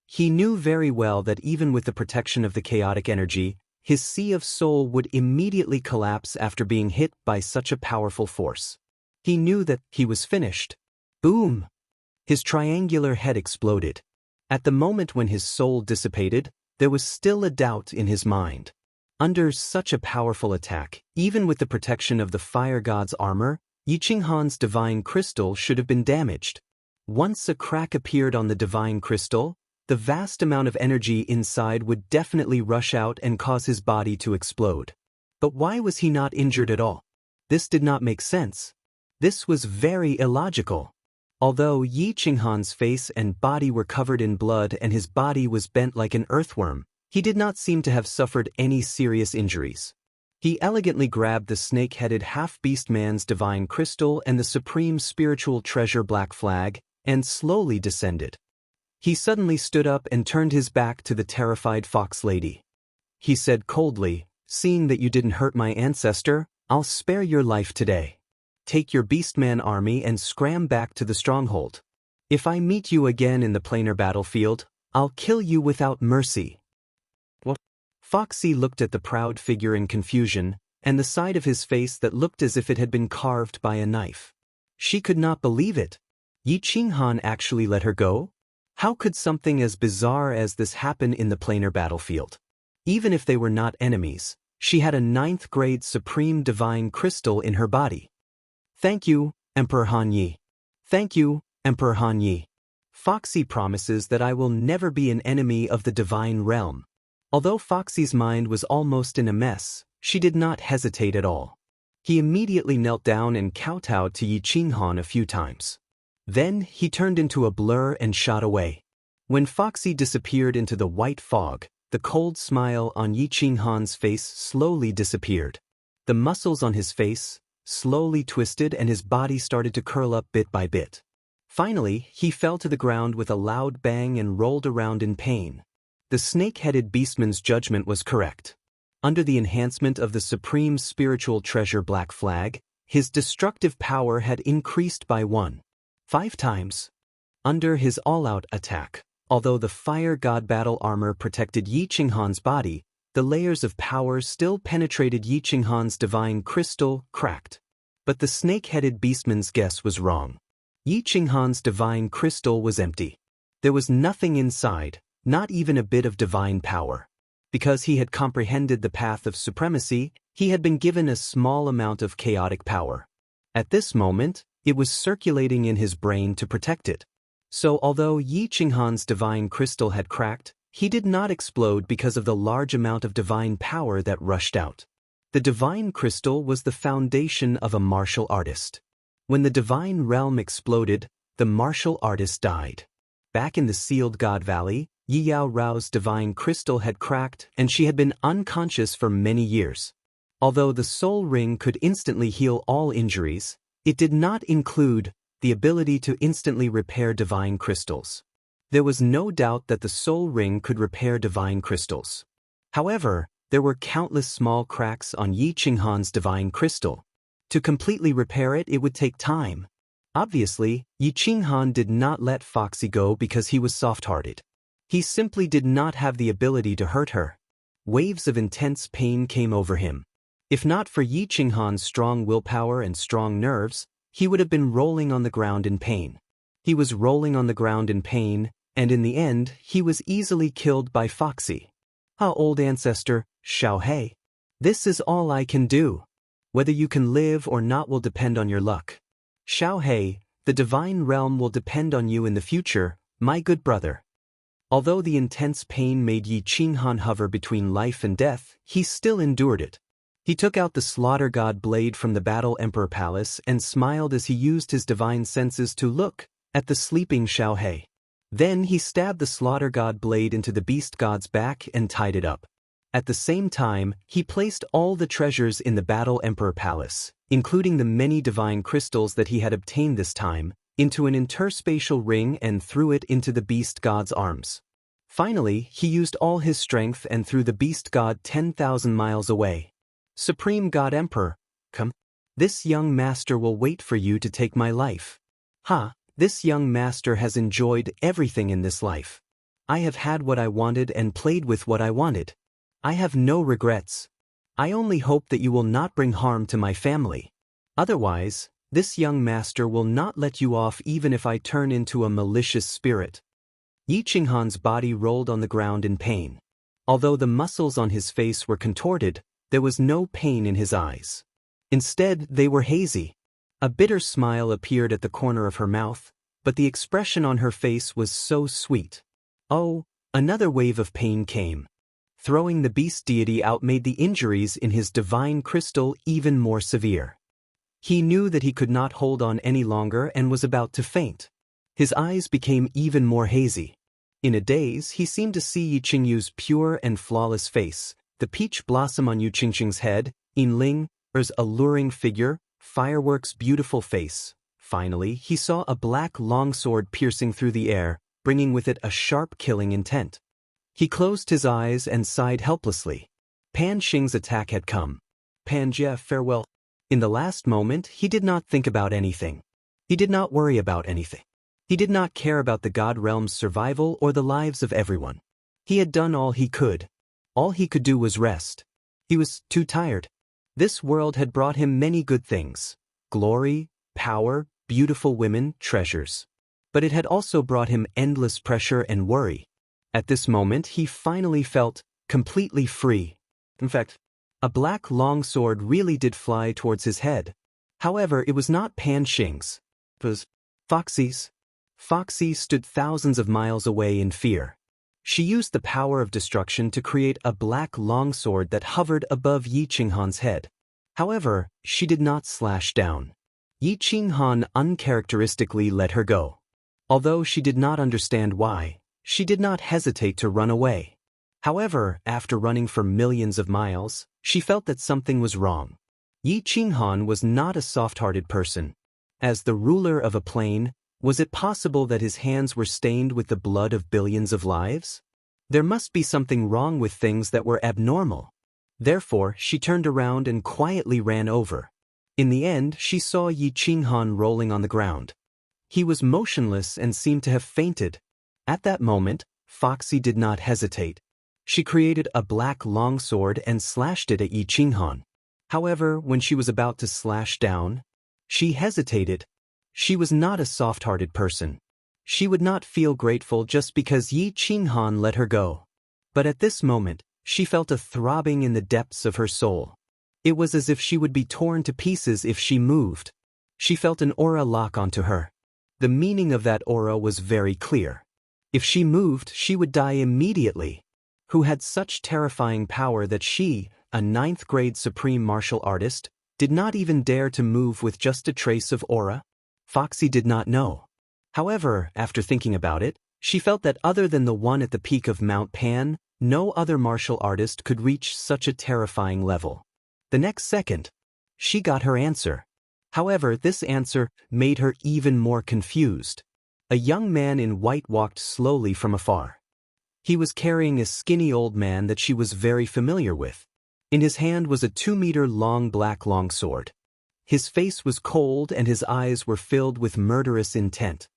He knew very well that even with the protection of the chaotic energy, his sea of soul would immediately collapse after being hit by such a powerful force. He knew that he was finished. Boom! His triangular head exploded. At the moment when his soul dissipated, there was still a doubt in his mind. Under such a powerful attack, even with the protection of the fire god's armor, Yi Qinghan's divine crystal should have been damaged. Once a crack appeared on the divine crystal, the vast amount of energy inside would definitely rush out and cause his body to explode. But why was he not injured at all? This did not make sense. This was very illogical. Although Yi Qinghan's face and body were covered in blood and his body was bent like an earthworm, he did not seem to have suffered any serious injuries. He elegantly grabbed the snake-headed half-beast man's divine crystal and the supreme spiritual treasure black flag, and slowly descended. He suddenly stood up and turned his back to the terrified fox lady. He said coldly, "Seeing that you didn't hurt my ancestor, I'll spare your life today. Take your beastman army and scram back to the stronghold. If I meet you again in the planar battlefield, I'll kill you without mercy." What? Foxy looked at the proud figure in confusion, and the side of his face that looked as if it had been carved by a knife. She could not believe it. Yi Qinghan actually let her go? How could something as bizarre as this happen in the planar battlefield? Even if they were not enemies, she had a 9th-grade supreme divine crystal in her body. "Thank you, Emperor Han Yi. Thank you, Emperor Han Yi. Foxy promises that I will never be an enemy of the divine realm." Although Foxy's mind was almost in a mess, she did not hesitate at all. He immediately knelt down and kowtowed to Yi Qinghan a few times. Then he turned into a blur and shot away. When Foxy disappeared into the white fog, the cold smile on Yi Qinghan's face slowly disappeared. The muscles on his face slowly twisted and his body started to curl up bit by bit. Finally, he fell to the ground with a loud bang and rolled around in pain. The snake-headed beastman's judgment was correct. Under the enhancement of the supreme spiritual treasure black flag, his destructive power had increased by 1.5 times. Under his all-out attack, although the fire god battle armor protected Yi Qinghan's body, the layers of power still penetrated Yi Qinghan's divine crystal, cracked. But the snake-headed beastman's guess was wrong. Yi Qinghan's divine crystal was empty. There was nothing inside, not even a bit of divine power. Because he had comprehended the path of supremacy, he had been given a small amount of chaotic power. At this moment, it was circulating in his brain to protect it. So although Yi Qinghan's divine crystal had cracked, he did not explode because of the large amount of divine power that rushed out. The divine crystal was the foundation of a martial artist. When the divine realm exploded, the martial artist died. Back in the sealed God Valley, Yi Yao Rao's divine crystal had cracked and she had been unconscious for many years. Although the soul ring could instantly heal all injuries, it did not include the ability to instantly repair divine crystals. There was no doubt that the soul ring could repair divine crystals. However, there were countless small cracks on Yi Qinghan's divine crystal. To completely repair it, it would take time. Obviously, Yi Qinghan did not let Foxy go because he was soft-hearted. He simply did not have the ability to hurt her. Waves of intense pain came over him. If not for Yi Qinghan's strong willpower and strong nerves, he would have been rolling on the ground in pain. He was rolling on the ground in pain, and in the end, he was easily killed by Foxy. "Ah, old ancestor, Xiaohei. This is all I can do. Whether you can live or not will depend on your luck." Xiaohei, The divine realm will depend on you in the future, my good brother. Although the intense pain made Yi Qinghan hover between life and death, he still endured it. He took out the slaughter god blade from the battle emperor palace and smiled as he used his divine senses to look at the sleeping Xiao He. Then he stabbed the slaughter god blade into the beast god's back and tied it up. At the same time, he placed all the treasures in the battle emperor palace, including the many divine crystals that he had obtained this time, into an interspatial ring and threw it into the beast god's arms. Finally, he used all his strength and threw the beast god 10,000 miles away. Supreme God Emperor, come. This young master will wait for you to take my life. This young master has enjoyed everything in this life. I have had what I wanted and played with what I wanted. I have no regrets. I only hope that you will not bring harm to my family. Otherwise, this young master will not let you off even if I turn into a malicious spirit. Yi Qinghan's body rolled on the ground in pain. Although the muscles on his face were contorted, there was no pain in his eyes. Instead, they were hazy. A bitter smile appeared at the corner of her mouth, but the expression on her face was so sweet. Oh, another wave of pain came. Throwing the beast deity out made the injuries in his divine crystal even more severe. He knew that he could not hold on any longer and was about to faint. His eyes became even more hazy. In a daze, he seemed to see Yi Qingyu's pure and flawless face, the peach blossom on Yu Qingqing's head, Yin Ling's alluring figure, fireworks' beautiful face. Finally, he saw a black longsword piercing through the air, bringing with it a sharp killing intent. He closed his eyes and sighed helplessly. Pan Xing's attack had come. Pan Jie, farewell. In the last moment, he did not think about anything. He did not worry about anything. He did not care about the God realm's survival or the lives of everyone. He had done all he could. All he could do was rest. He was too tired. This world had brought him many good things: glory, power, beautiful women, treasures. But it had also brought him endless pressure and worry. At this moment, he finally felt completely free. In fact, a black longsword really did fly towards his head. However, it was not Pan Xing's. It was Foxy's. Foxy stood thousands of miles away in fear. She used the power of destruction to create a black longsword that hovered above Yi Qinghan's head. However, she did not slash down. Yi Qinghan uncharacteristically let her go. Although she did not understand why, she did not hesitate to run away. However, after running for millions of miles, she felt that something was wrong. Yi Qinghan was not a soft-hearted person. As the ruler of a plane, was it possible that his hands were stained with the blood of billions of lives? There must be something wrong with things that were abnormal. Therefore, she turned around and quietly ran over. In the end, she saw Yi Qinghan rolling on the ground. He was motionless and seemed to have fainted. At that moment, Foxy did not hesitate. She created a black longsword and slashed it at Yi Qinghan. However, when she was about to slash down, she hesitated. She was not a soft-hearted person. She would not feel grateful just because Yi Qinghan let her go. But at this moment, she felt a throbbing in the depths of her soul. It was as if she would be torn to pieces if she moved. She felt an aura lock onto her. The meaning of that aura was very clear. If she moved, she would die immediately. Who had such terrifying power that she, a 9th-grade supreme martial artist, did not even dare to move with just a trace of aura? Foxy did not know. However, after thinking about it, she felt that other than the one at the peak of Mount Pan, no other martial artist could reach such a terrifying level. The next second, she got her answer. However, this answer made her even more confused. A young man in white walked slowly from afar. He was carrying a skinny old man that she was very familiar with. In his hand was a 2-meter-long black longsword. His face was cold and his eyes were filled with murderous intent.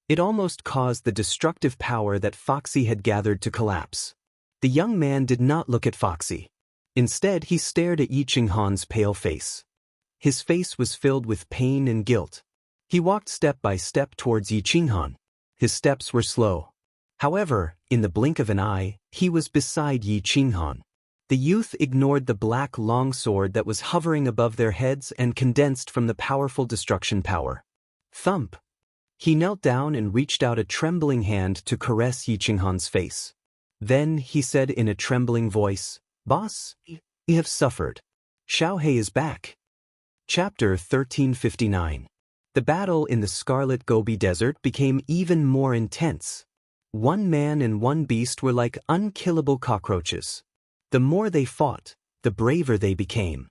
It almost caused the destructive power that Foxy had gathered to collapse. The young man did not look at Foxy. Instead, he stared at Yi Qinghan's pale face. His face was filled with pain and guilt. He walked step by step towards Yi Qinghan. His steps were slow. However, in the blink of an eye, he was beside Yi Qinghan. The youth ignored the black longsword that was hovering above their heads and condensed from the powerful destruction power. Thump! He knelt down and reached out a trembling hand to caress Yiqinghan's face. Then he said in a trembling voice, "Boss, we have suffered. Xiaohe is back." Chapter 1359. The battle in the Scarlet Gobi Desert became even more intense. One man and one beast were like unkillable cockroaches. The more they fought, the braver they became.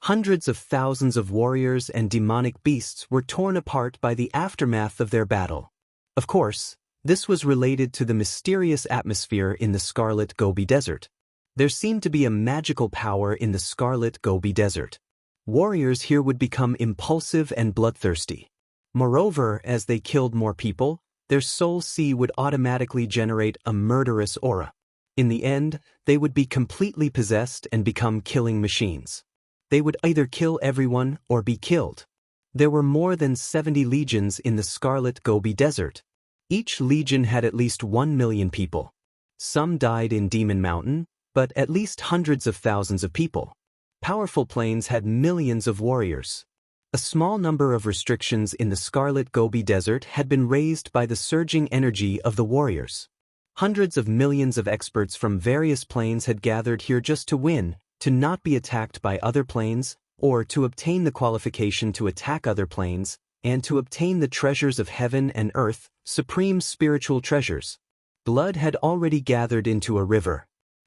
Hundreds of thousands of warriors and demonic beasts were torn apart by the aftermath of their battle. Of course, this was related to the mysterious atmosphere in the Scarlet Gobi Desert. There seemed to be a magical power in the Scarlet Gobi Desert. Warriors here would become impulsive and bloodthirsty. Moreover, as they killed more people, their soul sea would automatically generate a murderous aura. In the end, they would be completely possessed and become killing machines. They would either kill everyone or be killed. There were more than 70 legions in the Scarlet Gobi Desert. Each legion had at least 1 million people. Some died in Demon Mountain, but at least hundreds of thousands of people. Powerful planes had millions of warriors. A small number of restrictions in the Scarlet Gobi Desert had been raised by the surging energy of the warriors. Hundreds of millions of experts from various planes had gathered here just to win, to not be attacked by other planes, or to obtain the qualification to attack other planes, and to obtain the treasures of heaven and earth, supreme spiritual treasures. Blood had already gathered into a river.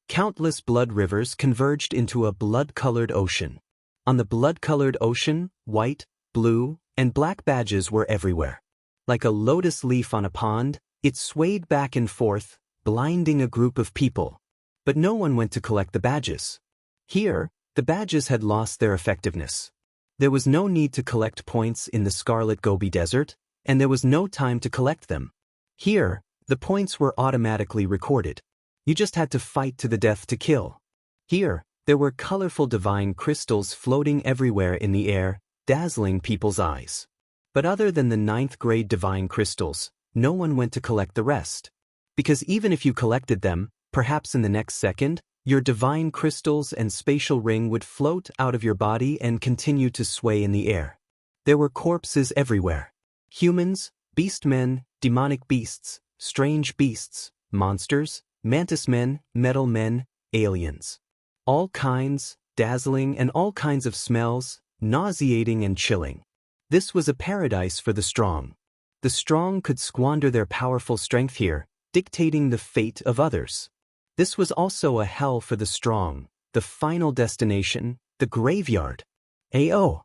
Countless blood rivers converged into a blood-colored ocean. On the blood-colored ocean, white, blue, and black badges were everywhere. Like a lotus leaf on a pond, it swayed back and forth, blinding a group of people. But no one went to collect the badges. Here, the badges had lost their effectiveness. There was no need to collect points in the Scarlet Gobi Desert, and there was no time to collect them. Here, the points were automatically recorded. You just had to fight to the death to kill. Here, there were colorful divine crystals floating everywhere in the air, dazzling people's eyes. But other than the 9th grade divine crystals, no one went to collect the rest. Because even if you collected them, perhaps in the next second, your divine crystals and spatial ring would float out of your body and continue to sway in the air. There were corpses everywhere. Humans, beast men, demonic beasts, strange beasts, monsters, mantis men, metal men, aliens. All kinds, dazzling and all kinds of smells, nauseating and chilling. This was a paradise for the strong. The strong could squander their powerful strength here, dictating the fate of others. This was also a hell for the strong, the final destination, the graveyard. Ao.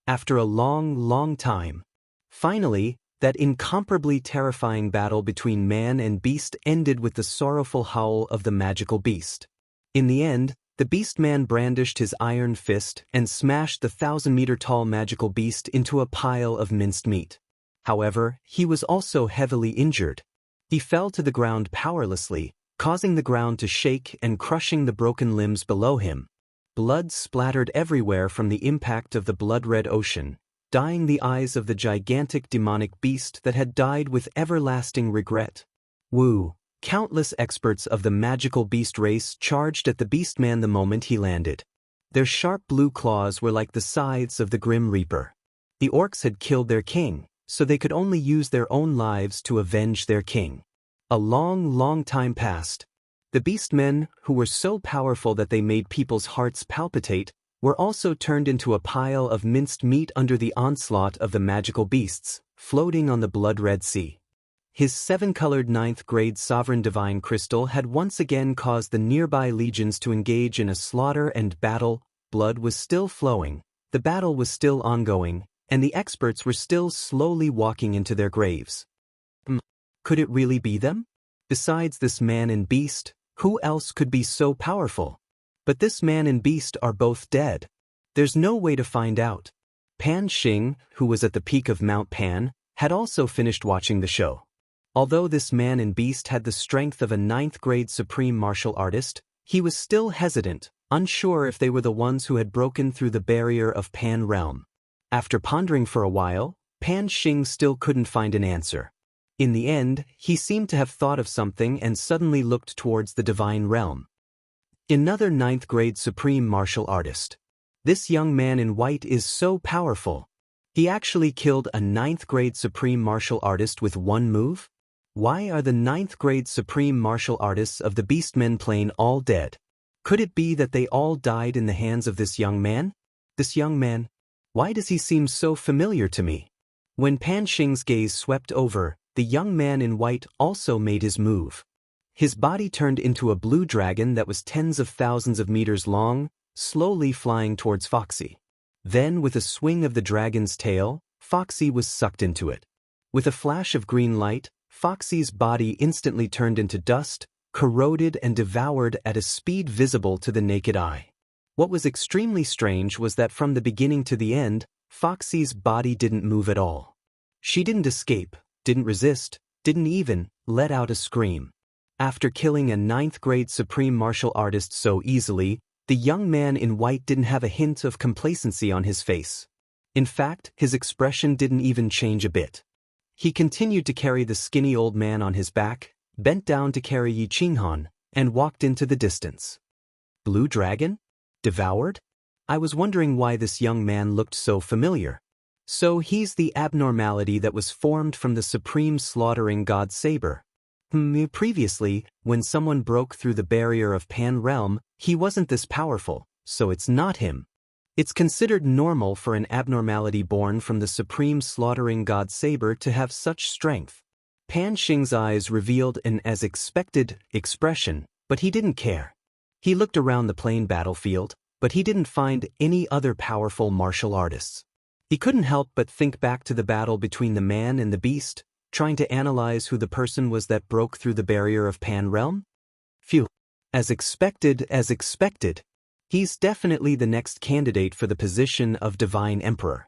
After a long time. Finally, that incomparably terrifying battle between man and beast ended with the sorrowful howl of the magical beast. In the end, the beast man brandished his iron fist and smashed the 1,000-meter-tall magical beast into a pile of minced meat. However, he was also heavily injured. He fell to the ground powerlessly, causing the ground to shake and crushing the broken limbs below him. Blood splattered everywhere from the impact of the blood-red ocean, dyeing the eyes of the gigantic demonic beast that had died with everlasting regret. Woo! Countless experts of the magical beast race charged at the beastman the moment he landed. Their sharp blue claws were like the scythes of the Grim Reaper. The orcs had killed their king, so they could only use their own lives to avenge their king. A long time passed. The beastmen, who were so powerful that they made people's hearts palpitate, were also turned into a pile of minced meat under the onslaught of the magical beasts, floating on the blood-red sea. His 7-colored 9th grade sovereign divine crystal had once again caused the nearby legions to engage in a slaughter and battle. Blood was still flowing, the battle was still ongoing, and the experts were still slowly walking into their graves. Could it really be them? Besides this man and beast, who else could be so powerful? But this man and beast are both dead. There's no way to find out. Pan Xing, who was at the peak of Mount Pan, had also finished watching the show. Although this man and beast had the strength of a 9th grade supreme martial artist, he was still hesitant, unsure if they were the ones who had broken through the barrier of Pan realm. After pondering for a while, Pan Xing still couldn't find an answer. In the end, he seemed to have thought of something and suddenly looked towards the divine realm. Another 9th grade supreme martial artist. This young man in white is so powerful. He actually killed a 9th-grade supreme martial artist with one move? Why are the 9th-grade supreme martial artists of the Beastmen plane all dead? Could it be that they all died in the hands of this young man? This young man? Why does he seem so familiar to me? When Pan Xing's gaze swept over, the young man in white also made his move. His body turned into a blue dragon that was tens of thousands of meters long, slowly flying towards Foxy. Then, with a swing of the dragon's tail, Foxy was sucked into it. With a flash of green light, Foxy's body instantly turned into dust, corroded and devoured at a speed visible to the naked eye. What was extremely strange was that from the beginning to the end, Foxy's body didn't move at all. She didn't escape, didn't resist, didn't even let out a scream. After killing a 9th-grade supreme martial artist so easily, the young man in white didn't have a hint of complacency on his face. In fact, his expression didn't even change a bit. He continued to carry the skinny old man on his back, bent down to carry Yi Qinghan, and walked into the distance. Blue dragon? Devoured? I was wondering why this young man looked so familiar. So he's the abnormality that was formed from the supreme slaughtering god Saber. Previously, when someone broke through the barrier of Pan Realm, he wasn't this powerful, so it's not him. It's considered normal for an abnormality born from the supreme slaughtering god Saber to have such strength. Pan Xing's eyes revealed an as-expected expression, but he didn't care. He looked around the plain battlefield, but he didn't find any other powerful martial artists. He couldn't help but think back to the battle between the man and the beast, trying to analyze who the person was that broke through the barrier of Pan Realm. Phew. As expected. He's definitely the next candidate for the position of Divine Emperor.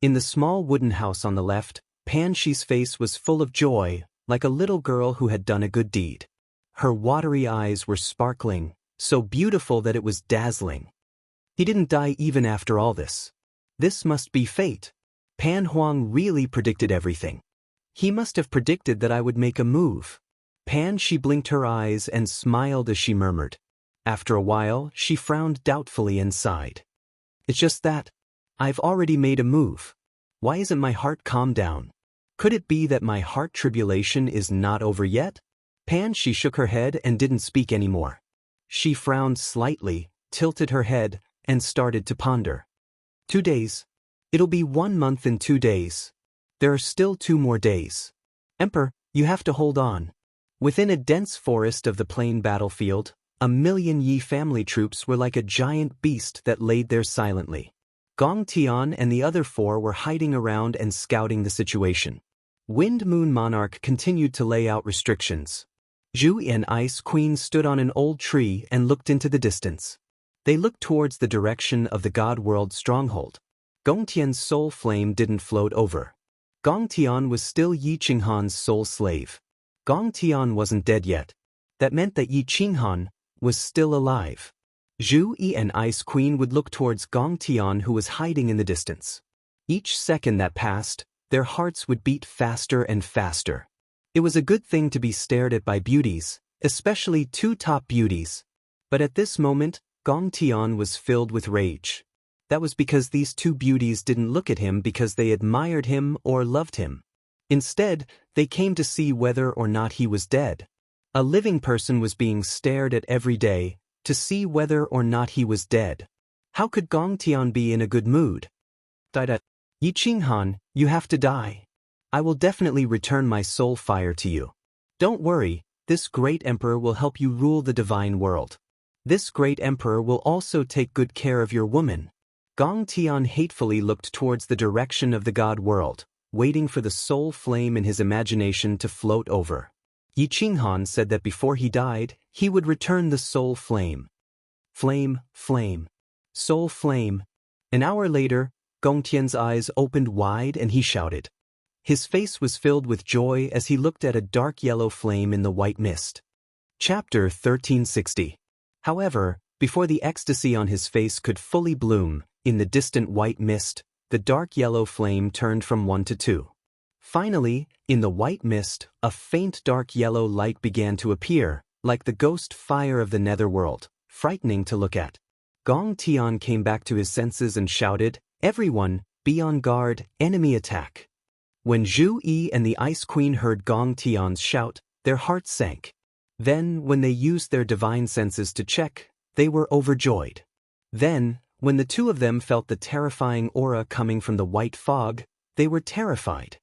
In the small wooden house on the left, Pan Shi's face was full of joy, like a little girl who had done a good deed. Her watery eyes were sparkling, so beautiful that it was dazzling. He didn't die even after all this. This must be fate. Pan Huang really predicted everything. He must have predicted that I would make a move. Pan Shi blinked her eyes and smiled as she murmured. After a while, she frowned doubtfully and sighed. It's just that. I've already made a move. Why isn't my heart calmed down? Could it be that my heart tribulation is not over yet? Pan Shi shook her head and didn't speak anymore. She frowned slightly, tilted her head, and started to ponder. 2 days. It'll be 1 month in 2 days. There are still 2 more days. Emperor, you have to hold on. Within a dense forest of the plain battlefield, 1,000,000 Yi family troops were like a giant beast that laid there silently. Gong Tian and the other 4 were hiding around and scouting the situation. Wind Moon Monarch continued to lay out restrictions. Zhu and Ice Queen stood on an old tree and looked into the distance. They looked towards the direction of the God World stronghold. Gongtian's soul flame didn't float over. Gongtian was still Yi Qinghan's soul slave. Gongtian wasn't dead yet. That meant that Yi Qinghan was still alive. Zhu Yi and Ice Queen would look towards Gongtian, who was hiding in the distance. Each second that passed, their hearts would beat faster and faster. It was a good thing to be stared at by beauties, especially 2 top beauties. But at this moment, Gongtian was filled with rage. That was because these 2 beauties didn't look at him because they admired him or loved him. Instead, they came to see whether or not he was dead. A living person was being stared at every day, to see whether or not he was dead. How could Gongtian be in a good mood? Yi Qinghan, you have to die. I will definitely return my soul fire to you. Don't worry, this great emperor will help you rule the divine world. This great emperor will also take good care of your woman. Gongtian hatefully looked towards the direction of the God world, waiting for the soul flame in his imagination to float over. Yi Qinghan said that before he died, he would return the soul flame. Flame, flame. Soul flame. An hour later, Gongtian's eyes opened wide and he shouted. His face was filled with joy as he looked at a dark yellow flame in the white mist. Chapter 1360. However, before the ecstasy on his face could fully bloom, in the distant white mist, the dark yellow flame turned from 1 to 2. Finally, in the white mist, a faint dark yellow light began to appear, like the ghost fire of the netherworld, frightening to look at. Gong Tian came back to his senses and shouted, "Everyone, be on guard, enemy attack. When Zhu Yi and the Ice Queen heard Gong Tian's shout, their hearts sank. Then, when they used their divine senses to check, they were overjoyed. Then, when the two of them felt the terrifying aura coming from the white fog, they were terrified.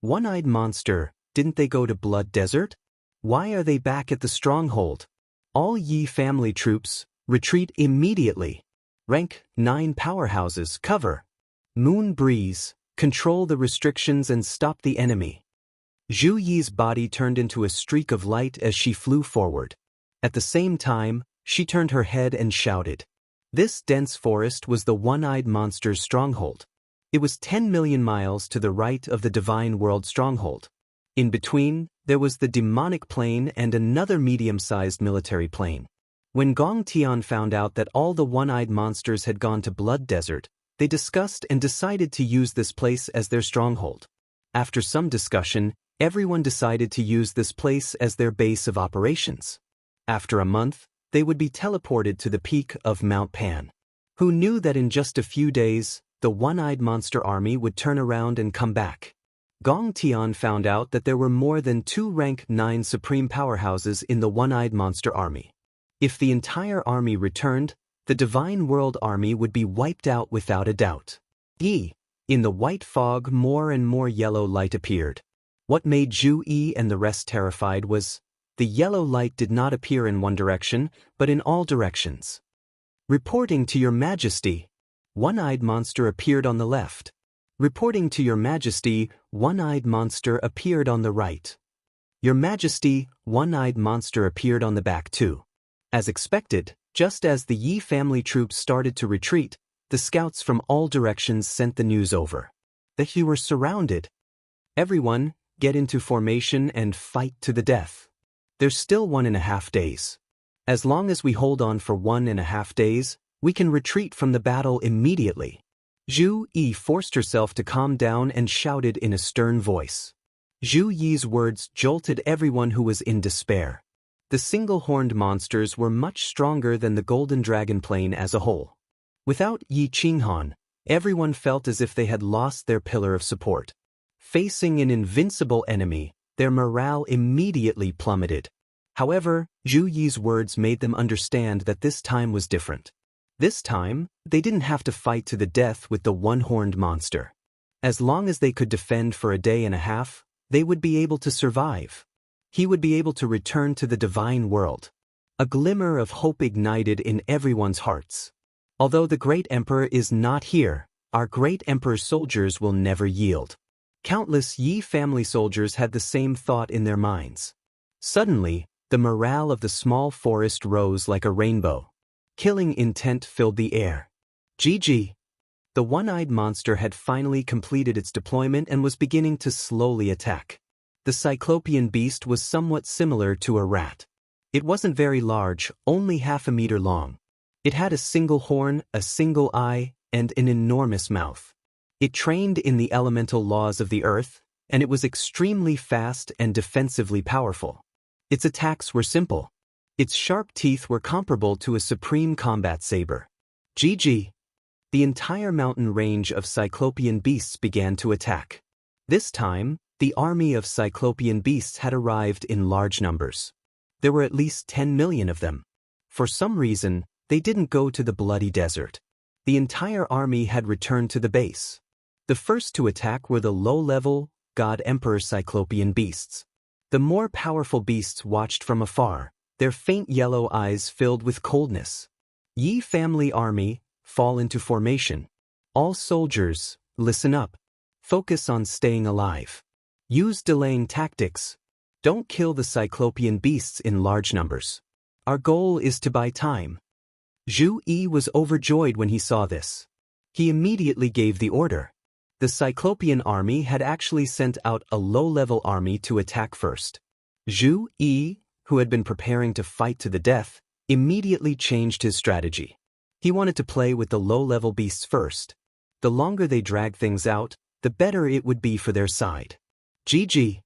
One-eyed monster, didn't they go to Blood Desert? Why are they back at the stronghold? All Yi family troops, retreat immediately. Rank 9 powerhouses, cover. Moon breeze, control the restrictions and stop the enemy. Zhu Yi's body turned into a streak of light as she flew forward. At the same time, she turned her head and shouted. This dense forest was the one-eyed monster's stronghold. It was 10 million miles to the right of the Divine World stronghold. In between, there was the demonic plane and another medium-sized military plane. When Gong Tian found out that all the one-eyed monsters had gone to Blood Desert, they discussed and decided to use this place as their stronghold. After some discussion, everyone decided to use this place as their base of operations. After a month, they would be teleported to the peak of Mount Pan. Who knew that in just a few days, the one-eyed monster army would turn around and come back? Gong Tian found out that there were more than 2 rank 9 supreme powerhouses in the one-eyed monster army. If the entire army returned, the Divine World army would be wiped out without a doubt. In the white fog, more and more yellow light appeared. What made Zhu Yi and the rest terrified was, the yellow light did not appear in one direction, but in all directions. Reporting to your majesty. One-eyed monster appeared on the left. Reporting to your majesty, one-eyed monster appeared on the right. Your majesty, one-eyed monster appeared on the back too. As expected, just as the Yi family troops started to retreat, the scouts from all directions sent the news over. That you were surrounded. Everyone, get into formation and fight to the death. There's still 1.5 days. As long as we hold on for 1.5 days, we can retreat from the battle immediately. Zhu Yi forced herself to calm down and shouted in a stern voice. Zhu Yi's words jolted everyone who was in despair. The single-horned monsters were much stronger than the golden dragon plane as a whole. Without Yi Qinghan, everyone felt as if they had lost their pillar of support. Facing an invincible enemy, their morale immediately plummeted. However, Zhu Yi's words made them understand that this time was different. This time, they didn't have to fight to the death with the one-horned monster. As long as they could defend for a day and a half, they would be able to survive. He would be able to return to the Divine World. A glimmer of hope ignited in everyone's hearts. Although the Great Emperor is not here, our Great Emperor's soldiers will never yield. Countless Yi family soldiers had the same thought in their minds. Suddenly, the morale of the small forest rose like a rainbow. Killing intent filled the air. GG. The one-eyed monster had finally completed its deployment and was beginning to slowly attack. The cyclopean beast was somewhat similar to a rat. It wasn't very large, only half a meter long. It had a single horn, a single eye, and an enormous mouth. It trained in the elemental laws of the earth, and it was extremely fast and defensively powerful. Its attacks were simple. Its sharp teeth were comparable to a supreme combat saber. GG. The entire mountain range of cyclopean beasts began to attack. This time, the army of cyclopean beasts had arrived in large numbers. There were at least 10 million of them. For some reason, they didn't go to the bloody desert. The entire army had returned to the base. The first to attack were the low-level, God Emperor cyclopean beasts. The more powerful beasts watched from afar, their faint yellow eyes filled with coldness. Yi family army, fall into formation. All soldiers, listen up. Focus on staying alive. Use delaying tactics. Don't kill the cyclopean beasts in large numbers. Our goal is to buy time. Zhu Yi was overjoyed when he saw this. He immediately gave the order. The cyclopean army had actually sent out a low-level army to attack first. Zhu Yi, who had been preparing to fight to the death, immediately changed his strategy. He wanted to play with the low-level beasts first. The longer they dragged things out, the better it would be for their side. GG.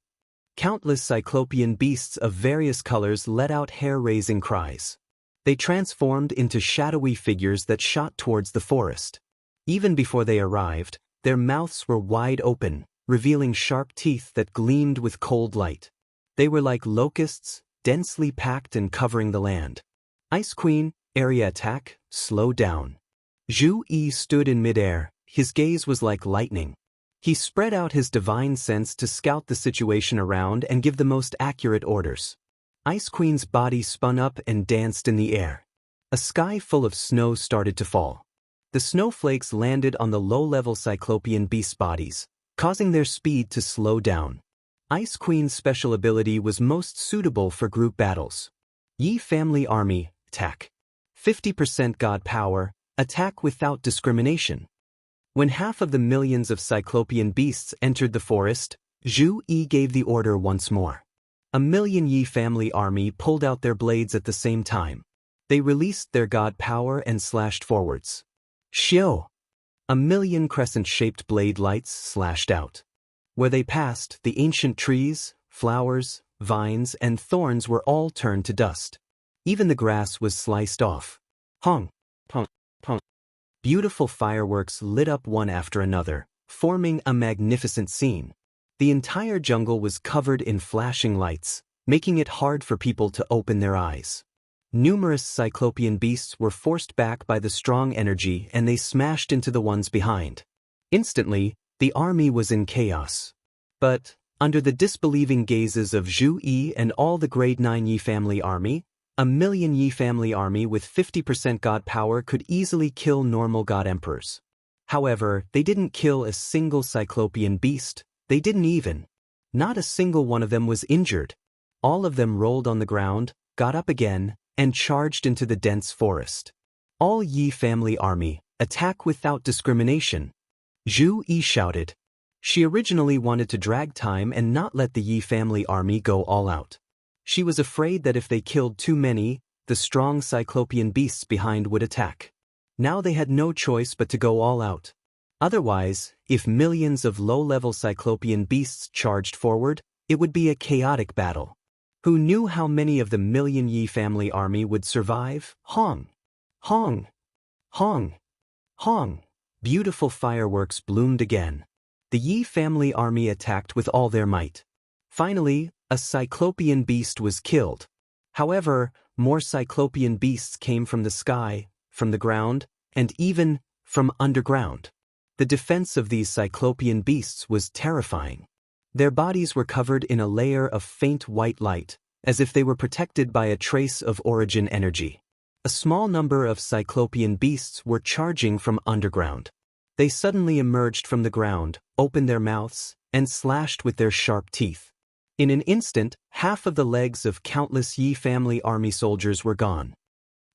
Countless cyclopean beasts of various colors let out hair-raising cries. They transformed into shadowy figures that shot towards the forest. Even before they arrived, Their mouths were wide open, revealing sharp teeth that gleamed with cold light. They were like locusts, densely packed and covering the land. Ice Queen, area attack, slow down. Zhu Yi stood in midair, his gaze was like lightning. He spread out his divine sense to scout the situation around and give the most accurate orders. Ice Queen's body spun up and danced in the air. A sky full of snow started to fall. The snowflakes landed on the low-level Cyclopean beast bodies, causing their speed to slow down. Ice Queen's special ability was most suitable for group battles. Yi Family Army, attack. 50% God power, attack without discrimination. When half of the millions of Cyclopean beasts entered the forest, Zhu Yi gave the order once more. A million Yi Family Army pulled out their blades at the same time. They released their God power and slashed forwards. Xiao! A million crescent-shaped blade lights slashed out. Where they passed, the ancient trees, flowers, vines, and thorns were all turned to dust. Even the grass was sliced off. Hong! Pong! Pong! Beautiful fireworks lit up one after another, forming a magnificent scene. The entire jungle was covered in flashing lights, making it hard for people to open their eyes. Numerous Cyclopean beasts were forced back by the strong energy and they smashed into the ones behind. Instantly, the army was in chaos. But, under the disbelieving gazes of Zhu Yi and all the Grade 9 Yi Family Army, a million Yi Family Army with 50% God power could easily kill normal God Emperors. However, they didn't kill a single Cyclopean beast, they didn't even. Not a single one of them was injured. All of them rolled on the ground, got up again, and charged into the dense forest. All Yi Family Army, attack without discrimination. Zhu Yi shouted. She originally wanted to drag time and not let the Yi Family Army go all out. She was afraid that if they killed too many, the strong Cyclopean beasts behind would attack. Now they had no choice but to go all out. Otherwise, if millions of low-level Cyclopean beasts charged forward, it would be a chaotic battle. Who knew how many of the million Yi Family Army would survive? Hong! Hong! Hong! Hong! Beautiful fireworks bloomed again. The Yi Family Army attacked with all their might. Finally, a Cyclopean beast was killed. However, more Cyclopean beasts came from the sky, from the ground, and even from underground. The defense of these Cyclopean beasts was terrifying. Their bodies were covered in a layer of faint white light, as if they were protected by a trace of origin energy. A small number of Cyclopean beasts were charging from underground. They suddenly emerged from the ground, opened their mouths, and slashed with their sharp teeth. In an instant, half of the legs of countless Yi Family Army soldiers were gone.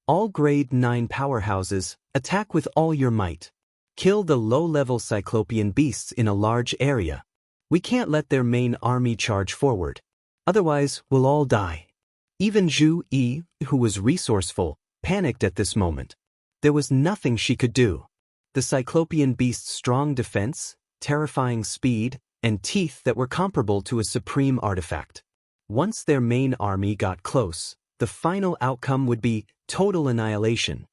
All Grade 9 powerhouses, attack with all your might. Kill the low-level Cyclopean beasts in a large area. We can't let their main army charge forward. Otherwise, we'll all die. Even Zhu Yi, who was resourceful, panicked at this moment. There was nothing she could do. The Cyclopean beast's strong defense, terrifying speed, and teeth that were comparable to a supreme artifact. Once their main army got close, the final outcome would be total annihilation.